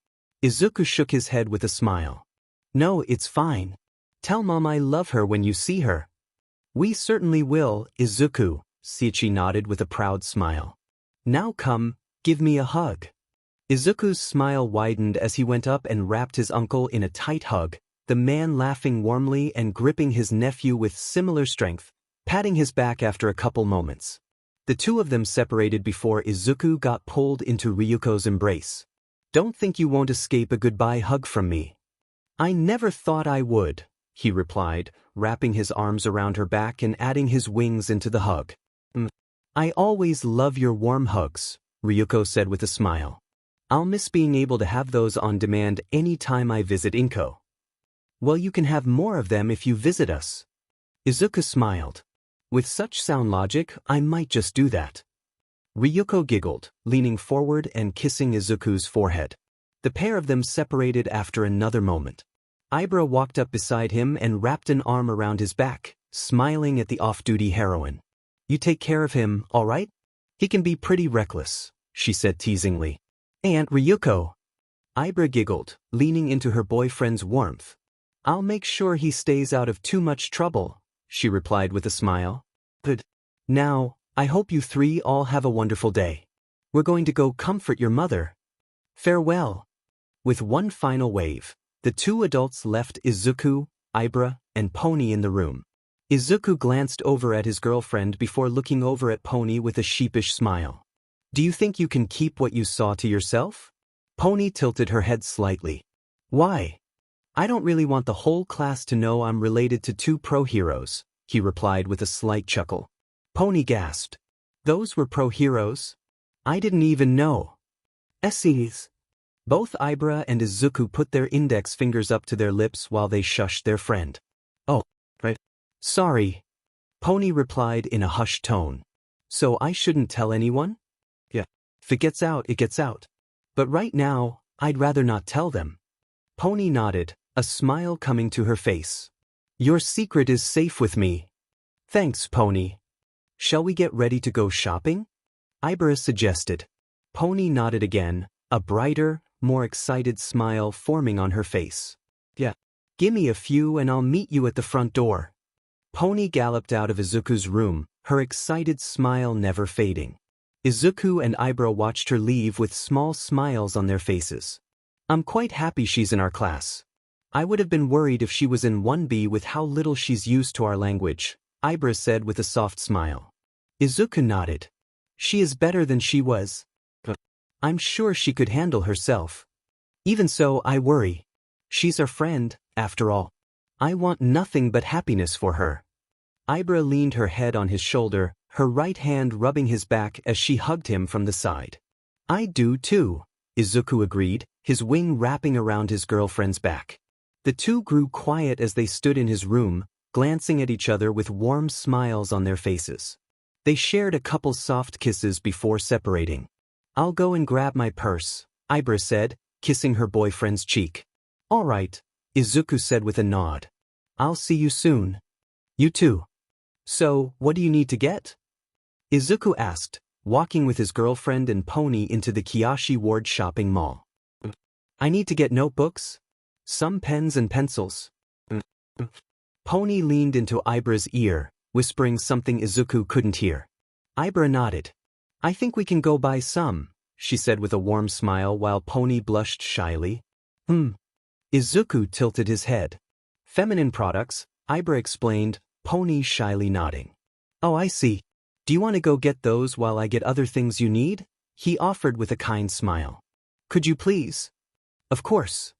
Izuku shook his head with a smile. No, it's fine. Tell Mom I love her when you see her. We certainly will, Izuku, Shiaki nodded with a proud smile. Now come, give me a hug. Izuku's smile widened as he went up and wrapped his uncle in a tight hug, the man laughing warmly and gripping his nephew with similar strength, patting his back after a couple moments. The two of them separated before Izuku got pulled into Ryuko's embrace. Don't think you won't escape a goodbye hug from me. I never thought I would, he replied, wrapping his arms around her back and adding his wings into the hug. I always love your warm hugs, Ryuko said with a smile. I'll miss being able to have those on demand any time I visit Inko. Well, you can have more of them if you visit us. Izuku smiled. With such sound logic, I might just do that. Ryuko giggled, leaning forward and kissing Izuku's forehead. The pair of them separated after another moment. Ibra walked up beside him and wrapped an arm around his back, smiling at the off-duty heroine. You take care of him, all right? He can be pretty reckless, she said teasingly. Aunt Ryuko. Ibra giggled, leaning into her boyfriend's warmth. I'll make sure he stays out of too much trouble, she replied with a smile. Good. Now, I hope you three all have a wonderful day. We're going to go comfort your mother. Farewell. With one final wave, the two adults left Izuku, Ibra, and Pony in the room. Izuku glanced over at his girlfriend before looking over at Pony with a sheepish smile. Do you think you can keep what you saw to yourself? Pony tilted her head slightly. Why? I don't really want the whole class to know I'm related to two pro heroes, he replied with a slight chuckle. Pony gasped. Those were pro heroes? I didn't even know. Essays. Both Ibra and Izuku put their index fingers up to their lips while they shushed their friend. Oh, right. Sorry. Pony replied in a hushed tone. So I shouldn't tell anyone? Yeah. If it gets out, it gets out. But right now, I'd rather not tell them. Pony nodded, a smile coming to her face. Your secret is safe with me. Thanks, Pony. Shall we get ready to go shopping? Ibra suggested. Pony nodded again, a brighter, more excited smile forming on her face. Yeah. Gimme a few and I'll meet you at the front door. Pony galloped out of Izuku's room, her excited smile never fading. Izuku and Ibra watched her leave with small smiles on their faces. I'm quite happy she's in our class. I would have been worried if she was in 1B with how little she's used to our language, Ibra said with a soft smile. Izuku nodded. She is better than she was. I'm sure she could handle herself. Even so, I worry. She's our friend, after all. I want nothing but happiness for her. Ibra leaned her head on his shoulder, her right hand rubbing his back as she hugged him from the side. I do too, Izuku agreed, his wing wrapping around his girlfriend's back. The two grew quiet as they stood in his room, glancing at each other with warm smiles on their faces. They shared a couple soft kisses before separating. I'll go and grab my purse, Ibra said, kissing her boyfriend's cheek. All right, Izuku said with a nod. I'll see you soon. You too. So, what do you need to get? Izuku asked, walking with his girlfriend and Pony into the Kiyoshi Ward shopping mall. I need to get notebooks, some pens and pencils. Pony leaned into Ibra's ear, whispering something Izuku couldn't hear. Ibra nodded. I think we can go buy some, she said with a warm smile while Pony blushed shyly. Izuku tilted his head. Feminine products, Ibra explained, Pony shyly nodding. Oh, I see. Do you want to go get those while I get other things you need? He offered with a kind smile. Could you please? Of course.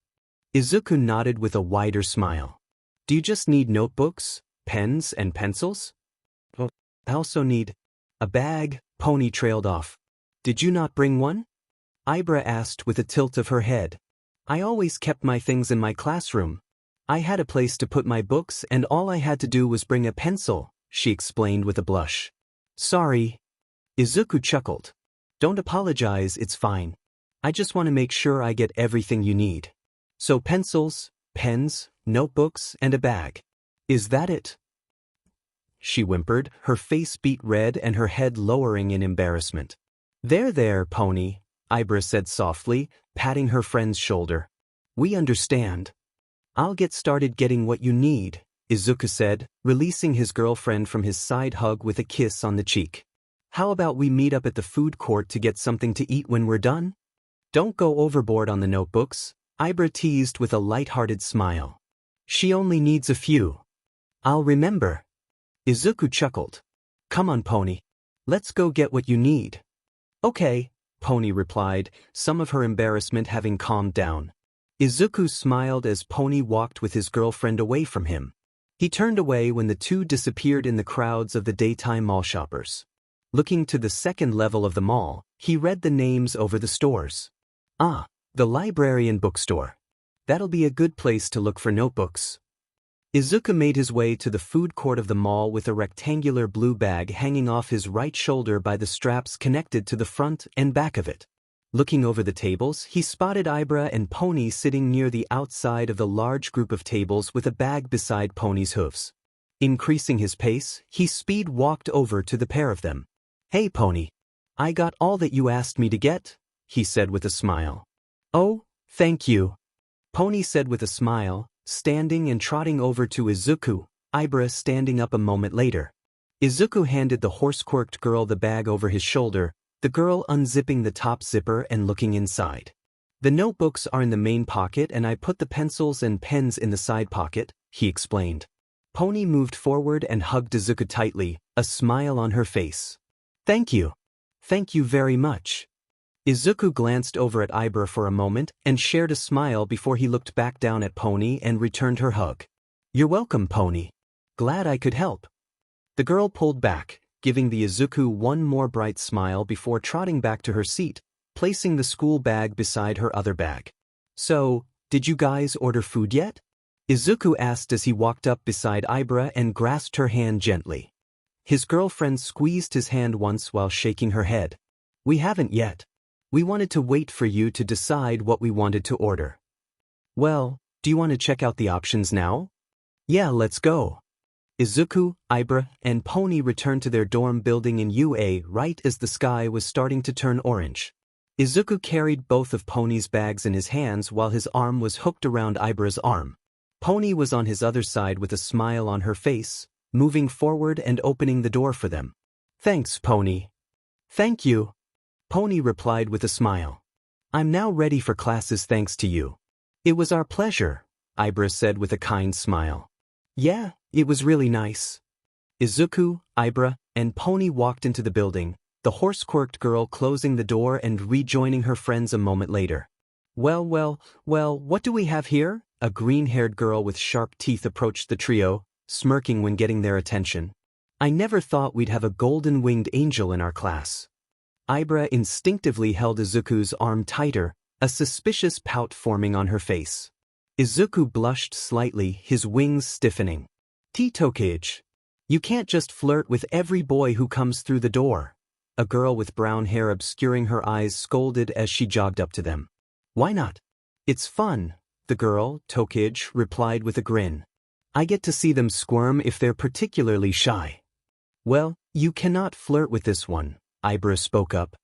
Izuku nodded with a wider smile. Do you just need notebooks, pens, and pencils? Well, I also need a bag, Pony trailed off. Did you not bring one? Ibra asked with a tilt of her head. I always kept my things in my classroom. I had a place to put my books and all I had to do was bring a pencil, she explained with a blush. Sorry. Izuku chuckled. Don't apologize, it's fine. I just want to make sure I get everything you need. So pencils, pens, notebooks, and a bag. Is that it? She whimpered, her face beet red and her head lowering in embarrassment. There, Pony, Ibra said softly, patting her friend's shoulder. We understand. I'll get started getting what you need, Izuku said, releasing his girlfriend from his side hug with a kiss on the cheek. How about we meet up at the food court to get something to eat when we're done? Don't go overboard on the notebooks, Ibra teased with a light-hearted smile. She only needs a few. I'll remember. Izuku chuckled. Come on, Pony. Let's go get what you need. Okay, Pony replied, some of her embarrassment having calmed down. Izuku smiled as Pony walked with his girlfriend away from him. He turned away when the two disappeared in the crowds of the daytime mall shoppers. Looking to the second level of the mall, he read the names over the stores. Ah, the library and bookstore. That'll be a good place to look for notebooks. Izuku made his way to the food court of the mall with a rectangular blue bag hanging off his right shoulder by the straps connected to the front and back of it. Looking over the tables, he spotted Ibra and Pony sitting near the outside of the large group of tables with a bag beside Pony's hooves. Increasing his pace, he speed walked over to the pair of them. Hey, Pony. I got all that you asked me to get, he said with a smile. Oh, thank you. Pony said with a smile, standing and trotting over to Izuku, Ibra standing up a moment later. Izuku handed the horse-quirked girl the bag over his shoulder, the girl unzipping the top zipper and looking inside. The notebooks are in the main pocket and I put the pencils and pens in the side pocket, he explained. Pony moved forward and hugged Izuku tightly, a smile on her face. Thank you. Thank you very much. Izuku glanced over at Ibra for a moment and shared a smile before he looked back down at Pony and returned her hug. You're welcome, Pony. Glad I could help. The girl pulled back, giving the Izuku one more bright smile before trotting back to her seat, placing the school bag beside her other bag. So, did you guys order food yet? Izuku asked as he walked up beside Ibra and grasped her hand gently. His girlfriend squeezed his hand once while shaking her head. We haven't yet. We wanted to wait for you to decide what we wanted to order. Well, do you want to check out the options now? Yeah, let's go. Izuku, Ibra, and Pony returned to their dorm building in UA right as the sky was starting to turn orange. Izuku carried both of Pony's bags in his hands while his arm was hooked around Ibra's arm. Pony was on his other side with a smile on her face, moving forward and opening the door for them. Thanks, Pony. Thank you. Pony replied with a smile. I'm now ready for classes thanks to you. It was our pleasure, Ibra said with a kind smile. Yeah, it was really nice. Izuku, Ibra, and Pony walked into the building, the horse-quirked girl closing the door and rejoining her friends a moment later. Well, what do we have here? A green-haired girl with sharp teeth approached the trio, smirking when getting their attention. I never thought we'd have a golden-winged angel in our class. Ibra instinctively held Izuku's arm tighter, a suspicious pout forming on her face. Izuku blushed slightly, his wings stiffening. Tokage. You can't just flirt with every boy who comes through the door. A girl with brown hair obscuring her eyes scolded as she jogged up to them. Why not? It's fun, the girl, Tokage, replied with a grin. I get to see them squirm if they're particularly shy. Well, you cannot flirt with this one, Ibra spoke up.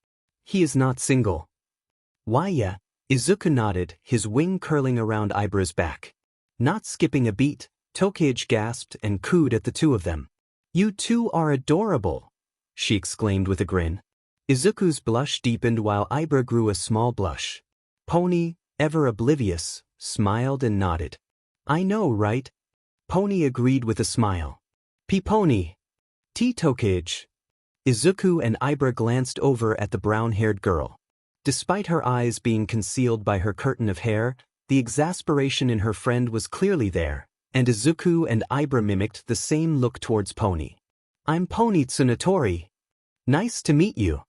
He is not single. Why yeah? Izuku nodded, his wing curling around Ibra's back. Not skipping a beat, Tokage gasped and cooed at the two of them. You two are adorable, she exclaimed with a grin. Izuku's blush deepened while Ibra grew a small blush. Pony, ever oblivious, smiled and nodded. I know, right? Pony agreed with a smile. Pony. Tokage. Izuku and Ibra glanced over at the brown-haired girl. Despite her eyes being concealed by her curtain of hair, the exasperation in her friend was clearly there, and Izuku and Ibra mimicked the same look towards Pony. I'm Pony Tsunatori. Nice to meet you.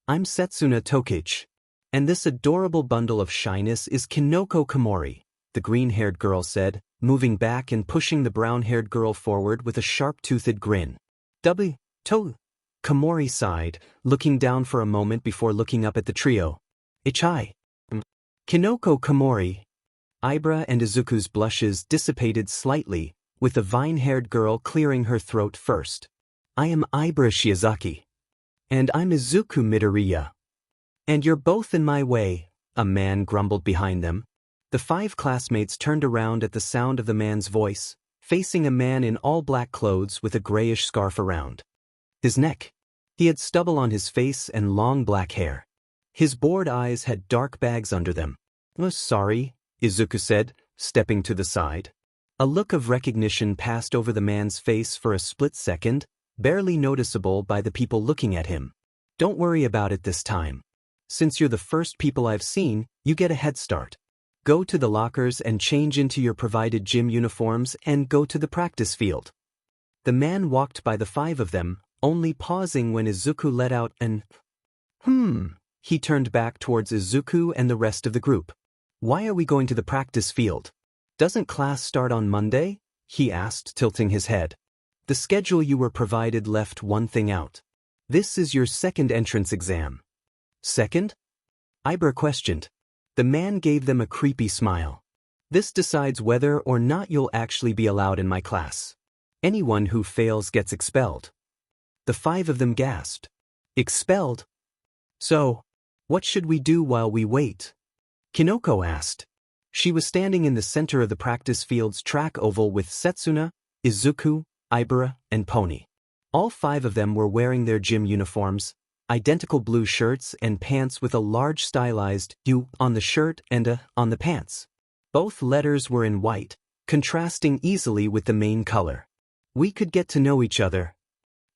I'm Setsuna Tokage. And this adorable bundle of shyness is Kinoko Komori, the green-haired girl said, moving back and pushing the brown-haired girl forward with a sharp-toothed grin. Komori sighed, looking down for a moment before looking up at the trio. Ichai. Kinoko Komori. Ibra and Izuku's blushes dissipated slightly, with the vine-haired girl clearing her throat first. I am Ibra Shiozaki. And I'm Izuku Midoriya. And you're both in my way, a man grumbled behind them. The 5 classmates turned around at the sound of the man's voice, facing a man in all black clothes with a grayish scarf around his neck. He had stubble on his face and long black hair. His bored eyes had dark bags under them. Oh, sorry, Izuku said, stepping to the side. A look of recognition passed over the man's face for a split second, barely noticeable by the people looking at him. Don't worry about it this time. Since you're the first people I've seen, you get a head start. Go to the lockers and change into your provided gym uniforms and go to the practice field. The man walked by the 5 of them, only pausing when Izuku let out an He turned back towards Izuku and the rest of the group. Why are we going to the practice field? Doesn't class start on Monday? He asked, tilting his head. The schedule you were provided left one thing out. This is your second entrance exam. Second? Ibra questioned. The man gave them a creepy smile. This decides whether or not you'll actually be allowed in my class. Anyone who fails gets expelled. The 5 of them gasped. Expelled? So, what should we do while we wait? Kinoko asked. She was standing in the center of the practice field's track oval with Setsuna, Izuku, Ibra, and Pony. All 5 of them were wearing their gym uniforms, identical blue shirts and pants with a large stylized U on the shirt and a on the pants. Both letters were in white, contrasting easily with the main color. We could get to know each other,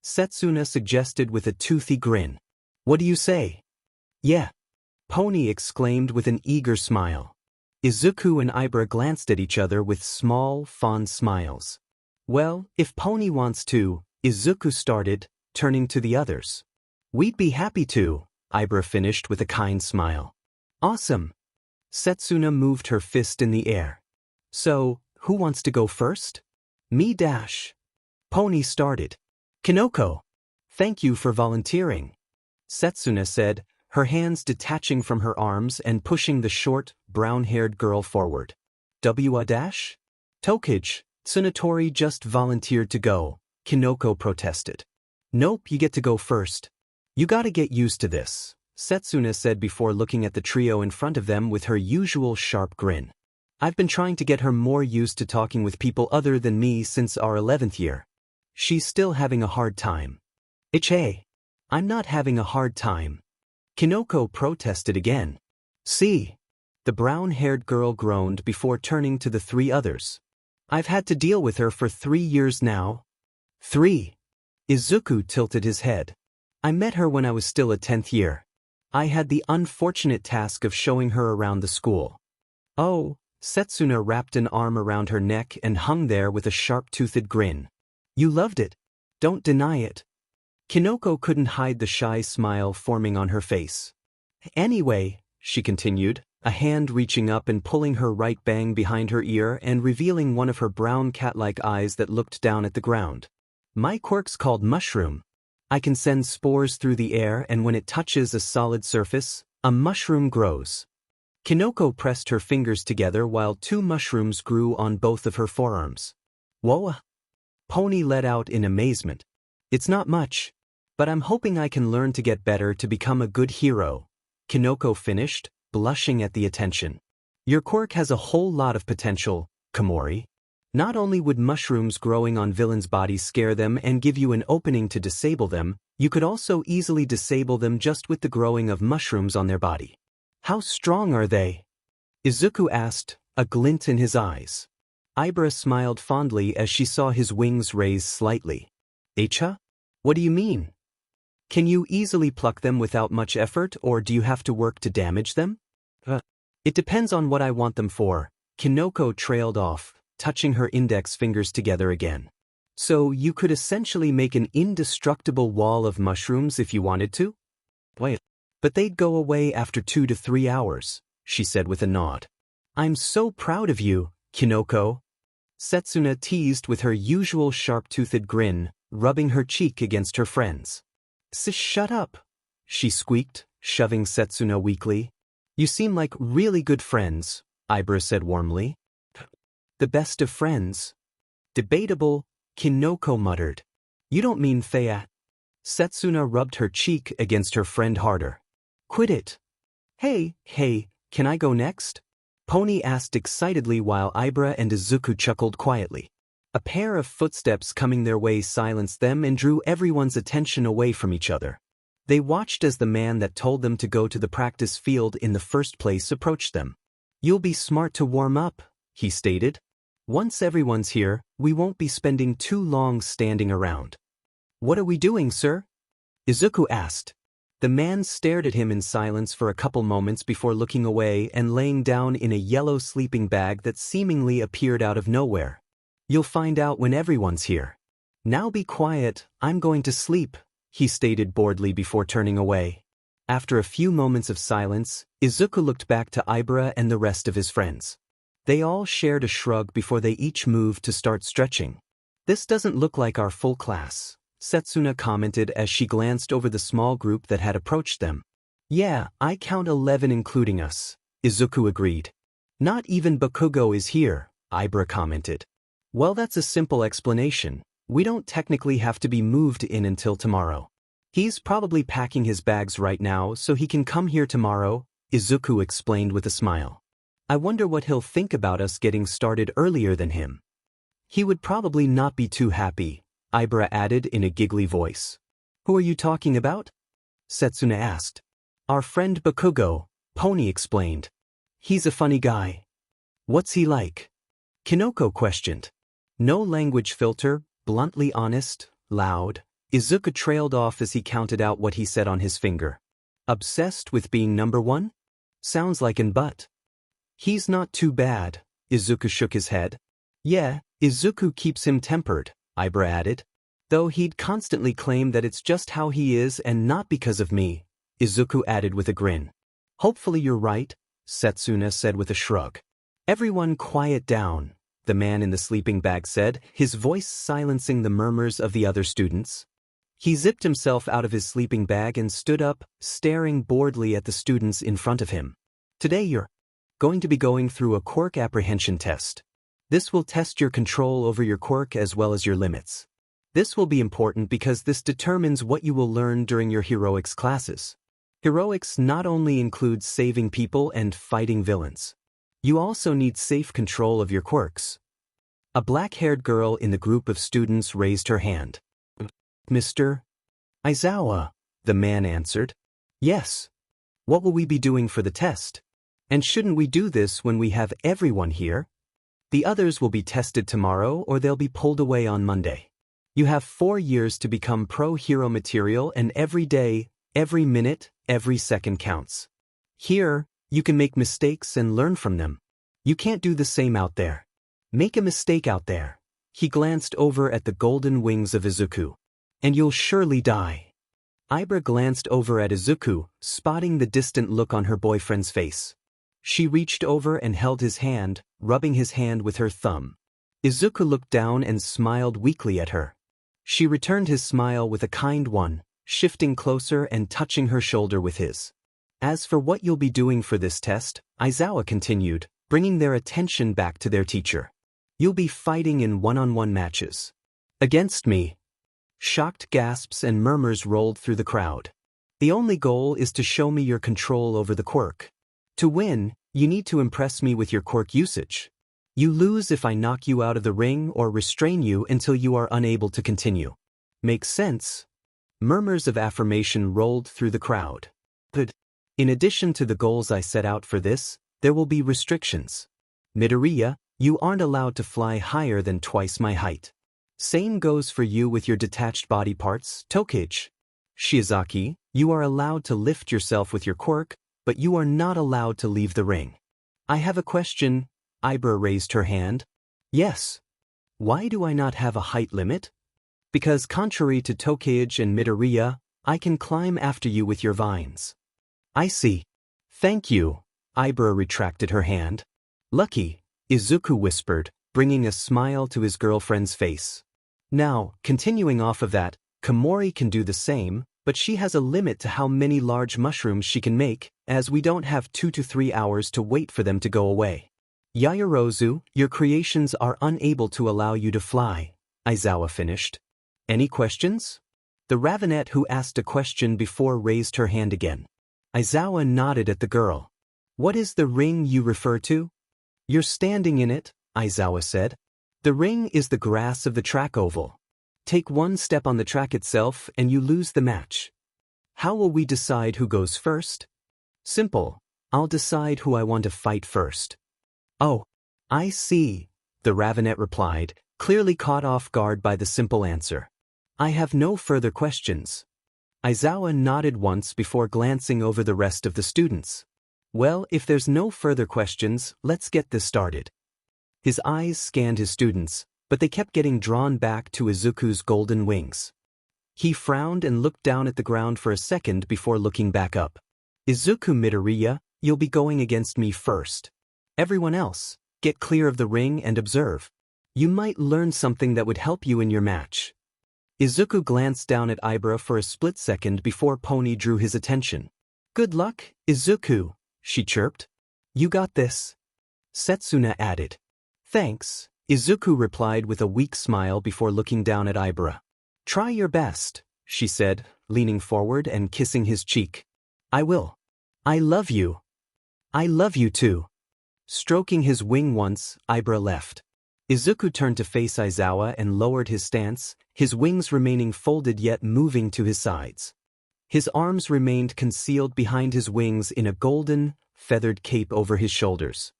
Setsuna suggested with a toothy grin. What do you say? Yeah, Pony exclaimed with an eager smile. Izuku and Ibra glanced at each other with small, fond smiles. Well, if Pony wants to, Izuku started, turning to the others. We'd be happy to, Ibra finished with a kind smile. Awesome. Setsuna moved her fist in the air. So, who wants to go first? Me dash. Pony started. Kinoko. Thank you for volunteering. Setsuna said, her hands detaching from her arms and pushing the short, brown-haired girl forward. W dash? Tokage, Tsunatori just volunteered to go, Kinoko protested. Nope, you get to go first. You gotta get used to this, Setsuna said before looking at the trio in front of them with her usual sharp grin. I've been trying to get her more used to talking with people other than me since our 11th year. She's still having a hard time. Hey, I'm not having a hard time. Kinoko protested again. See? The brown-haired girl groaned before turning to the three others. I've had to deal with her for 3 years now. 3. Izuku tilted his head. I met her when I was still a 10th year. I had the unfortunate task of showing her around the school. Oh, Setsuna wrapped an arm around her neck and hung there with a sharp-toothed grin. You loved it. Don't deny it. Kinoko couldn't hide the shy smile forming on her face. Anyway, she continued, a hand reaching up and pulling her right bang behind her ear and revealing one of her brown cat-like eyes that looked down at the ground. My quirk's called mushroom. I can send spores through the air, and when it touches a solid surface, a mushroom grows. Kinoko pressed her fingers together while 2 mushrooms grew on both of her forearms. Whoa! Pony let out in amazement. It's not much, but I'm hoping I can learn to get better to become a good hero, Kinoko finished, blushing at the attention. Your quirk has a whole lot of potential, Komori. Not only would mushrooms growing on villains' bodies scare them and give you an opening to disable them, you could also easily disable them just with the growing of mushrooms on their body. How strong are they? Izuku asked, a glint in his eyes. Ibra smiled fondly as she saw his wings raise slightly. Echa? What do you mean? Can you easily pluck them without much effort, or do you have to work to damage them? It depends on what I want them for, Kinoko trailed off, touching her index fingers together again. So you could essentially make an indestructible wall of mushrooms if you wanted to? Wait. But they'd go away after 2 to 3 hours, she said with a nod. I'm so proud of you, Kinoko. Setsuna teased with her usual sharp-toothed grin, rubbing her cheek against her friend's. Shut up, she squeaked, shoving Setsuna weakly. You seem like really good friends, Ibra said warmly. The best of friends? Debatable, Kinoko muttered. You don't mean Thea. Setsuna rubbed her cheek against her friend harder. Quit it. Hey, can I go next? Pony asked excitedly while Ibra and Izuku chuckled quietly. A pair of footsteps coming their way silenced them and drew everyone's attention away from each other. They watched as the man that told them to go to the practice field in the first place approached them. You'll be smart to warm up, he stated. Once everyone's here, we won't be spending too long standing around. What are we doing, sir? Izuku asked. The man stared at him in silence for a couple moments before looking away and laying down in a yellow sleeping bag that seemingly appeared out of nowhere. You'll find out when everyone's here. Now be quiet, I'm going to sleep, he stated boredly before turning away. After a few moments of silence, Izuku looked back to Ibra and the rest of his friends. They all shared a shrug before they each moved to start stretching. This doesn't look like our full class, Setsuna commented as she glanced over the small group that had approached them. Yeah, I count 11 including us, Izuku agreed. Not even Bakugo is here, Ibra commented. Well, that's a simple explanation. We don't technically have to be moved in until tomorrow. He's probably packing his bags right now so he can come here tomorrow, Izuku explained with a smile. I wonder what he'll think about us getting started earlier than him. He would probably not be too happy, Ibra added in a giggly voice. Who are you talking about? Setsuna asked. Our friend Bakugo, Pony explained. He's a funny guy. What's he like? Kinoko questioned. No language filter, bluntly honest, loud. Izuku trailed off as he counted out what he said on his finger. Obsessed with being number 1? Sounds like an but. He's not too bad, Izuku shook his head. Yeah, Izuku keeps him tempered, Ibra added. Though he'd constantly claim that it's just how he is and not because of me, Izuku added with a grin. Hopefully you're right, Setsuna said with a shrug. Everyone quiet down, the man in the sleeping bag said, his voice silencing the murmurs of the other students. He zipped himself out of his sleeping bag and stood up, staring boredly at the students in front of him. Today you're going to be going through a quirk apprehension test. This will test your control over your quirk as well as your limits. This will be important because this determines what you will learn during your heroics classes. Heroics not only includes saving people and fighting villains. You also need safe control of your quirks. A black-haired girl in the group of students raised her hand. Mr. Aizawa, the man answered. Yes. What will we be doing for the test? And shouldn't we do this when we have everyone here? The others will be tested tomorrow or they'll be pulled away on Monday. You have 4 years to become pro-hero material and every day, every minute, every second counts. Here, you can make mistakes and learn from them. You can't do the same out there. Make a mistake out there. He glanced over at the golden wings of Izuku. And you'll surely die. Ibra glanced over at Izuku, spotting the distant look on her boyfriend's face. She reached over and held his hand, rubbing his hand with her thumb. Izuku looked down and smiled weakly at her. She returned his smile with a kind one, shifting closer and touching her shoulder with his. As for what you'll be doing for this test, Aizawa continued, bringing their attention back to their teacher. You'll be fighting in one-on-one matches. Against me. Shocked gasps and murmurs rolled through the crowd. The only goal is to show me your control over the quirk. To win, you need to impress me with your quirk usage. You lose if I knock you out of the ring or restrain you until you are unable to continue. Makes sense? Murmurs of affirmation rolled through the crowd. Good. In addition to the goals I set out for this, there will be restrictions. Midoriya, you aren't allowed to fly higher than twice my height. Same goes for you with your detached body parts, Tokage. Shiaki, you are allowed to lift yourself with your quirk, but you are not allowed to leave the ring. I have a question. Ibra raised her hand. Yes. Why do I not have a height limit? Because contrary to Tokage and Midoriya, I can climb after you with your vines. I see. Thank you. Ibra retracted her hand. Lucky, Izuku whispered, bringing a smile to his girlfriend's face. Now, continuing off of that, Komori can do the same, but she has a limit to how many large mushrooms she can make, as we don't have 2 to 3 hours to wait for them to go away. Yaoyorozu, your creations are unable to allow you to fly, Aizawa finished. Any questions? The Ravenet who asked a question before raised her hand again. Aizawa nodded at the girl. What is the ring you refer to? You're standing in it, Aizawa said. The ring is the grass of the track oval. Take one step on the track itself and you lose the match. How will we decide who goes first? Simple. I'll decide who I want to fight first. Oh, I see, the Ravenet replied, clearly caught off guard by the simple answer. I have no further questions. Aizawa nodded once before glancing over the rest of the students. Well, if there's no further questions, let's get this started. His eyes scanned his students, but they kept getting drawn back to Izuku's golden wings. He frowned and looked down at the ground for a second before looking back up. Izuku Midoriya, you'll be going against me first. Everyone else, get clear of the ring and observe. You might learn something that would help you in your match. Izuku glanced down at Ibra for a split second before Pony drew his attention. Good luck, Izuku, she chirped. You got this. Setsuna added. Thanks, Izuku replied with a weak smile before looking down at Ibra. Try your best, she said, leaning forward and kissing his cheek. I will. I love you. I love you too. Stroking his wing once, Ibra left. Izuku turned to face Aizawa and lowered his stance, his wings remaining folded yet moving to his sides. His arms remained concealed behind his wings in a golden, feathered cape over his shoulders.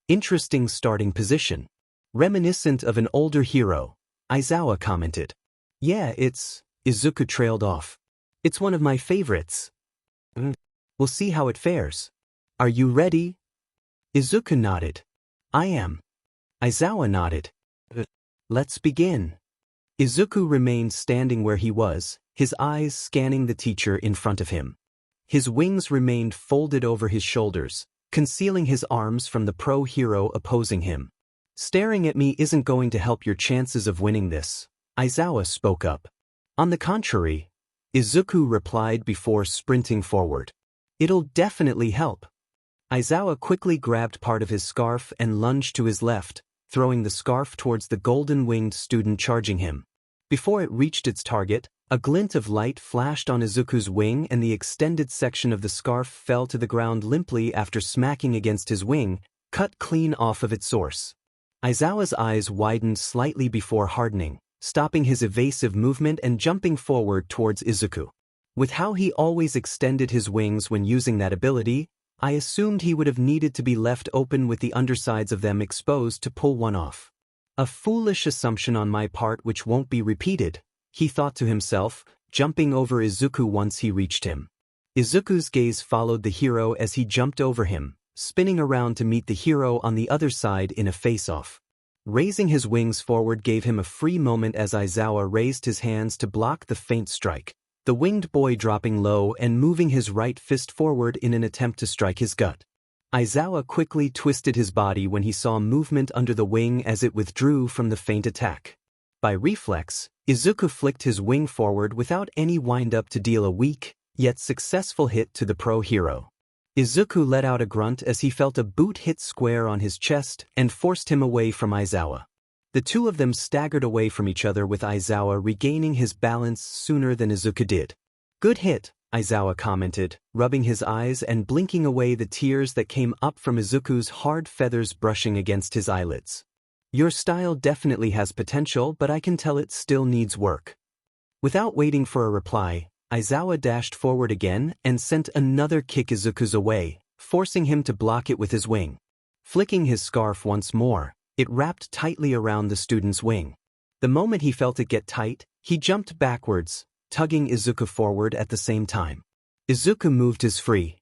Interesting starting position. Reminiscent of an older hero, Aizawa commented. Yeah, Izuku trailed off. It's one of my favorites. We'll see how it fares. Are you ready? Izuku nodded. I am. Aizawa nodded. Let's begin. Izuku remained standing where he was, his eyes scanning the teacher in front of him. His wings remained folded over his shoulders, concealing his arms from the pro-hero opposing him. Staring at me isn't going to help your chances of winning this, Aizawa spoke up. On the contrary, Izuku replied before sprinting forward. It'll definitely help. Aizawa quickly grabbed part of his scarf and lunged to his left, throwing the scarf towards the golden-winged student charging him. Before it reached its target, a glint of light flashed on Izuku's wing and the extended section of the scarf fell to the ground limply after smacking against his wing, cut clean off of its source. Aizawa's eyes widened slightly before hardening, stopping his evasive movement and jumping forward towards Izuku. With how he always extended his wings when using that ability, I assumed he would have needed to be left open with the undersides of them exposed to pull one off. A foolish assumption on my part which won't be repeated, he thought to himself, jumping over Izuku once he reached him. Izuku's gaze followed the hero as he jumped over him, spinning around to meet the hero on the other side in a face-off. Raising his wings forward gave him a free moment as Aizawa raised his hands to block the feint strike, the winged boy dropping low and moving his right fist forward in an attempt to strike his gut. Aizawa quickly twisted his body when he saw movement under the wing as it withdrew from the feint attack. By reflex, Izuku flicked his wing forward without any wind-up to deal a weak, yet successful hit to the pro-hero. Izuku let out a grunt as he felt a boot hit square on his chest and forced him away from Aizawa. The two of them staggered away from each other with Aizawa regaining his balance sooner than Izuku did. Good hit, Aizawa commented, rubbing his eyes and blinking away the tears that came up from Izuku's hard feathers brushing against his eyelids. Your style definitely has potential, but I can tell it still needs work. Without waiting for a reply, Aizawa dashed forward again and sent another kick Izuku's away, forcing him to block it with his wing. Flicking his scarf once more, it wrapped tightly around the student's wing. The moment he felt it get tight, he jumped backwards, tugging Izuku forward at the same time. Izuku moved his free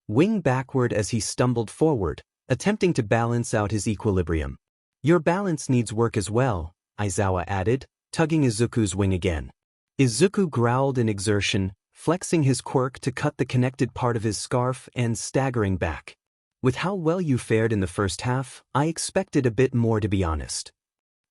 wing backward as he stumbled forward, attempting to balance out his equilibrium. Your balance needs work as well, Aizawa added, tugging Izuku's wing again. Izuku growled in exertion, flexing his quirk to cut the connected part of his scarf and staggering back. With how well you fared in the first half, I expected a bit more to be honest.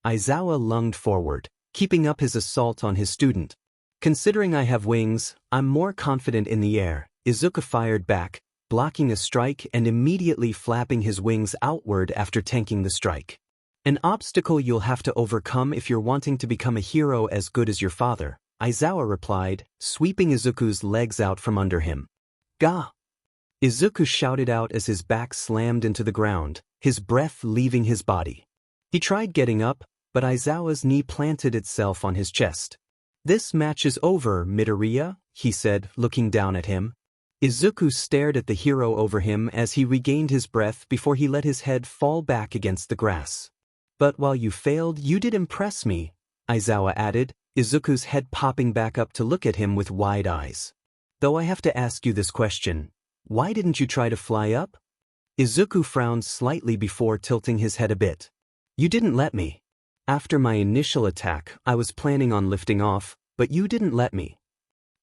Aizawa lunged forward, keeping up his assault on his student. Considering I have wings, I'm more confident in the air, Izuku fired back, blocking a strike and immediately flapping his wings outward after tanking the strike. An obstacle you'll have to overcome if you're wanting to become a hero as good as your father, Aizawa replied, sweeping Izuku's legs out from under him. Gah! Izuku shouted out as his back slammed into the ground, his breath leaving his body. He tried getting up, but Aizawa's knee planted itself on his chest. This match is over, Midoriya, he said, looking down at him. Izuku stared at the hero over him as he regained his breath before he let his head fall back against the grass. But while you failed, you did impress me, Aizawa added, Izuku's head popping back up to look at him with wide eyes. Though I have to ask you this question, why didn't you try to fly up? Izuku frowned slightly before tilting his head a bit. You didn't let me. After my initial attack, I was planning on lifting off, but you didn't let me.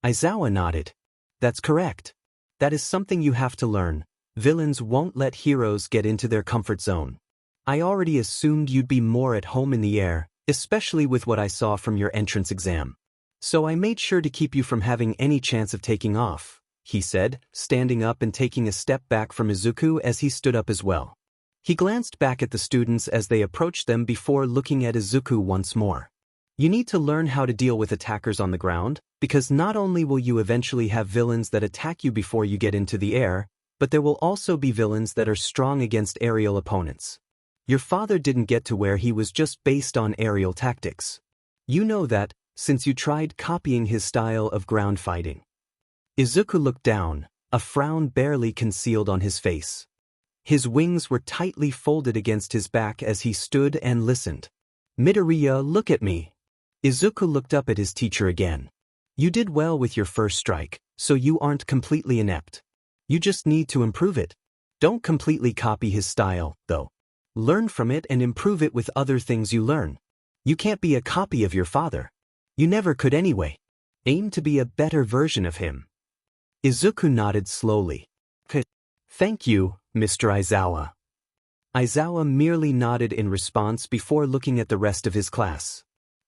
Aizawa nodded. That's correct. That is something you have to learn. Villains won't let heroes get into their comfort zone. I already assumed you'd be more at home in the air, especially with what I saw from your entrance exam. So I made sure to keep you from having any chance of taking off, he said, standing up and taking a step back from Izuku as he stood up as well. He glanced back at the students as they approached them before looking at Izuku once more. You need to learn how to deal with attackers on the ground, because not only will you eventually have villains that attack you before you get into the air, but there will also be villains that are strong against aerial opponents. Your father didn't get to where he was just based on aerial tactics. You know that, since you tried copying his style of ground fighting. Izuku looked down, a frown barely concealed on his face. His wings were tightly folded against his back as he stood and listened. Midoriya, look at me. Izuku looked up at his teacher again. You did well with your first strike, so you aren't completely inept. You just need to improve it. Don't completely copy his style, though. Learn from it and improve it with other things you learn. You can't be a copy of your father. You never could anyway. Aim to be a better version of him. Izuku nodded slowly. Thank you, Mr. Aizawa. Aizawa merely nodded in response before looking at the rest of his class.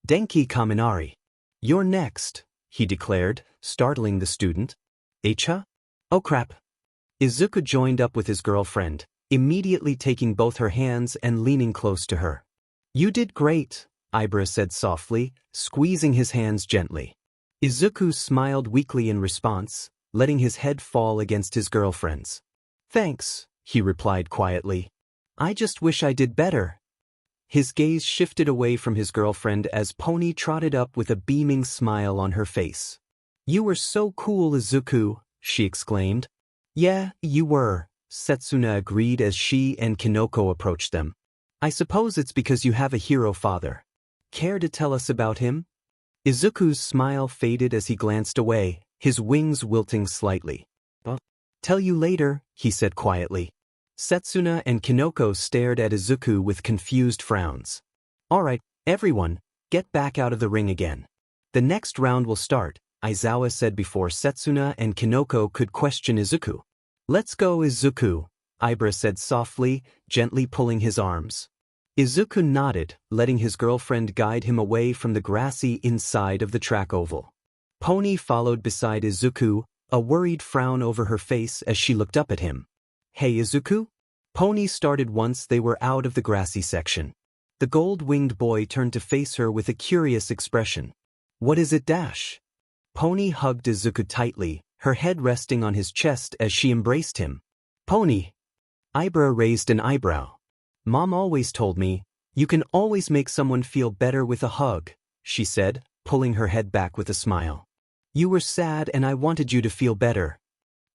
Denki Kaminari. You're next, he declared, startling the student. Eicha? Oh crap. Izuku joined up with his girlfriend, immediately taking both her hands and leaning close to her. You did great, Ibra said softly, squeezing his hands gently. Izuku smiled weakly in response, letting his head fall against his girlfriend's. Thanks, he replied quietly. I just wish I did better. His gaze shifted away from his girlfriend as Pony trotted up with a beaming smile on her face. You were so cool, Izuku, she exclaimed. Yeah, you were, Setsuna agreed as she and Kinoko approached them. I suppose it's because you have a hero father. Care to tell us about him? Izuku's smile faded as he glanced away, his wings wilting slightly. Tell you later, he said quietly. Setsuna and Kinoko stared at Izuku with confused frowns. Alright, everyone, get back out of the ring again. The next round will start, Aizawa said before Setsuna and Kinoko could question Izuku. Let's go, Izuku, Ibra said softly, gently pulling his arms. Izuku nodded, letting his girlfriend guide him away from the grassy inside of the track oval. Pony followed beside Izuku, a worried frown over her face as she looked up at him. Hey Izuku? Pony started once they were out of the grassy section. The gold-winged boy turned to face her with a curious expression. What is it, Dash? Pony hugged Izuku tightly, her head resting on his chest as she embraced him. Pony. Ibra raised an eyebrow. Mom always told me, you can always make someone feel better with a hug, she said, pulling her head back with a smile. You were sad and I wanted you to feel better.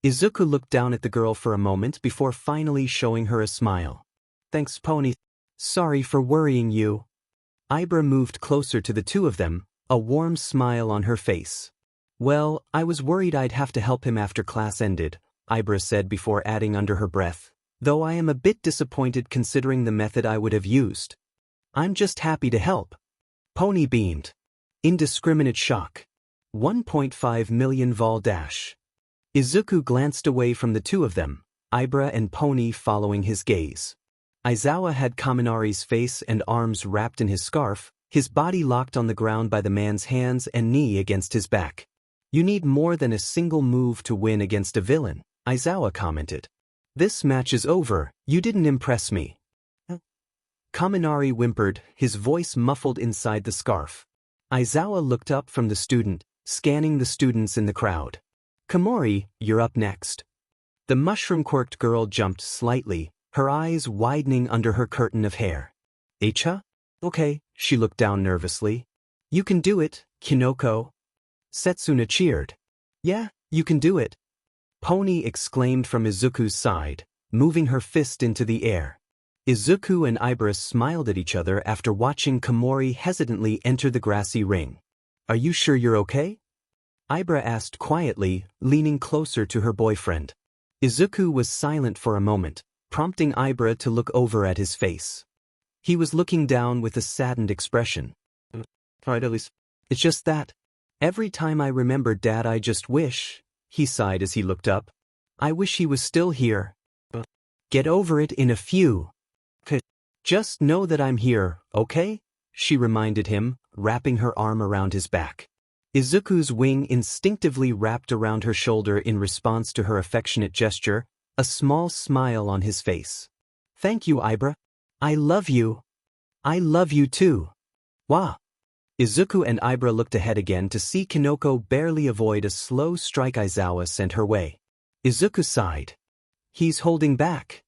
Izuku looked down at the girl for a moment before finally showing her a smile. Thanks, Pony. Sorry for worrying you. Ibra moved closer to the two of them, a warm smile on her face. Well, I was worried I'd have to help him after class ended, Ibra said before adding under her breath, though I am a bit disappointed considering the method I would have used. I'm just happy to help. Pony beamed. Indiscriminate shock. 1.5 million vol dash. Izuku glanced away from the two of them, Ibra and Pony following his gaze. Aizawa had Kaminari's face and arms wrapped in his scarf, his body locked on the ground by the man's hands and knee against his back. You need more than a single move to win against a villain, Aizawa commented. This match is over, you didn't impress me. Kaminari whimpered, his voice muffled inside the scarf. Aizawa looked up from the student, scanning the students in the crowd. Komori, you're up next. The mushroom-quirked girl jumped slightly, her eyes widening under her curtain of hair. Eicha? Okay, she looked down nervously. You can do it, Kinoko. Setsuna cheered. Yeah, you can do it. Pony exclaimed from Izuku's side, moving her fist into the air. Izuku and Ibra smiled at each other after watching Komori hesitantly enter the grassy ring. Are you sure you're okay? Ibra asked quietly, leaning closer to her boyfriend. Izuku was silent for a moment, prompting Ibra to look over at his face. He was looking down with a saddened expression. Right, at least. It's just that. Every time I remember Dad I just wish, he sighed as he looked up. I wish he was still here. Get over it in a few. Just know that I'm here, okay? She reminded him, wrapping her arm around his back. Izuku's wing instinctively wrapped around her shoulder in response to her affectionate gesture, a small smile on his face. Thank you, Ibra. I love you. I love you too. Wah. Izuku and Ibra looked ahead again to see Kinoko barely avoid a slow strike Aizawa sent her way. Izuku sighed. He's holding back.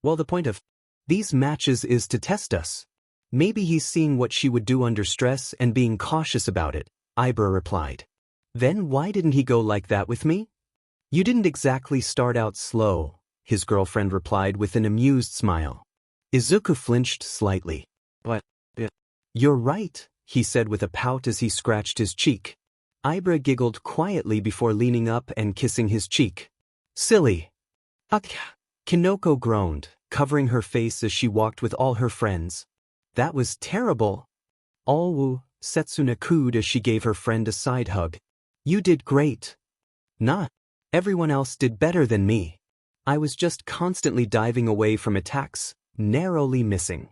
Well, the point of these matches is to test us. Maybe he's seeing what she would do under stress and being cautious about it, Ibra replied. Then why didn't he go like that with me? You didn't exactly start out slow, his girlfriend replied with an amused smile. Izuku flinched slightly. What? You're right, he said with a pout as he scratched his cheek. Ibra giggled quietly before leaning up and kissing his cheek. Silly. Kinoko groaned, covering her face as she walked with all her friends. That was terrible. "Oh," Setsuna cooed as she gave her friend a side hug. "You did great." "Nah. Everyone else did better than me. I was just constantly diving away from attacks, narrowly missing."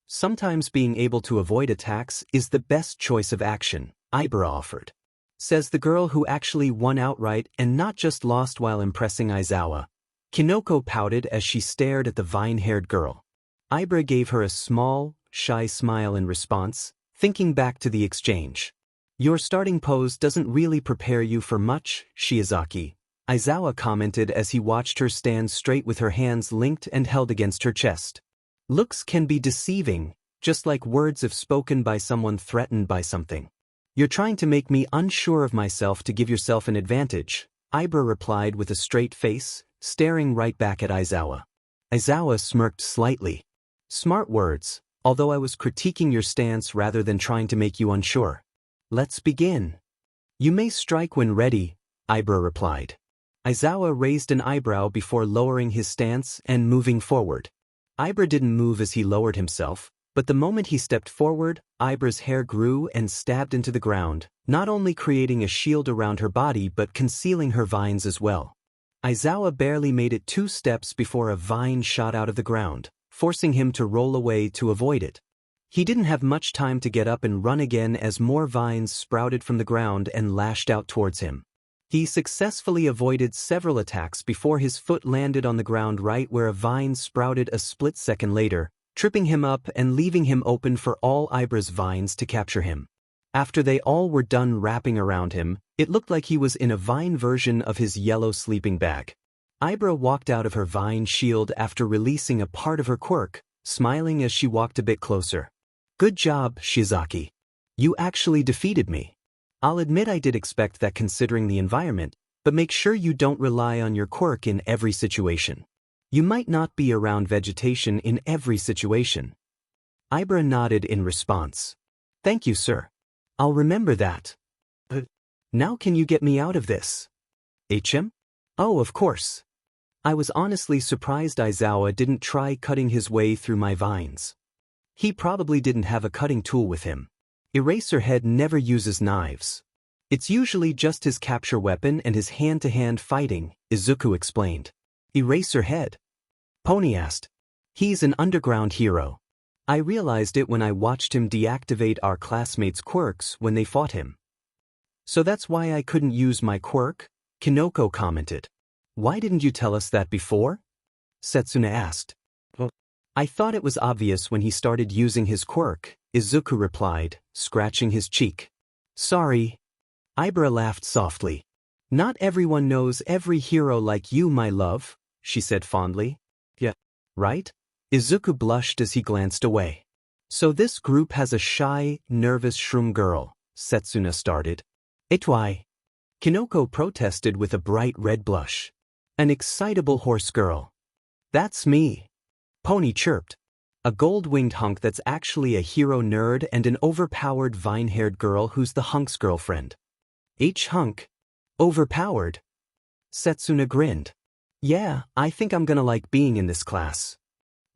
"Sometimes being able to avoid attacks is the best choice of action," Ibra offered. Says the girl who actually won outright and not just lost while impressing Aizawa. Kinoko pouted as she stared at the vine-haired girl. Ibra gave her a small, shy smile in response, thinking back to the exchange. "Your starting pose doesn't really prepare you for much, Shiozaki," Aizawa commented as he watched her stand straight with her hands linked and held against her chest. "Looks can be deceiving, just like words if spoken by someone threatened by something." "You're trying to make me unsure of myself to give yourself an advantage," Ibra replied with a straight face, staring right back at Aizawa. Aizawa smirked slightly. "Smart words, although I was critiquing your stance rather than trying to make you unsure. Let's begin." "You may strike when ready," Ibra replied. Aizawa raised an eyebrow before lowering his stance and moving forward. Ibra didn't move as he lowered himself, but the moment he stepped forward, Ibra's hair grew and stabbed into the ground, not only creating a shield around her body but concealing her vines as well. Aizawa barely made it 2 steps before a vine shot out of the ground, forcing him to roll away to avoid it. He didn't have much time to get up and run again as more vines sprouted from the ground and lashed out towards him. He successfully avoided several attacks before his foot landed on the ground right where a vine sprouted a split second later, tripping him up and leaving him open for all Ibra's vines to capture him. After they all were done wrapping around him, it looked like he was in a vine version of his yellow sleeping bag. Ibra walked out of her vine shield after releasing a part of her quirk, smiling as she walked a bit closer. "Good job, Shiozaki. You actually defeated me. I'll admit I did expect that considering the environment, but make sure you don't rely on your quirk in every situation. You might not be around vegetation in every situation." Ibra nodded in response. "Thank you, sir. I'll remember that. Now can you get me out of this?" "HM? Oh, of course. I was honestly surprised Aizawa didn't try cutting his way through my vines. He probably didn't have a cutting tool with him. Eraserhead never uses knives. It's usually just his capture weapon and his hand-to-hand fighting," Izuku explained. "Eraserhead?" Pony asked. "He's an underground hero. I realized it when I watched him deactivate our classmates' quirks when they fought him." "So that's why I couldn't use my quirk?" Kinoko commented. "Why didn't you tell us that before?" Setsuna asked. "Well, I thought it was obvious when he started using his quirk," Izuku replied, scratching his cheek. "Sorry." Ibra laughed softly. "Not everyone knows every hero like you, my love," she said fondly. "Yeah, right?" Izuku blushed as he glanced away. "So this group has a shy, nervous shroom girl," Setsuna started. "Etwai." Kinoko protested with a bright red blush. "An excitable horse girl." "That's me." Pony chirped. "A gold-winged hunk that's actually a hero nerd and an overpowered vine-haired girl who's the hunk's girlfriend." Hunk? Overpowered?" Setsuna grinned. "Yeah, I think I'm gonna like being in this class."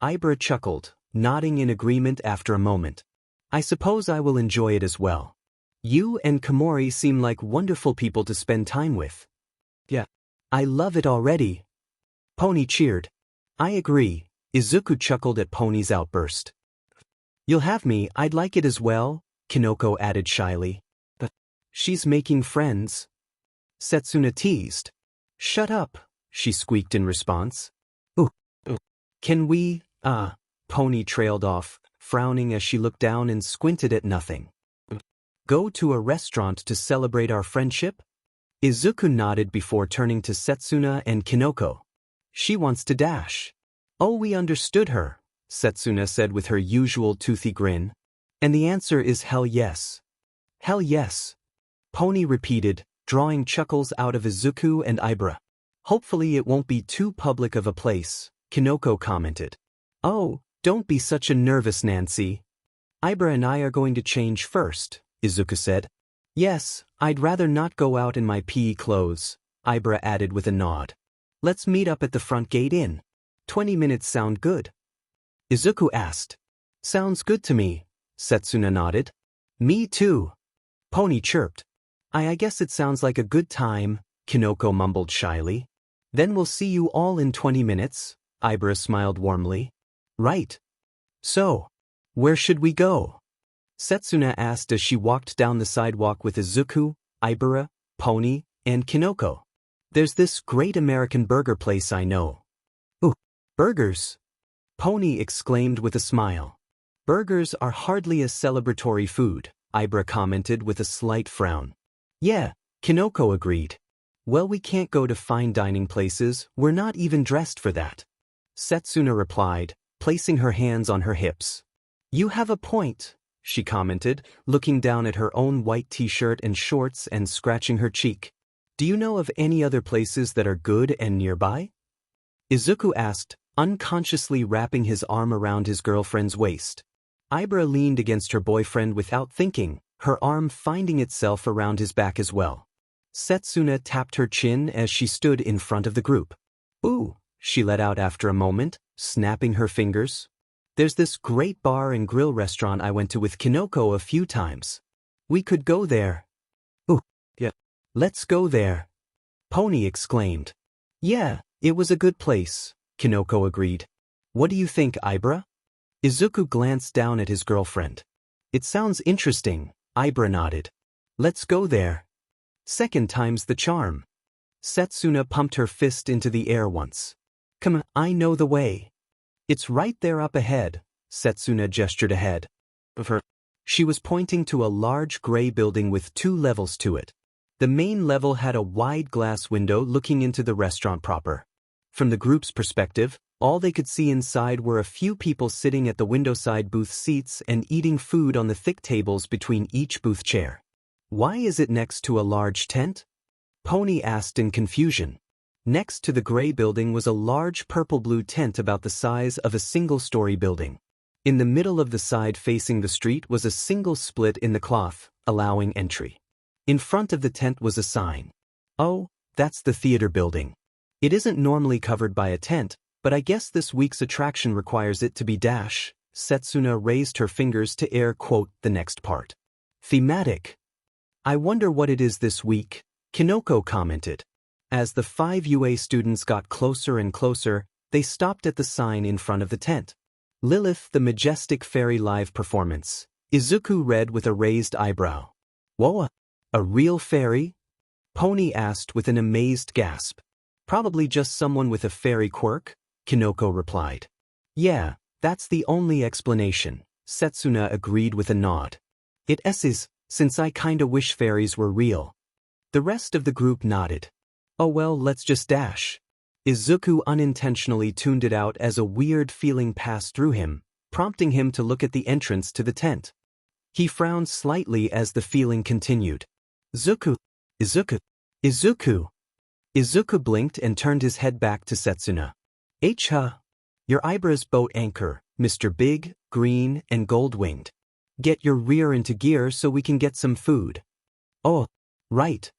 Ibra chuckled, nodding in agreement after a moment. "I suppose I will enjoy it as well. You and Komori seem like wonderful people to spend time with." "Yeah, I love it already." Pony cheered. "I agree," Izuku chuckled at Pony's outburst. "You'll have me, I'd like it as well," Kinoko added shyly. "But she's making friends." Setsuna teased. "Shut up," she squeaked in response. Ooh. "Can we, Pony trailed off, frowning as she looked down and squinted at nothing. "Go to a restaurant to celebrate our friendship?" Izuku nodded before turning to Setsuna and Kinoko. "She wants to dash." "Oh, we understood her," Setsuna said with her usual toothy grin. "And the answer is hell yes." "Hell yes," Pony repeated, drawing chuckles out of Izuku and Ibra. "Hopefully it won't be too public of a place," Kinoko commented. "Oh, don't be such a nervous Nancy. Ibra and I are going to change first," Izuku said. "Yes, I'd rather not go out in my PE clothes," Ibra added with a nod. "Let's meet up at the front gate in. 20 minutes sound good?" Izuku asked. "Sounds good to me," Setsuna nodded. Me too. Pony chirped. I guess it sounds like a good time, Kinoko mumbled shyly. Then we'll see you all in 20 minutes, Ibra smiled warmly. Right. So, where should we go? Setsuna asked as she walked down the sidewalk with Izuku, Ibra, Pony, and Kinoko. There's this great American burger place I know. Ooh, burgers! Pony exclaimed with a smile. Burgers are hardly a celebratory food, Ibra commented with a slight frown. Yeah, Kinoko agreed. Well, we can't go to fine dining places, we're not even dressed for that. Setsuna replied, placing her hands on her hips. You have a point, she commented, looking down at her own white t-shirt and shorts and scratching her cheek. Do you know of any other places that are good and nearby? Izuku asked, unconsciously wrapping his arm around his girlfriend's waist. Ibra leaned against her boyfriend without thinking, her arm finding itself around his back as well. Setsuna tapped her chin as she stood in front of the group. Ooh, she let out after a moment, snapping her fingers. There's this great bar and grill restaurant I went to with Kinoko a few times. We could go there. Ooh, yeah. Let's go there. Pony exclaimed. Yeah, it was a good place, Kinoko agreed. What do you think, Ibra? Izuku glanced down at his girlfriend. It sounds interesting, Ibra nodded. Let's go there. Second time's the charm. Setsuna pumped her fist into the air once. Come on, I know the way. It's right there up ahead, Setsuna gestured ahead of her. She was pointing to a large gray building with 2 levels to it. The main level had a wide glass window looking into the restaurant proper. From the group's perspective, all they could see inside were a few people sitting at the windowside booth seats and eating food on the thick tables between each booth chair. Why is it next to a large tent? Pony asked in confusion. Next to the gray building was a large purple-blue tent about the size of a single-story building. In the middle of the side facing the street was a single split in the cloth, allowing entry. In front of the tent was a sign. Oh, that's the theater building. It isn't normally covered by a tent, but I guess this week's attraction requires it to be dash. Setsuna raised her fingers to air quote the next part. Thematic. I wonder what it is this week, Kinoko commented. As the 5 UA students got closer and closer, they stopped at the sign in front of the tent. Lilith, the Majestic Fairy live performance. Izuku read with a raised eyebrow. Whoa, a real fairy? Pony asked with an amazed gasp. Probably just someone with a fairy quirk, Kinoko replied. Yeah, that's the only explanation, Setsuna agreed with a nod. It is, since I kinda wish fairies were real. The rest of the group nodded. Oh well, let's just dash. Izuku unintentionally tuned it out as a weird feeling passed through him, prompting him to look at the entrance to the tent. He frowned slightly as the feeling continued. Izuku. Izuku blinked and turned his head back to Setsuna. Your Ibra's boat anchor, Mr. Big, Green, and Gold-winged. Get your rear into gear so we can get some food. Oh, right.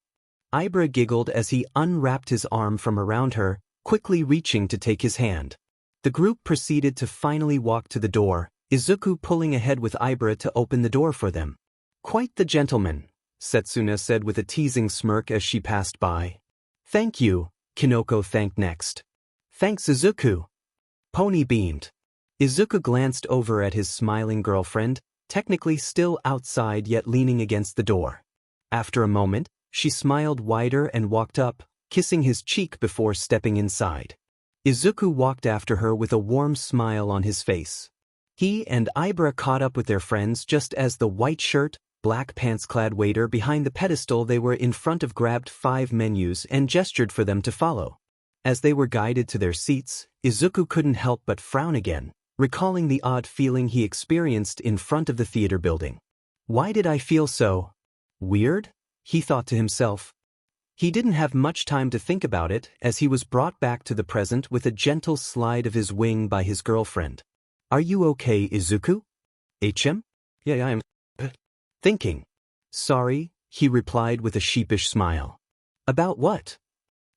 Ibra giggled as he unwrapped his arm from around her, quickly reaching to take his hand. The group proceeded to finally walk to the door, Izuku pulling ahead with Ibra to open the door for them. Quite the gentleman, Setsuna said with a teasing smirk as she passed by. Thank you, Kinoko thanked next. Thanks Izuku. Pony beamed. Izuku glanced over at his smiling girlfriend, technically still outside yet leaning against the door. After a moment, she smiled wider and walked up, kissing his cheek before stepping inside. Izuku walked after her with a warm smile on his face. He and Ibra caught up with their friends just as the white shirt, black pants-clad waiter behind the pedestal they were in front of grabbed 5 menus and gestured for them to follow. As they were guided to their seats, Izuku couldn't help but frown again, recalling the odd feeling he experienced in front of the theater building. Why did I feel so weird? He thought to himself. He didn't have much time to think about it as he was brought back to the present with a gentle slide of his wing by his girlfriend. Are you okay, Izuku? HM? Yeah, I'm thinking. Sorry, he replied with a sheepish smile. About what?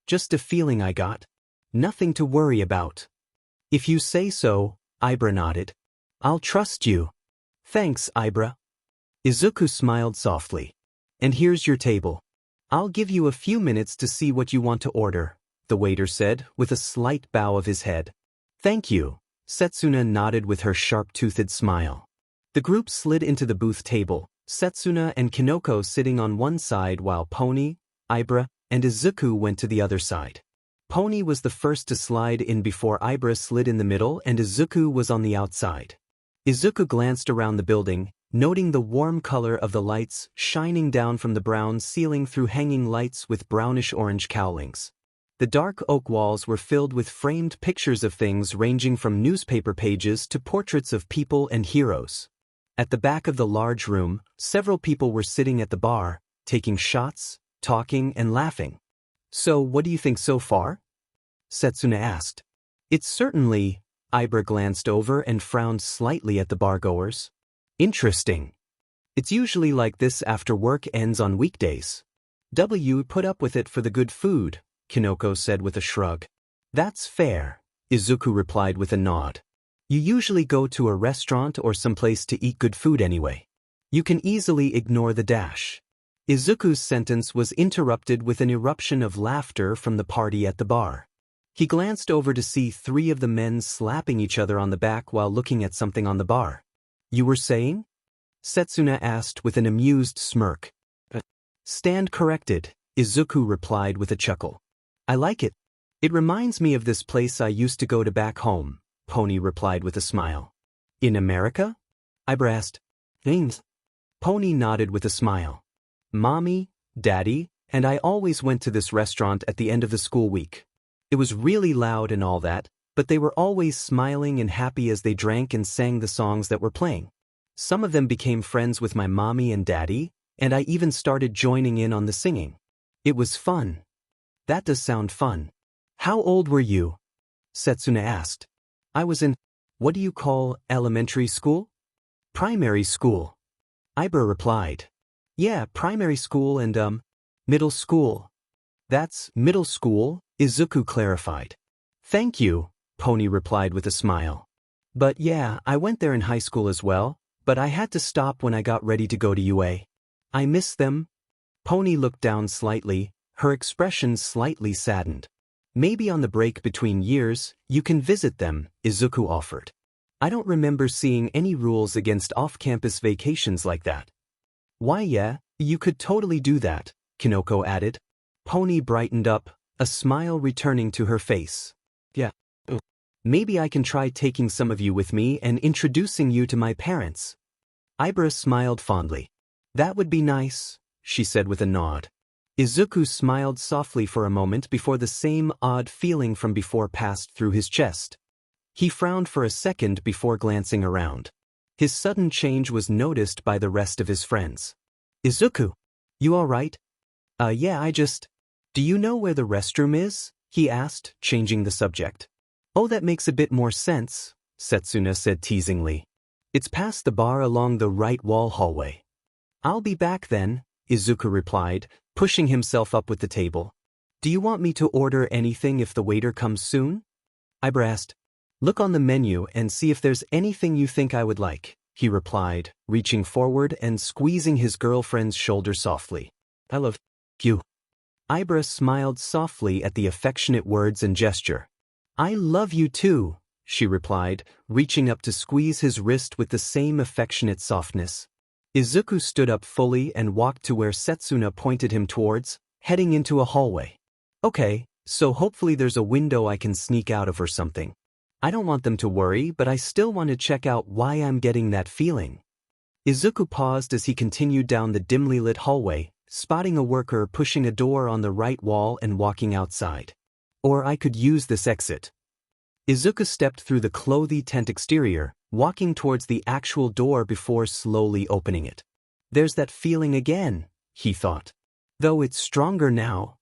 Just a feeling I got. Nothing to worry about. If you say so, Ibra nodded. I'll trust you. Thanks, Ibra. Izuku smiled softly. And here's your table. I'll give you a few minutes to see what you want to order, the waiter said, with a slight bow of his head. Thank you, Setsuna nodded with her sharp-toothed smile. The group slid into the booth table, Setsuna and Kinoko sitting on one side while Pony, Ibra, and Izuku went to the other side. Pony was the first to slide in before Ibra slid in the middle and Izuku was on the outside. Izuku glanced around the building, noting the warm color of the lights shining down from the brown ceiling through hanging lights with brownish-orange cowlings. The dark oak walls were filled with framed pictures of things ranging from newspaper pages to portraits of people and heroes. At the back of the large room, several people were sitting at the bar, taking shots, talking and laughing. So what do you think so far? Setsuna asked. It's certainly, Ibra glanced over and frowned slightly at the bargoers. Interesting. It's usually like this after work ends on weekdays. W put up with it for the good food, Kinoko said with a shrug. That's fair, Izuku replied with a nod. You usually go to a restaurant or someplace to eat good food anyway. You can easily ignore the dash. Izuku's sentence was interrupted with an eruption of laughter from the party at the bar. He glanced over to see three of the men slapping each other on the back while looking at something on the bar. You were saying? Setsuna asked with an amused smirk. Stand corrected, Izuku replied with a chuckle. I like it. It reminds me of this place I used to go to back home, Pony replied with a smile. In America? Ibra asked. Thanks. Pony nodded with a smile. Mommy, Daddy, and I always went to this restaurant at the end of the school week. It was really loud and all that, but they were always smiling and happy as they drank and sang the songs that were playing. Some of them became friends with my mommy and daddy, and I even started joining in on the singing. It was fun. That does sound fun. How old were you? Setsuna asked. I was in, what do you call elementary school? Primary school. Ibra replied. Yeah, primary school and, middle school. That's middle school, Izuku clarified. Thank you, Pony replied with a smile. But yeah, I went there in high school as well, but I had to stop when I got ready to go to UA. I miss them. Pony looked down slightly, her expression slightly saddened. Maybe on the break between years, you can visit them, Izuku offered. I don't remember seeing any rules against off-campus vacations like that. Why yeah, you could totally do that, Kinoko added. Pony brightened up, a smile returning to her face. Yeah. Maybe I can try taking some of you with me and introducing you to my parents. Ibra smiled fondly. That would be nice, she said with a nod. Izuku smiled softly for a moment before the same odd feeling from before passed through his chest. He frowned for a second before glancing around. His sudden change was noticed by the rest of his friends. Izuku, you all right? Yeah, Do you know where the restroom is? He asked, changing the subject. Oh, that makes a bit more sense, Setsuna said teasingly. It's past the bar along the right wall hallway. I'll be back then, Izuku replied, pushing himself up with the table. Do you want me to order anything if the waiter comes soon? Ibra asked. Look on the menu and see if there's anything you think I would like, he replied, reaching forward and squeezing his girlfriend's shoulder softly. I love you. Ibra smiled softly at the affectionate words and gesture. I love you too, she replied, reaching up to squeeze his wrist with the same affectionate softness. Izuku stood up fully and walked to where Setsuna pointed him towards, heading into a hallway. Okay, so hopefully there's a window I can sneak out of or something. I don't want them to worry, but I still want to check out why I'm getting that feeling. Izuku paused as he continued down the dimly lit hallway, spotting a worker pushing a door on the right wall and walking outside. Or I could use this exit. Izuku stepped through the clothy tent exterior, walking towards the actual door before slowly opening it. There's that feeling again, he thought. Though it's stronger now.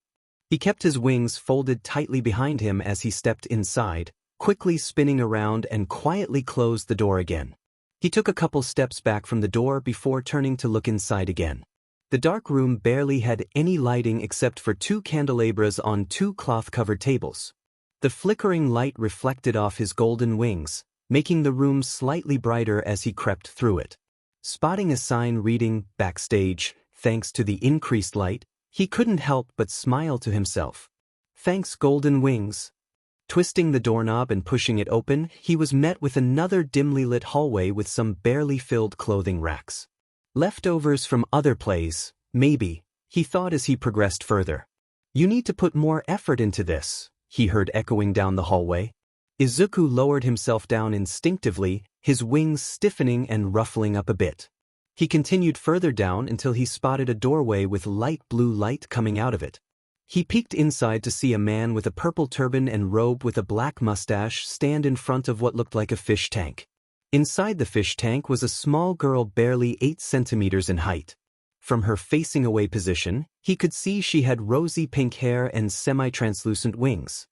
He kept his wings folded tightly behind him as he stepped inside, quickly spinning around and quietly closed the door again. He took a couple steps back from the door before turning to look inside again. The dark room barely had any lighting except for 2 candelabras on 2 cloth-covered tables. The flickering light reflected off his golden wings, making the room slightly brighter as he crept through it. Spotting a sign reading, "Backstage, thanks to the increased light," he couldn't help but smile to himself. Thanks, Golden Wings. Twisting the doorknob and pushing it open, he was met with another dimly lit hallway with some barely filled clothing racks. Leftovers from other plays, maybe, he thought as he progressed further. You need to put more effort into this, he heard echoing down the hallway. Izuku lowered himself down instinctively, his wings stiffening and ruffling up a bit. He continued further down until he spotted a doorway with light blue light coming out of it. He peeked inside to see a man with a purple turban and robe with a black mustache stand in front of what looked like a fish tank. Inside the fish tank was a small girl barely 8 centimeters in height. From her facing away position, he could see she had rosy pink hair and semi-translucent wings.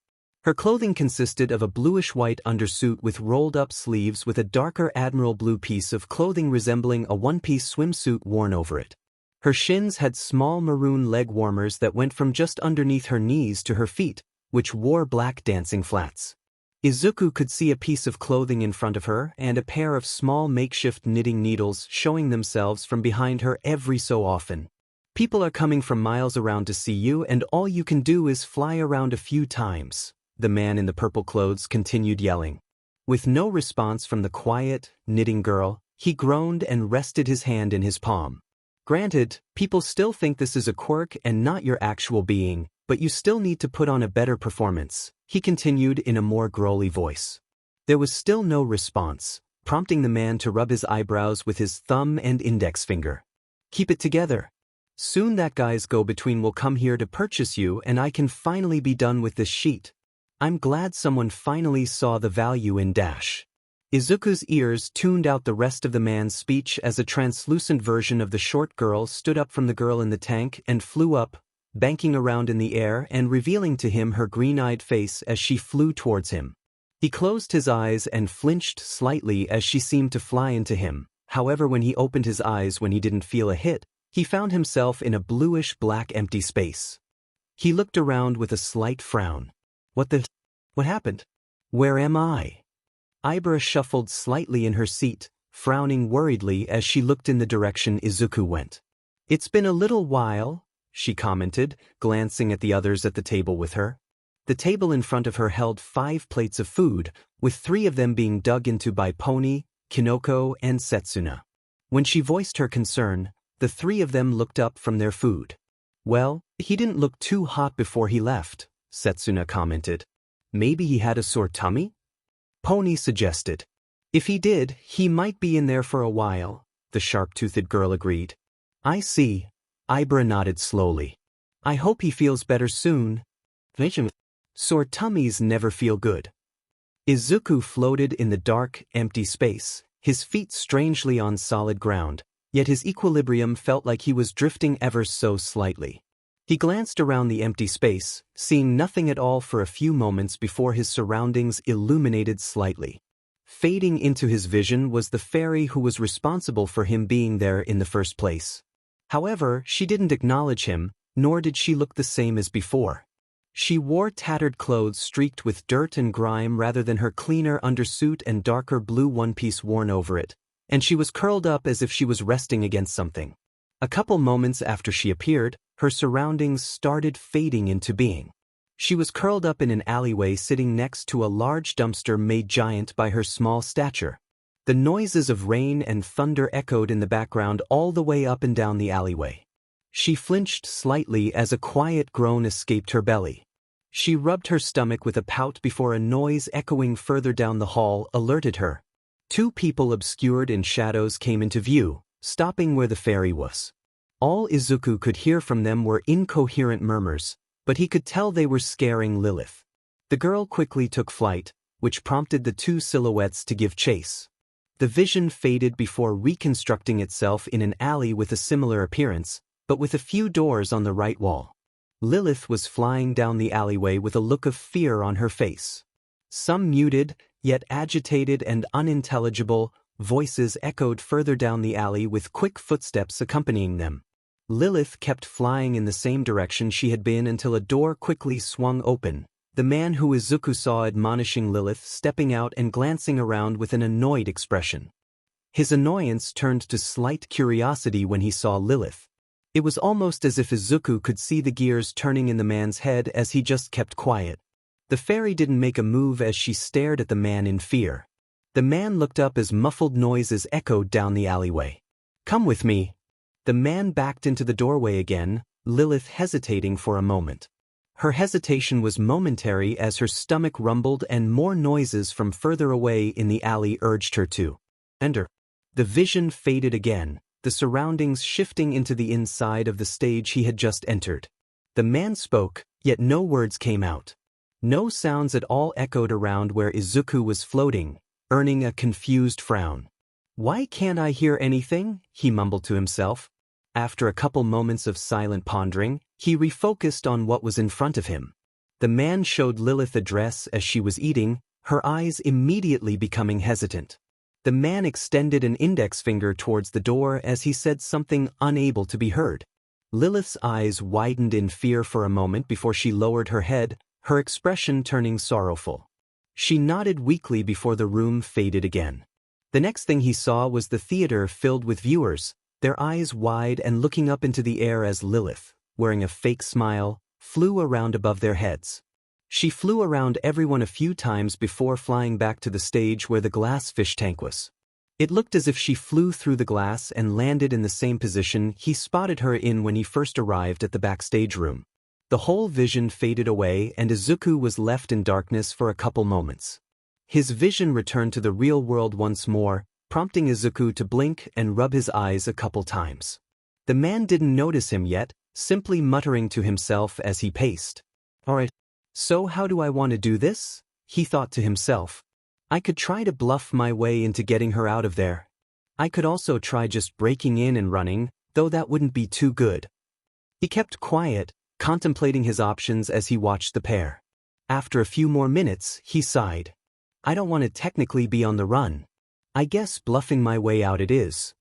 Her clothing consisted of a bluish-white undersuit with rolled-up sleeves with a darker admiral blue piece of clothing resembling a one-piece swimsuit worn over it. Her shins had small maroon leg warmers that went from just underneath her knees to her feet, which wore black dancing flats. Izuku could see a piece of clothing in front of her and a pair of small makeshift knitting needles showing themselves from behind her every so often. People are coming from miles around to see you, and all you can do is fly around a few times, the man in the purple clothes continued yelling. With no response from the quiet, knitting girl, he groaned and rested his hand in his palm. Granted, people still think this is a quirk and not your actual being, but you still need to put on a better performance, he continued in a more growly voice. There was still no response, prompting the man to rub his eyebrows with his thumb and index finger. Keep it together. Soon that guy's go-between will come here to purchase you and I can finally be done with this sheet. I'm glad someone finally saw the value in dash. Izuku's ears tuned out the rest of the man's speech as a translucent version of the short girl stood up from the girl in the tank and flew up, banking around in the air and revealing to him her green-eyed face as she flew towards him. He closed his eyes and flinched slightly as she seemed to fly into him. However, when he opened his eyes when he didn't feel a hit, he found himself in a bluish-black empty space. He looked around with a slight frown. What happened? Where am I? Ibra shuffled slightly in her seat, frowning worriedly as she looked in the direction Izuku went. It's been a little while, she commented, glancing at the others at the table with her. The table in front of her held 5 plates of food, with 3 of them being dug into by Pony, Kinoko, and Setsuna. When she voiced her concern, the 3 of them looked up from their food. Well, he didn't look too hot before he left, Setsuna commented. Maybe he had a sore tummy? Pony suggested. If he did, he might be in there for a while, the sharp-toothed girl agreed. I see. Ibra nodded slowly. I hope he feels better soon. Sore tummies never feel good. Izuku floated in the dark, empty space, his feet strangely on solid ground, yet his equilibrium felt like he was drifting ever so slightly. He glanced around the empty space, seeing nothing at all for a few moments before his surroundings illuminated slightly. Fading into his vision was the fairy who was responsible for him being there in the first place. However, she didn't acknowledge him, nor did she look the same as before. She wore tattered clothes streaked with dirt and grime rather than her cleaner undersuit and darker blue one-piece worn over it, and she was curled up as if she was resting against something. A couple moments after she appeared, her surroundings started fading into being. She was curled up in an alleyway sitting next to a large dumpster made giant by her small stature. The noises of rain and thunder echoed in the background all the way up and down the alleyway. She flinched slightly as a quiet groan escaped her belly. She rubbed her stomach with a pout before a noise echoing further down the hall alerted her. 2 people obscured in shadows came into view, stopping where the fairy was. All Izuku could hear from them were incoherent murmurs, but he could tell they were scaring Lilith. The girl quickly took flight, which prompted the 2 silhouettes to give chase. The vision faded before reconstructing itself in an alley with a similar appearance, but with a few doors on the right wall. Lilith was flying down the alleyway with a look of fear on her face. Some muted, yet agitated and unintelligible, voices echoed further down the alley with quick footsteps accompanying them. Lilith kept flying in the same direction she had been until a door quickly swung open, the man who Izuku saw admonishing Lilith stepping out and glancing around with an annoyed expression. His annoyance turned to slight curiosity when he saw Lilith. It was almost as if Izuku could see the gears turning in the man's head as he just kept quiet. The fairy didn't make a move as she stared at the man in fear. The man looked up as muffled noises echoed down the alleyway. "Come with me." The man backed into the doorway again, Lilith hesitating for a moment. Her hesitation was momentary as her stomach rumbled and more noises from further away in the alley urged her to enter. The vision faded again, the surroundings shifting into the inside of the stage he had just entered. The man spoke, yet no words came out. No sounds at all echoed around where Izuku was floating, earning a confused frown. "Why can't I hear anything?" he mumbled to himself. After a couple moments of silent pondering, he refocused on what was in front of him. The man showed Lilith a dress as she was eating, her eyes immediately becoming hesitant. The man extended an index finger towards the door as he said something unable to be heard. Lilith's eyes widened in fear for a moment before she lowered her head, her expression turning sorrowful. She nodded weakly before the room faded again. The next thing he saw was the theater filled with viewers, their eyes wide and looking up into the air as Lilith, wearing a fake smile, flew around above their heads. She flew around everyone a few times before flying back to the stage where the glass fish tank was. It looked as if she flew through the glass and landed in the same position he spotted her in when he first arrived at the backstage room. The whole vision faded away and Izuku was left in darkness for a couple moments. His vision returned to the real world once more, prompting Izuku to blink and rub his eyes a couple times. The man didn't notice him yet, simply muttering to himself as he paced. "Alright, so how do I want to do this?" he thought to himself. "I could try to bluff my way into getting her out of there. I could also try just breaking in and running, though that wouldn't be too good." He kept quiet, contemplating his options as he watched the pair. After a few more minutes, he sighed. "I don't want to technically be on the run. I guess bluffing my way out it is."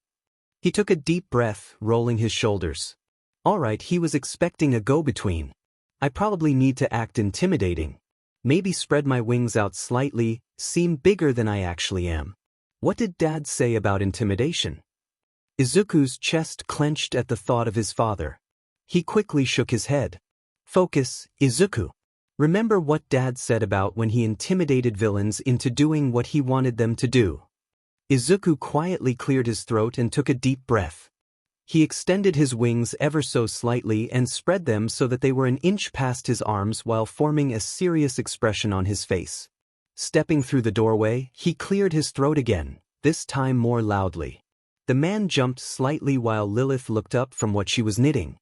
He took a deep breath, rolling his shoulders. Alright, he was expecting a go-between. I probably need to act intimidating. Maybe spread my wings out slightly, seem bigger than I actually am. What did Dad say about intimidation? Izuku's chest clenched at the thought of his father. He quickly shook his head. "Focus, Izuku. Remember what Dad said about when he intimidated villains into doing what he wanted them to do." Izuku quietly cleared his throat and took a deep breath. He extended his wings ever so slightly and spread them so that they were an inch past his arms while forming a serious expression on his face. Stepping through the doorway, he cleared his throat again, this time more loudly. The man jumped slightly while Lilith looked up from what she was knitting.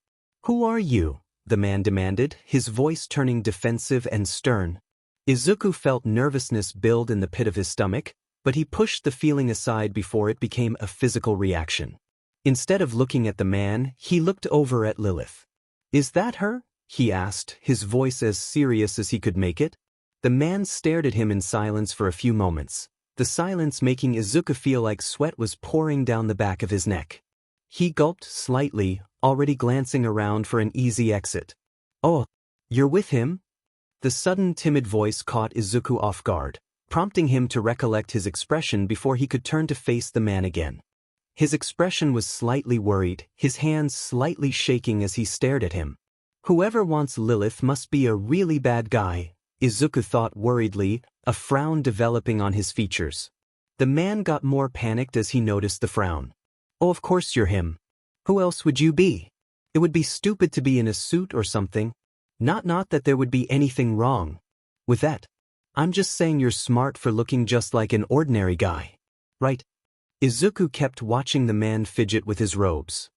"Who are you?" the man demanded, his voice turning defensive and stern. Izuku felt nervousness build in the pit of his stomach, but he pushed the feeling aside before it became a physical reaction. Instead of looking at the man, he looked over at Lilith. "Is that her?" he asked, his voice as serious as he could make it. The man stared at him in silence for a few moments, the silence making Izuku feel like sweat was pouring down the back of his neck. He gulped slightly, already glancing around for an easy exit. "Oh, you're with him?" The sudden timid voice caught Izuku off guard, prompting him to recollect his expression before he could turn to face the man again. His expression was slightly worried, his hands slightly shaking as he stared at him. "Whoever wants Lilith must be a really bad guy," Izuku thought worriedly, a frown developing on his features. The man got more panicked as he noticed the frown. "Oh, of course you're him. Who else would you be? It would be stupid to be in a suit or something. Not that there would be anything wrong with that. I'm just saying you're smart for looking just like an ordinary guy. Right?" Izuku kept watching the man fidget with his robes.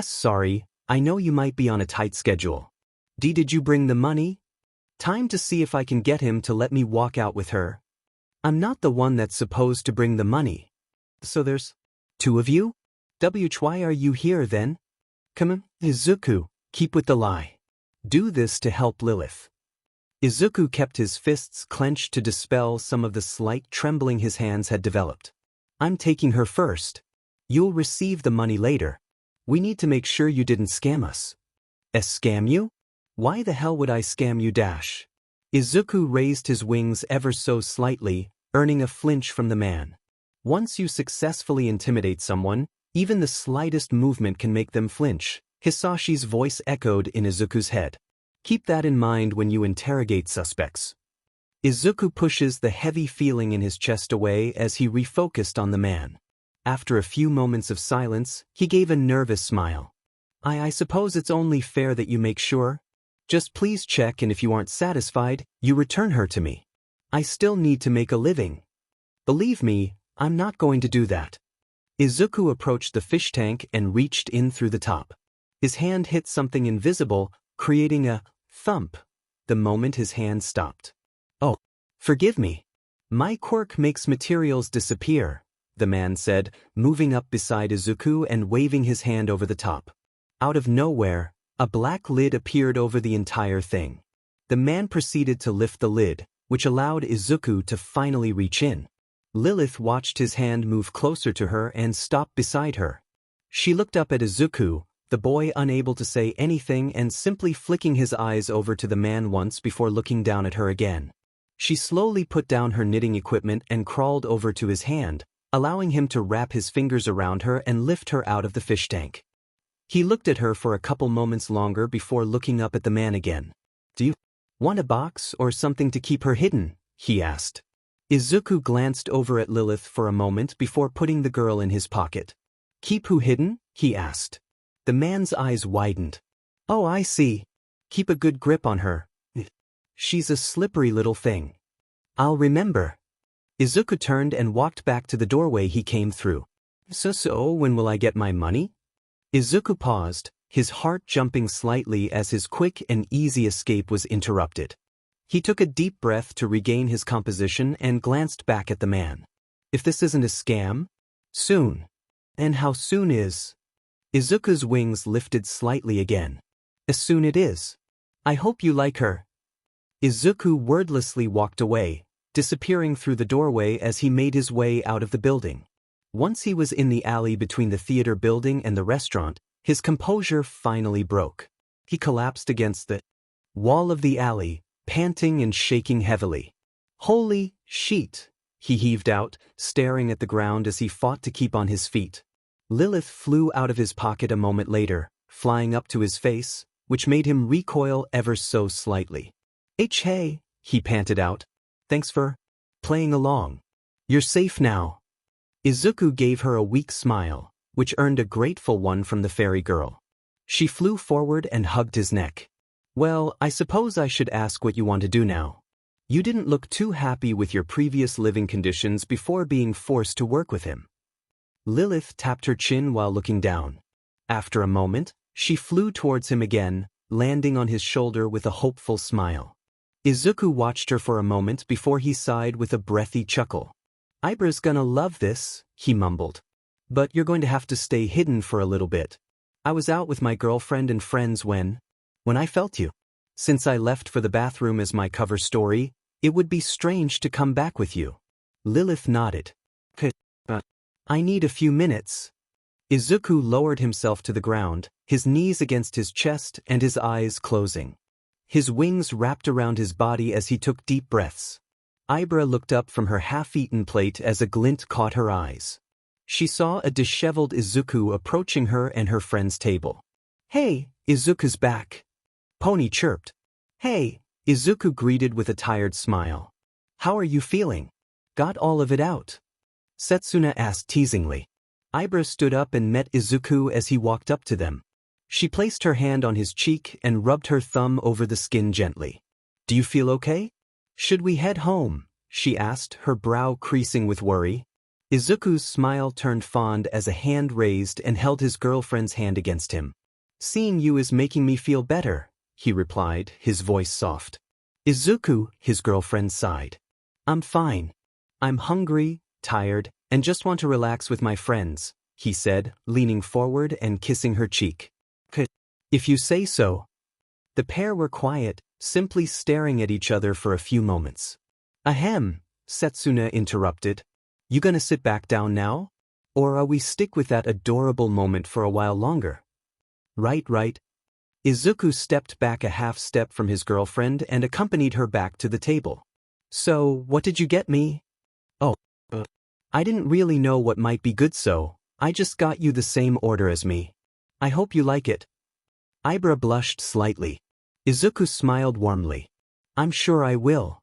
Sorry, I know you might be on a tight schedule. Did you bring the money? Time to see if I can get him to let me walk out with her. I'm not the one that's supposed to bring the money. So there's two of you? Why are you here then? Come on, Izuku, keep with the lie. Do this to help Lilith." Izuku kept his fists clenched to dispel some of the slight trembling his hands had developed. "I'm taking her first. You'll receive the money later. We need to make sure you didn't scam us." Scam you? Why the hell would I scam you? Izuku raised his wings ever so slightly, earning a flinch from the man. Once you successfully intimidate someone, even the slightest movement can make them flinch, Hisashi's voice echoed in Izuku's head. Keep that in mind when you interrogate suspects. Izuku pushes the heavy feeling in his chest away as he refocused on the man. After a few moments of silence, he gave a nervous smile. I suppose it's only fair that you make sure. Just please check, and if you aren't satisfied, you return her to me. I still need to make a living. Believe me, I'm not going to do that. Izuku approached the fish tank and reached in through the top. His hand hit something invisible, creating a thump the moment his hand stopped. Oh, forgive me. My quirk makes materials disappear, the man said, moving up beside Izuku and waving his hand over the top. Out of nowhere, a black lid appeared over the entire thing. The man proceeded to lift the lid, which allowed Izuku to finally reach in. Lilith watched his hand move closer to her and stop beside her. She looked up at Izuku, the boy unable to say anything and simply flicking his eyes over to the man once before looking down at her again. She slowly put down her knitting equipment and crawled over to his hand, allowing him to wrap his fingers around her and lift her out of the fish tank. He looked at her for a couple moments longer before looking up at the man again. Do you want a box or something to keep her hidden? He asked. Izuku glanced over at Lilith for a moment before putting the girl in his pocket. Keep who hidden? He asked. The man's eyes widened. Oh, I see. Keep a good grip on her. She's a slippery little thing. I'll remember. Izuku turned and walked back to the doorway he came through. So when will I get my money? Izuku paused, his heart jumping slightly as his quick and easy escape was interrupted. He took a deep breath to regain his composition and glanced back at the man. If this isn't a scam? Soon. And how soon is? Izuku's wings lifted slightly again. As soon it is. I hope you like her. Izuku wordlessly walked away, disappearing through the doorway as he made his way out of the building. Once he was in the alley between the theater building and the restaurant, his composure finally broke. He collapsed against the wall of the alley, panting and shaking heavily. Holy shit, he heaved out, staring at the ground as he fought to keep on his feet. Lilith flew out of his pocket a moment later, flying up to his face, which made him recoil ever so slightly. Hey, he panted out. Thanks for playing along. You're safe now. Izuku gave her a weak smile, which earned a grateful one from the fairy girl. She flew forward and hugged his neck. Well, I suppose I should ask what you want to do now. You didn't look too happy with your previous living conditions before being forced to work with him. Lilith tapped her chin while looking down. After a moment, she flew towards him again, landing on his shoulder with a hopeful smile. Izuku watched her for a moment before he sighed with a breathy chuckle. Ibra's gonna love this, he mumbled. But you're going to have to stay hidden for a little bit. I was out with my girlfriend and friends when I felt you. Since I left for the bathroom as my cover story, it would be strange to come back with you. Lilith nodded. But I need a few minutes. Izuku lowered himself to the ground, his knees against his chest and his eyes closing. His wings wrapped around his body as he took deep breaths. Ibra looked up from her half-eaten plate as a glint caught her eyes. She saw a disheveled Izuku approaching her and her friend's table. Hey, Izuku's back. Pony chirped. Hey, Izuku greeted with a tired smile. How are you feeling? Got all of it out? Setsuna asked teasingly. Ibra stood up and met Izuku as he walked up to them. She placed her hand on his cheek and rubbed her thumb over the skin gently. Do you feel okay? Should we head home? She asked, her brow creasing with worry. Izuku's smile turned fond as a hand raised and held his girlfriend's hand against him. Seeing you is making me feel better, he replied, his voice soft. Izuku, his girlfriend sighed. I'm fine. I'm hungry, tired, and just want to relax with my friends, he said, leaning forward and kissing her cheek. If you say so. The pair were quiet, simply staring at each other for a few moments. Ahem, Setsuna interrupted. You gonna sit back down now? Or are we stick with that adorable moment for a while longer? Right. Izuku stepped back a half step from his girlfriend and accompanied her back to the table. So, what did you get me? Oh, I didn't really know what might be good, so I just got you the same order as me. I hope you like it. Ibra blushed slightly. Izuku smiled warmly. I'm sure I will.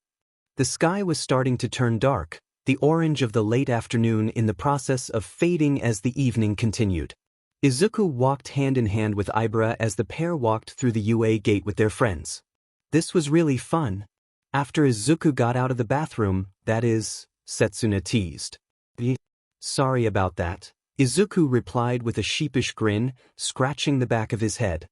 The sky was starting to turn dark, the orange of the late afternoon in the process of fading as the evening continued. Izuku walked hand in hand with Ibra as the pair walked through the UA gate with their friends. This was really fun. After Izuku got out of the bathroom, that is, Setsuna teased. Sorry about that, Izuku replied with a sheepish grin, scratching the back of his head.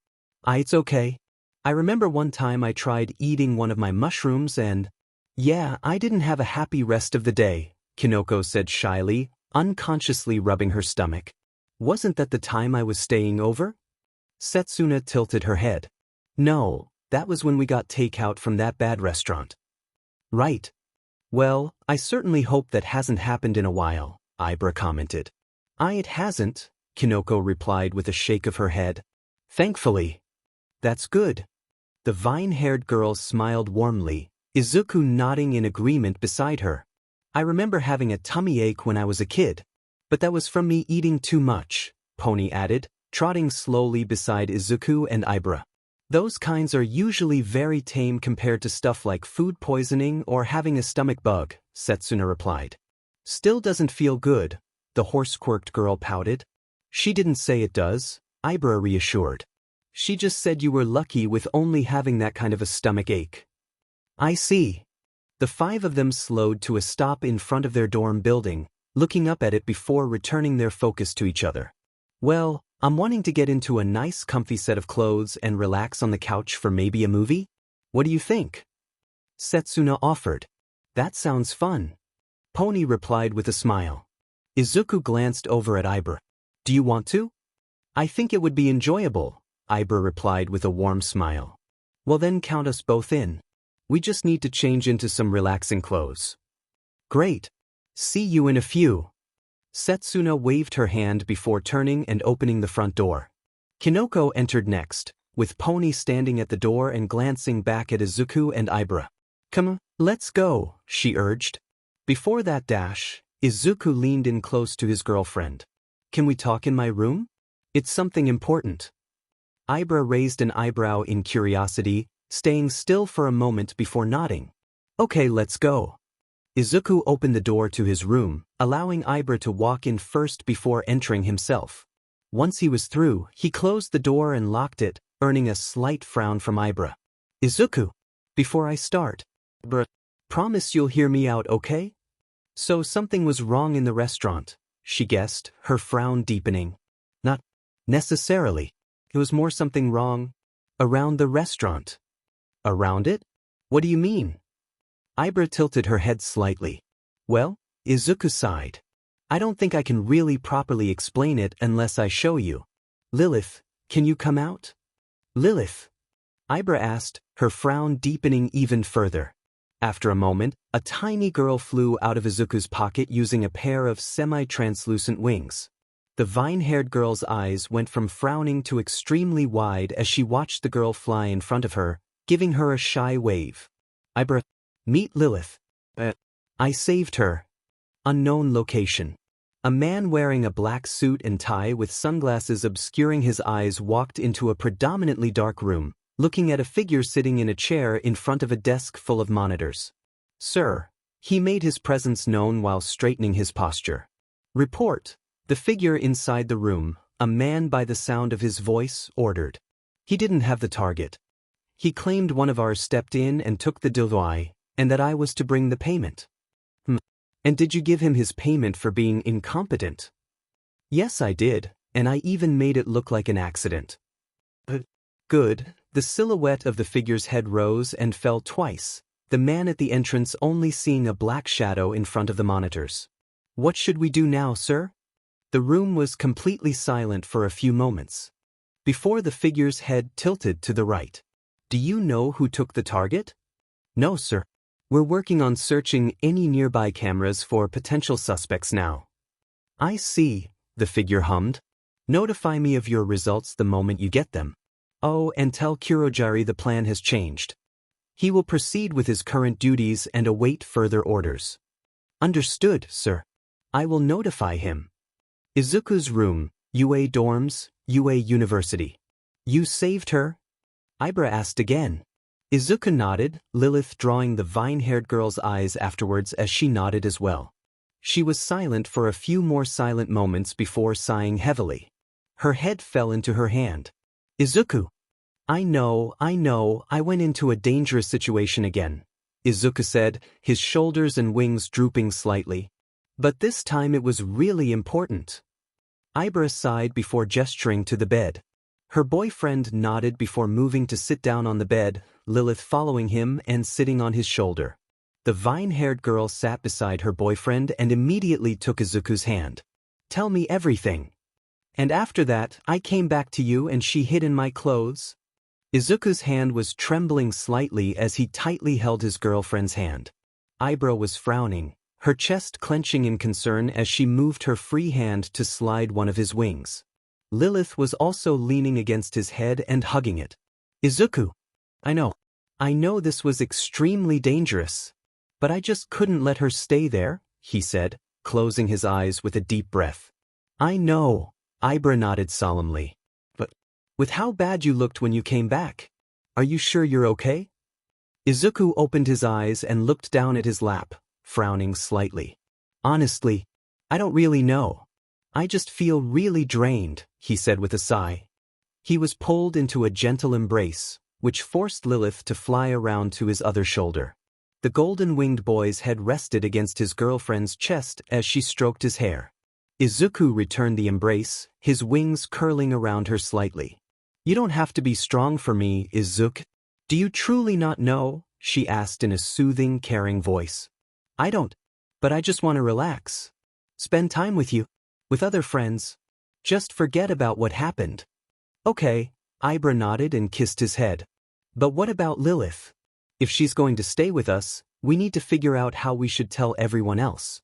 It's okay. I remember one time I tried eating one of my mushrooms and… Yeah, I didn't have a happy rest of the day, Kinoko said shyly, unconsciously rubbing her stomach. Wasn't that the time I was staying over? Setsuna tilted her head. No, that was when we got takeout from that bad restaurant. Right. Well, I certainly hope that hasn't happened in a while, Ibra commented. It hasn't, Kinoko replied with a shake of her head. Thankfully. That's good. The vine-haired girl smiled warmly, Izuku nodding in agreement beside her. I remember having a tummy ache when I was a kid. But that was from me eating too much, Pony added, trotting slowly beside Izuku and Ibra. Those kinds are usually very tame compared to stuff like food poisoning or having a stomach bug, Setsuna replied. Still doesn't feel good, the horse-quirked girl pouted. She didn't say it does, Ibra reassured. She just said you were lucky with only having that kind of a stomach ache. I see. The five of them slowed to a stop in front of their dorm building, looking up at it before returning their focus to each other. Well, I'm wanting to get into a nice comfy set of clothes and relax on the couch for maybe a movie. What do you think? Setsuna offered. That sounds fun. Pony replied with a smile. Izuku glanced over at Ibra. Do you want to? I think it would be enjoyable, Ibra replied with a warm smile. Well then count us both in. We just need to change into some relaxing clothes. Great. See you in a few. Setsuna waved her hand before turning and opening the front door. Kinoko entered next, with Pony standing at the door and glancing back at Izuku and Ibra. Come, let's go, she urged. Before that dash, Izuku leaned in close to his girlfriend. Can we talk in my room? It's something important. Ibra raised an eyebrow in curiosity, staying still for a moment before nodding. Okay, let's go. Izuku opened the door to his room, allowing Ibra to walk in first before entering himself. Once he was through, he closed the door and locked it, earning a slight frown from Ibra. Izuku, before I start, promise you'll hear me out, okay? So something was wrong in the restaurant, she guessed, her frown deepening. Not necessarily. It was more something wrong around the restaurant. Around it? What do you mean? Ibra tilted her head slightly. Well, Izuku sighed. I don't think I can really properly explain it unless I show you. Lilith, can you come out? Lilith? Ibra asked, her frown deepening even further. After a moment, a tiny girl flew out of Izuku's pocket using a pair of semi-translucent wings. The vine-haired girl's eyes went from frowning to extremely wide as she watched the girl fly in front of her, giving her a shy wave. Ibra, meet Lilith. I saved her. Unknown location. A man wearing a black suit and tie with sunglasses obscuring his eyes walked into a predominantly dark room, looking at a figure sitting in a chair in front of a desk full of monitors. Sir. He made his presence known while straightening his posture. Report. The figure inside the room, a man by the sound of his voice, ordered. He didn't have the target. He claimed one of ours stepped in and took the device, and that I was to bring the payment. And did you give him his payment for being incompetent? Yes, I did, and I even made it look like an accident. Good. The silhouette of the figure's head rose and fell twice, the man at the entrance only seeing a black shadow in front of the monitors. What should we do now, sir? The room was completely silent for a few moments. Before the figure's head tilted to the right. Do you know who took the target? No, sir. We're working on searching any nearby cameras for potential suspects now. I see, the figure hummed. Notify me of your results the moment you get them. Oh, and tell Kurojari the plan has changed. He will proceed with his current duties and await further orders. Understood, sir. I will notify him. Izuku's room, UA dorms, UA University. You saved her? Ibra asked again. Izuku nodded, Lilith drawing the vine-haired girl's eyes afterwards as she nodded as well. She was silent for a few more silent moments before sighing heavily. Her head fell into her hand. Izuku. I know, I went into a dangerous situation again, Izuku said, his shoulders and wings drooping slightly. But this time it was really important. Ibra sighed before gesturing to the bed. Her boyfriend nodded before moving to sit down on the bed, Lilith following him and sitting on his shoulder. The vine-haired girl sat beside her boyfriend and immediately took Izuku's hand. Tell me everything. And after that, I came back to you and she hid in my clothes. Izuku's hand was trembling slightly as he tightly held his girlfriend's hand. Ibra was frowning, her chest clenching in concern as she moved her free hand to slide one of his wings. Lilith was also leaning against his head and hugging it. Izuku. I know this was extremely dangerous. But I just couldn't let her stay there, he said, closing his eyes with a deep breath. I know, Ibra nodded solemnly. But with how bad you looked when you came back, are you sure you're okay? Izuku opened his eyes and looked down at his lap, frowning slightly. Honestly, I don't really know. I just feel really drained, he said with a sigh. He was pulled into a gentle embrace, which forced Lilith to fly around to his other shoulder. The golden-winged boy's head rested against his girlfriend's chest as she stroked his hair. Izuku returned the embrace, his wings curling around her slightly. You don't have to be strong for me, Izuku. Do you truly not know? She asked in a soothing, caring voice. I don't. But I just want to relax. Spend time with you. With other friends. Just forget about what happened. Okay, Ibra nodded and kissed his head. But what about Lilith? If she's going to stay with us, we need to figure out how we should tell everyone else.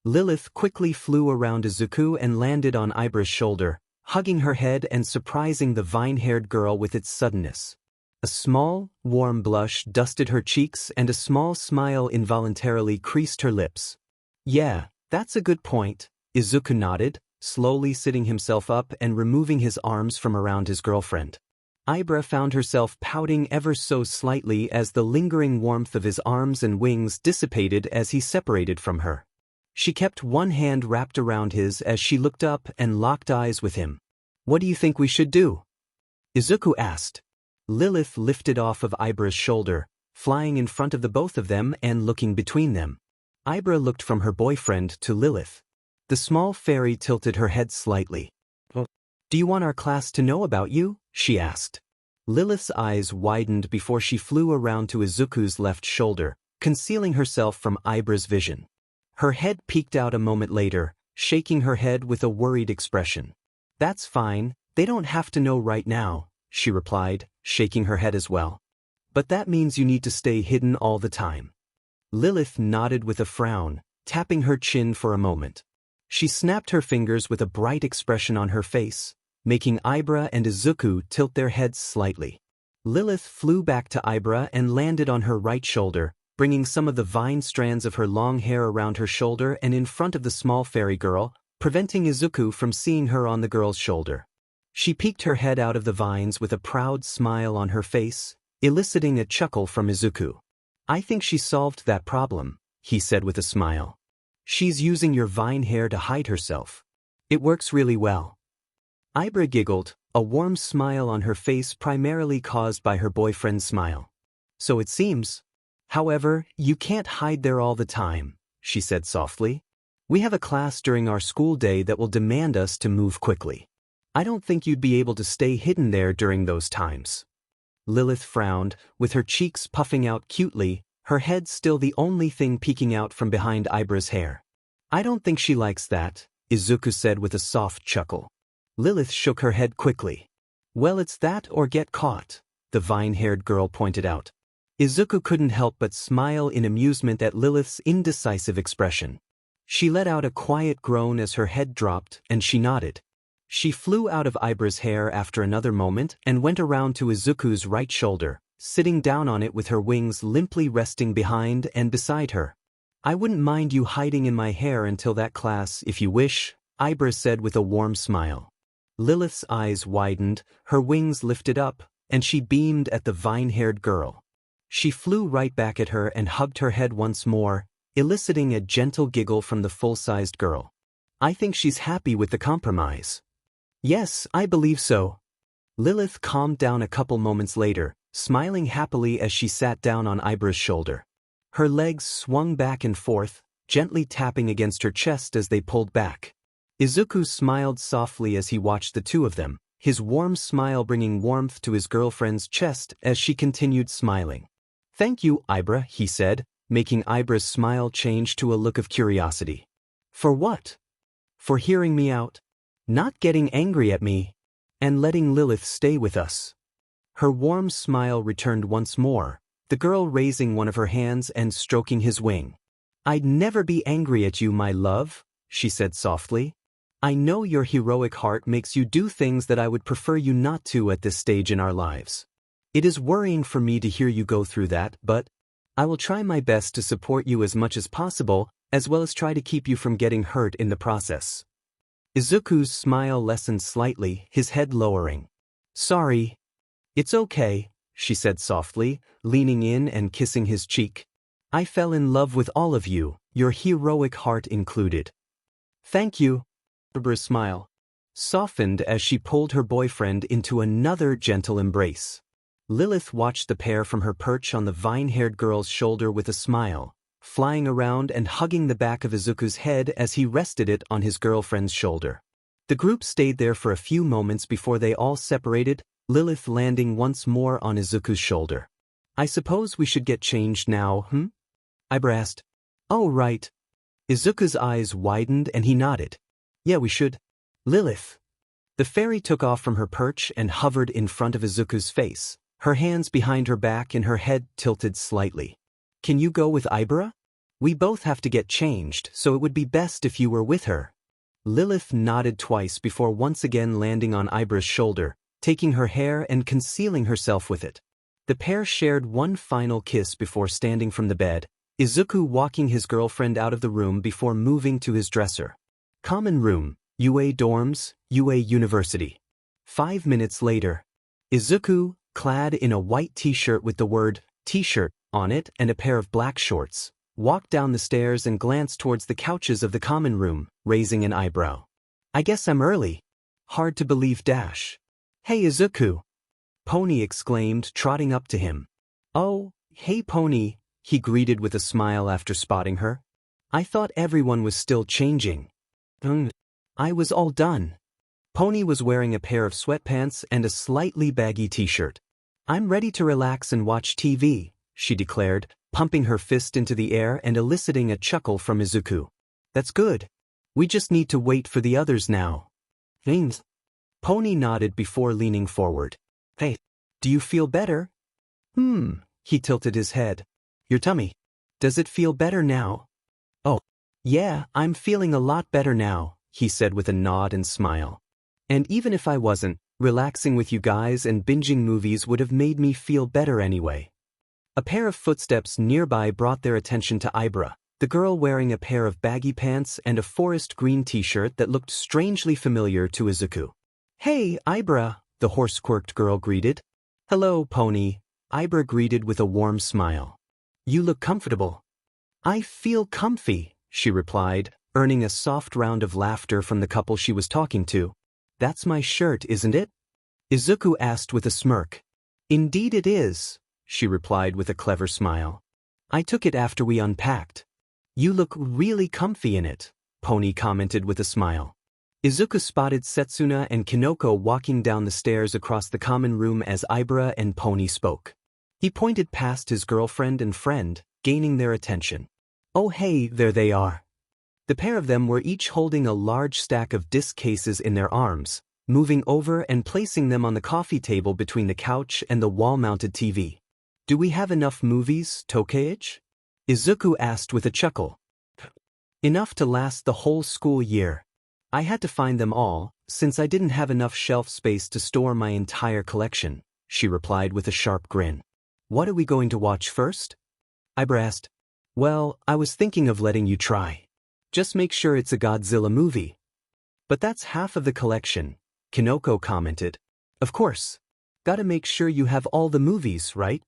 Lilith quickly flew around Izuku and landed on Ibra's shoulder, hugging her head and surprising the vine-haired girl with its suddenness. A small, warm blush dusted her cheeks and a small smile involuntarily creased her lips. Yeah, that's a good point, Izuku nodded, slowly sitting himself up and removing his arms from around his girlfriend. Ibra found herself pouting ever so slightly as the lingering warmth of his arms and wings dissipated as he separated from her. She kept one hand wrapped around his as she looked up and locked eyes with him. What do you think we should do? Izuku asked. Lilith lifted off of Ibra's shoulder, flying in front of the both of them and looking between them. Ibra looked from her boyfriend to Lilith. The small fairy tilted her head slightly. Do you want our class to know about you? She asked. Lilith's eyes widened before she flew around to Izuku's left shoulder, concealing herself from Ibra's vision. Her head peeked out a moment later, shaking her head with a worried expression. That's fine, they don't have to know right now, she replied, shaking her head as well. But that means you need to stay hidden all the time. Lilith nodded with a frown, tapping her chin for a moment. She snapped her fingers with a bright expression on her face, making Ibra and Izuku tilt their heads slightly. Lilith flew back to Ibra and landed on her right shoulder, bringing some of the vine strands of her long hair around her shoulder and in front of the small fairy girl, preventing Izuku from seeing her on the girl's shoulder. She peeked her head out of the vines with a proud smile on her face, eliciting a chuckle from Izuku. I think she solved that problem, he said with a smile. She's using your vine hair to hide herself. It works really well. Ibra giggled, a warm smile on her face primarily caused by her boyfriend's smile. So it seems. However, you can't hide there all the time, she said softly. We have a class during our school day that will demand us to move quickly. I don't think you'd be able to stay hidden there during those times. Lilith frowned, with her cheeks puffing out cutely, her head still the only thing peeking out from behind Ibra's hair. I don't think she likes that, Izuku said with a soft chuckle. Lilith shook her head quickly. Well, it's that or get caught, the vine-haired girl pointed out. Izuku couldn't help but smile in amusement at Lilith's indecisive expression. She let out a quiet groan as her head dropped, and she nodded. She flew out of Ibra's hair after another moment and went around to Izuku's right shoulder, sitting down on it with her wings limply resting behind and beside her. I wouldn't mind you hiding in my hair until that class if you wish, Ibra said with a warm smile. Lilith's eyes widened, her wings lifted up, and she beamed at the vine-haired girl. She flew right back at her and hugged her head once more, eliciting a gentle giggle from the full-sized girl. I think she's happy with the compromise. Yes, I believe so. Lilith calmed down a couple moments later, smiling happily as she sat down on Ibra's shoulder. Her legs swung back and forth, gently tapping against her chest as they pulled back. Izuku smiled softly as he watched the two of them, his warm smile bringing warmth to his girlfriend's chest as she continued smiling. Thank you, Ibra, he said, making Ibra's smile change to a look of curiosity. For what? For hearing me out, not getting angry at me, and letting Lilith stay with us. Her warm smile returned once more, the girl raising one of her hands and stroking his wing. I'd never be angry at you, my love, she said softly. I know your heroic heart makes you do things that I would prefer you not to at this stage in our lives. It is worrying for me to hear you go through that, but I will try my best to support you as much as possible, as well as try to keep you from getting hurt in the process. Izuku's smile lessened slightly, his head lowering. Sorry. It's okay, she said softly, leaning in and kissing his cheek. I fell in love with all of you, your heroic heart included. Thank you. Ibra's smile softened as she pulled her boyfriend into another gentle embrace. Lilith watched the pair from her perch on the vine-haired girl's shoulder with a smile, flying around and hugging the back of Izuku's head as he rested it on his girlfriend's shoulder. The group stayed there for a few moments before they all separated, Lilith landing once more on Izuku's shoulder. I suppose we should get changed now, Ibra asked. Oh, right. Izuku's eyes widened and he nodded. Yeah, we should. Lilith. The fairy took off from her perch and hovered in front of Izuku's face, her hands behind her back and her head tilted slightly. Can you go with Ibra? We both have to get changed, so it would be best if you were with her. Lilith nodded twice before once again landing on Ibra's shoulder, taking her hair and concealing herself with it. The pair shared one final kiss before standing from the bed, Izuku walking his girlfriend out of the room before moving to his dresser. Common room, UA dorms, UA University. 5 minutes later. Izuku, clad in a white t-shirt with the word t-shirt on it and a pair of black shorts, walked down the stairs and glanced towards the couches of the common room, raising an eyebrow. I guess I'm early. Hard to believe dash. Hey Izuku! Pony exclaimed, trotting up to him. Oh, hey Pony, he greeted with a smile after spotting her. I thought everyone was still changing. I was all done. Pony was wearing a pair of sweatpants and a slightly baggy t-shirt. I'm ready to relax and watch TV, she declared, pumping her fist into the air and eliciting a chuckle from Izuku. That's good. We just need to wait for the others now. Thanks. Pony nodded before leaning forward. Hey, do you feel better? He tilted his head. Your tummy. Does it feel better now? Oh, yeah, I'm feeling a lot better now, he said with a nod and smile. And even if I wasn't, relaxing with you guys and binging movies would have made me feel better anyway. A pair of footsteps nearby brought their attention to Ibra, the girl wearing a pair of baggy pants and a forest green t-shirt that looked strangely familiar to Izuku. Hey, Ibra, the horse-quirked girl greeted. Hello, Pony, Ibra greeted with a warm smile. You look comfortable. I feel comfy, she replied, earning a soft round of laughter from the couple she was talking to. That's my shirt, isn't it? Izuku asked with a smirk. Indeed it is, she replied with a clever smile. I took it after we unpacked. You look really comfy in it, Pony commented with a smile. Izuku spotted Setsuna and Kinoko walking down the stairs across the common room as Ibra and Pony spoke. He pointed past his girlfriend and friend, gaining their attention. Oh hey, there they are. The pair of them were each holding a large stack of disc cases in their arms, moving over and placing them on the coffee table between the couch and the wall-mounted TV. Do we have enough movies, Tokeichi? Izuku asked with a chuckle. Enough to last the whole school year. I had to find them all, since I didn't have enough shelf space to store my entire collection, she replied with a sharp grin. What are we going to watch first? Ibra asked. Well, I was thinking of letting you try. Just make sure it's a Godzilla movie. But that's half of the collection, Kinoko commented. Of course. Gotta make sure you have all the movies, right?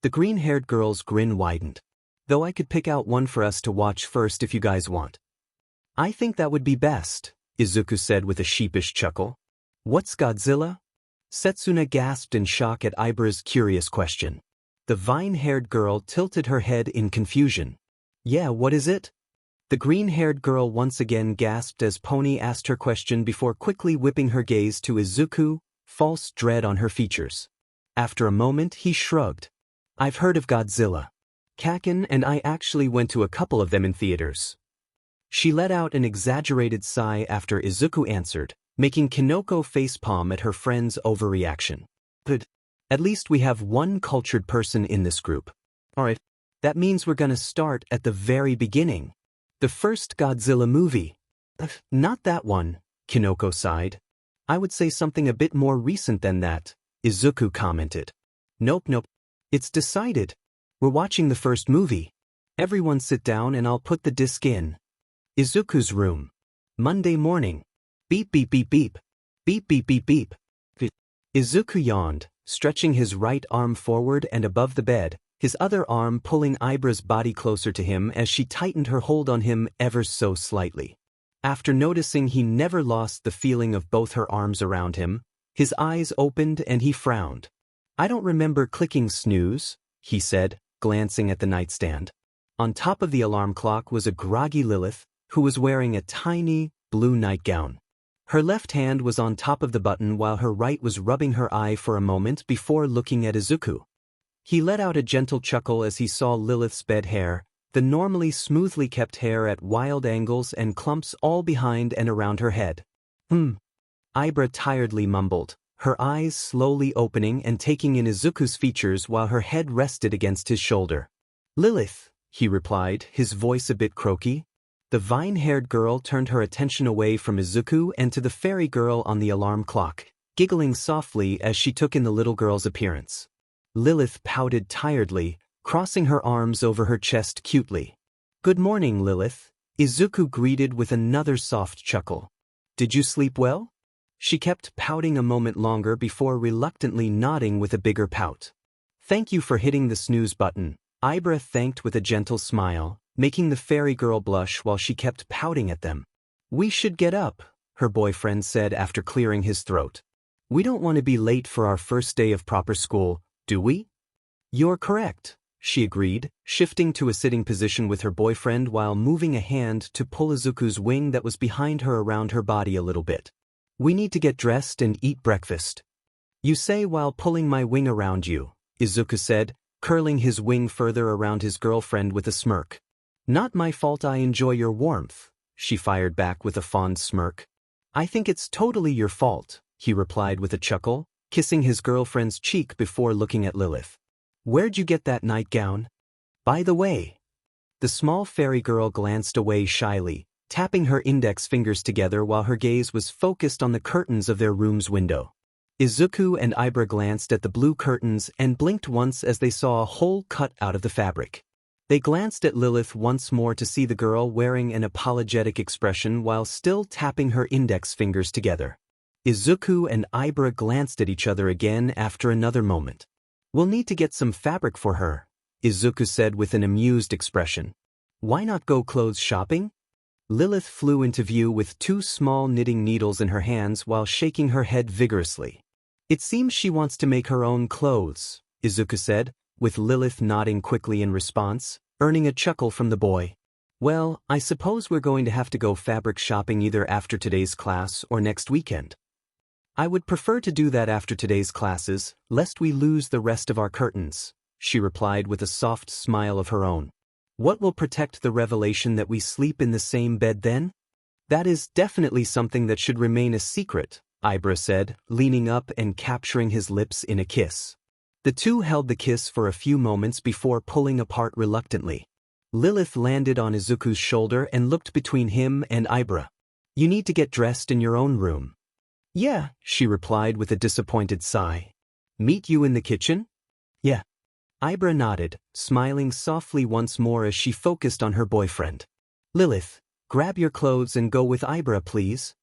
The green-haired girl's grin widened. Though I could pick out one for us to watch first if you guys want. I think that would be best, Izuku said with a sheepish chuckle. What's Godzilla? Setsuna gasped in shock at Ibra's curious question. The vine-haired girl tilted her head in confusion. Yeah, what is it? The green-haired girl once again gasped as Pony asked her question before quickly whipping her gaze to Izuku, false dread on her features. After a moment, he shrugged. I've heard of Godzilla. Kaken and I actually went to a couple of them in theaters. She let out an exaggerated sigh after Izuku answered, making Kinoko facepalm at her friend's overreaction. Good. At least we have one cultured person in this group. Alright, that means we're gonna start at the very beginning. The first Godzilla movie. Not that one, Kinoko sighed. I would say something a bit more recent than that, Izuku commented. Nope. It's decided. We're watching the first movie. Everyone sit down and I'll put the disc in. Izuku's room. Monday morning. Beep beep beep beep. Beep beep beep beep. Izuku yawned, stretching his right arm forward and above the bed, his other arm pulling Ibra's body closer to him as she tightened her hold on him ever so slightly. After noticing he never lost the feeling of both her arms around him, his eyes opened and he frowned. I don't remember clicking snooze, he said, glancing at the nightstand. On top of the alarm clock was a groggy Lilith, who was wearing a tiny, blue nightgown. Her left hand was on top of the button while her right was rubbing her eye for a moment before looking at Izuku. He let out a gentle chuckle as he saw Lilith's bed hair, the normally smoothly kept hair at wild angles and clumps all behind and around her head. Ibra tiredly mumbled, her eyes slowly opening and taking in Izuku's features while her head rested against his shoulder. Lilith, he replied, his voice a bit croaky. The vine-haired girl turned her attention away from Izuku and to the fairy girl on the alarm clock, giggling softly as she took in the little girl's appearance. Lilith pouted tiredly, crossing her arms over her chest cutely. Good morning, Lilith, Izuku greeted with another soft chuckle. Did you sleep well? She kept pouting a moment longer before reluctantly nodding with a bigger pout. Thank you for hitting the snooze button, Ibra thanked with a gentle smile, making the fairy girl blush while she kept pouting at them. We should get up, her boyfriend said after clearing his throat. We don't want to be late for our first day of proper school, do we? You're correct, she agreed, shifting to a sitting position with her boyfriend while moving a hand to pull Izuku's wing that was behind her around her body a little bit. We need to get dressed and eat breakfast. You say while pulling my wing around you, Izuku said, curling his wing further around his girlfriend with a smirk. Not my fault I enjoy your warmth, she fired back with a fond smirk. I think it's totally your fault, he replied with a chuckle, kissing his girlfriend's cheek before looking at Lilith. Where'd you get that nightgown? By the way. The small fairy girl glanced away shyly, tapping her index fingers together while her gaze was focused on the curtains of their room's window. Izuku and Ibra glanced at the blue curtains and blinked once as they saw a hole cut out of the fabric. They glanced at Lilith once more to see the girl wearing an apologetic expression while still tapping her index fingers together. Izuku and Ibra glanced at each other again after another moment. We'll need to get some fabric for her, Izuku said with an amused expression. Why not go clothes shopping? Lilith flew into view with 2 small knitting needles in her hands while shaking her head vigorously. It seems she wants to make her own clothes, Izuku said, with Lilith nodding quickly in response, earning a chuckle from the boy. Well, I suppose we're going to have to go fabric shopping either after today's class or next weekend. I would prefer to do that after today's classes, lest we lose the rest of our curtains, she replied with a soft smile of her own. What will protect the revelation that we sleep in the same bed then? That is definitely something that should remain a secret, Ibra said, leaning up and capturing his lips in a kiss. The two held the kiss for a few moments before pulling apart reluctantly. Lilith landed on Izuku's shoulder and looked between him and Ibra. You need to get dressed in your own room. Yeah, she replied with a disappointed sigh. Meet you in the kitchen? Yeah. Ibra nodded, smiling softly once more as she focused on her boyfriend. Lilith, grab your clothes and go with Ibra, please.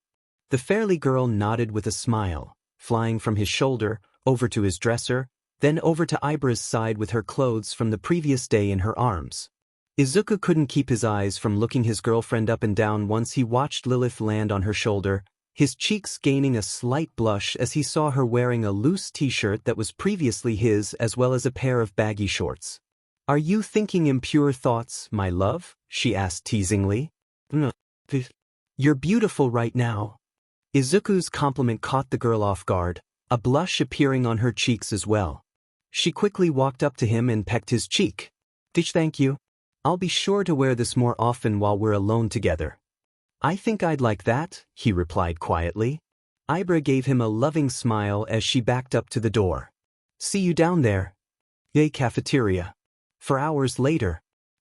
The fairly girl nodded with a smile, flying from his shoulder, over to his dresser, then over to Ibra's side with her clothes from the previous day in her arms. Izuku couldn't keep his eyes from looking his girlfriend up and down once he watched Lilith land on her shoulder, his cheeks gaining a slight blush as he saw her wearing a loose t-shirt that was previously his as well as a pair of baggy shorts. Are you thinking impure thoughts, my love? She asked teasingly. No. You're beautiful right now. Izuku's compliment caught the girl off guard, a blush appearing on her cheeks as well. She quickly walked up to him and pecked his cheek. Thank you. I'll be sure to wear this more often while we're alone together. I think I'd like that, he replied quietly. Ibra gave him a loving smile as she backed up to the door. See you down there. Yay, cafeteria. For hours later.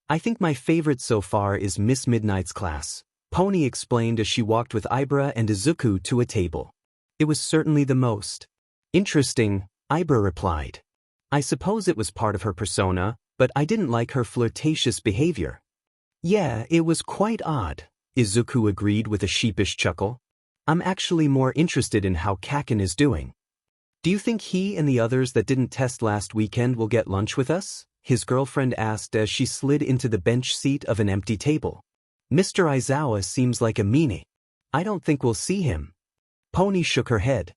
I think my favorite so far is Miss Midnight's class, Pony explained as she walked with Ibra and Izuku to a table. It was certainly the most interesting, Ibra replied. I suppose it was part of her persona, but I didn't like her flirtatious behavior. Yeah, it was quite odd, Izuku agreed with a sheepish chuckle. I'm actually more interested in how Kaken is doing. Do you think he and the others that didn't test last weekend will get lunch with us? His girlfriend asked as she slid into the bench seat of an empty table. Mr. Aizawa seems like a meanie. I don't think we'll see him. Pony shook her head.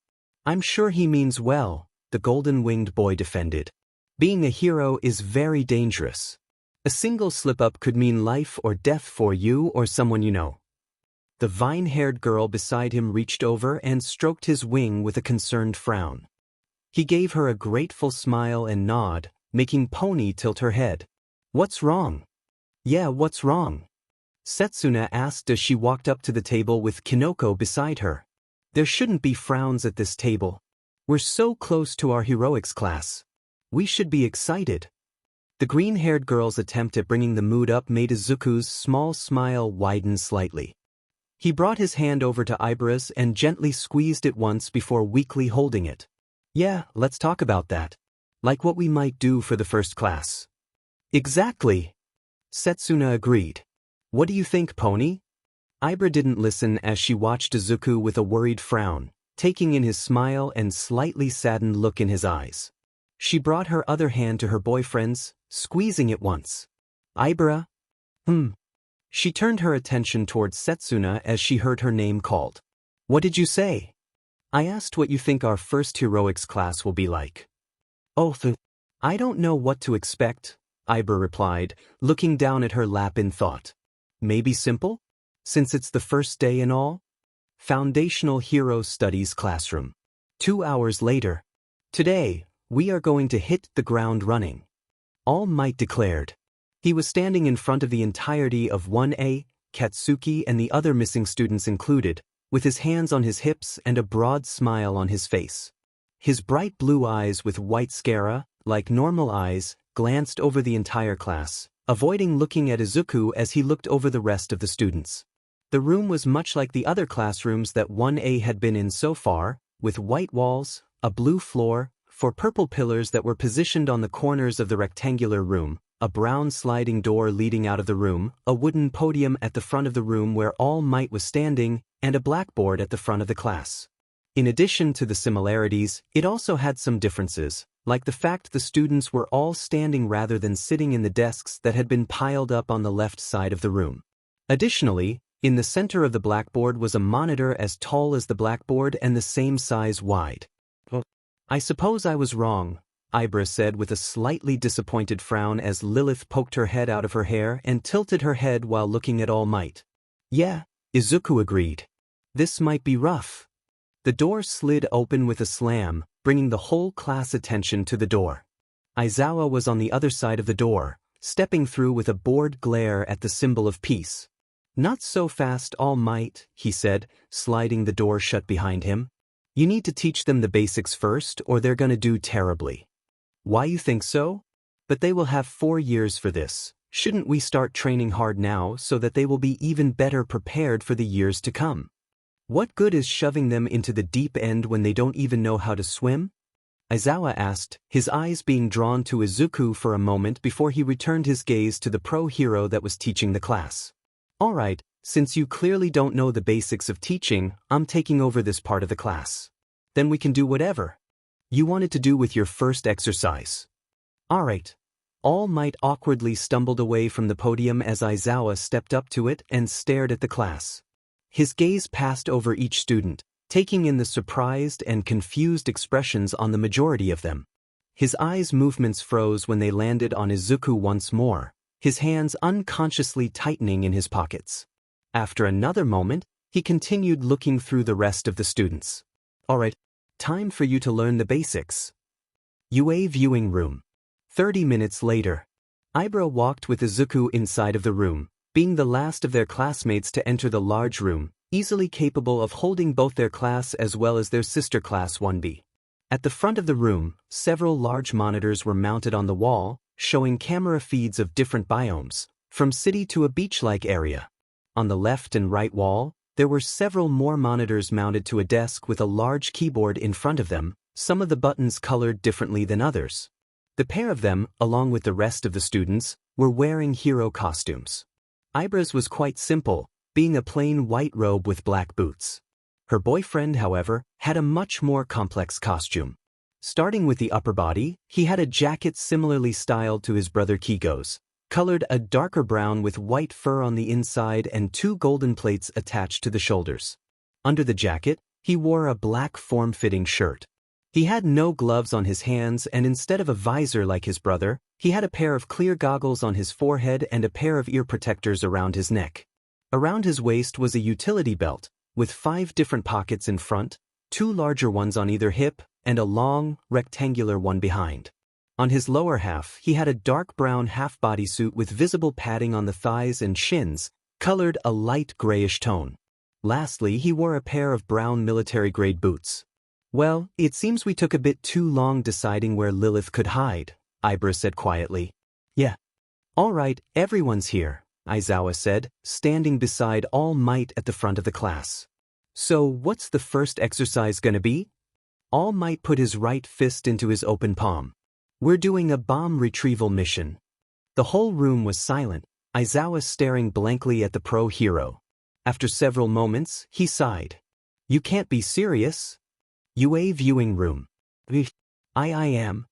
I'm sure he means well, the golden-winged boy defended. Being a hero is very dangerous. A single slip-up could mean life or death for you or someone you know. The vine-haired girl beside him reached over and stroked his wing with a concerned frown. He gave her a grateful smile and nod, making Pony tilt her head. What's wrong? Yeah, what's wrong? Setsuna asked as she walked up to the table with Kinoko beside her. There shouldn't be frowns at this table. We're so close to our heroics class. We should be excited. The green-haired girl's attempt at bringing the mood up made Izuku's small smile widen slightly. He brought his hand over to Ibra's and gently squeezed it once before weakly holding it. Yeah, let's talk about that. Like what we might do for the first class. Exactly. Setsuna agreed. What do you think, Pony? Ibra didn't listen as she watched Izuku with a worried frown, taking in his smile and slightly saddened look in his eyes. She brought her other hand to her boyfriend's, squeezing it once. Ibra? She turned her attention towards Setsuna as she heard her name called. What did you say? I asked what you think our first heroics class will be like. Oh, I don't know what to expect, Ibra replied, looking down at her lap in thought. Maybe simple? Since it's the first day and all? Foundational Hero Studies Classroom. 2 hours later. Today, we are going to hit the ground running. All Might declared. He was standing in front of the entirety of 1A, Katsuki and the other missing students included, with his hands on his hips and a broad smile on his face. His bright blue eyes with white sclera, like normal eyes, glanced over the entire class, avoiding looking at Izuku as he looked over the rest of the students. The room was much like the other classrooms that 1A had been in so far, with white walls, a blue floor, 4 purple pillars that were positioned on the corners of the rectangular room, a brown sliding door leading out of the room, a wooden podium at the front of the room where All Might was standing, and a blackboard at the front of the class. In addition to the similarities, it also had some differences, like the fact the students were all standing rather than sitting in the desks that had been piled up on the left side of the room. Additionally, in the center of the blackboard was a monitor as tall as the blackboard and the same size wide. I suppose I was wrong, Ibra said with a slightly disappointed frown as Lilith poked her head out of her hair and tilted her head while looking at All Might. Yeah, Izuku agreed. This might be rough. The door slid open with a slam, bringing the whole class attention to the door. Aizawa was on the other side of the door, stepping through with a bored glare at the symbol of peace. Not so fast, All Might, he said, sliding the door shut behind him. You need to teach them the basics first or they're gonna do terribly. Why you think so? But they will have 4 years for this. Shouldn't we start training hard now so that they will be even better prepared for the years to come? What good is shoving them into the deep end when they don't even know how to swim? Aizawa asked, his eyes being drawn to Izuku for a moment before he returned his gaze to the pro hero that was teaching the class. Alright, since you clearly don't know the basics of teaching, I'm taking over this part of the class. Then we can do whatever you wanted to do with your first exercise. Alright. All Might awkwardly stumbled away from the podium as Aizawa stepped up to it and stared at the class. His gaze passed over each student, taking in the surprised and confused expressions on the majority of them. His eyes' movements froze when they landed on Izuku once more, his hands unconsciously tightening in his pockets. After another moment, he continued looking through the rest of the students. Alright, time for you to learn the basics. UA viewing room. 30 minutes later. Ibra walked with Izuku inside of the room, being the last of their classmates to enter the large room, easily capable of holding both their class as well as their sister class 1B. At the front of the room, several large monitors were mounted on the wall, showing camera feeds of different biomes, from city to a beach-like area. On the left and right wall, there were several more monitors mounted to a desk with a large keyboard in front of them, some of the buttons colored differently than others. The pair of them, along with the rest of the students, were wearing hero costumes. Ibra's was quite simple, being a plain white robe with black boots. Her boyfriend, however, had a much more complex costume. Starting with the upper body, he had a jacket similarly styled to his brother Kigo's, colored a darker brown with white fur on the inside and 2 golden plates attached to the shoulders. Under the jacket, he wore a black form-fitting shirt. He had no gloves on his hands, and instead of a visor like his brother, he had a pair of clear goggles on his forehead and a pair of ear protectors around his neck. Around his waist was a utility belt, with 5 different pockets in front, 2 larger ones on either hip, and a long, rectangular one behind. On his lower half, he had a dark brown half-body suit with visible padding on the thighs and shins, colored a light grayish tone. Lastly, he wore a pair of brown military-grade boots. Well, it seems we took a bit too long deciding where Lilith could hide, Ibra said quietly. Yeah. All right, everyone's here, Aizawa said, standing beside All Might at the front of the class. So what's the first exercise gonna be? All Might put his right fist into his open palm. We're doing a bomb retrieval mission. The whole room was silent, Aizawa staring blankly at the pro hero. After several moments, he sighed. You can't be serious. UA viewing room. I am.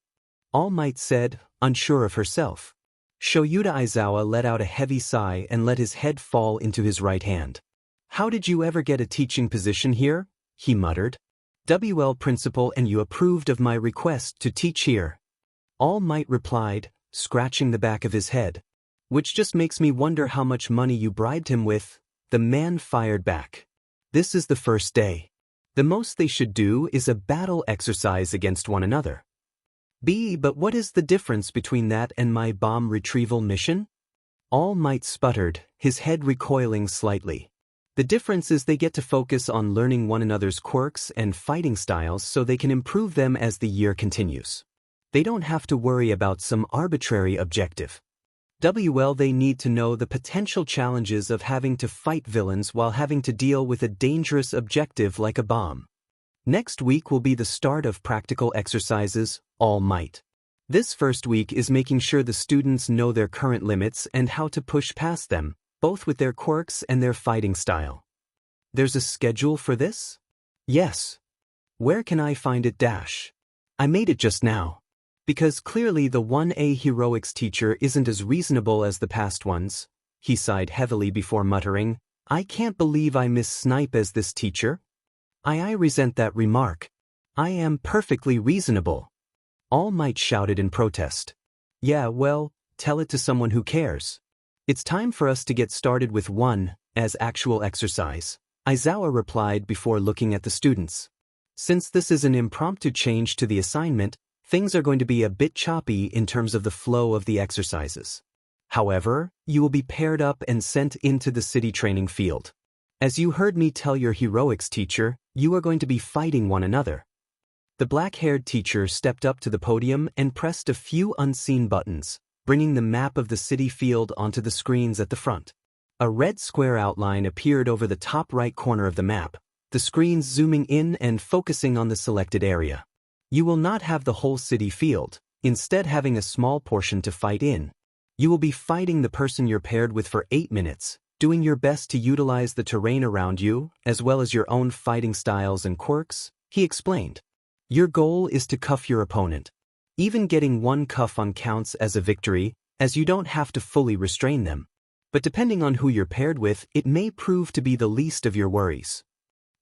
All Might said, unsure of herself. Shoyuta Aizawa let out a heavy sigh and let his head fall into his right hand. How did you ever get a teaching position here? He muttered. WL principal, and you approved of my request to teach here. All Might replied, scratching the back of his head. Which just makes me wonder how much money you bribed him with. The man fired back. This is the first day. The most they should do is a battle exercise against one another. But what is the difference between that and my bomb retrieval mission? All Might sputtered, his head recoiling slightly. The difference is they get to focus on learning one another's quirks and fighting styles so they can improve them as the year continues. They don't have to worry about some arbitrary objective. They need to know the potential challenges of having to fight villains while having to deal with a dangerous objective like a bomb. Next week will be the start of practical exercises, All Might. This first week is making sure the students know their current limits and how to push past them, both with their quirks and their fighting style. There's a schedule for this? Yes. Where can I find it? I made it just now. Because clearly the 1A heroics teacher isn't as reasonable as the past ones. He sighed heavily before muttering, I can't believe I miss Snipe as this teacher. I resent that remark. I am perfectly reasonable. All Might shouted in protest. Yeah, well, tell it to someone who cares. It's time for us to get started with one, as actual exercise, Aizawa replied before looking at the students. Since this is an impromptu change to the assignment, things are going to be a bit choppy in terms of the flow of the exercises. However, you will be paired up and sent into the city training field. As you heard me tell your heroics teacher, you are going to be fighting one another. The black-haired teacher stepped up to the podium and pressed a few unseen buttons, bringing the map of the city field onto the screens at the front. A red square outline appeared over the top right corner of the map, the screens zooming in and focusing on the selected area. You will not have the whole city field, instead having a small portion to fight in. You will be fighting the person you're paired with for 8 minutes, doing your best to utilize the terrain around you, as well as your own fighting styles and quirks, he explained. Your goal is to cuff your opponent. Even getting one cuff on counts as a victory, as you don't have to fully restrain them. But depending on who you're paired with, it may prove to be the least of your worries.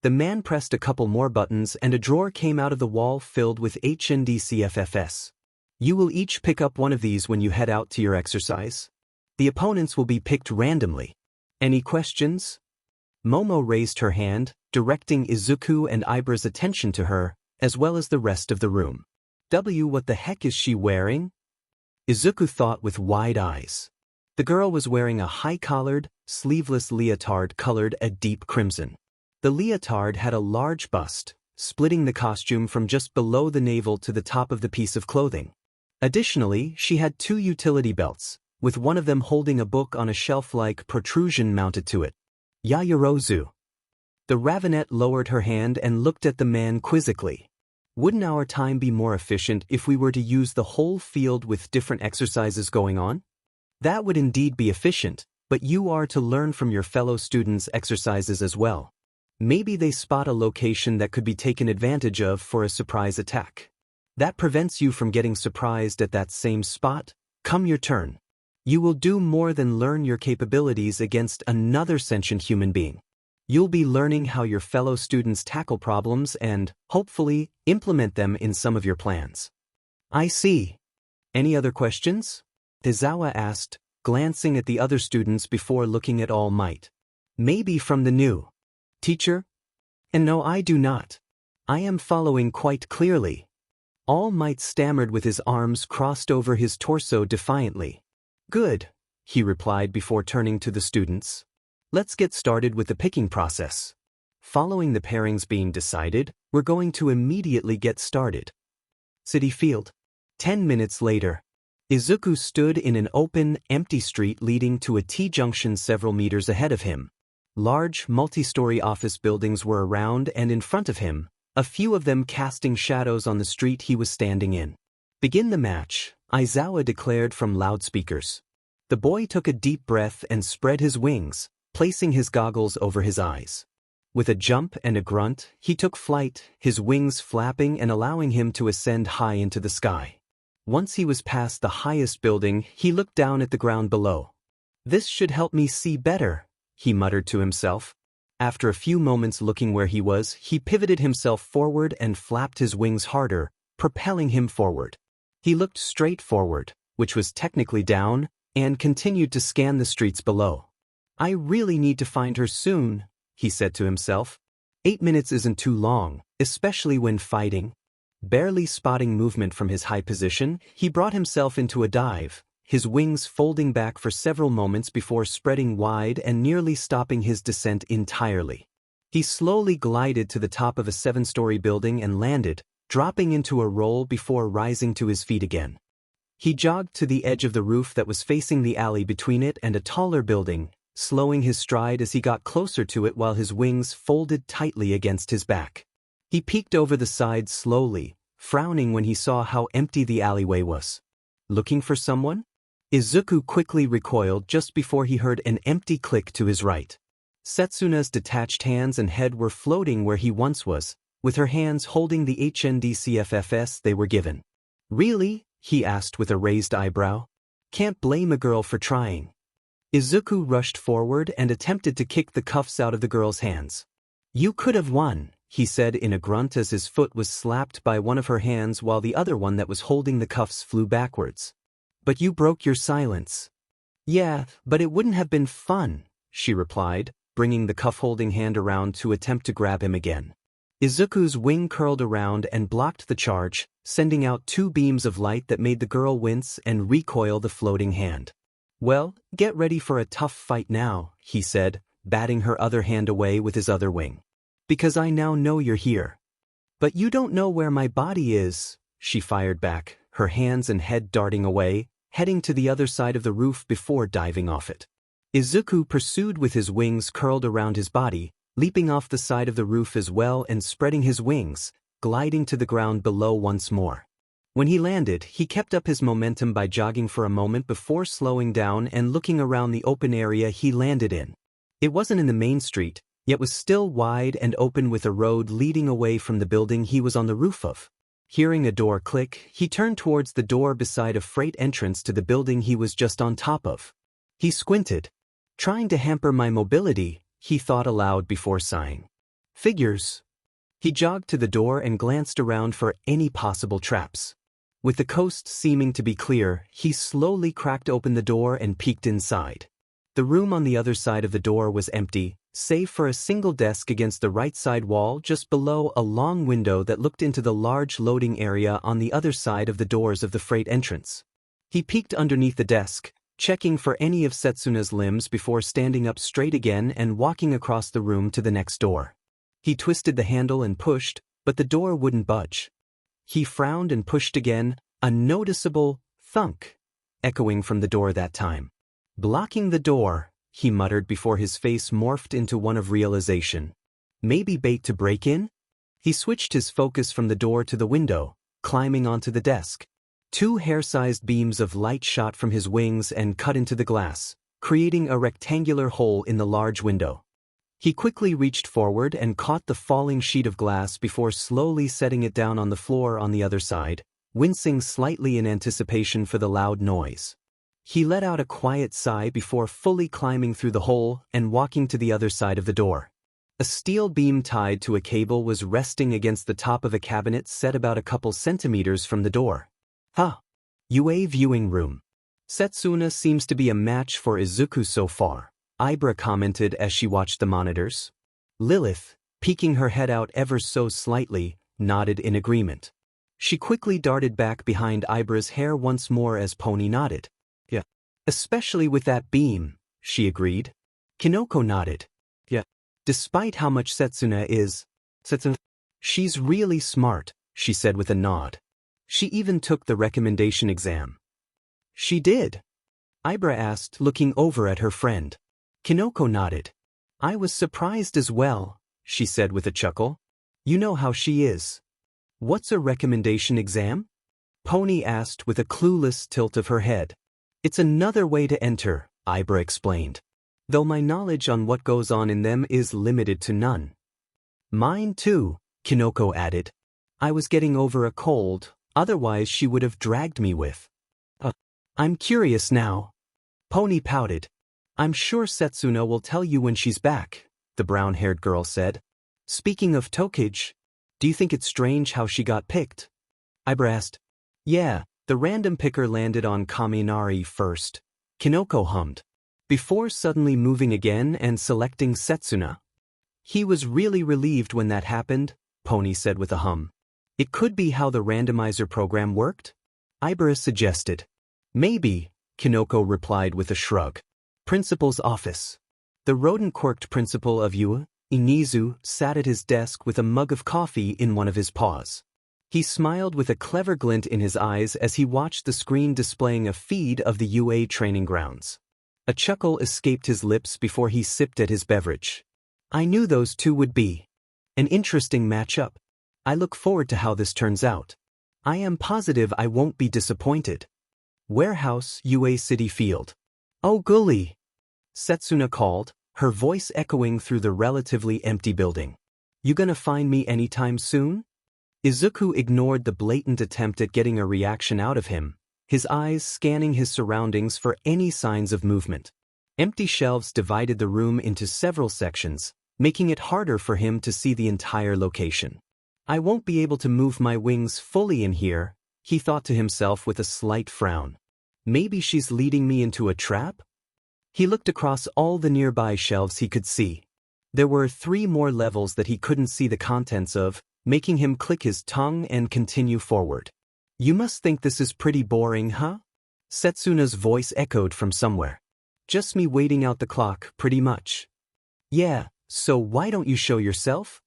The man pressed a couple more buttons and a drawer came out of the wall filled with HNDCFFS. You will each pick up one of these when you head out to your exercise. The opponents will be picked randomly. Any questions? Momo raised her hand, directing Izuku and Ibra's attention to her, as well as the rest of the room. What the heck is she wearing? Izuku thought with wide eyes. The girl was wearing a high-collared, sleeveless leotard colored a deep crimson. The leotard had a large bust, splitting the costume from just below the navel to the top of the piece of clothing. Additionally, she had 2 utility belts, with one of them holding a book on a shelf-like protrusion mounted to it. Yayorozu. The Ravenet lowered her hand and looked at the man quizzically. Wouldn't our time be more efficient if we were to use the whole field with different exercises going on? That would indeed be efficient, but you are to learn from your fellow students' exercises as well. Maybe they spot a location that could be taken advantage of for a surprise attack. That prevents you from getting surprised at that same spot. Come your turn. You will do more than learn your capabilities against another sentient human being. You'll be learning how your fellow students tackle problems and, hopefully, implement them in some of your plans. I see. Any other questions? Aizawa asked, glancing at the other students before looking at All Might. Maybe from the new teacher? And no, I do not. I am following quite clearly. All Might stammered with his arms crossed over his torso defiantly. Good, he replied before turning to the students. Let's get started with the picking process. Following the pairings being decided, we're going to immediately get started. City Field. 10 minutes later. Izuku stood in an open, empty street leading to a T-junction several meters ahead of him. Large, multi-story office buildings were around and in front of him, a few of them casting shadows on the street he was standing in. Begin the match, Aizawa declared from loudspeakers. The boy took a deep breath and spread his wings, placing his goggles over his eyes. With a jump and a grunt, he took flight, his wings flapping and allowing him to ascend high into the sky. Once he was past the highest building, he looked down at the ground below. This should help me see better, he muttered to himself. After a few moments looking where he was, he pivoted himself forward and flapped his wings harder, propelling him forward. He looked straight forward, which was technically down, and continued to scan the streets below. I really need to find her soon, he said to himself. 8 minutes isn't too long, especially when fighting. Barely spotting movement from his high position, he brought himself into a dive, his wings folding back for several moments before spreading wide and nearly stopping his descent entirely. He slowly glided to the top of a 7-story building and landed, dropping into a roll before rising to his feet again. He jogged to the edge of the roof that was facing the alley between it and a taller building, slowing his stride as he got closer to it while his wings folded tightly against his back. He peeked over the side slowly, frowning when he saw how empty the alleyway was. Looking for someone? Izuku quickly recoiled just before he heard an empty click to his right. Setsuna's detached hands and head were floating where he once was, with her hands holding the HNDCFFS they were given. Really? He asked with a raised eyebrow. Can't blame a girl for trying. Izuku rushed forward and attempted to kick the cuffs out of the girl's hands. You could have won, he said in a grunt as his foot was slapped by one of her hands while the other one that was holding the cuffs flew backwards. But you broke your silence. Yeah, but it wouldn't have been fun, she replied, bringing the cuff-holding hand around to attempt to grab him again. Izuku's wing curled around and blocked the charge, sending out 2 beams of light that made the girl wince and recoil the floating hand. Well, get ready for a tough fight now, he said, batting her other hand away with his other wing. Because I now know you're here. But you don't know where my body is, she fired back, her hands and head darting away, heading to the other side of the roof before diving off it. Izuku pursued with his wings curled around his body, leaping off the side of the roof as well and spreading his wings, gliding to the ground below once more. When he landed, he kept up his momentum by jogging for a moment before slowing down and looking around the open area he landed in. It wasn't in the main street, yet was still wide and open with a road leading away from the building he was on the roof of. Hearing a door click, he turned towards the door beside a freight entrance to the building he was just on top of. He squinted. Trying to hamper my mobility, he thought aloud before sighing. Figures. He jogged to the door and glanced around for any possible traps. With the coast seeming to be clear, he slowly cracked open the door and peeked inside. The room on the other side of the door was empty, save for a single desk against the right side wall just below a long window that looked into the large loading area on the other side of the doors of the freight entrance. He peeked underneath the desk, checking for any of Setsuna's limbs before standing up straight again and walking across the room to the next door. He twisted the handle and pushed, but the door wouldn't budge. He frowned and pushed again, a noticeable thunk echoing from the door that time. Blocking the door, he muttered before his face morphed into one of realization. Maybe bait to break in? He switched his focus from the door to the window, climbing onto the desk. 2 hair-sized beams of light shot from his wings and cut into the glass, creating a rectangular hole in the large window. He quickly reached forward and caught the falling sheet of glass before slowly setting it down on the floor on the other side, wincing slightly in anticipation for the loud noise. He let out a quiet sigh before fully climbing through the hole and walking to the other side of the door. A steel beam tied to a cable was resting against the top of a cabinet set about a couple centimeters from the door. UA viewing room. Setsuna seems to be a match for Izuku so far, Ibra commented as she watched the monitors. Lilith, peeking her head out ever so slightly, nodded in agreement. She quickly darted back behind Ibra's hair once more as Pony nodded. Yeah. Especially with that beam, she agreed. Kinoko nodded. Yeah. Despite how much Setsuna is, she's really smart, she said with a nod. She even took the recommendation exam. She did? Ibra asked, looking over at her friend. Kinoko nodded. I was surprised as well, she said with a chuckle. You know how she is. What's a recommendation exam? Pony asked with a clueless tilt of her head. It's another way to enter, Ibra explained. Though my knowledge on what goes on in them is limited to none. Mine too, Kinoko added. I was getting over a cold, otherwise she would have dragged me with. I'm curious now. Pony pouted. I'm sure Setsuna will tell you when she's back, the brown-haired girl said. Speaking of Tokage, do you think it's strange how she got picked? Ibra asked. Yeah, the random picker landed on Kaminari first, Kinoko hummed, before suddenly moving again and selecting Setsuna. He was really relieved when that happened, Pony said with a hum. It could be how the randomizer program worked? Ibra suggested. Maybe, Kinoko replied with a shrug. Principal's office. The rodent-quirked principal of UA, Inizu, sat at his desk with a mug of coffee in one of his paws. He smiled with a clever glint in his eyes as he watched the screen displaying a feed of the UA training grounds. A chuckle escaped his lips before he sipped at his beverage. I knew those two would be an interesting matchup. I look forward to how this turns out. I am positive I won't be disappointed. Warehouse, UA City Field. Oh golly! Setsuna called, her voice echoing through the relatively empty building. You gonna find me anytime soon? Izuku ignored the blatant attempt at getting a reaction out of him, his eyes scanning his surroundings for any signs of movement. Empty shelves divided the room into several sections, making it harder for him to see the entire location. I won't be able to move my wings fully in here, he thought to himself with a slight frown. Maybe she's leading me into a trap? He looked across all the nearby shelves he could see. There were 3 more levels that he couldn't see the contents of, making him click his tongue and continue forward. You must think this is pretty boring, huh? Setsuna's voice echoed from somewhere. Just me waiting out the clock, pretty much. Yeah, so why don't you show yourself?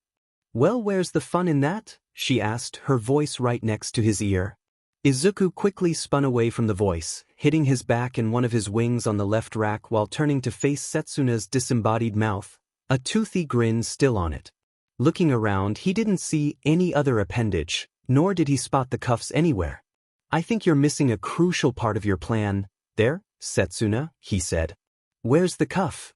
Well, where's the fun in that? She asked, her voice right next to his ear. Izuku quickly spun away from the voice, hitting his back and one of his wings on the left rack while turning to face Setsuna's disembodied mouth, a toothy grin still on it. Looking around, he didn't see any other appendage, nor did he spot the cuffs anywhere. I think you're missing a crucial part of your plan. There, Setsuna, he said. Where's the cuff?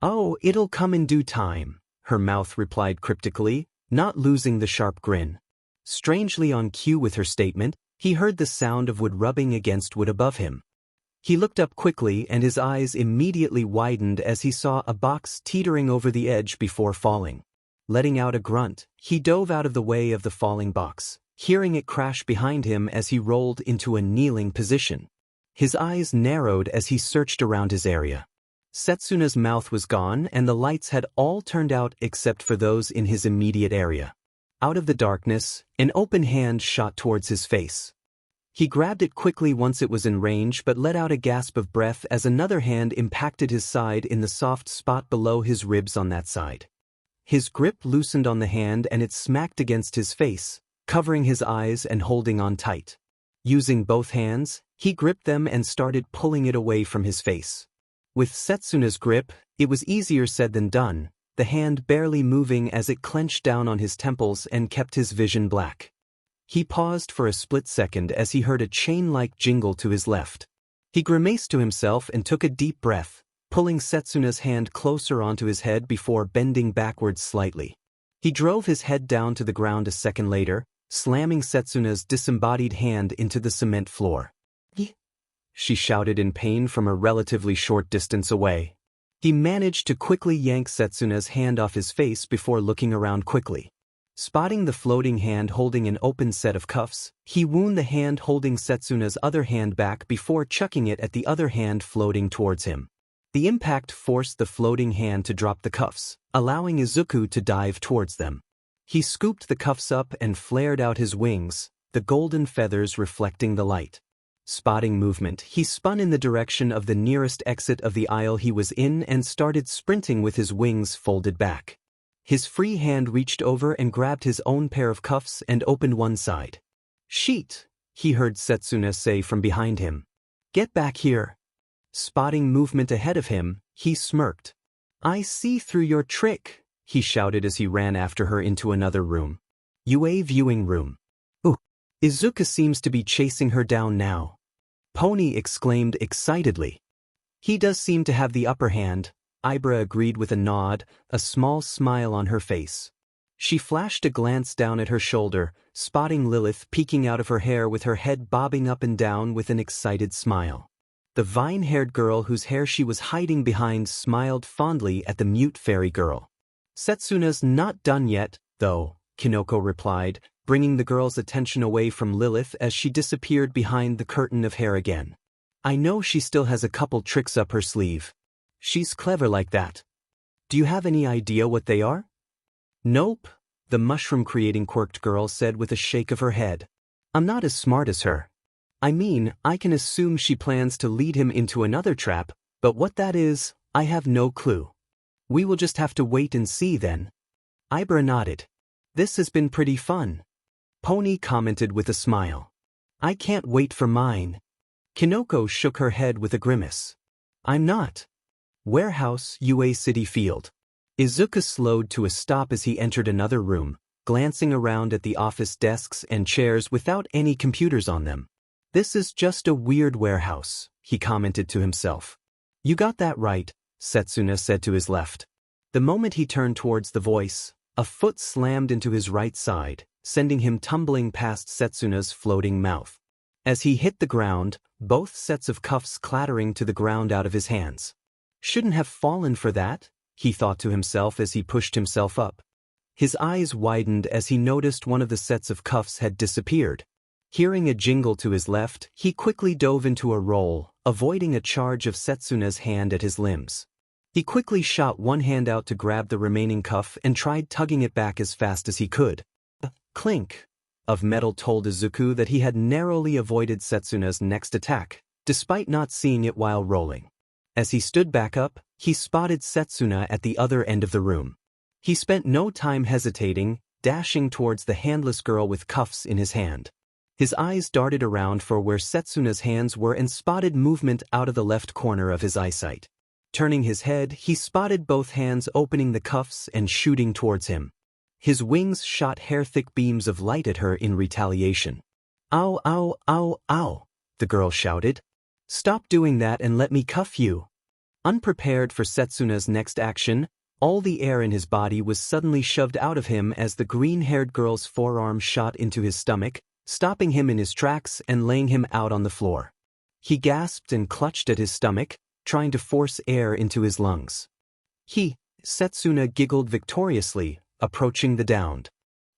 Oh, it'll come in due time, her mouth replied cryptically, not losing the sharp grin. Strangely on cue with her statement, he heard the sound of wood rubbing against wood above him. He looked up quickly and his eyes immediately widened as he saw a box teetering over the edge before falling. Letting out a grunt, he dove out of the way of the falling box, hearing it crash behind him as he rolled into a kneeling position. His eyes narrowed as he searched around his area. Setsuna's mouth was gone and the lights had all turned out except for those in his immediate area. Out of the darkness, an open hand shot towards his face. He grabbed it quickly once it was in range but let out a gasp of breath as another hand impacted his side in the soft spot below his ribs on that side. His grip loosened on the hand and it smacked against his face, covering his eyes and holding on tight. Using both hands, he gripped them and started pulling it away from his face. With Setsuna's grip, it was easier said than done, the hand barely moving as it clenched down on his temples and kept his vision black. He paused for a split second as he heard a chain-like jingle to his left. He grimaced to himself and took a deep breath, pulling Setsuna's hand closer onto his head before bending backwards slightly. He drove his head down to the ground a second later, slamming Setsuna's disembodied hand into the cement floor. She shouted in pain from a relatively short distance away. He managed to quickly yank Setsuna's hand off his face before looking around quickly. Spotting the floating hand holding an open set of cuffs, he wound the hand holding Setsuna's other hand back before chucking it at the other hand floating towards him. The impact forced the floating hand to drop the cuffs, allowing Izuku to dive towards them. He scooped the cuffs up and flared out his wings, the golden feathers reflecting the light. Spotting movement, he spun in the direction of the nearest exit of the aisle he was in and started sprinting with his wings folded back. His free hand reached over and grabbed his own pair of cuffs and opened one side. "Sheet," he heard Setsuna say from behind him. "Get back here." Spotting movement ahead of him, he smirked. "I see through your trick," he shouted as he ran after her into another room. UA viewing room. "Ooh, Izuku seems to be chasing her down now." Pony exclaimed excitedly. "He does seem to have the upper hand," Ibra agreed with a nod, a small smile on her face. She flashed a glance down at her shoulder, spotting Lilith peeking out of her hair with her head bobbing up and down with an excited smile. The vine-haired girl whose hair she was hiding behind smiled fondly at the mute fairy girl. "Setsuna's not done yet, though," Kinoko replied, bringing the girl's attention away from Lilith as she disappeared behind the curtain of hair again. "I know she still has a couple tricks up her sleeve. She's clever like that. Do you have any idea what they are?" "Nope," the mushroom-creating quirked girl said with a shake of her head. "I'm not as smart as her. I mean, I can assume she plans to lead him into another trap, but what that is, I have no clue. We will just have to wait and see then." Ibra nodded. "This has been pretty fun," Pony commented with a smile. "I can't wait for mine." Kinoko shook her head with a grimace. "I'm not." Warehouse, UA City Field. Izuku slowed to a stop as he entered another room, glancing around at the office desks and chairs without any computers on them. "This is just a weird warehouse," he commented to himself. "You got that right," Setsuna said to his left. The moment he turned towards the voice, a foot slammed into his right side, sending him tumbling past Setsuna's floating mouth. As he hit the ground, both sets of cuffs clattering to the ground out of his hands. "Shouldn't have fallen for that," he thought to himself as he pushed himself up. His eyes widened as he noticed one of the sets of cuffs had disappeared. Hearing a jingle to his left, he quickly dove into a roll, avoiding a charge of Setsuna's hand at his limbs. He quickly shot one hand out to grab the remaining cuff and tried tugging it back as fast as he could. A clink of metal told Izuku that he had narrowly avoided Setsuna's next attack, despite not seeing it while rolling. As he stood back up, he spotted Setsuna at the other end of the room. He spent no time hesitating, dashing towards the handless girl with cuffs in his hand. His eyes darted around for where Setsuna's hands were and spotted movement out of the left corner of his eyesight. Turning his head, he spotted both hands opening the cuffs and shooting towards him. His wings shot hair-thick beams of light at her in retaliation. "Ow, ow, ow, ow," the girl shouted. "Stop doing that and let me cuff you." Unprepared for Setsuna's next action, all the air in his body was suddenly shoved out of him as the green-haired girl's forearm shot into his stomach, stopping him in his tracks and laying him out on the floor. He gasped and clutched at his stomach, trying to force air into his lungs. Setsuna giggled victoriously, approaching the downed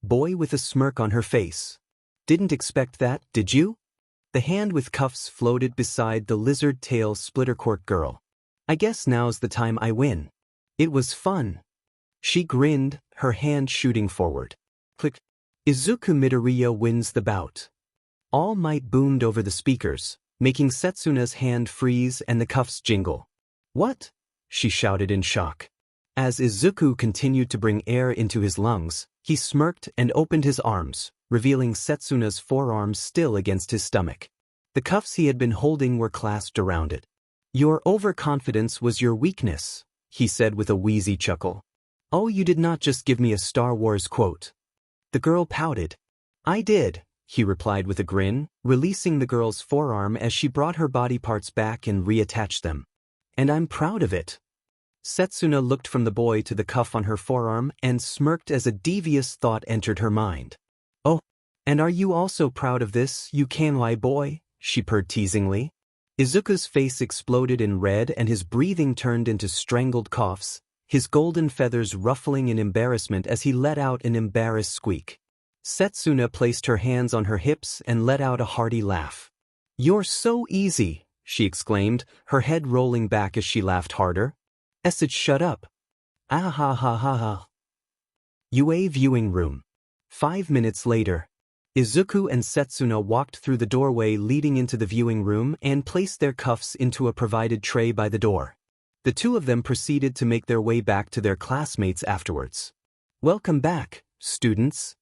boy with a smirk on her face. "Didn't expect that, did you?" The hand with cuffs floated beside the lizard-tail splittercork girl. "I guess now's the time I win. It was fun." She grinned, her hand shooting forward. Click. Izuku Midoriya wins the bout. All Might boomed over the speakers, making Setsuna's hand freeze and the cuffs jingle. "What?" she shouted in shock. As Izuku continued to bring air into his lungs, he smirked and opened his arms, revealing Setsuna's forearms still against his stomach. The cuffs he had been holding were clasped around it. "Your overconfidence was your weakness," he said with a wheezy chuckle. "Oh, you did not just give me a Star Wars quote." The girl pouted. "I did," he replied with a grin, releasing the girl's forearm as she brought her body parts back and reattached them. "And I'm proud of it." Setsuna looked from the boy to the cuff on her forearm and smirked as a devious thought entered her mind. "Oh, and are you also proud of this, you kanwai boy?" she purred teasingly. Izuku's face exploded in red and his breathing turned into strangled coughs, his golden feathers ruffling in embarrassment as he let out an embarrassed squeak. Setsuna placed her hands on her hips and let out a hearty laugh. "You're so easy," she exclaimed, her head rolling back as she laughed harder. "Essage, shut up." "Ah ha ha ha ha." UA viewing room. 5 minutes later. Izuku and Setsuna walked through the doorway leading into the viewing room and placed their cuffs into a provided tray by the door. The two of them proceeded to make their way back to their classmates afterwards. "Welcome back, students."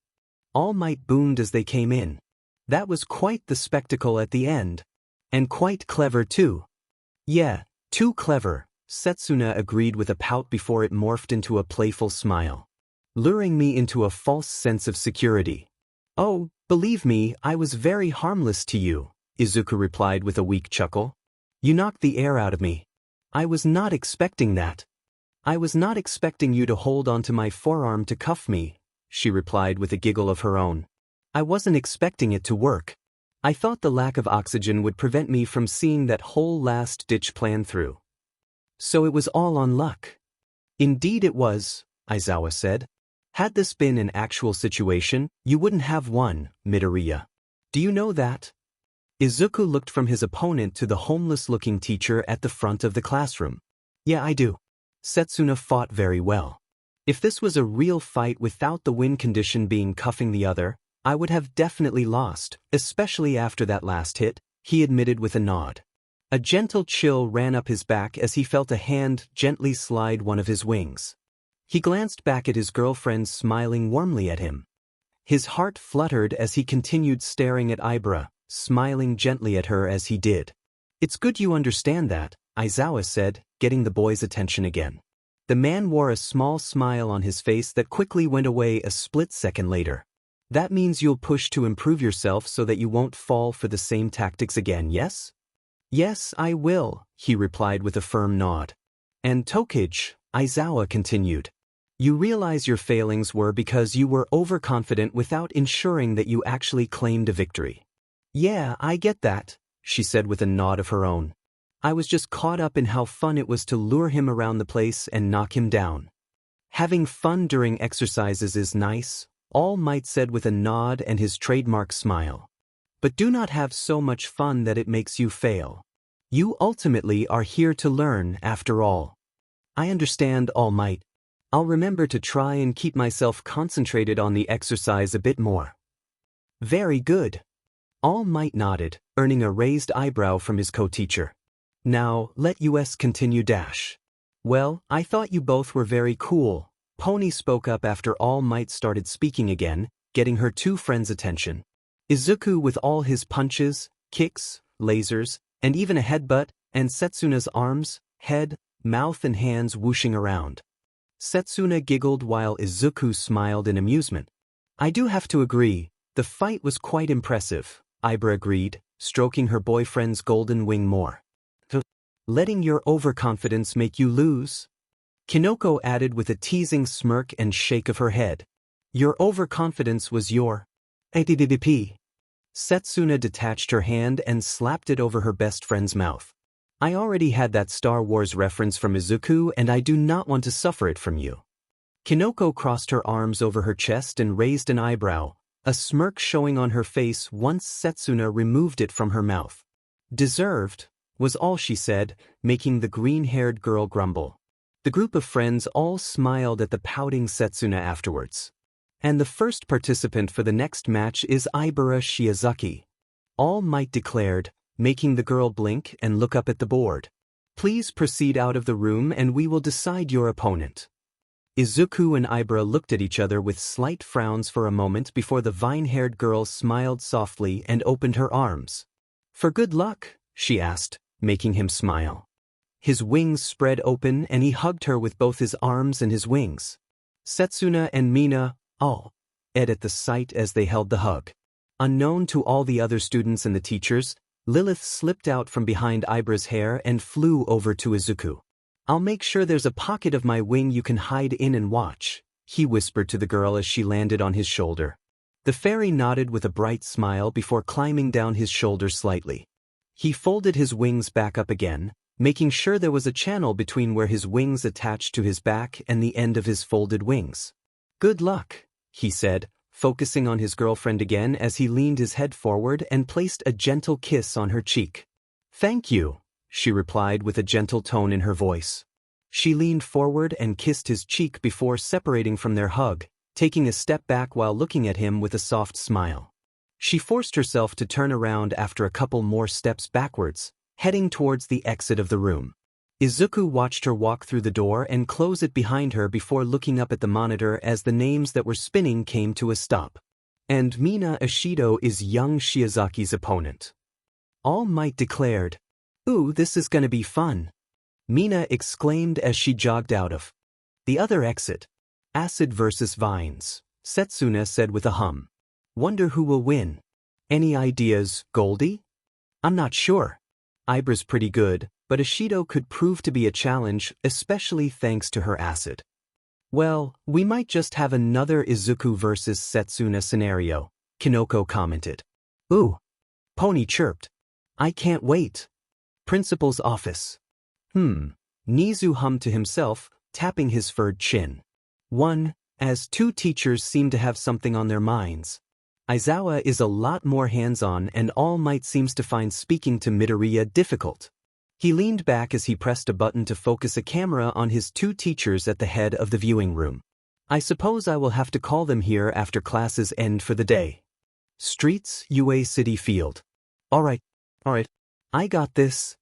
All Might boomed as they came in. "That was quite the spectacle at the end. And quite clever too." "Yeah, too clever," Setsuna agreed with a pout before it morphed into a playful smile. "Luring me into a false sense of security." "Oh, believe me, I was very harmless to you," Izuku replied with a weak chuckle. "You knocked the air out of me. I was not expecting that." "I was not expecting you to hold onto my forearm to cuff me," she replied with a giggle of her own. "I wasn't expecting it to work. I thought the lack of oxygen would prevent me from seeing that whole last-ditch plan through. So it was all on luck." "Indeed it was," Aizawa said. "Had this been an actual situation, you wouldn't have won, Midoriya. Do you know that?" Izuku looked from his opponent to the homeless-looking teacher at the front of the classroom. "Yeah, I do." Setsuna fought very well. "If this was a real fight without the win condition being cuffing the other, I would have definitely lost, especially after that last hit," he admitted with a nod. A gentle chill ran up his back as he felt a hand gently slide one of his wings. He glanced back at his girlfriend smiling warmly at him. His heart fluttered as he continued staring at Ibra, smiling gently at her as he did. "It's good you understand that," Aizawa said, getting the boy's attention again. The man wore a small smile on his face that quickly went away a split second later. "That means you'll push to improve yourself so that you won't fall for the same tactics again, yes?" "Yes, I will," he replied with a firm nod. "And Tokage," Aizawa continued, "you realize your failings were because you were overconfident without ensuring that you actually claimed a victory." "Yeah, I get that," she said with a nod of her own. "I was just caught up in how fun it was to lure him around the place and knock him down." "Having fun during exercises is nice," All Might said with a nod and his trademark smile. "But do not have so much fun that it makes you fail. You ultimately are here to learn, after all." "I understand, All Might. I'll remember to try and keep myself concentrated on the exercise a bit more." "Very good." All Might nodded, earning a raised eyebrow from his co-teacher. "Now, let us continue dash." "Well, I thought you both were very cool," Pony spoke up after All Might started speaking again, getting her two friends' attention. Izuku with all his punches, kicks, lasers, and even a headbutt, and Setsuna's arms, head, mouth and hands whooshing around. Setsuna giggled while Izuku smiled in amusement. I do have to agree, the fight was quite impressive, Ibra agreed, stroking her boyfriend's golden wing more. Letting your overconfidence make you lose? Kinoko added with a teasing smirk and shake of her head. Your overconfidence was your ADDP. Setsuna detached her hand and slapped it over her best friend's mouth. I already had that Star Wars reference from Izuku and I do not want to suffer it from you. Kinoko crossed her arms over her chest and raised an eyebrow, a smirk showing on her face once Setsuna removed it from her mouth. Deserved, was all she said, making the green-haired girl grumble. The group of friends all smiled at the pouting Setsuna afterwards. And the first participant for the next match is Ibra Shiozaki. All Might declared, making the girl blink and look up at the board. Please proceed out of the room and we will decide your opponent. Izuku and Ibra looked at each other with slight frowns for a moment before the vine-haired girl smiled softly and opened her arms. For good luck, she asked, making him smile. His wings spread open and he hugged her with both his arms and his wings. Setsuna and Mina, all, ed at the sight as they held the hug. Unknown to all the other students and the teachers, Lilith slipped out from behind Ibra's hair and flew over to Izuku. I'll make sure there's a pocket of my wing you can hide in and watch, he whispered to the girl as she landed on his shoulder. The fairy nodded with a bright smile before climbing down his shoulder slightly. He folded his wings back up again, making sure there was a channel between where his wings attached to his back and the end of his folded wings. Good luck, he said, focusing on his girlfriend again as he leaned his head forward and placed a gentle kiss on her cheek. Thank you, she replied with a gentle tone in her voice. She leaned forward and kissed his cheek before separating from their hug, taking a step back while looking at him with a soft smile. She forced herself to turn around after a couple more steps backwards, heading towards the exit of the room. Izuku watched her walk through the door and close it behind her before looking up at the monitor as the names that were spinning came to a stop. And Mina Ishido is young Shiozaki's opponent. All Might declared, Ooh, this is gonna be fun. Mina exclaimed as she jogged out of the other exit. Acid versus Vines, Setsuna said with a hum. Wonder who will win. Any ideas, Goldie? I'm not sure. Ibra's pretty good, but Ishido could prove to be a challenge, especially thanks to her acid. Well, we might just have another Izuku versus Setsuna scenario, Kinoko commented. Ooh. Pony chirped. I can't wait. Principal's office. Nizu hummed to himself, tapping his furred chin. As two teachers seem to have something on their minds. Aizawa is a lot more hands-on and All Might seems to find speaking to Midoriya difficult. He leaned back as he pressed a button to focus a camera on his two teachers at the head of the viewing room. I suppose I will have to call them here after classes end for the day. Streets, UA City Field. Alright. I got this,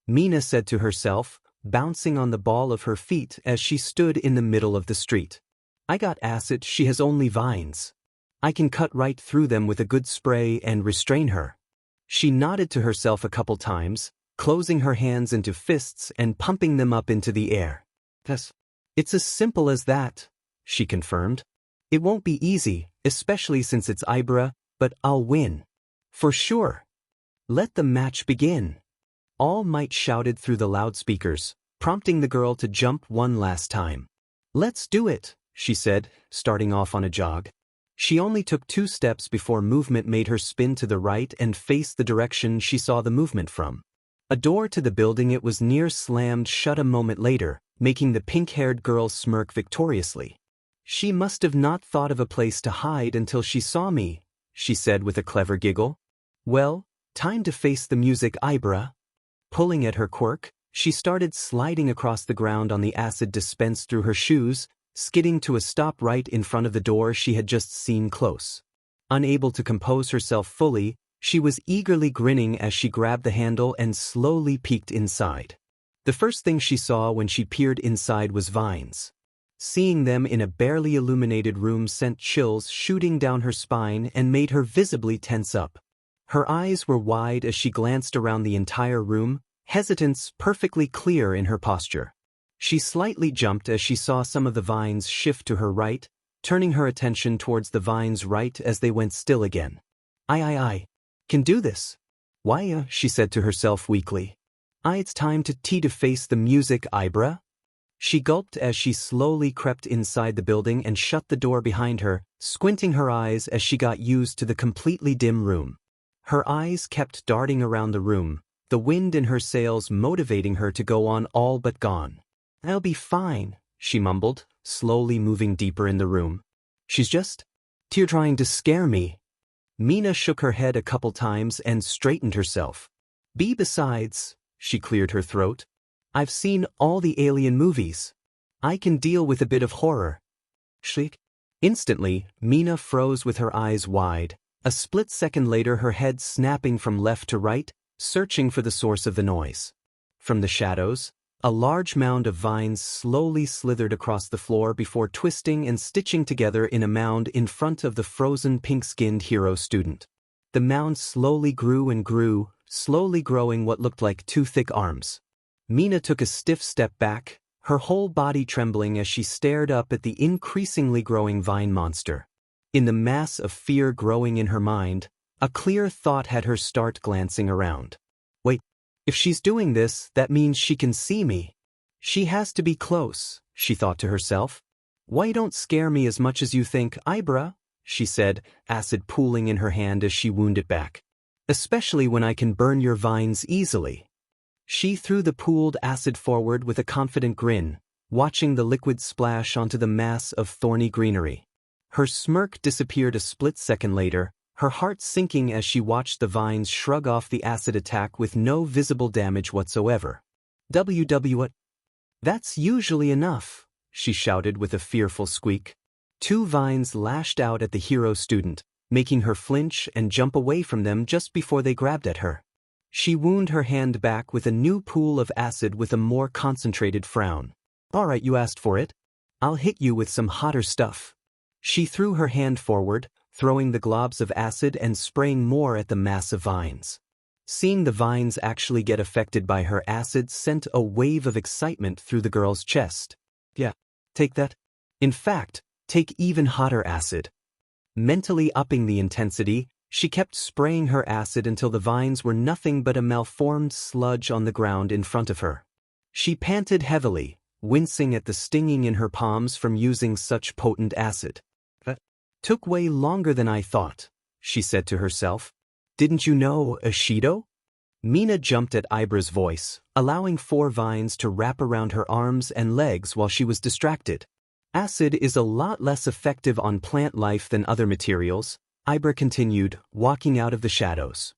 Mina said to herself, bouncing on the ball of her feet as she stood in the middle of the street. I got acid, she has only vines. I can cut right through them with a good spray and restrain her. She nodded to herself a couple times, closing her hands into fists and pumping them up into the air. It's as simple as that, she confirmed. It won't be easy, especially since it's Ibra, but I'll win. For sure. Let the match begin. All Might shouted through the loudspeakers, prompting the girl to jump one last time. Let's do it, she said, starting off on a jog. She only took 2 steps before movement made her spin to the right and face the direction she saw the movement from. A door to the building it was near slammed shut a moment later, making the pink-haired girl smirk victoriously. She must have not thought of a place to hide until she saw me, she said with a clever giggle. Well, time to face the music, Ibra. Pulling at her quirk, she started sliding across the ground on the acid dispensed through her shoes, skidding to a stop right in front of the door she had just seen close. Unable to compose herself fully, she was eagerly grinning as she grabbed the handle and slowly peeked inside. The first thing she saw when she peered inside was vines. Seeing them in a barely illuminated room sent chills shooting down her spine and made her visibly tense up. Her eyes were wide as she glanced around the entire room, hesitance perfectly clear in her posture. She slightly jumped as she saw some of the vines shift to her right, turning her attention towards the vines right as they went still again. I can do this. Why, she said to herself weakly. It's time to face the music, Ibra. She gulped as she slowly crept inside the building and shut the door behind her, squinting her eyes as she got used to the completely dim room. Her eyes kept darting around the room, the wind in her sails motivating her to go on all but gone. I'll be fine, she mumbled, slowly moving deeper in the room. She's just trying to scare me. Mina shook her head a couple times and straightened herself. Besides, she cleared her throat. I've seen all the alien movies. I can deal with a bit of horror. Shriek. Instantly, Mina froze with her eyes wide, a split second later her head snapping from left to right, searching for the source of the noise. From the shadows, a large mound of vines slowly slithered across the floor before twisting and stitching together in a mound in front of the frozen pink-skinned hero student. The mound slowly grew and grew, slowly growing what looked like two thick arms. Mina took a stiff step back, her whole body trembling as she stared up at the increasingly growing vine monster. In the mass of fear growing in her mind, a clear thought had her start glancing around. Wait, if she's doing this, that means she can see me. She has to be close, she thought to herself. Why don't scare me as much as you think, Ibra? She said, acid pooling in her hand as she wound it back. Especially when I can burn your vines easily. She threw the pooled acid forward with a confident grin, watching the liquid splash onto the mass of thorny greenery. Her smirk disappeared a split second later, her heart sinking as she watched the vines shrug off the acid attack with no visible damage whatsoever. What? That's usually enough, she shouted with a fearful squeak. Two vines lashed out at the hero student, making her flinch and jump away from them just before they grabbed at her. She wound her hand back with a new pool of acid with a more concentrated frown. All right, you asked for it. I'll hit you with some hotter stuff. She threw her hand forward, throwing the globs of acid and spraying more at the mass of vines. Seeing the vines actually get affected by her acid sent a wave of excitement through the girl's chest. Yeah, take that. In fact, take even hotter acid. Mentally upping the intensity, she kept spraying her acid until the vines were nothing but a malformed sludge on the ground in front of her. She panted heavily, wincing at the stinging in her palms from using such potent acid. Took way longer than I thought, she said to herself. Didn't you know, Ashido? Mina jumped at Ibra's voice, allowing 4 vines to wrap around her arms and legs while she was distracted. Acid is a lot less effective on plant life than other materials, Ibra continued, walking out of the shadows.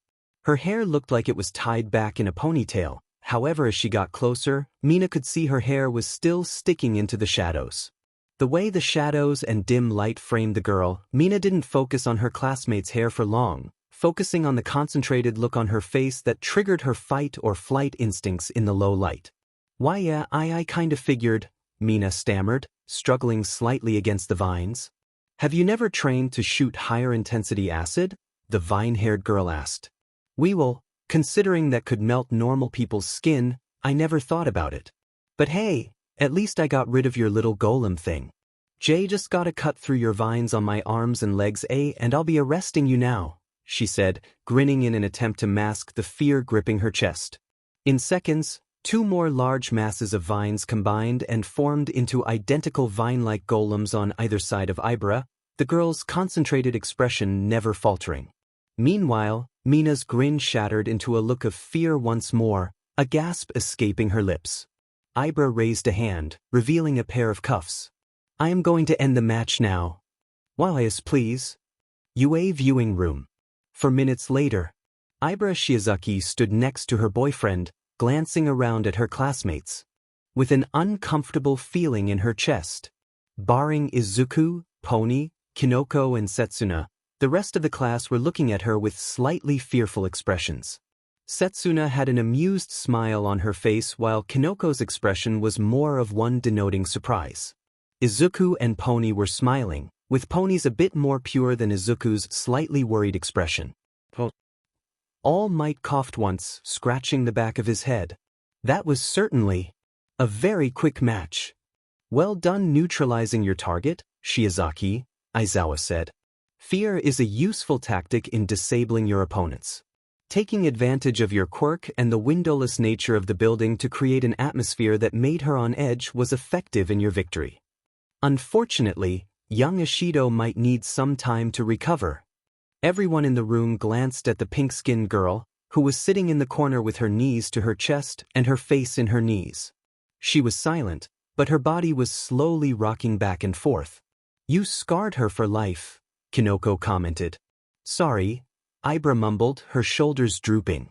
Her hair looked like it was tied back in a ponytail, however as she got closer, Mina could see her hair was still sticking into the shadows. The way the shadows and dim light framed the girl, Mina didn't focus on her classmate's hair for long, focusing on the concentrated look on her face that triggered her fight or flight instincts in the low light. Why yeah, I kind of figured, Mina stammered, struggling slightly against the vines. Have you never trained to shoot higher intensity acid? The vine-haired girl asked. We will, considering that could melt normal people's skin, I never thought about it. But hey, at least I got rid of your little golem thing. Jay just gotta cut through your vines on my arms and legs, and I'll be arresting you now, she said, grinning in an attempt to mask the fear gripping her chest. In seconds, 2 more large masses of vines combined and formed into identical vine-like golems on either side of Ibra, the girl's concentrated expression never faltering. Meanwhile, Mina's grin shattered into a look of fear once more, a gasp escaping her lips. Ibra raised a hand, revealing a pair of cuffs. I am going to end the match now. Yes, please. UA viewing room. For minutes later, Ibra Shizuku stood next to her boyfriend, glancing around at her classmates. With an uncomfortable feeling in her chest. Barring Izuku, Pony, Kinoko and Setsuna, the rest of the class were looking at her with slightly fearful expressions. Setsuna had an amused smile on her face while Kinoko's expression was more of one denoting surprise. Izuku and Pony were smiling, with Pony's a bit more pure than Izuku's slightly worried expression. All Might coughed once, scratching the back of his head. That was certainly A very quick match. Well done neutralizing your target, Shiaki, Aizawa said. Fear is a useful tactic in disabling your opponents. Taking advantage of your quirk and the windowless nature of the building to create an atmosphere that made her on edge was effective in your victory. Unfortunately, young Ishido might need some time to recover. Everyone in the room glanced at the pink-skinned girl, who was sitting in the corner with her knees to her chest and her face in her knees. She was silent, but her body was slowly rocking back and forth. You scarred her for life, Kinoko commented. Sorry, Ibra mumbled, her shoulders drooping.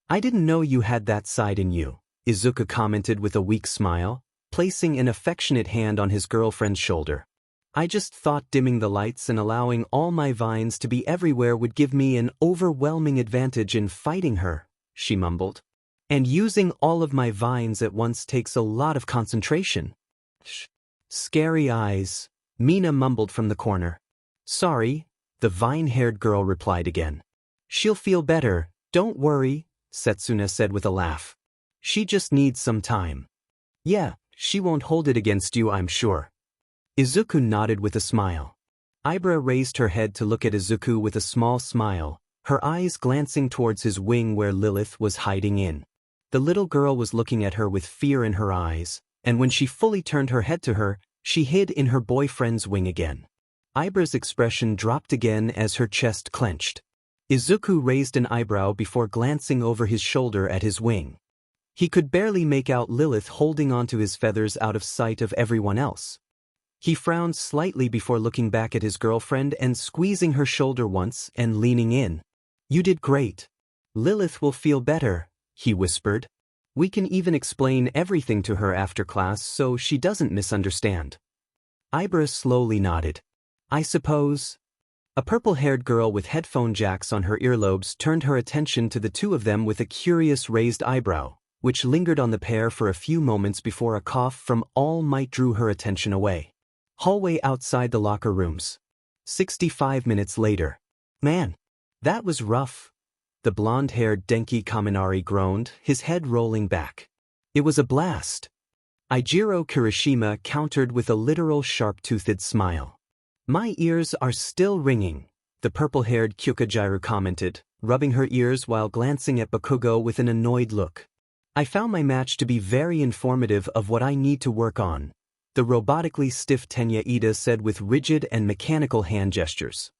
I didn't know you had that side in you, Izuku commented with a weak smile, placing an affectionate hand on his girlfriend's shoulder. I just thought dimming the lights and allowing all my vines to be everywhere would give me an overwhelming advantage in fighting her, she mumbled. And using all of my vines at once takes a lot of concentration. Scary eyes, Mina mumbled from the corner. Sorry, the vine-haired girl replied again. She'll feel better, don't worry, Setsuna said with a laugh. She just needs some time. Yeah, she won't hold it against you, I'm sure. Izuku nodded with a smile. Ibra raised her head to look at Izuku with a small smile, her eyes glancing towards his wing where Lilith was hiding in. The little girl was looking at her with fear in her eyes, and when she fully turned her head to her, she hid in her boyfriend's wing again. Ibra's expression dropped again as her chest clenched. Izuku raised an eyebrow before glancing over his shoulder at his wing. He could barely make out Lilith holding onto his feathers out of sight of everyone else. He frowned slightly before looking back at his girlfriend and squeezing her shoulder once and leaning in. You did great. Lilith will feel better, he whispered. We can even explain everything to her after class so she doesn't misunderstand. Ibra slowly nodded. I suppose. A purple-haired girl with headphone jacks on her earlobes turned her attention to the two of them with a curious raised eyebrow, which lingered on the pair for a few moments before a cough from All Might drew her attention away. Hallway outside the locker rooms. 65 minutes later. Man, that was rough. The blonde-haired Denki Kaminari groaned, his head rolling back. It was a blast. Eijiro Kirishima countered with a literal sharp-toothed smile. My ears are still ringing, the purple-haired Kyukajiru commented, rubbing her ears while glancing at Bakugo with an annoyed look. I found my match to be very informative of what I need to work on, the robotically stiff Tenya Ida said with rigid and mechanical hand gestures.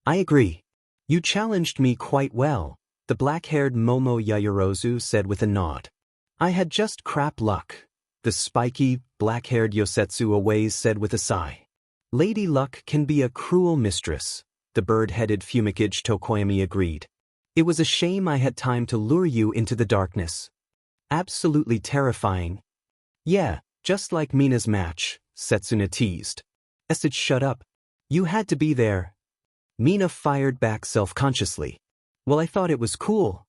I agree. You challenged me quite well, the black-haired Momo Yayorozu said with a nod. I had just crap luck, the spiky, black-haired Yosetsu Aways said with a sigh. Lady Luck can be a cruel mistress, the bird-headed Fumikage Tokoyami agreed. It was a shame I had time to lure you into the darkness. Absolutely terrifying. Yeah, just like Mina's match, Setsuna teased. Esage shut up. You had to be there. Mina fired back self-consciously. Well, I thought it was cool.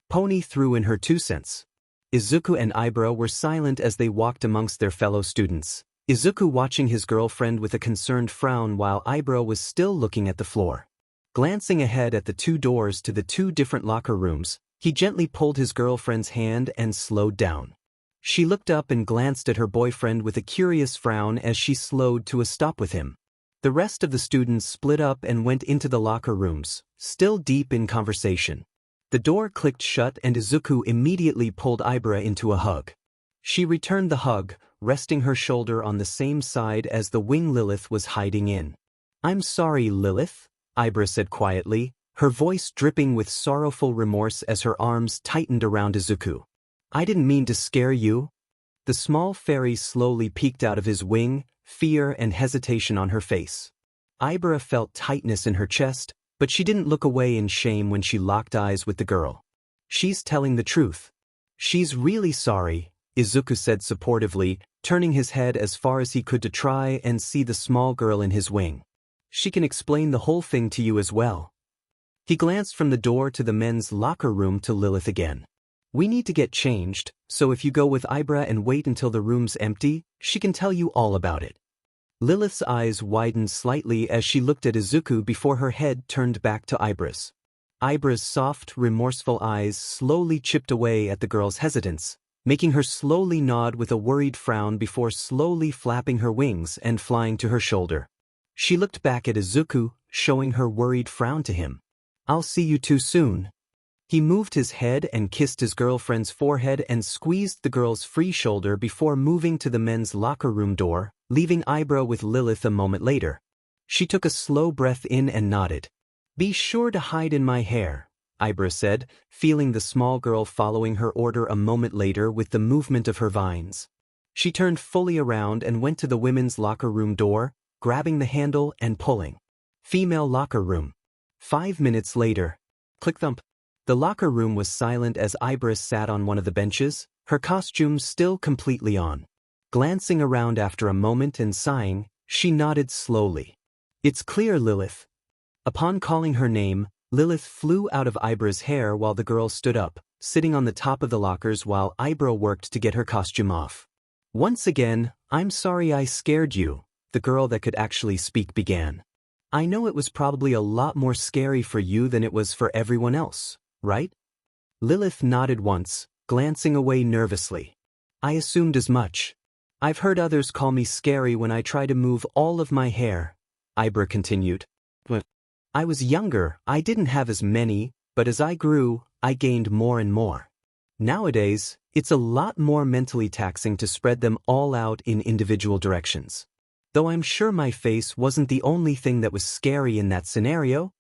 Pony threw in her 2 cents. Izuku and Ibra were silent as they walked amongst their fellow students. Izuku watching his girlfriend with a concerned frown while Ibra was still looking at the floor. Glancing ahead at the 2 doors to the 2 different locker rooms, he gently pulled his girlfriend's hand and slowed down. She looked up and glanced at her boyfriend with a curious frown as she slowed to a stop with him. The rest of the students split up and went into the locker rooms, still deep in conversation. The door clicked shut and Izuku immediately pulled Ibra into a hug. She returned the hug, resting her shoulder on the same side as the wing Lilith was hiding in. I'm sorry, Lilith, Ibra said quietly, her voice dripping with sorrowful remorse as her arms tightened around Izuku. I didn't mean to scare you. The small fairy slowly peeked out of his wing, fear and hesitation on her face. Ibra felt tightness in her chest, but she didn't look away in shame when she locked eyes with the girl. She's telling the truth. She's really sorry, Izuku said supportively, turning his head as far as he could to try and see the small girl in his wing. She can explain the whole thing to you as well. He glanced from the door to the men's locker room to Lilith again. We need to get changed, so if you go with Ibra and wait until the room's empty, she can tell you all about it. Lilith's eyes widened slightly as she looked at Izuku before her head turned back to Ibra's. Ibra's soft, remorseful eyes slowly chipped away at the girl's hesitance. making her slowly nod with a worried frown before slowly flapping her wings and flying to her shoulder. She looked back at Izuku, showing her worried frown to him. "I'll see you too soon." He moved his head and kissed his girlfriend's forehead and squeezed the girl's free shoulder before moving to the men's locker room door, leaving Ibra with Lilith a moment later. She took a slow breath in and nodded. "Be sure to hide in my hair," Ibra said, feeling the small girl following her order a moment later with the movement of her vines. She turned fully around and went to the women's locker room door, grabbing the handle and pulling. Female locker room. 5 minutes later. Click-thump. The locker room was silent as Ibra sat on one of the benches, her costume still completely on. Glancing around after a moment and sighing, she nodded slowly. "It's clear, Lilith." Upon calling her name, Lilith flew out of Ibra's hair while the girl stood up, sitting on the top of the lockers while Ibra worked to get her costume off. "Once again, I'm sorry I scared you," the girl that could actually speak began. "I know it was probably a lot more scary for you than it was for everyone else, right?" Lilith nodded once, glancing away nervously. "I assumed as much. I've heard others call me scary when I try to move all of my hair," Ibra continued. "When I was younger, I didn't have as many, but as I grew, I gained more and more. Nowadays, it's a lot more mentally taxing to spread them all out in individual directions. Though I'm sure my face wasn't the only thing that was scary in that scenario."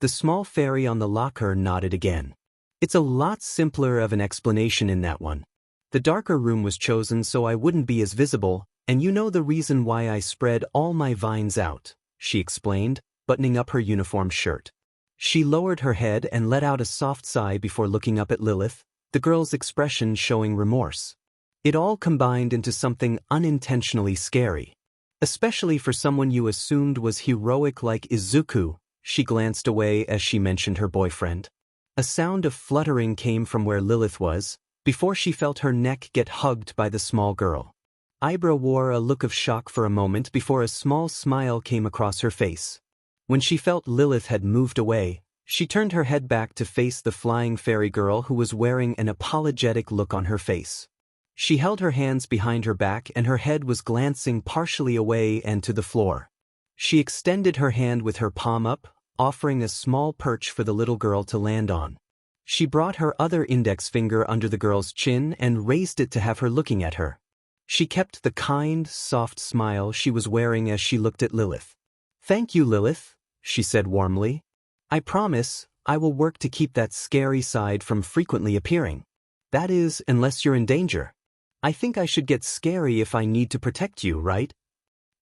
The small fairy on the locker nodded again. "It's a lot simpler of an explanation in that one. The darker room was chosen so I wouldn't be as visible, and you know the reason why I spread all my vines out," she explained, buttoning up her uniform shirt. She lowered her head and let out a soft sigh before looking up at Lilith, the girl's expression showing remorse. It all combined into something unintentionally scary. "Especially for someone you assumed was heroic like Izuku," she glanced away as she mentioned her boyfriend. A sound of fluttering came from where Lilith was, before she felt her neck get hugged by the small girl. Ibra wore a look of shock for a moment before a small smile came across her face. When she felt Lilith had moved away, she turned her head back to face the flying fairy girl who was wearing an apologetic look on her face. She held her hands behind her back and her head was glancing partially away and to the floor. She extended her hand with her palm up, offering a small perch for the little girl to land on. She brought her other index finger under the girl's chin and raised it to have her looking at her. She kept the kind, soft smile she was wearing as she looked at Lilith. "Thank you, Lilith," she said warmly. "I promise, I will work to keep that scary side from frequently appearing. That is, unless you're in danger. I think I should get scary if I need to protect you, right?"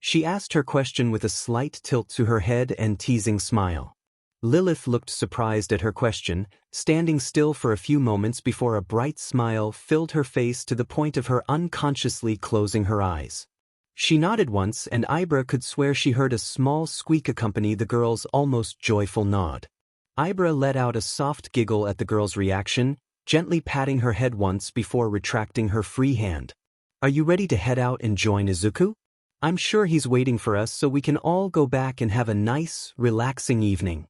She asked her question with a slight tilt to her head and teasing smile. Lilith looked surprised at her question, standing still for a few moments before a bright smile filled her face to the point of her unconsciously closing her eyes. She nodded once and Ibra could swear she heard a small squeak accompany the girl's almost joyful nod. Ibra let out a soft giggle at the girl's reaction, gently patting her head once before retracting her free hand. "Are you ready to head out and join Izuku? I'm sure he's waiting for us so we can all go back and have a nice, relaxing evening."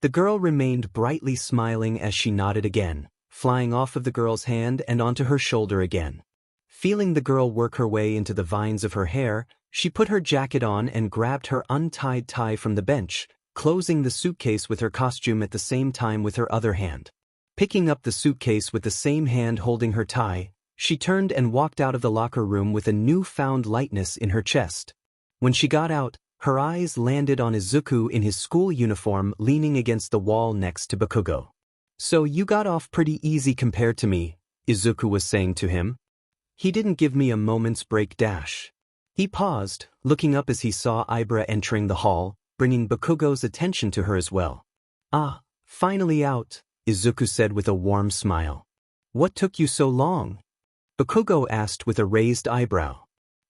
The girl remained brightly smiling as she nodded again, flying off of the girl's hand and onto her shoulder again. Feeling the girl work her way into the vines of her hair, she put her jacket on and grabbed her untied tie from the bench, closing the suitcase with her costume at the same time with her other hand. Picking up the suitcase with the same hand holding her tie, she turned and walked out of the locker room with a newfound lightness in her chest. When she got out, her eyes landed on Izuku in his school uniform leaning against the wall next to Bakugo. "So you got off pretty easy compared to me," Izuku was saying to him. "He didn't give me a moment's break dash." He paused, looking up as he saw Ibra entering the hall, bringing Bakugo's attention to her as well. "Ah, finally out," Izuku said with a warm smile. "What took you so long?" Bakugo asked with a raised eyebrow.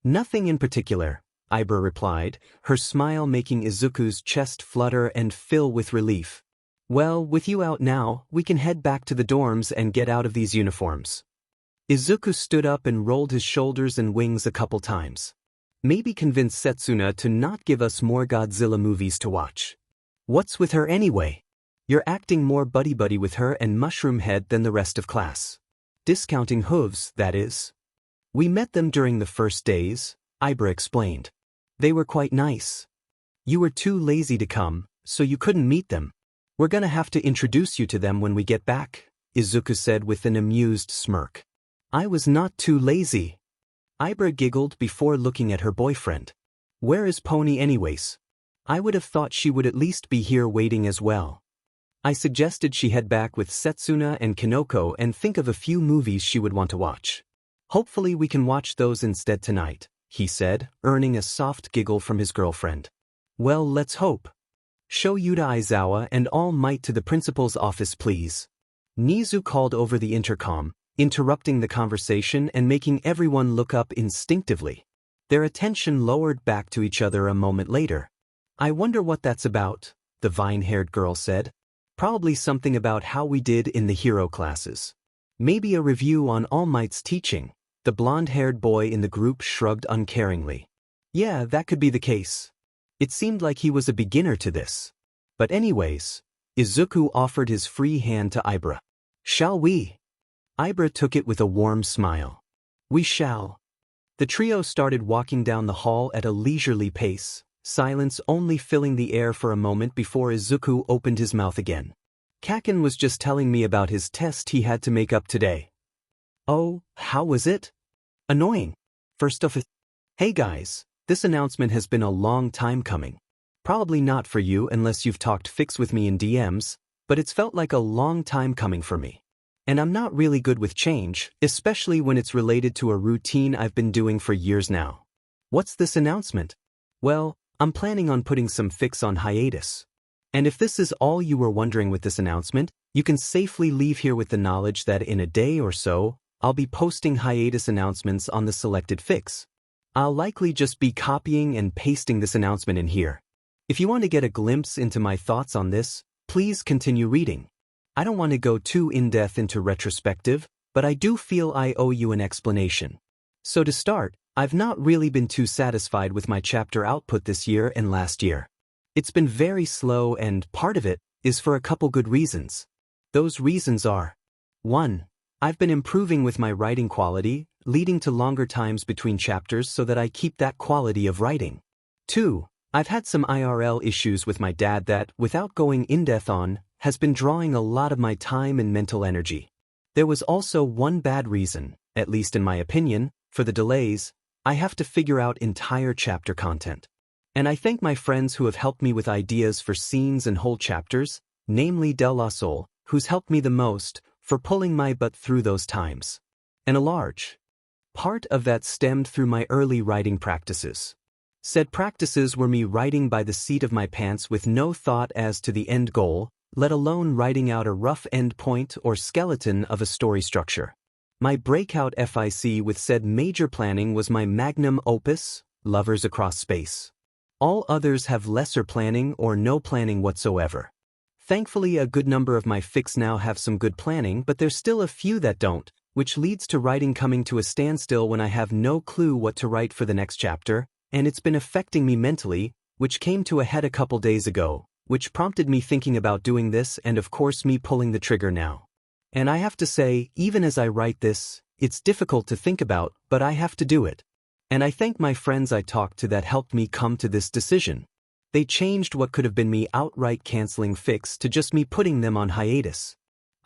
"Nothing in particular," Ibra replied, her smile making Izuku's chest flutter and fill with relief. "Well, with you out now, we can head back to the dorms and get out of these uniforms." Izuku stood up and rolled his shoulders and wings a couple times. "Maybe convince Setsuna to not give us more Godzilla movies to watch. What's with her anyway? You're acting more buddy-buddy with her and Mushroom Head than the rest of class." Discounting hooves, that is. We met them during the first days, Ibra explained. They were quite nice. You were too lazy to come, so you couldn't meet them. We're gonna have to introduce you to them when we get back, Izuku said with an amused smirk. I was not too lazy. Ibra giggled before looking at her boyfriend. Where is Pony anyways? I would have thought she would at least be here waiting as well. I suggested she head back with Setsuna and Kinoko and think of a few movies she would want to watch. Hopefully we can watch those instead tonight, he said, earning a soft giggle from his girlfriend. Well, let's hope. Show Yuta Aizawa and All Might to the principal's office please. Nizu called over the intercom, interrupting the conversation and making everyone look up instinctively. Their attention lowered back to each other a moment later. I wonder what that's about, the vine-haired girl said. Probably something about how we did in the hero classes. Maybe a review on All Might's teaching, the blonde-haired boy in the group shrugged uncaringly. Yeah, that could be the case. It seemed like he was a beginner to this. But anyways, Izuku offered his free hand to Ibra. Shall we? Ibra took it with a warm smile. We shall. The trio started walking down the hall at a leisurely pace, silence only filling the air for a moment before Izuku opened his mouth again. Kaken was just telling me about his test he had to make up today. Oh, how was it? Annoying. First off, hey guys, this announcement has been a long time coming. Probably not for you unless you've talked fix with me in DMs, but it's felt like a long time coming for me. And I'm not really good with change, especially when it's related to a routine I've been doing for years now. What's this announcement? Well, I'm planning on putting some fix on hiatus. And if this is all you were wondering with this announcement, you can safely leave here with the knowledge that in a day or so, I'll be posting hiatus announcements on the selected fix. I'll likely just be copying and pasting this announcement in here. If you want to get a glimpse into my thoughts on this, please continue reading. I don't want to go too in-depth into retrospective, but I do feel I owe you an explanation. So to start, I've not really been too satisfied with my chapter output this year and last year. It's been very slow and part of it is for a couple good reasons. Those reasons are: 1. I've been improving with my writing quality, leading to longer times between chapters so that I keep that quality of writing. 2. I've had some IRL issues with my dad that, without going in-depth on, has been drawing a lot of my time and mental energy. There was also one bad reason, at least in my opinion, for the delays. I have to figure out entire chapter content. And I thank my friends who have helped me with ideas for scenes and whole chapters, namely Del La Sol, who's helped me the most, for pulling my butt through those times. And a large part of that stemmed through my early writing practices. Said practices were me writing by the seat of my pants with no thought as to the end goal, let alone writing out a rough end point or skeleton of a story structure. My breakout FIC with said major planning was my magnum opus, Lovers Across Space. All others have lesser planning or no planning whatsoever. Thankfully, a good number of my fics now have some good planning, but there's still a few that don't, which leads to writing coming to a standstill when I have no clue what to write for the next chapter, and it's been affecting me mentally, which came to a head a couple days ago, which prompted me thinking about doing this and of course me pulling the trigger now. And I have to say, even as I write this, it's difficult to think about, but I have to do it. And I thank my friends I talked to that helped me come to this decision. They changed what could have been me outright canceling fics to just me putting them on hiatus.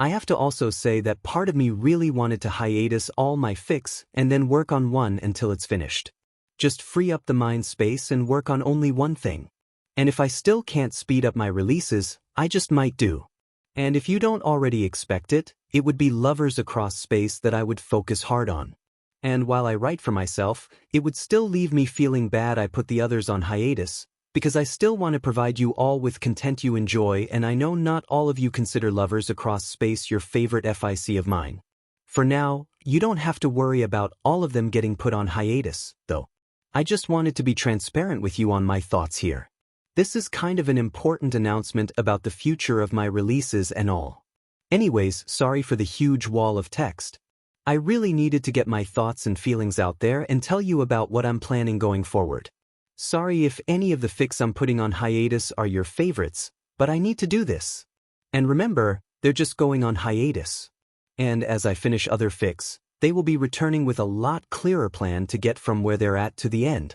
I have to also say that part of me really wanted to hiatus all my fics and then work on one until it's finished. Just free up the mind space and work on only one thing. And if I still can't speed up my releases, I just might do. And if you don't already expect it, it would be Lovers Across Space that I would focus hard on. And while I write for myself, it would still leave me feeling bad I put the others on hiatus, because I still want to provide you all with content you enjoy, and I know not all of you consider Lovers Across Space your favorite FIC of mine. For now, you don't have to worry about all of them getting put on hiatus, though. I just wanted to be transparent with you on my thoughts here. This is kind of an important announcement about the future of my releases and all. Anyways, sorry for the huge wall of text. I really needed to get my thoughts and feelings out there and tell you about what I'm planning going forward. Sorry if any of the fics I'm putting on hiatus are your favorites, but I need to do this. And remember, they're just going on hiatus. And as I finish other fics, they will be returning with a lot clearer plan to get from where they're at to the end.